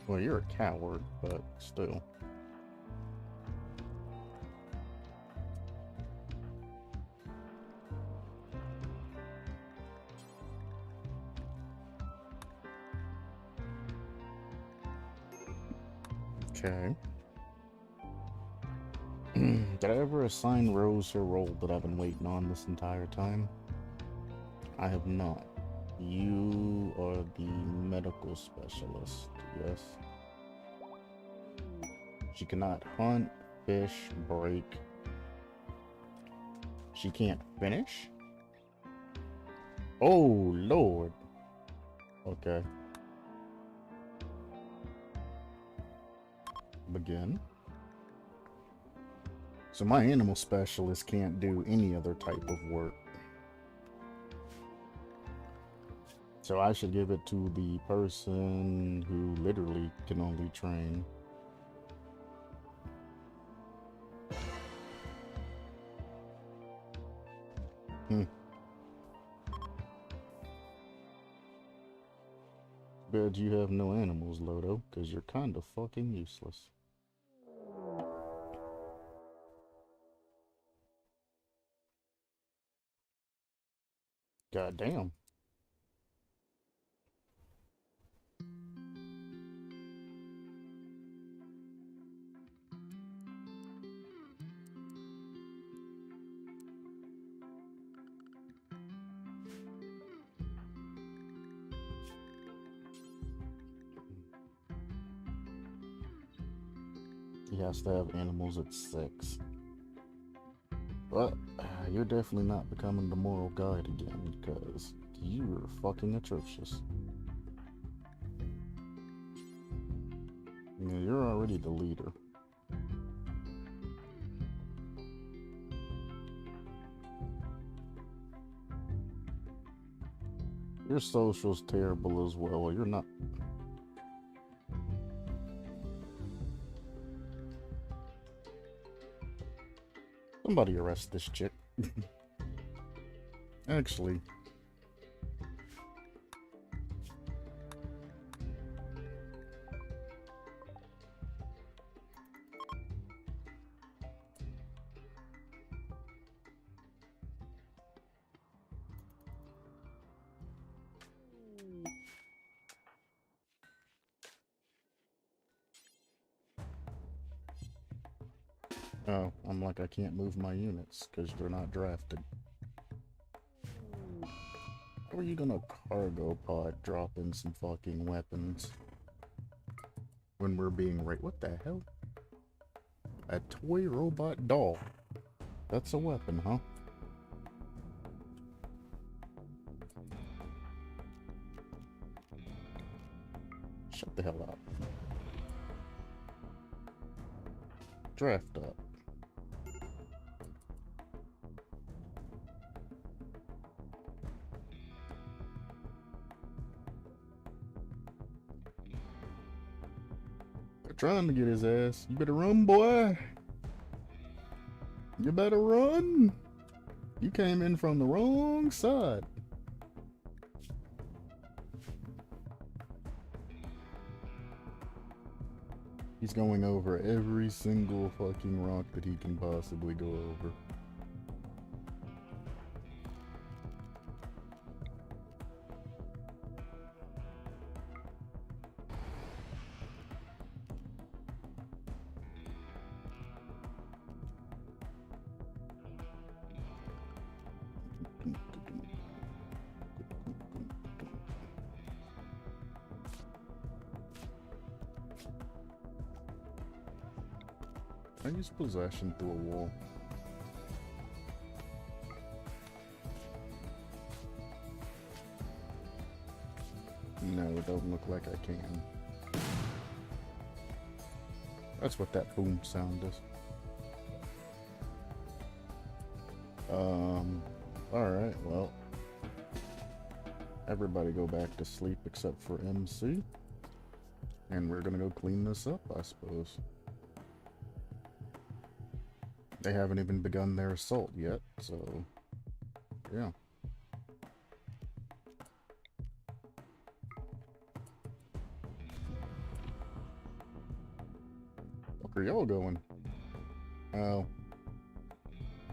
Well, you're a coward, but still. Okay. Did I ever assign Rose her role that I've been waiting on this entire time? I have not. You are the medical specialist, yes? She cannot hunt, fish, break. She can't finish? Oh, Lord. Okay. Begin. So my animal specialist can't do any other type of work. So I should give it to the person who literally can only train. Bet you have no animals, Lodo, because you're kind of fucking useless. God damn. He has to have animals at 6. But you're definitely not becoming the moral guide again, because you're fucking atrocious. Yeah, you're already the leader. Your social's terrible as well. You're not. Somebody arrest this chick. Actually. Oh, I'm like, I can't move my units because they're not drafted. How are you gonna cargo pod drop in some fucking weapons when we're being raped? What the hell? A toy robot doll. That's a weapon, huh? Shut the hell up. Draft up. They're trying to get his ass. You better run, boy. You better run. You came in from the wrong side. He's going over every single fucking rock that he can possibly go over. I use possession through a wall. No, it don't look like I can. That's what that boom sound is. Alright, well. Everybody go back to sleep except for MC. And we're gonna go clean this up, I suppose. They haven't even begun their assault yet, so yeah. Where are y'all going? Oh.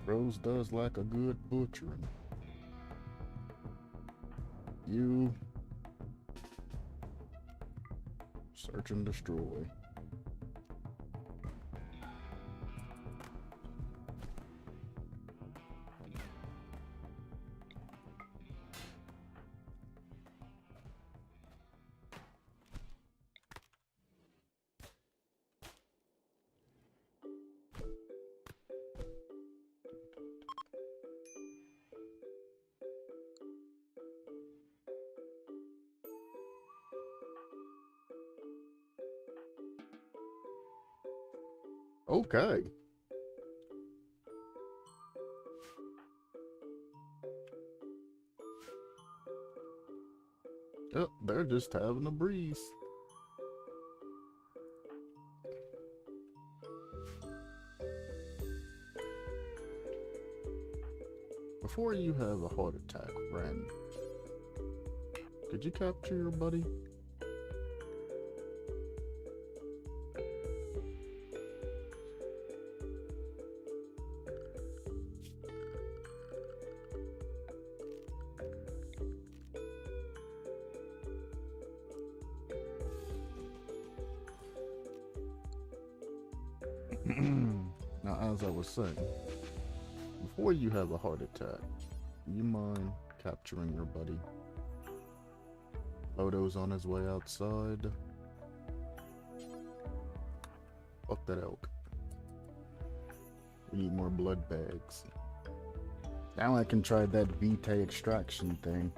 Rose does like a good butchering. You search and destroy. Okay. Oh, they're just having a breeze. Before you have a heart attack, Ren, could you capture your buddy? Now, as I was saying, before you have a heart attack, you mind capturing your buddy? Odo's on his way outside. Fuck that elk. We need more blood bags. Now I can try that vitae extraction thing.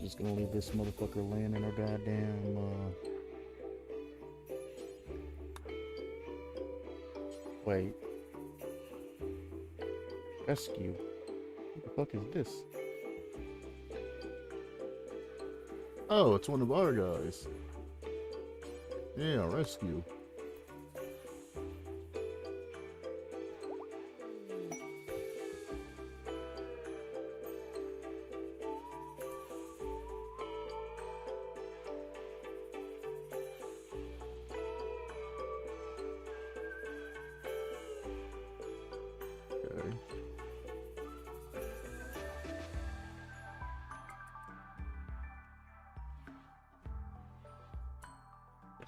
Just gonna leave this motherfucker laying in our goddamn, wait. Rescue. What the fuck is this? Oh, it's one of our guys. Yeah, rescue.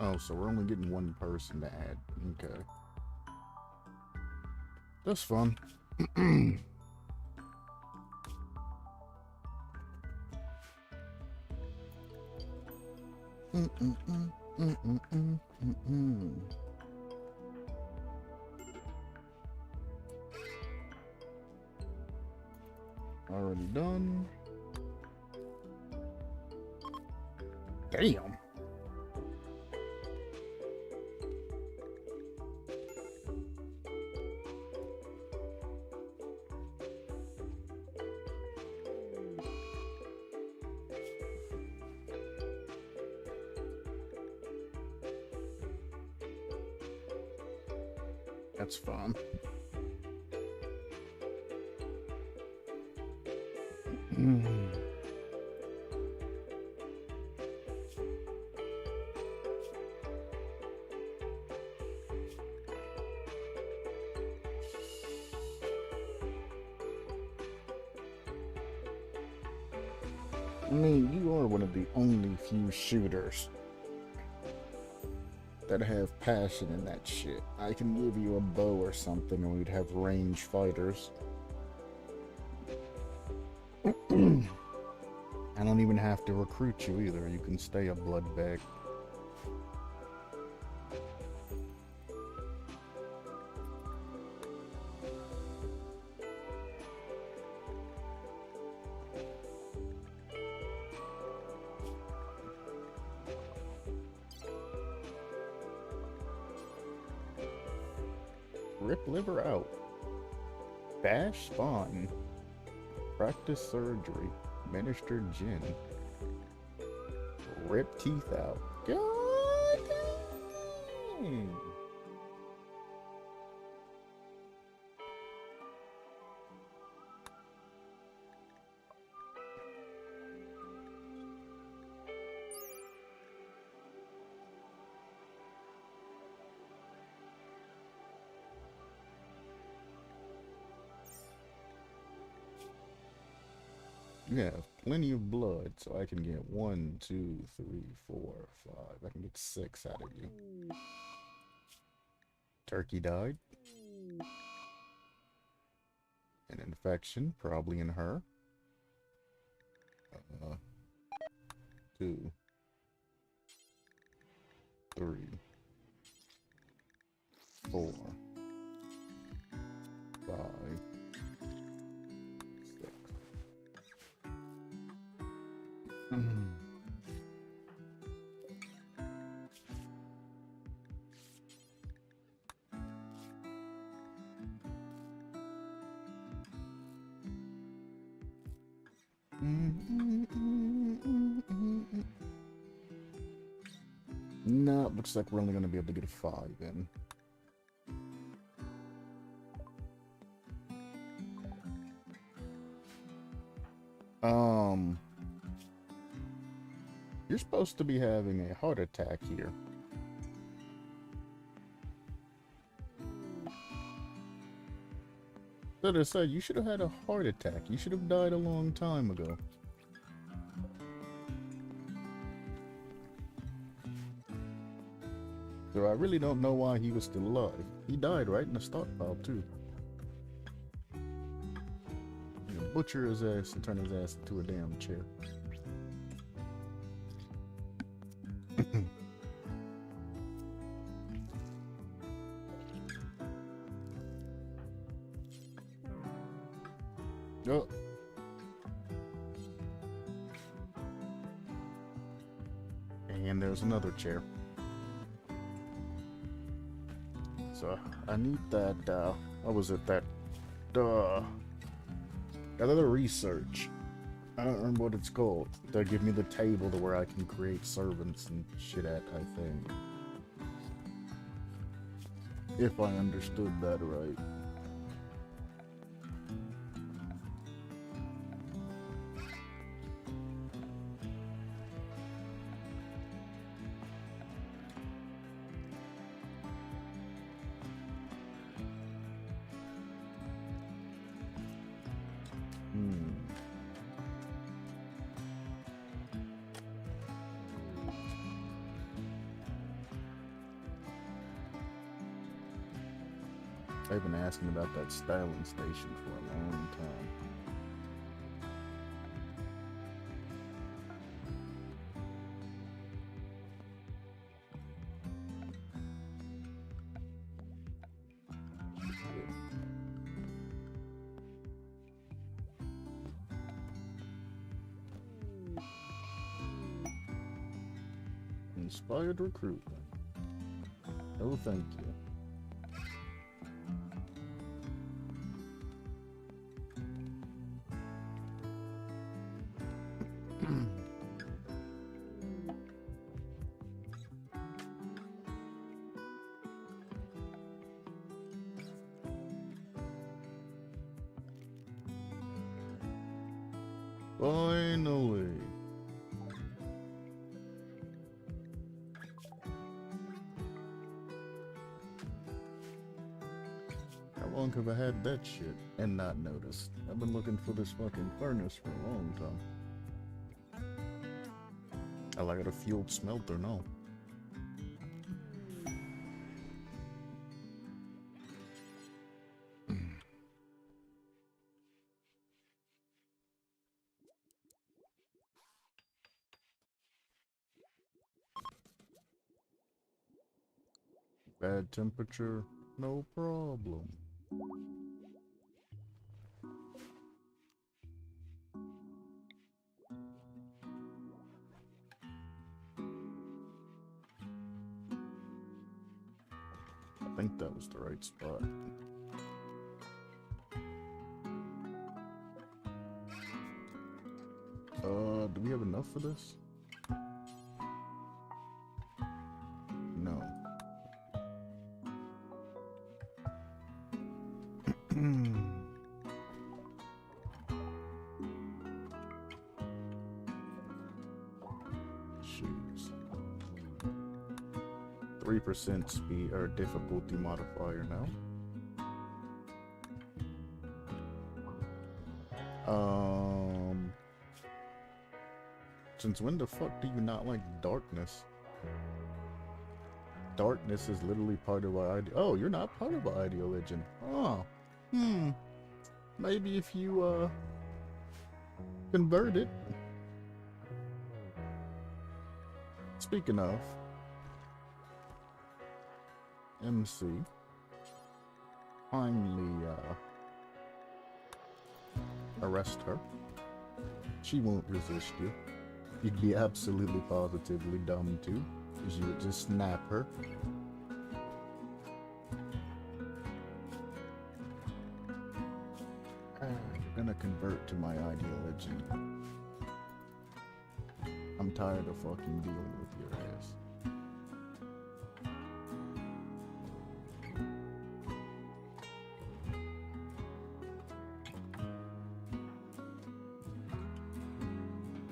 Oh, so we're only getting one person to add. Okay. That's fun. Already done. Damn. That's fun. I mean, you are one of the only few shooters that have passion in that shit. I can give you a bow or something and we'd have range fighters. I don't even have to recruit you either. You can stay a blood bag. Rip liver out. Bash spine. Practice surgery. Minister gin. Rip teeth out. God dang. You have plenty of blood, so I can get 1, 2, 3, 4, 5. I can get 6 out of you. Turkey died. An infection, probably in her. 2, 3, 4, 5. No, looks like we're only going to be able to get a 5 in. You're supposed to be having a heart attack here. So to say, you should have had a heart attack. You should have died a long time ago. So I really don't know why he was still alive. He died right in the stockpile too. You know, butcher his ass and turn his ass into a damn chair. Oh. And there's another chair. So I need that, what was it, that other research. I don't remember what it's called. They'll give me the table to where I can create servants and shit at, I think. If I understood that right. I've been asking about that styling station for a long time. Inspired recruitment. Oh, thank you. Finally. How long have I had that shit and not noticed? I've been looking for this fucking furnace for a long time. Oh, I got a fueled smelter now. Bad temperature, no problem. I think that was the right spot. Do we have enough for this? No. Jeez. 3% speed or difficulty modifier now. Since when the fuck do you not like darkness? Darkness is literally part of our oh, you're not part of our ideology. Oh. Maybe if you convert it. Speaking of MC, kindly arrest her. She won't resist you. You'd be absolutely positively dumb too, because you would just snap her. You're gonna convert to my ideology. I'm tired of fucking dealing with your ass.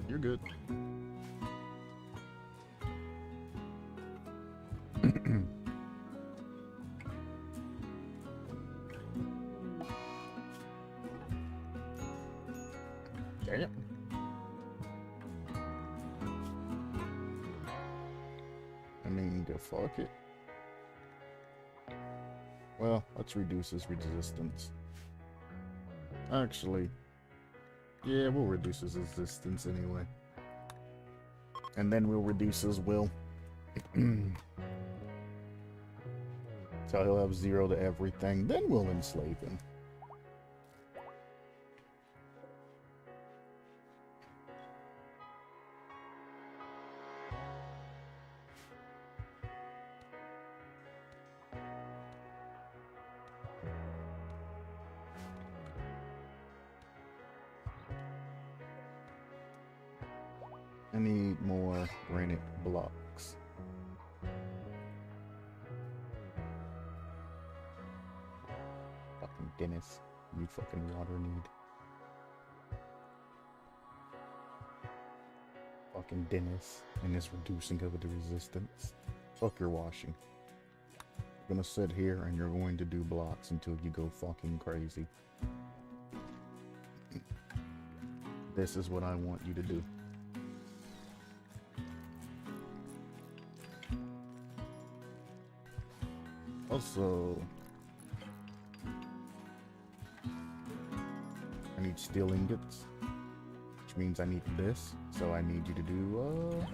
You're good. Damn. I mean, go fuck it. Well, let's reduce his resistance. Actually, yeah, we'll reduce his resistance anyway. And then we'll reduce his will. So he'll have 0 to everything. Then we'll enslave him. I need more granite blocks. Fucking Dennis, you fucking water need. Fucking Dennis and his reducing of the resistance. Fuck your washing. You're gonna sit here and you're going to do blocks until you go fucking crazy. This is what I want you to do. Also, I need steel ingots, which means I need this, so I need you to do,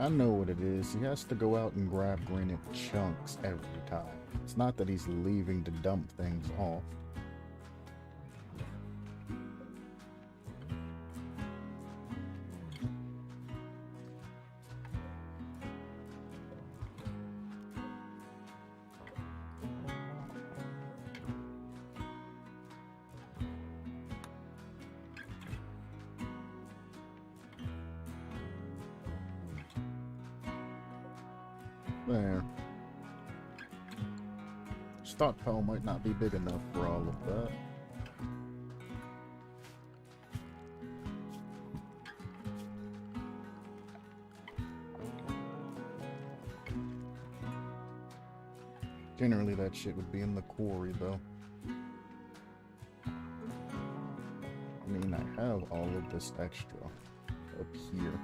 I know what it is. He has to go out and grab granite chunks every time. It's not that he's leaving to dump things off. There. stockpile might not be big enough for all of that. Generally, that shit would be in the quarry, though. I mean, I have all of this extra up here.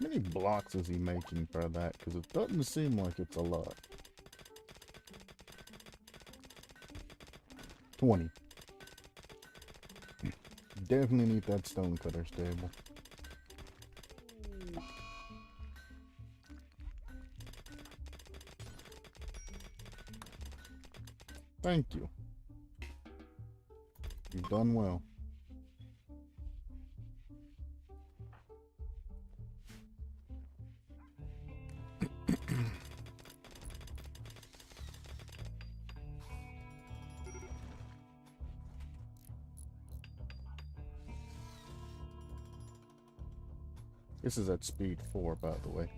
How many blocks is he making for that? Because it doesn't seem like it's a lot. 20. Definitely need that stonecutter stable. Thank you. You've done well. This is at speed 4, by the way.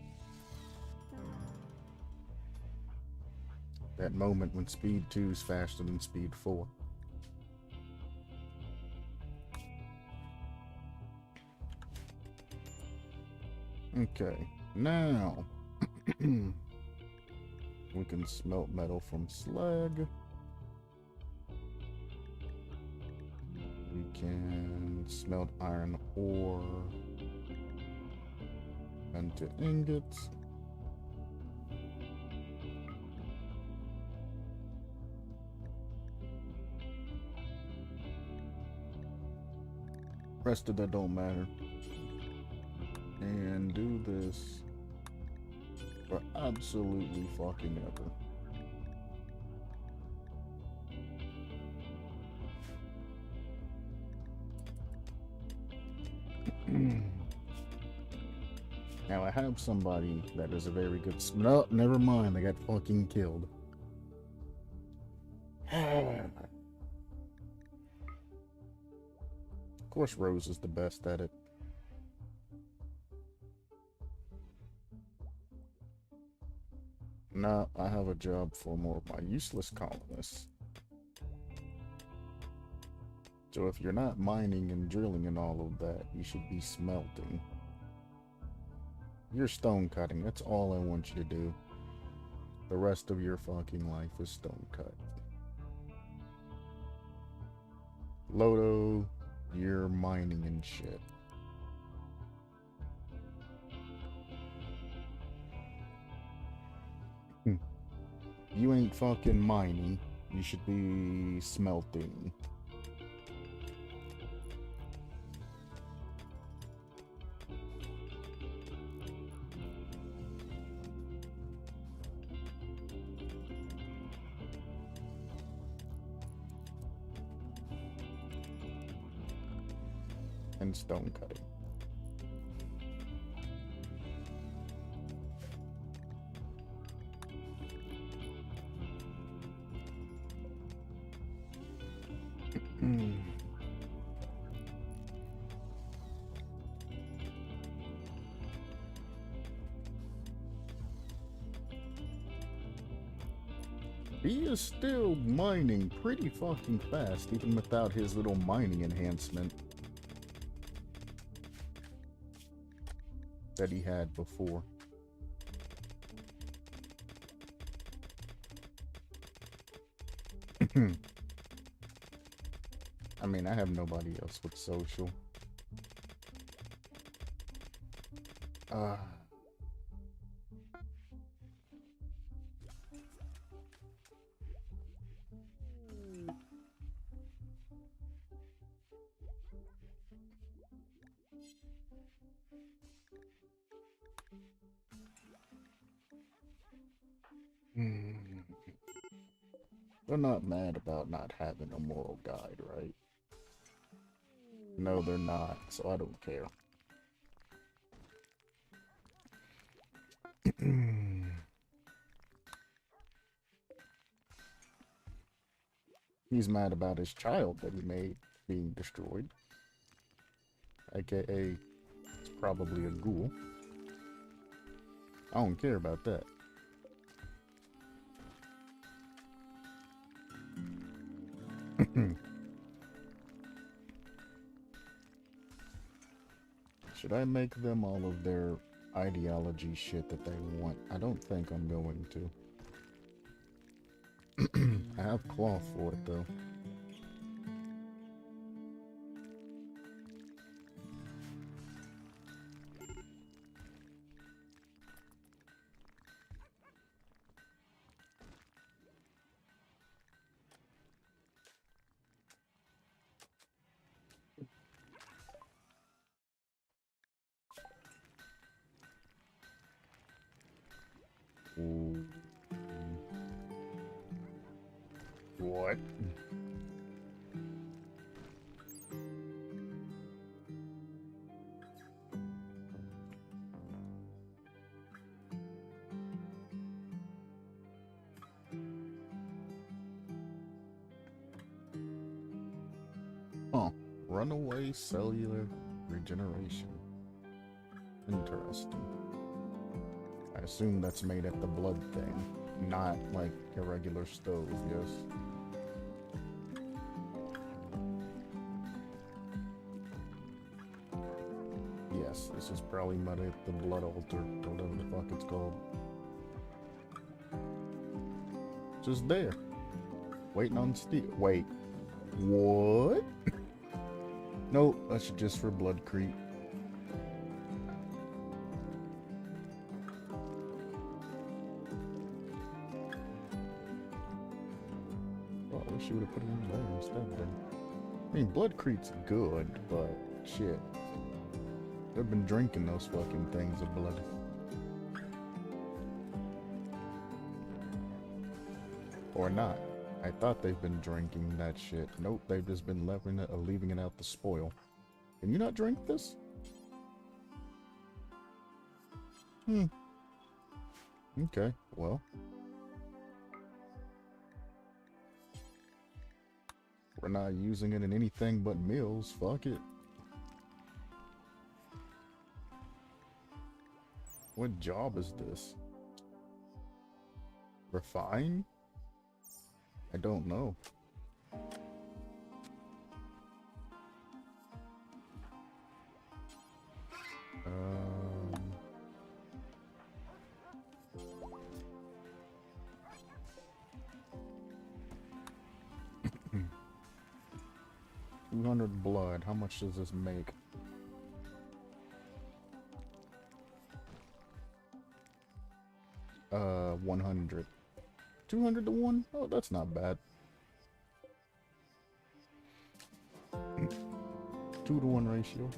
That moment when speed 2 is faster than speed 4. Okay, now we can smelt metal from slag. We can smelt iron ore into ingots. Rest of that don't matter. And do this for absolutely fucking ever. Now I have somebody that is a very good no, never mind, they got fucking killed. Of course Rose is the best at it. Nah, I have a job for more of my useless colonists. So if you're not mining and drilling and all of that, you should be smelting. You're stone cutting, that's all I want you to do. The rest of your fucking life is stone cut. Lodo, you're mining and shit. You ain't fucking mining, you should be smelting. And stone cutting. He is still mining pretty fucking fast, even without his little mining enhancement that he had before. I mean, I have nobody else with social. They're not mad about not having a moral guide, right? No, they're not, so I don't care. He's mad about his child that he made being destroyed. AKA, it's probably a ghoul. I don't care about that. Should I make them all of their ideology shit that they want? I don't think I'm going to. I have cloth for it though. Ooh. What? Huh. Runaway cellular regeneration. Interesting. I assume that's made at the blood thing, not like a regular stove, yes. Yes, this is probably made at the blood altar, or whatever the fuck it's called. Just there. Waiting on steel. Wait. What? Nope, that's just for blood creep. Well, I wish you would have put it in there instead then. I mean, blood creep's good, but shit. They've been drinking those fucking things of blood. Or not. I thought they've been drinking that shit. Nope, they've just been leaving it out to spoil. Can you not drink this? Okay, well. We're not using it in anything but meals. Fuck it. What job is this? Refine? I don't know. 200 blood. How much does this make? Uh, 100. 200 to 1? Oh, that's not bad. 2 to 1 ratio.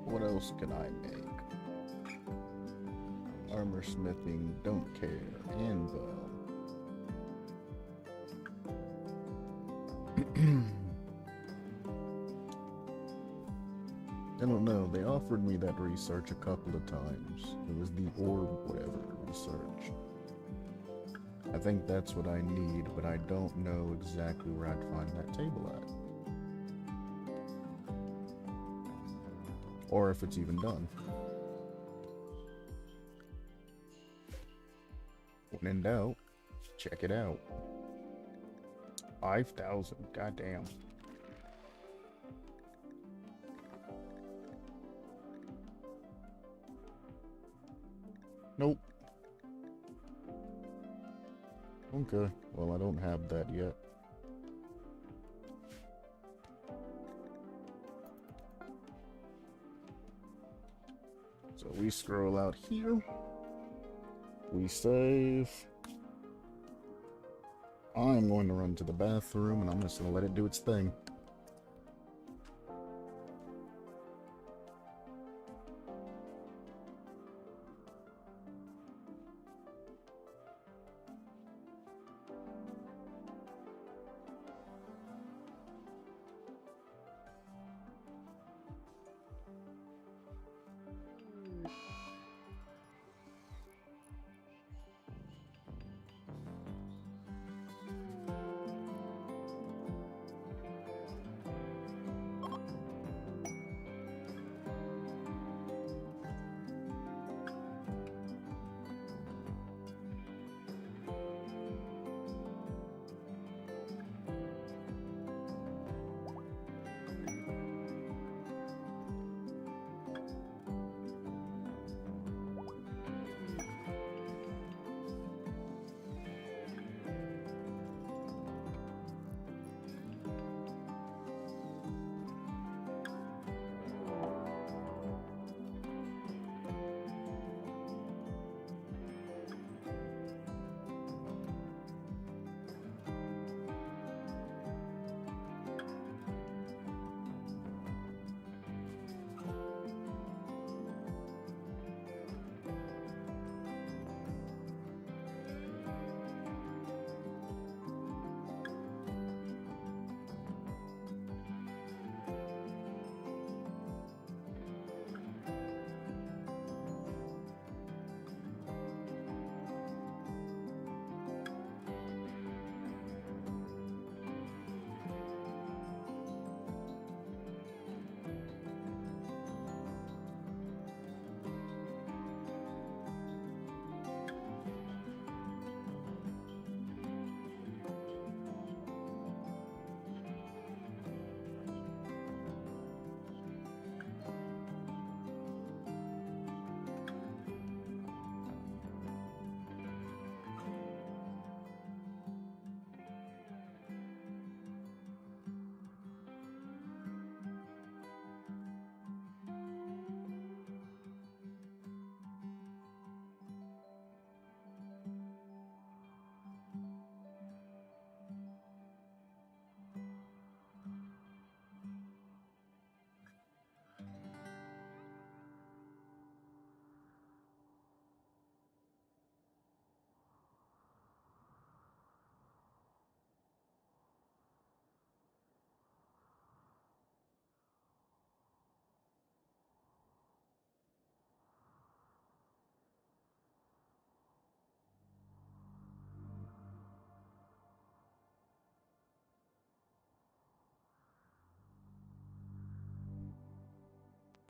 What else can I make? Armor smithing, don't care. Anvil. I don't know, they offered me that research a couple of times. It was the orb whatever research. I think that's what I need, but I don't know exactly where I'd find that table at. Or if it's even done. When in doubt, check it out. 5,000, goddamn. Nope. Okay, well I don't have that yet. So we scroll out here. We save. I'm going to run to the bathroom and I'm just going to let it do its thing.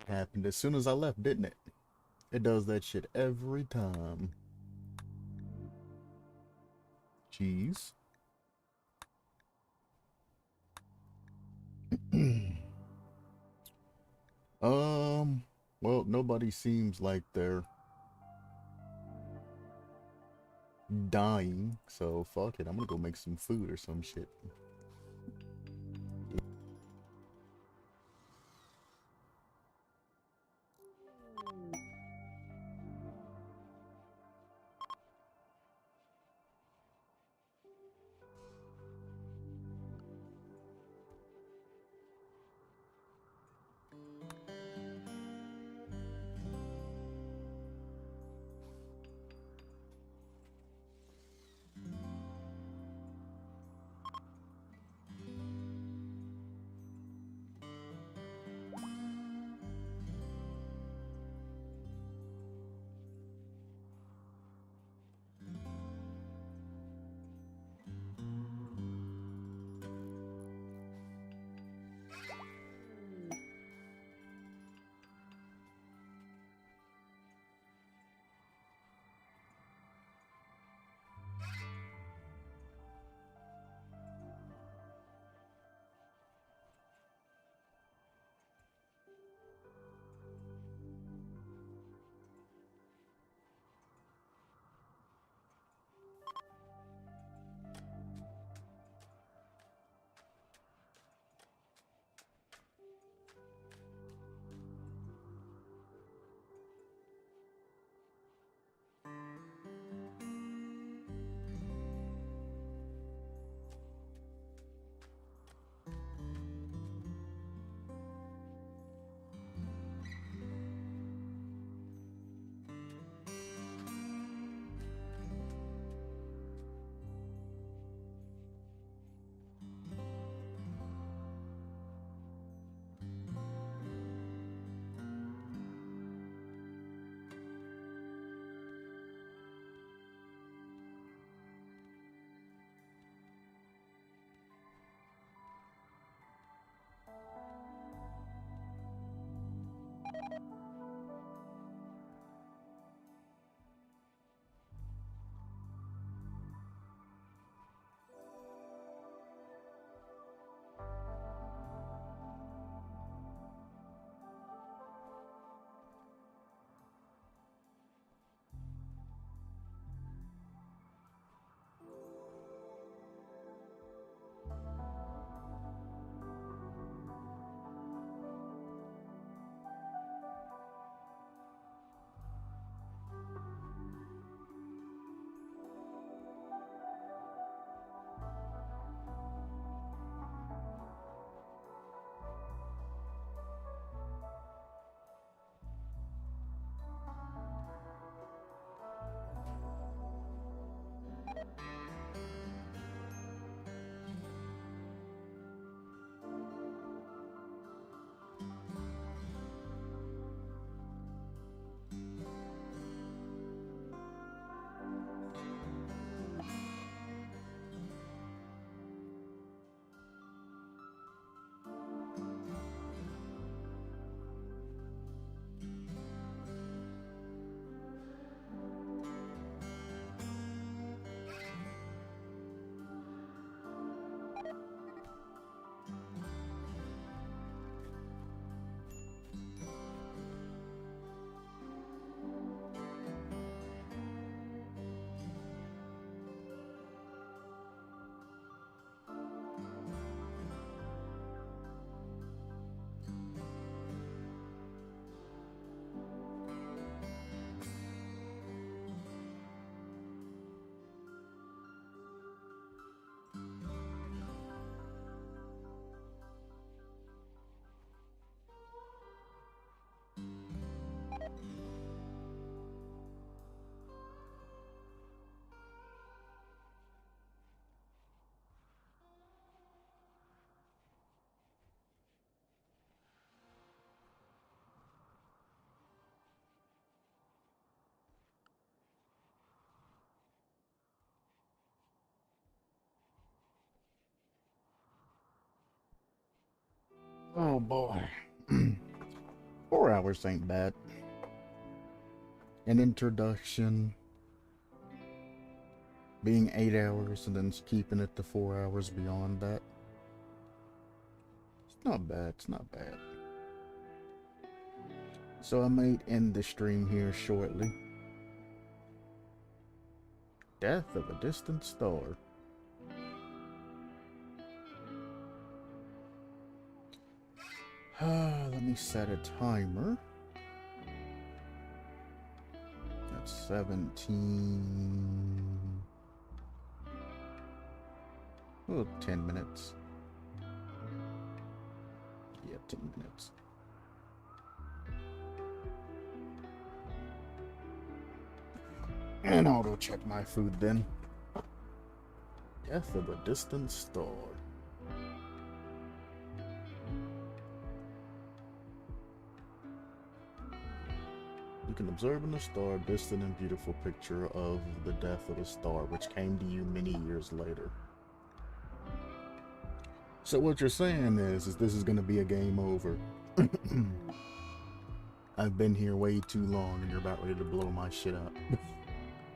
Happened as soon as I left, didn't it? It does that shit every time. Jeez. Well, nobody seems like they're dying, so fuck it. I'm gonna go make some food or some shit. Oh boy. 4 hours ain't bad. An introduction being 8 hours and then keeping it to 4 hours beyond that. It's not bad, it's not bad. So I might end the stream here shortly. Death of a distant star. Let me set a timer. That's 17. Oh, 10 minutes. Yeah, 10 minutes. And I'll go check my food then. Death of a distant star. You can observe in the star a distant and beautiful picture of the death of a star, which came to you many years later. So what you're saying is this is going to be a game over. I've been here way too long and you're about ready to blow my shit up.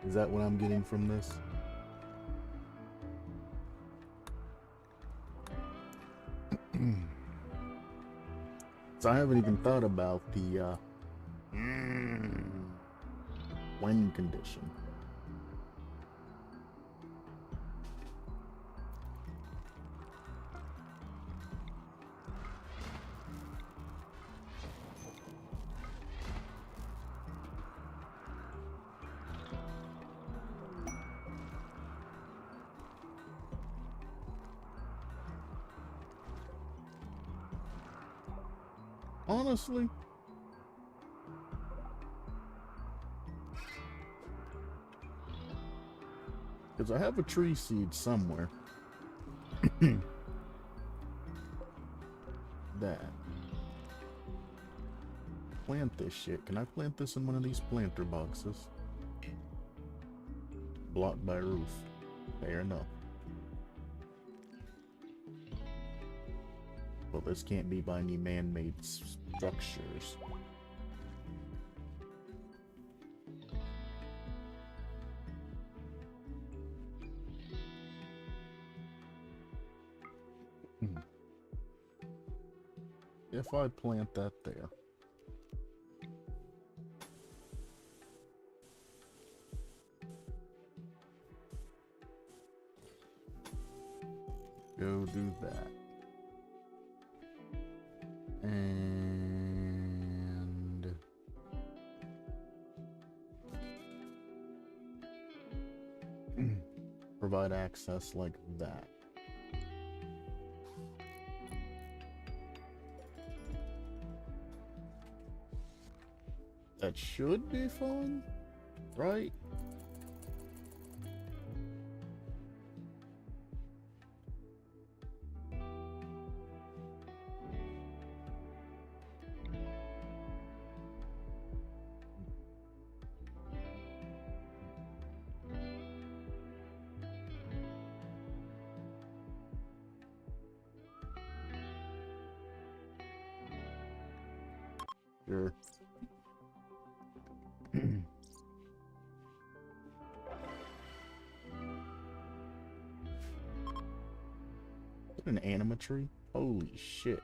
Is that what I'm getting from this? So I haven't even thought about the wind condition. Honestly, because I have a tree seed somewhere. That. Plant this shit. Can I plant this in one of these planter boxes? Blocked by roof. Fair enough. Well, this can't be by any man-made structures. If I plant that there. Go do that. And provide access like that. That should be fun, right? Sure. An animatry? Holy shit.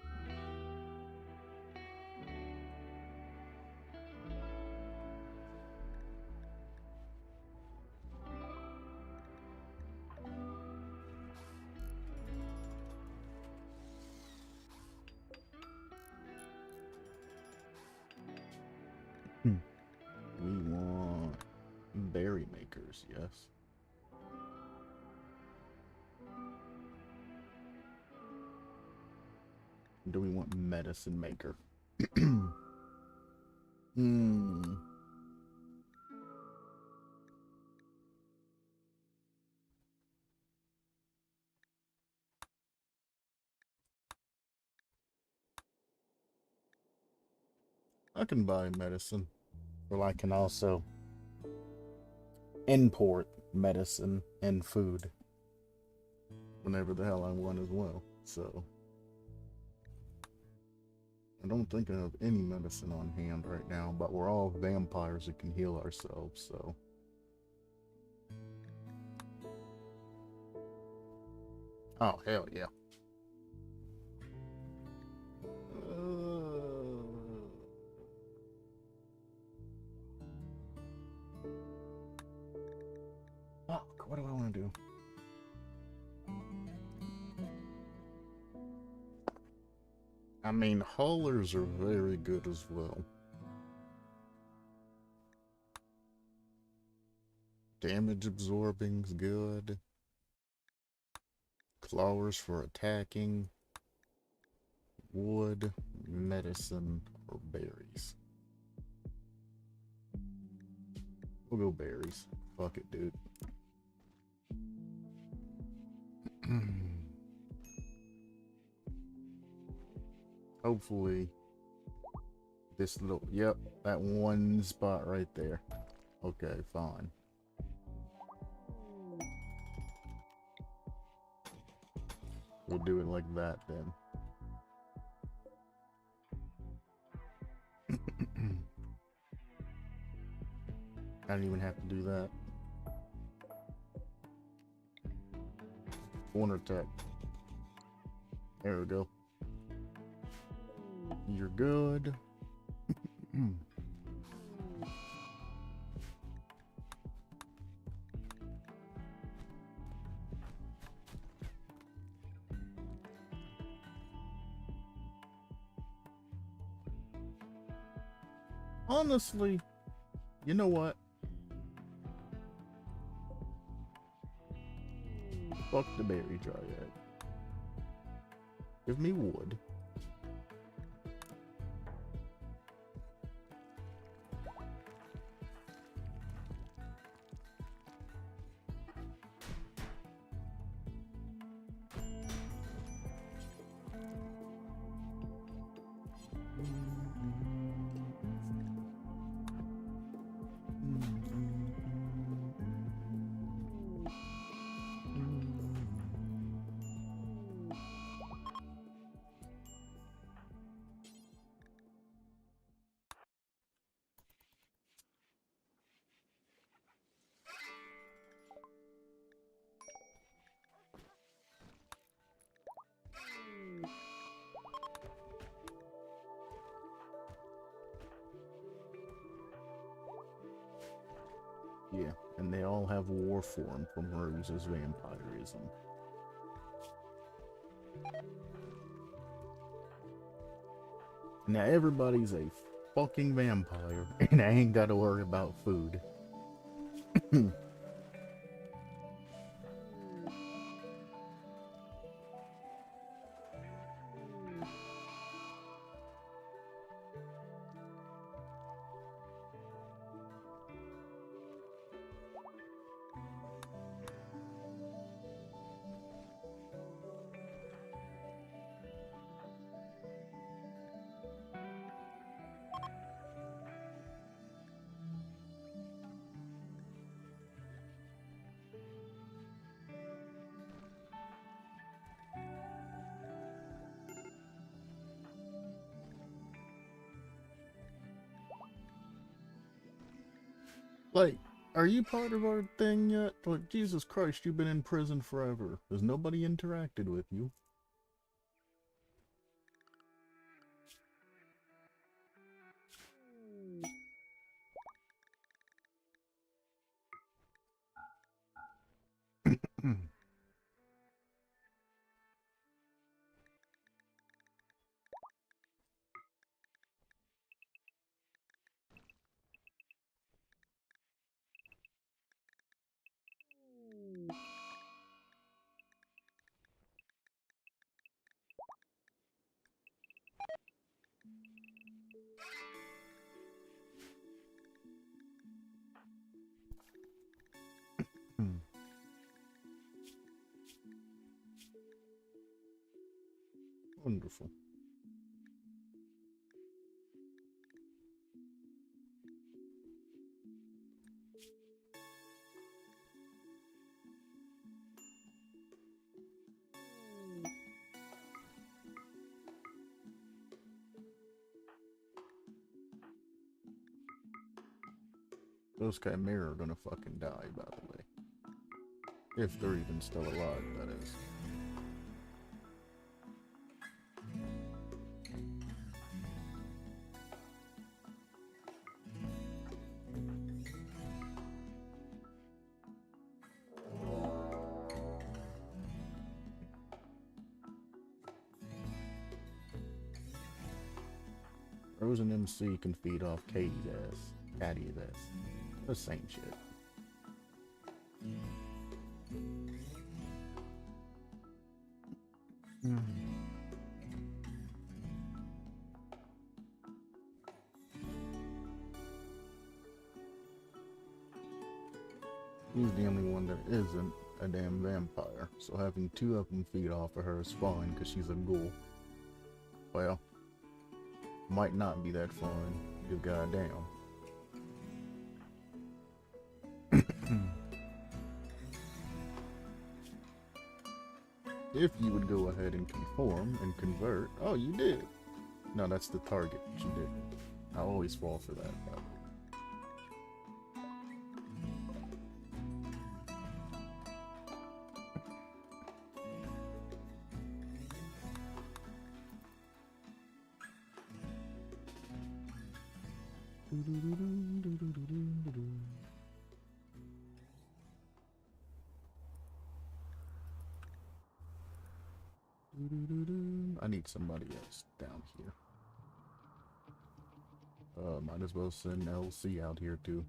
We want berry makers, yes. Do we want medicine maker? I can buy medicine. Well, I can also import medicine and food whenever the hell I want as well, so I don't think I have any medicine on hand right now, but we're all vampires that can heal ourselves, so. Oh, hell yeah. Fuck, what do I want to do? I mean, haulers are very good as well. Damage absorbing's good. Clawers for attacking. Wood, medicine, or berries. We'll go berries. Fuck it, dude. Hopefully, this little, yep, that one spot right there. Okay, fine. We'll do it like that then. I don't even have to do that. Corner attack. There we go. You're good. Honestly, you know what? Fuck the berry dryad. Give me wood. Yeah, and they all have war form from Rose's vampirism. Now everybody's a fucking vampire, and I ain't gotta worry about food. Like, are you part of our thing yet? Like, Jesus Christ, you've been in prison forever. Has nobody interacted with you? Wonderful. Those chimera are gonna fucking die, by the way. If they're even still alive, that is. Frozen MC can feed off Katie's ass. Caddy's ass. The same shit. He's the only one that isn't a damn vampire, so having two of them feed off of her is fine because she's a ghoul. Well, might not be that fun, because goddamn. If you would go ahead and conform and convert. Oh, you did. No, that's the target. You did. I always fall for that, by the way. I need somebody else down here. Might as well send LC out here too.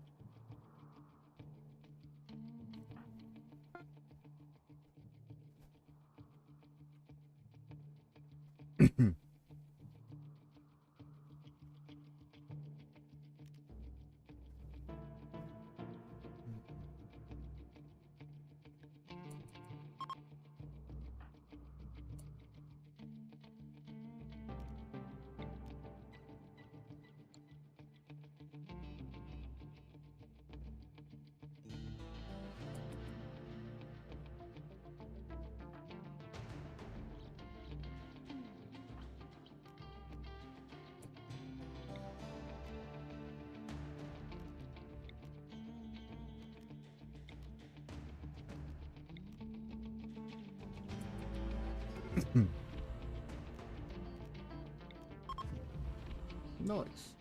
Nice.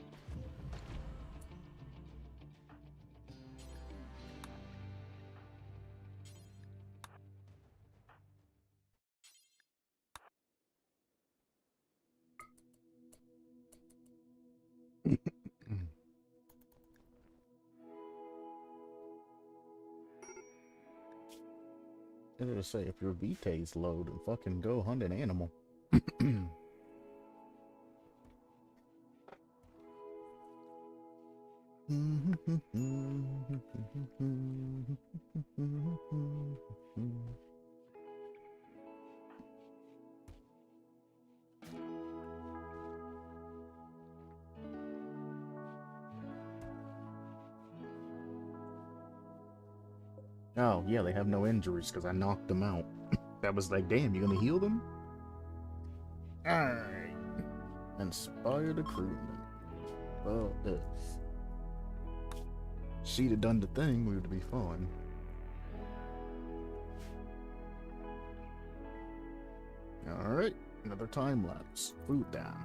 I was gonna say, if your VT's low, then fucking go hunt an animal. Oh, yeah, they have no injuries because I knocked them out. That was like, damn, you gonna heal them? Alright. Inspired recruitment. Well, if she'd have done the thing, we would be fine. Alright, another time lapse. Food down.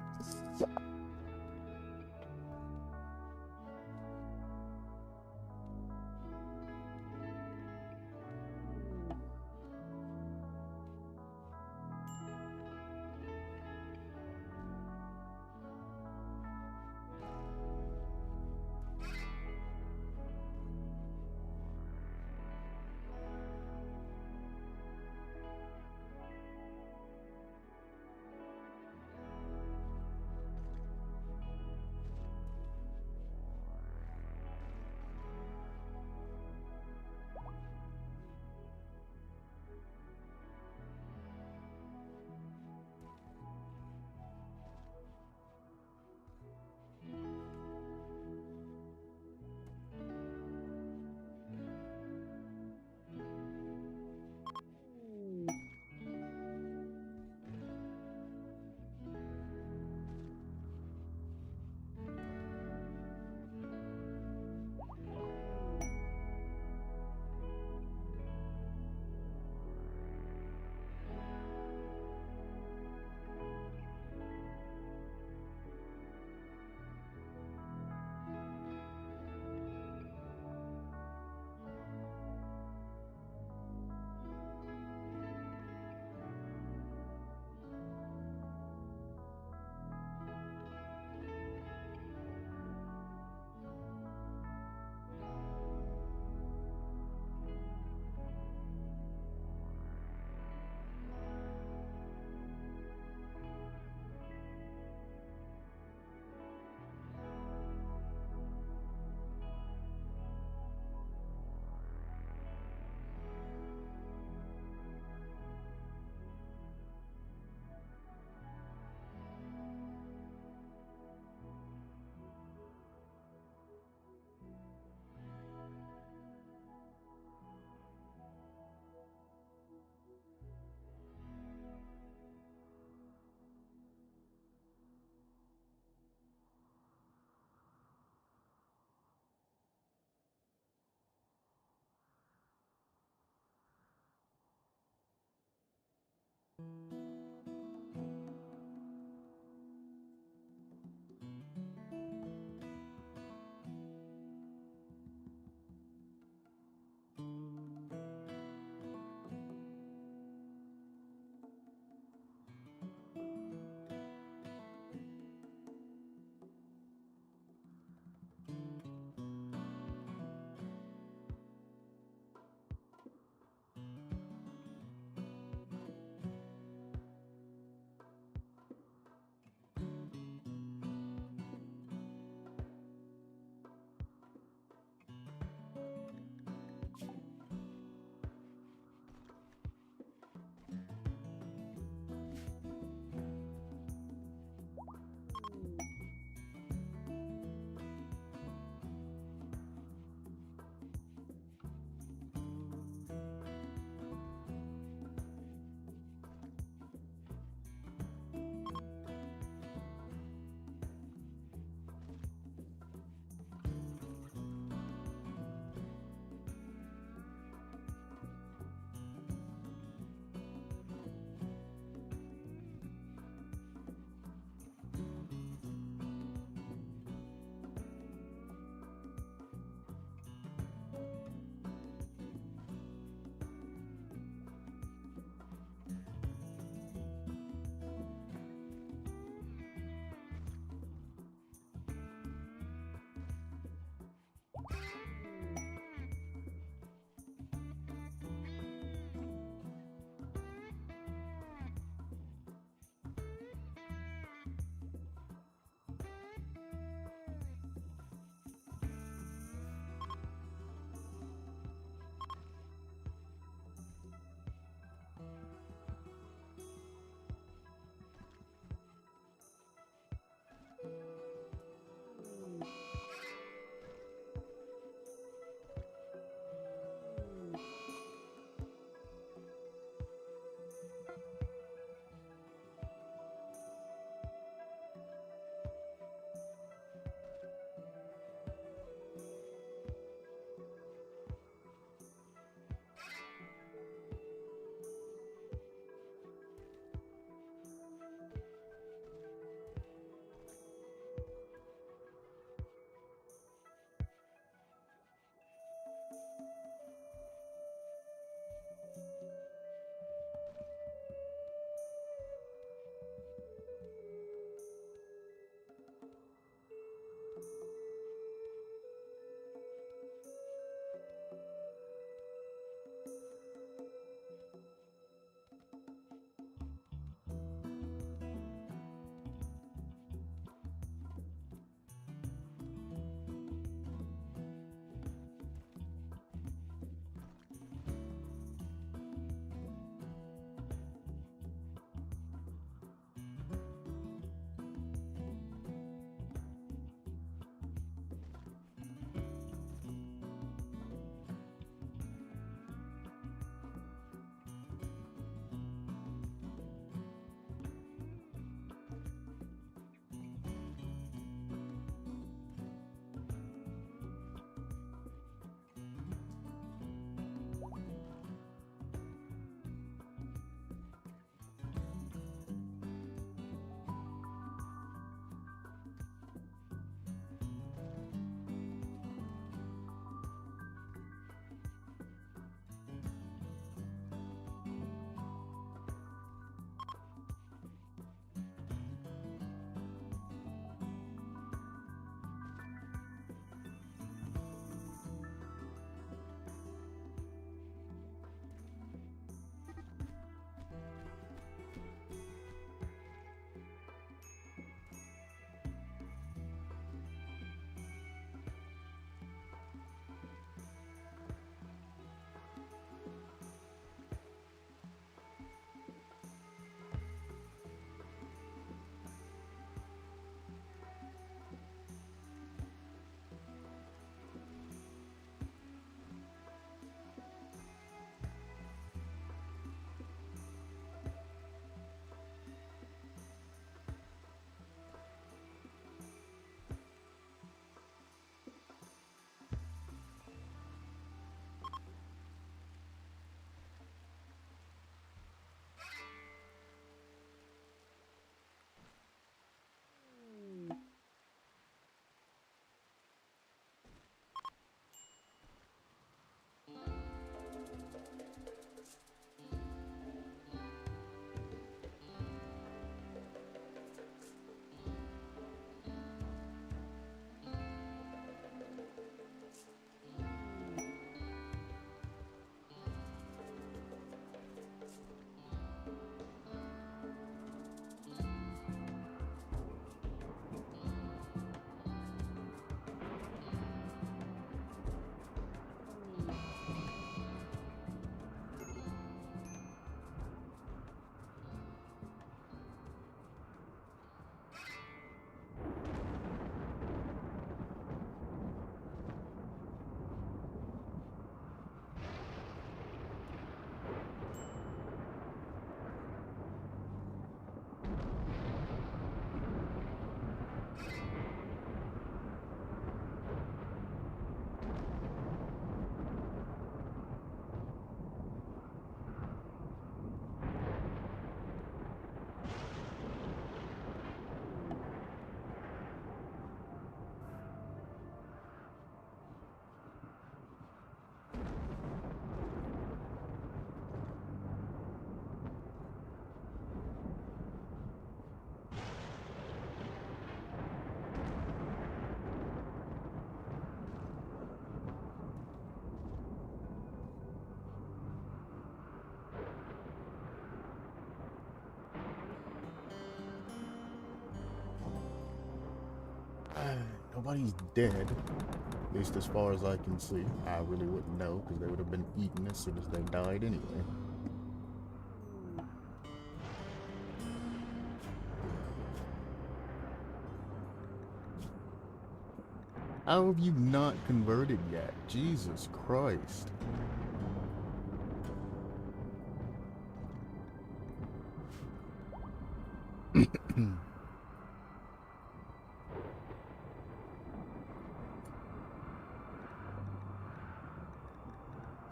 Nobody's dead. At least as far as I can see. I really wouldn't know, because they would have been eaten as soon as they died anyway. How have you not converted yet? Jesus Christ.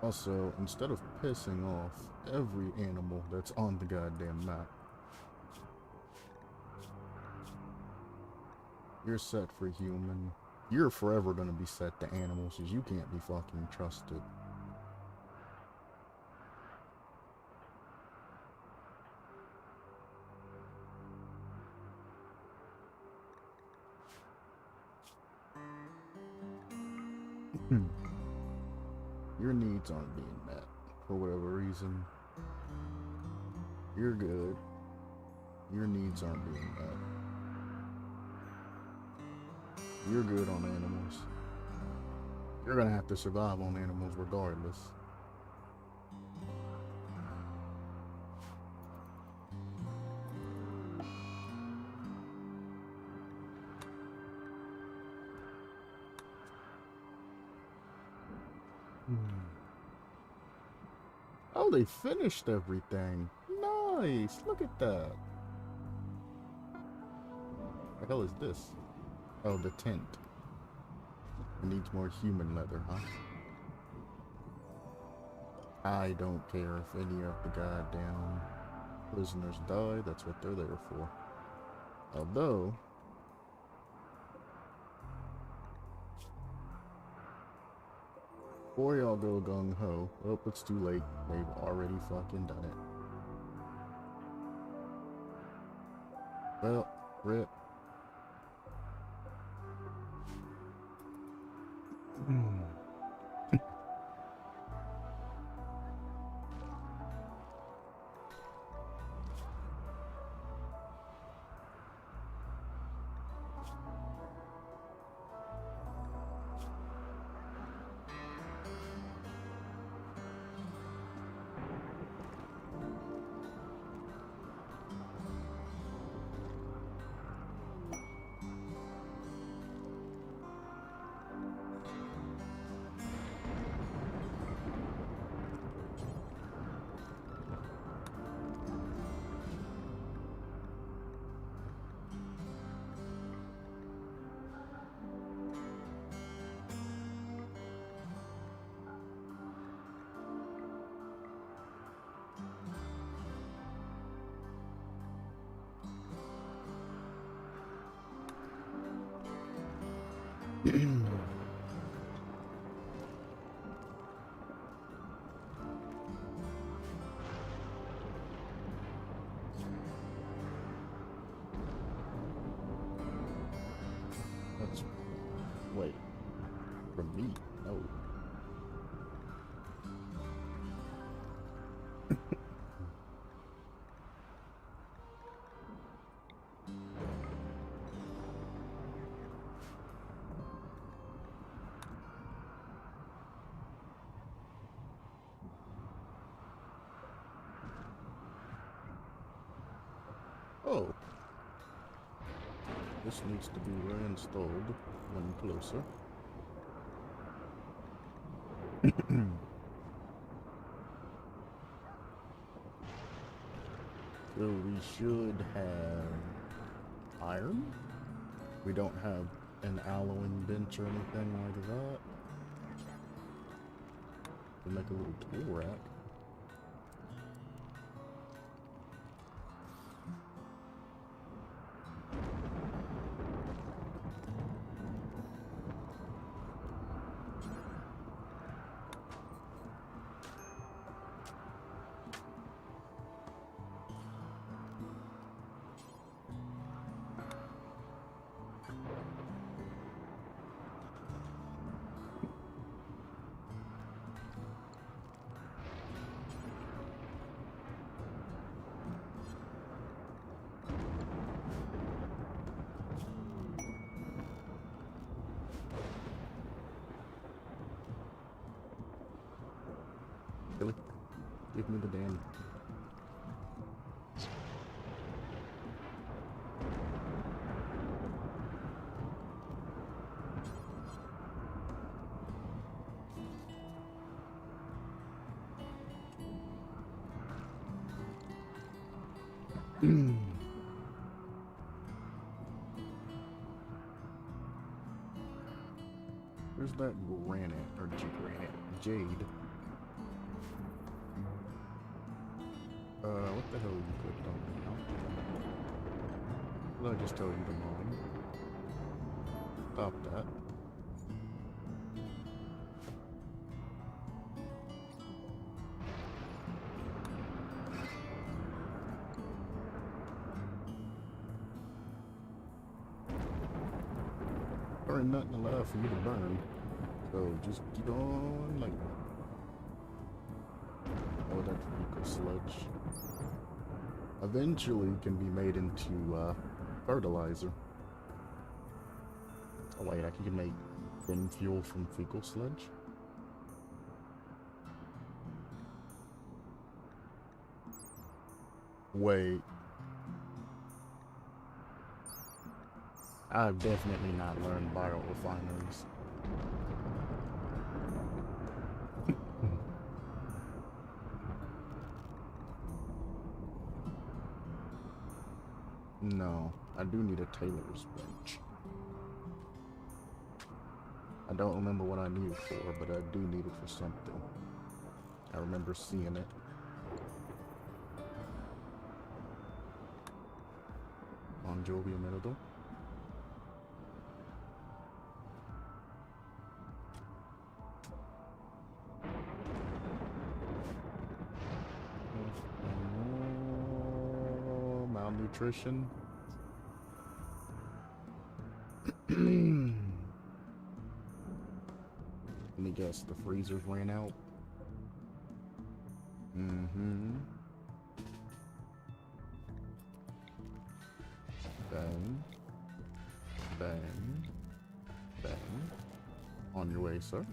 Also, instead of pissing off every animal that's on the goddamn map, you're set for human. You're forever gonna be set to animals, because you can't be fucking trusted. Your needs aren't being met for whatever reason. You're good. Your needs aren't being met. You're good on animals. You're gonna have to survive on animals regardless. Oh, they finished everything. Nice. Look at that. What the hell is this? Oh, the tent. It needs more human leather, huh? I don't care if any of the goddamn prisoners die. That's what they're there for. Although, before y'all go gung-ho, oh, it's too late. They've already fucking done it. Well, rip. That's... wait. From me? No. Oh. This needs to be reinstalled when closer. So we should have iron. We don't have an alloying bench or anything like that. We'll make a little tool rack. Billy, give me the damn... Where's that granite, or jade? What the hell you clicked on now? What did I just tell you to mine? Stop that. There ain't nothing allowed for you to burn, so just keep on lighting. Oh, that's eco sludge. Eventually can be made into fertilizer. Oh wait, I can make thin fuel from fecal sludge? Wait. I've definitely not learned biorefineries. No, I do need a tailor's bench. I don't remember what I need it for, but I do need it for something. I remember seeing it. Bon Jovi Amenable. Malnutrition. Let me guess, the freezers ran out. Bang. Bang. Bang. On your way, sir.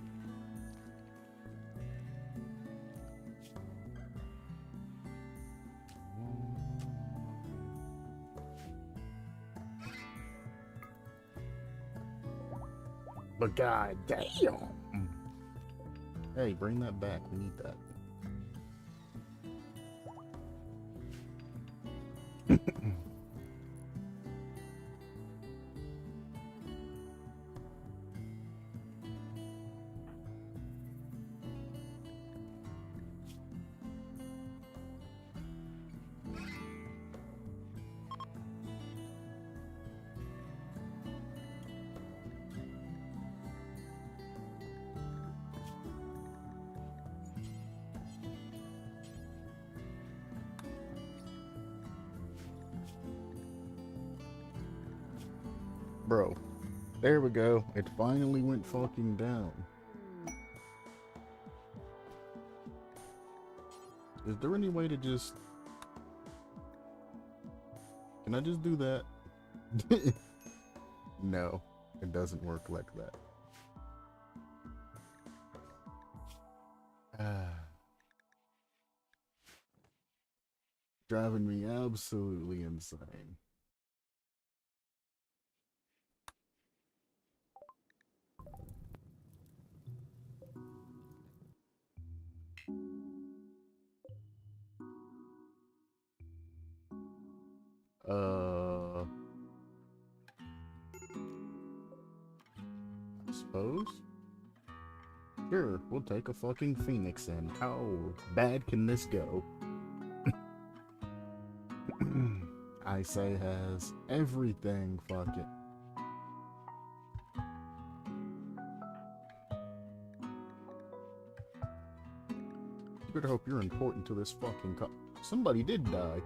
But god damn! Hey, bring that back. We need that. Bro, there we go. It finally went fucking down. Is there any way to just... Can I just do that? No, it doesn't work like that. Driving me absolutely insane. I suppose? Sure, we'll take a fucking phoenix in. How bad can this go? I say has everything, fuck it. Better hope you're important to this fucking somebody did die.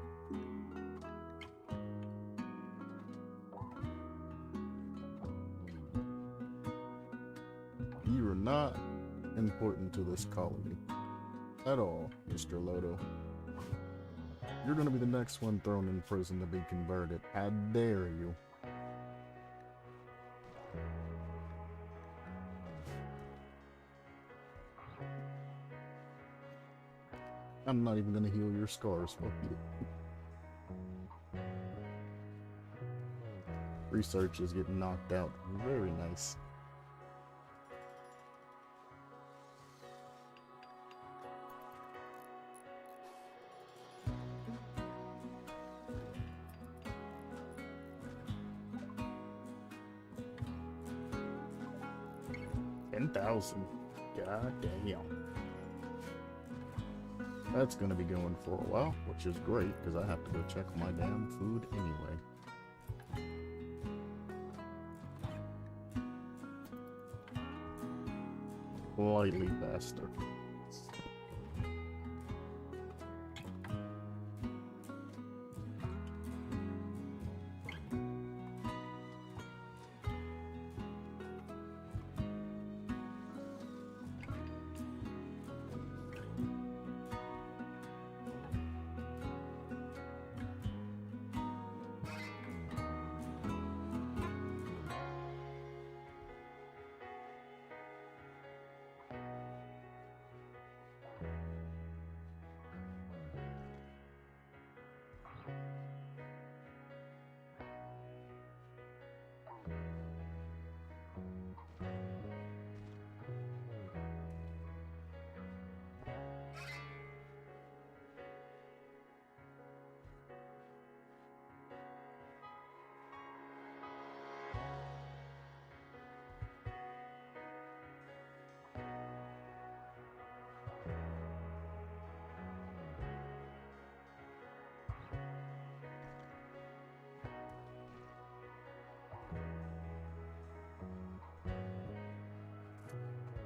You are not important to this colony. At all, Mr. Lodo. You're gonna be the next one thrown in prison to be converted. How dare you? I'm not even gonna heal your scars, fuck you. Research is getting knocked out. Very nice. $10,000. God damn. That's gonna be going for a while, which is great because I have to go check my damn food anyway. Slightly faster.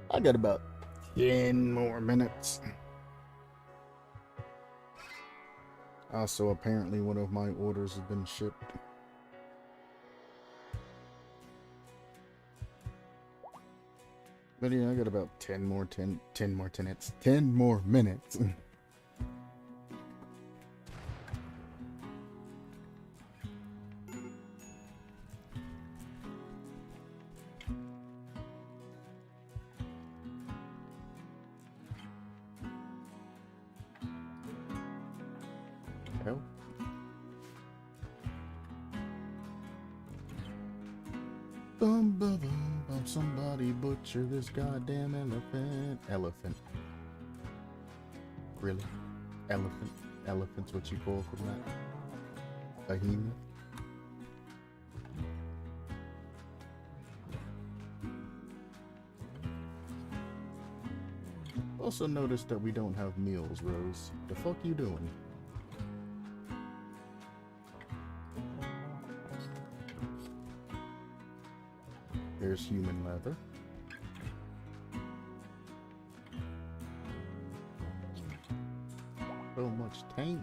I got about 10 more minutes. Also, apparently one of my orders has been shipped. But yeah, I got about 10 more minutes. Hell. Bum, bum, bum, bum, somebody butcher this goddamn elephant. Elephant. Really? Elephant? Elephant's what you call from that? Behemoth? Also noticed that we don't have meals, Rose. The fuck you doing? There's human leather. So much taint.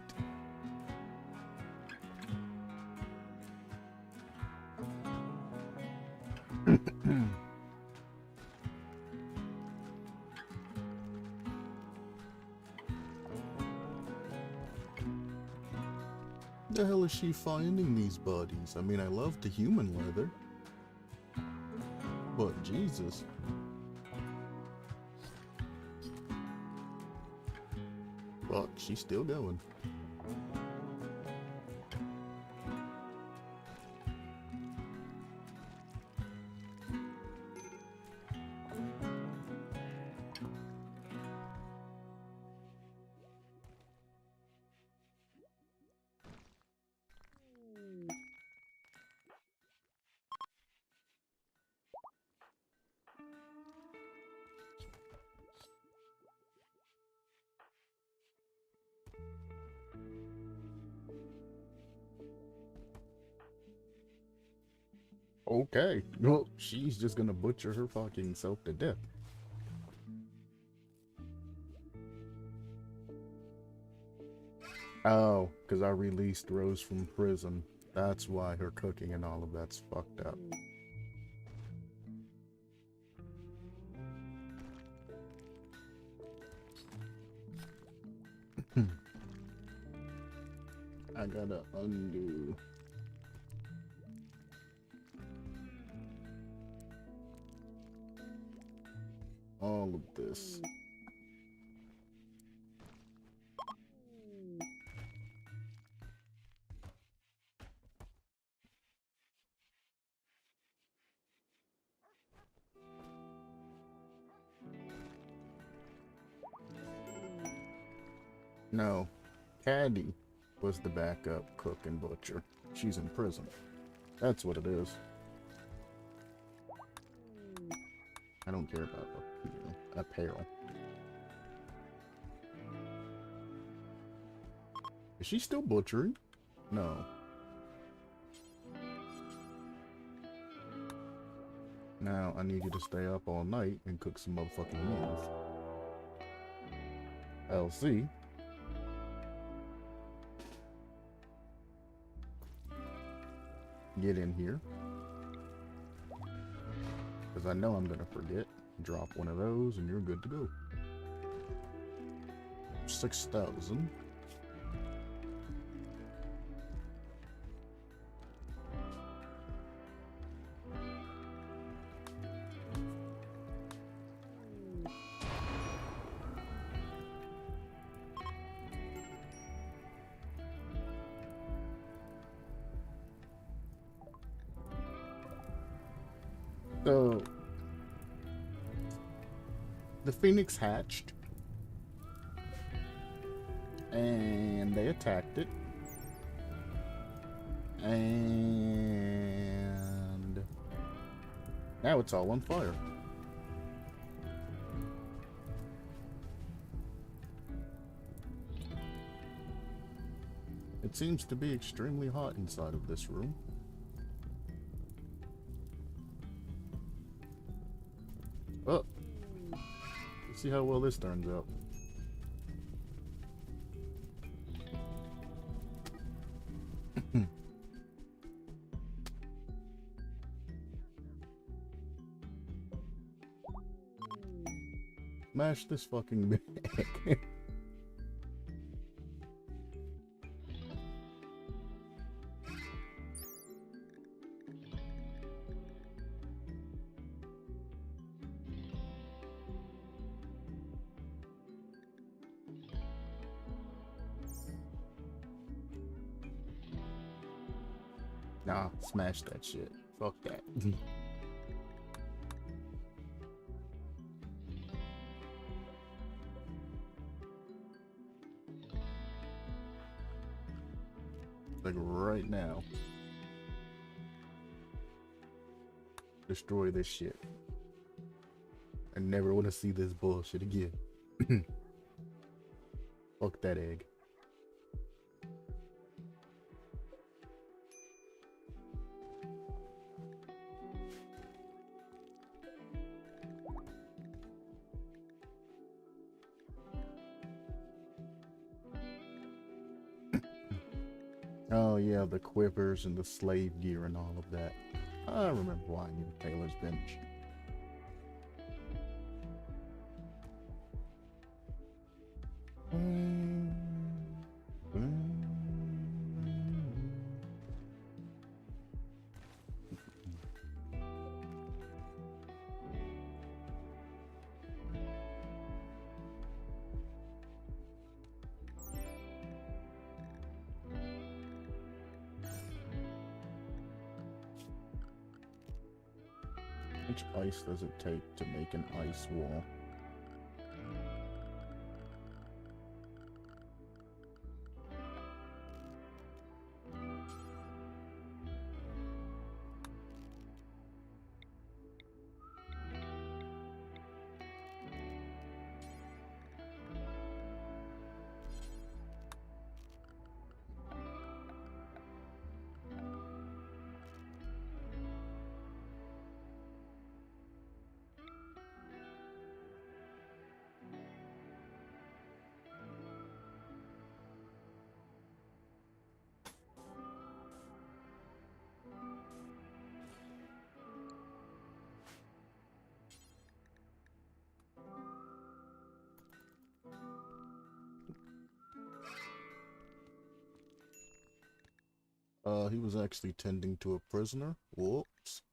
The hell is she finding these bodies? I mean, I love the human leather. But Jesus. Fuck, she's still going. Okay, well, she's just gonna butcher her fucking self to death. Oh, because I released Rose from prison. That's why her cooking and all of that's fucked up. I gotta undo. All of this. No, Caddy was the backup cook and butcher. She's in prison. That's what it is. I don't care about apparel. Is she still butchering? No. Now, I need you to stay up all night and cook some motherfucking meals. LC. Get in here. Because I know I'm going to forget. Drop one of those and you're good to go. 6,000. So, the Phoenix hatched, and they attacked it, and now it's all on fire. It seems to be extremely hot inside of this room. Oh, let's see how well this turns out. Smash this fucking bag. Nah, smash that shit. Fuck that. Like right now. Destroy this shit. I never want to see this bullshit again. Fuck that egg. Oh yeah, the quivers and the slave gear and all of that. I remember why you Taylor's bench. Which ice does it take to make an ice wall? He was actually tending to a prisoner. Whoops.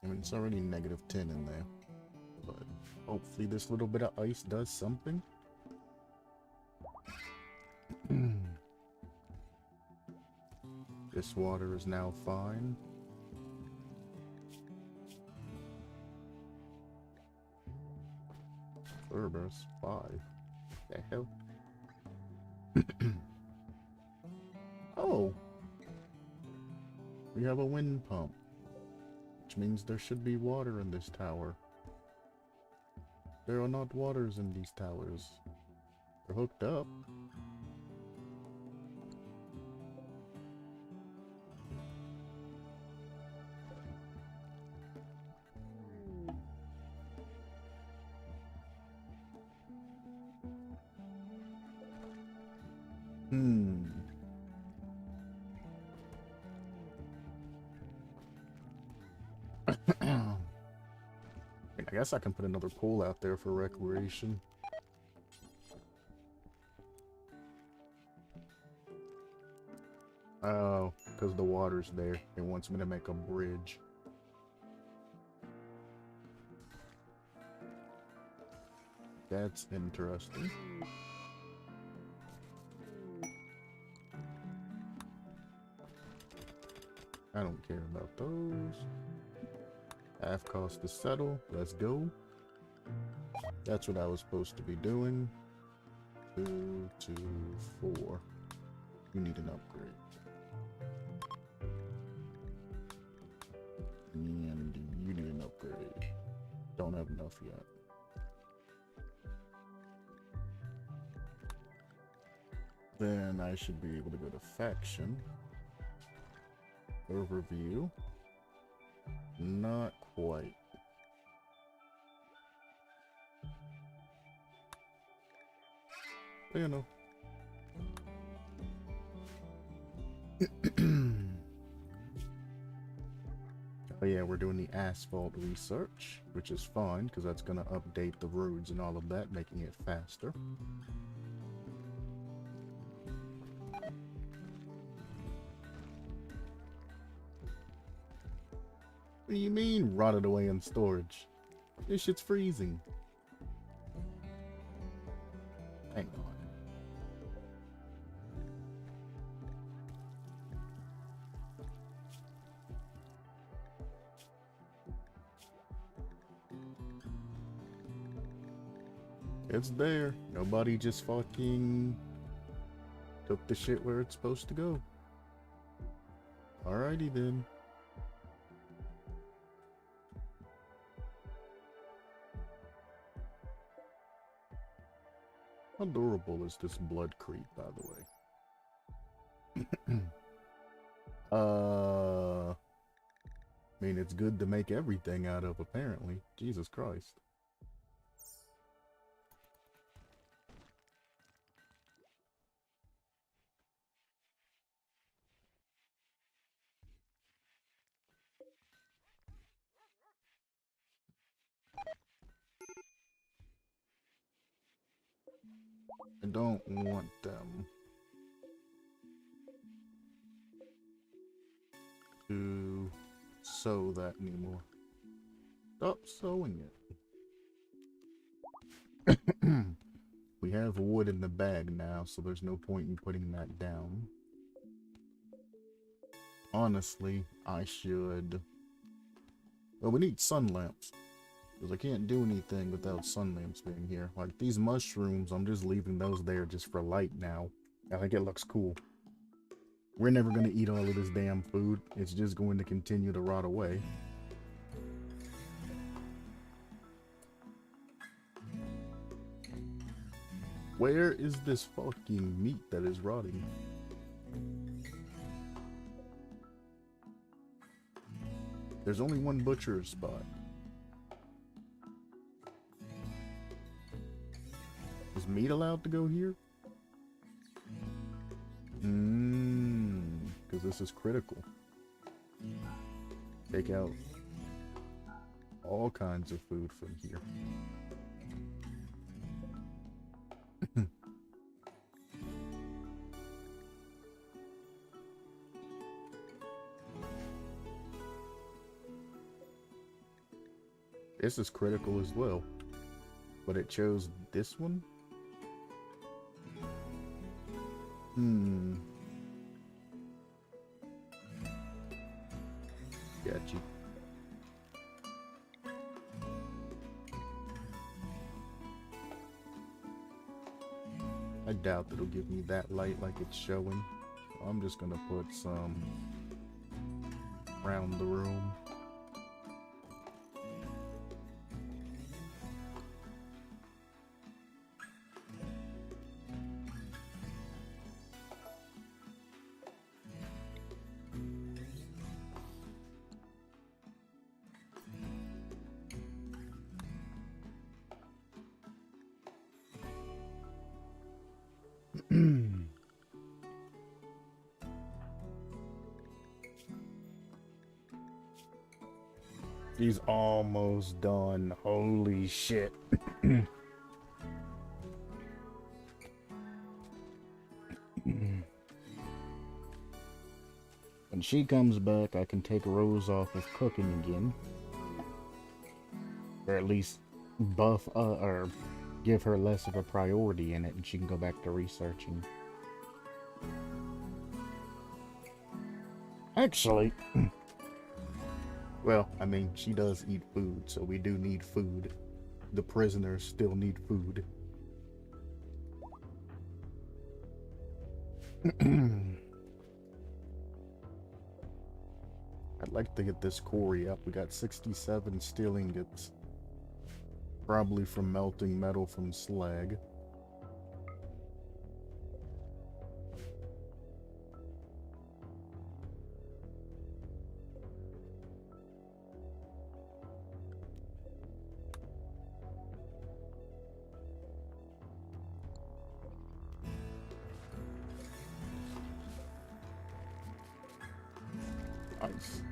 I mean, it's already -10 in there. But hopefully this little bit of ice does something. This water is now fine. Cerberus 5. The hell? Oh! We have a wind pump. Which means there should be water in this tower. There are not waters in these towers. They're hooked up. I guess I can put another pool out there for recreation. Oh, because the water's there. It wants me to make a bridge. That's interesting. I don't care about those. Half cost to settle. Let's go. That's what I was supposed to be doing. 2, 2, 4. You need an upgrade. And you need an upgrade. Don't have enough yet. Then I should be able to go to faction. Overview. Not quite. But, you know. Oh yeah, we're doing the asphalt research, which is fine because that's going to update the roads and all of that, making it faster. What do you mean rotted away in storage? This shit's freezing. Hang on. It's there. Nobody just fucking took the shit where it's supposed to go. Alrighty then. How durable is this blood creep, by the way? I mean, it's good to make everything out of, apparently. Jesus Christ. I don't want them to sew that anymore. Stop sewing it. We have wood in the bag now, so there's no point in putting that down. Honestly, I should... Well, we need sun lamps. Because I can't do anything without sun lamps being here. Like, these mushrooms, I'm just leaving those there just for light now. I think it looks cool. We're never going to eat all of this damn food. It's just going to continue to rot away. Where is this fucking meat that is rotting? There's only one butcher's spot. Is meat allowed to go here? Because this is critical. Take out all kinds of food from here. This is critical as well. But it chose this one? Got you. I doubt it'll give me that light like it's showing. I'm just gonna put some around the room. He's almost done. Holy shit. When she comes back, I can take Rose off of cooking again. Or at least buff or give her less of a priority in it, and she can go back to researching. Actually, well, I mean, she does eat food, so we do need food. The prisoners still need food. I'd like to get this quarry up. We got 67 steel ingots. Probably from melting metal from slag. Nice.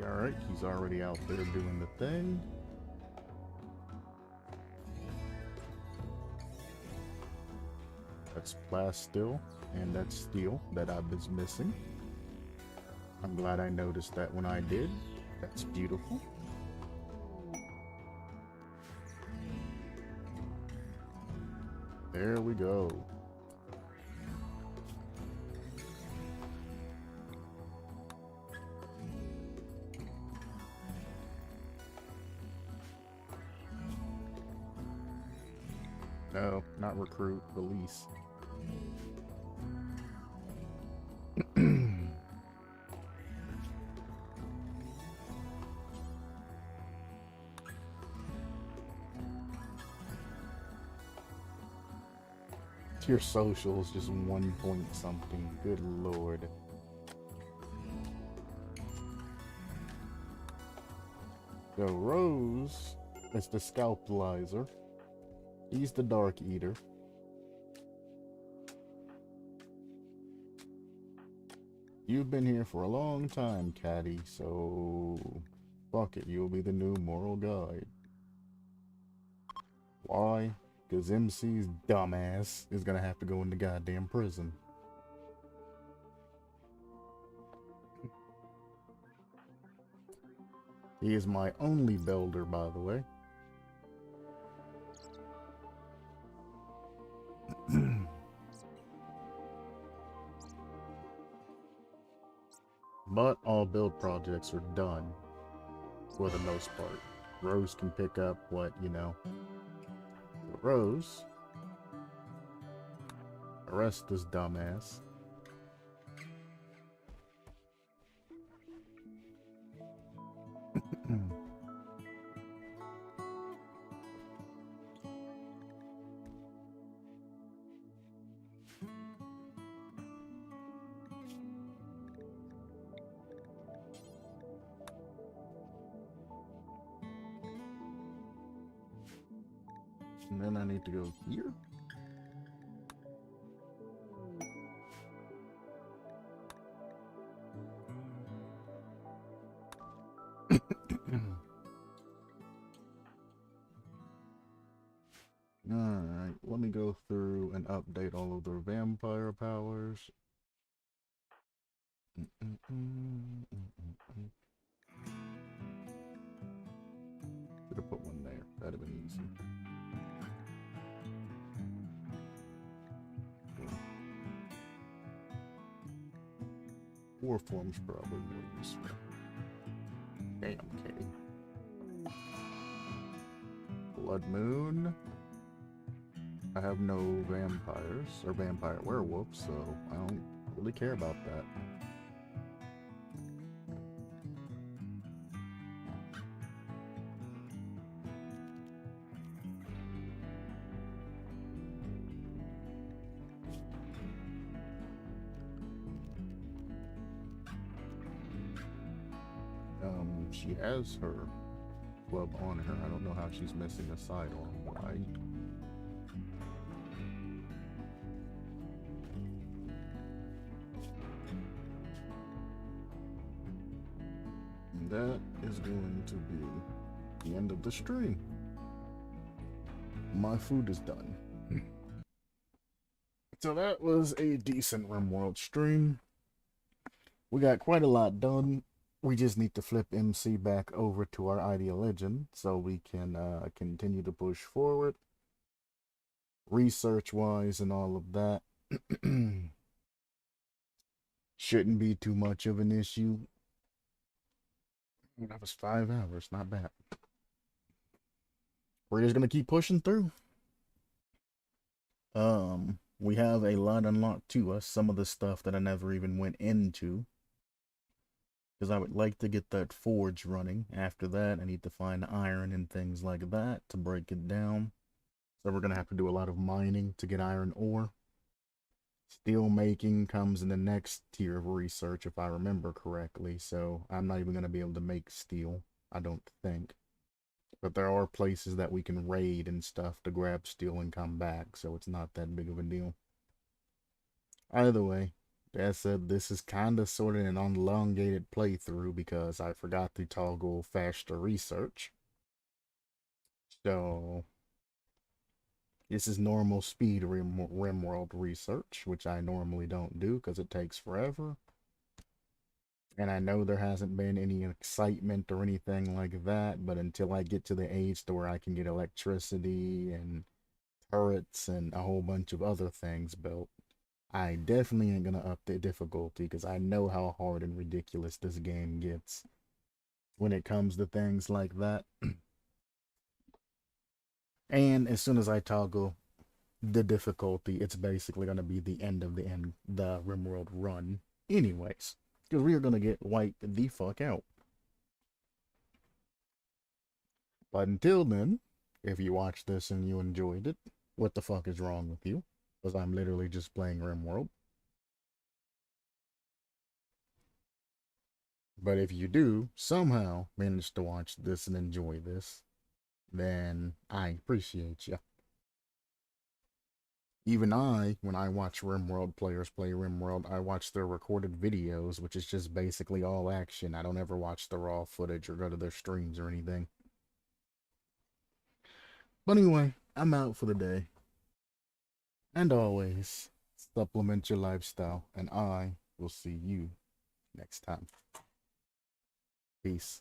Alright, he's already out there doing the thing. That's plastil, and that's steel that I was missing. I'm glad I noticed that when I did. That's beautiful. There we go. No, not recruit, release. Your social is just 1 point something. Good lord. So Rose is the scalpelizer. He's the dark eater. You've been here for a long time, Caddy, so fuck it, you'll be the new moral guide. Why? Because MC's dumbass is gonna have to go into goddamn prison. He is my only builder, by the way. But all build projects are done, for the most part. Rose can pick up what, you know. Rose, arrest this dumbass. And then I need to go here. Alright, let me go through and update all of their vampire powers. Should have put one there. That'd have been easy. War form's probably more useful. Damn, Kitty. Blood Moon. I have no vampires or vampire werewolves, so I don't really care about that. She has her club on her. I don't know how she's missing a sidearm. Why? That is going to be the end of the stream. My food is done. So that was a decent RImworld stream. We got quite a lot done. We just need to flip MC back over to our Ideal Legend so we can continue to push forward. Research-wise and all of that. Shouldn't be too much of an issue. That was 5 hours, not bad. We're just gonna keep pushing through. We have a lot unlocked to us. Some of the stuff that I never even went into. Because I would like to get that forge running. After that, I need to find iron and things like that to break it down. So we're going to have to do a lot of mining to get iron ore. Steel making comes in the next tier of research, if I remember correctly. So I'm not even going to be able to make steel, I don't think. But there are places that we can raid and stuff to grab steel and come back. So it's not that big of a deal. Either way. That said, this is kind of sort of an elongated playthrough because I forgot to toggle faster research. So, this is normal speed RImworld research, which I normally don't do because it takes forever. And I know there hasn't been any excitement or anything like that, but until I get to the age to where I can get electricity and turrets and a whole bunch of other things built, I definitely ain't gonna up the difficulty because I know how hard and ridiculous this game gets when it comes to things like that. And as soon as I toggle the difficulty, it's basically gonna be the end of the RImworld run anyways. Because we are gonna get wiped the fuck out. But until then, if you watched this and you enjoyed it, what the fuck is wrong with you? Because I'm literally just playing RImworld. But if you do somehow manage to watch this and enjoy this, then I appreciate you. Even when I watch RImworld players play RImworld, I watch their recorded videos, which is just basically all action. I don't ever watch the raw footage or go to their streams or anything. But anyway, I'm out for the day. And always, supplement your lifestyle, and I will see you next time. Peace.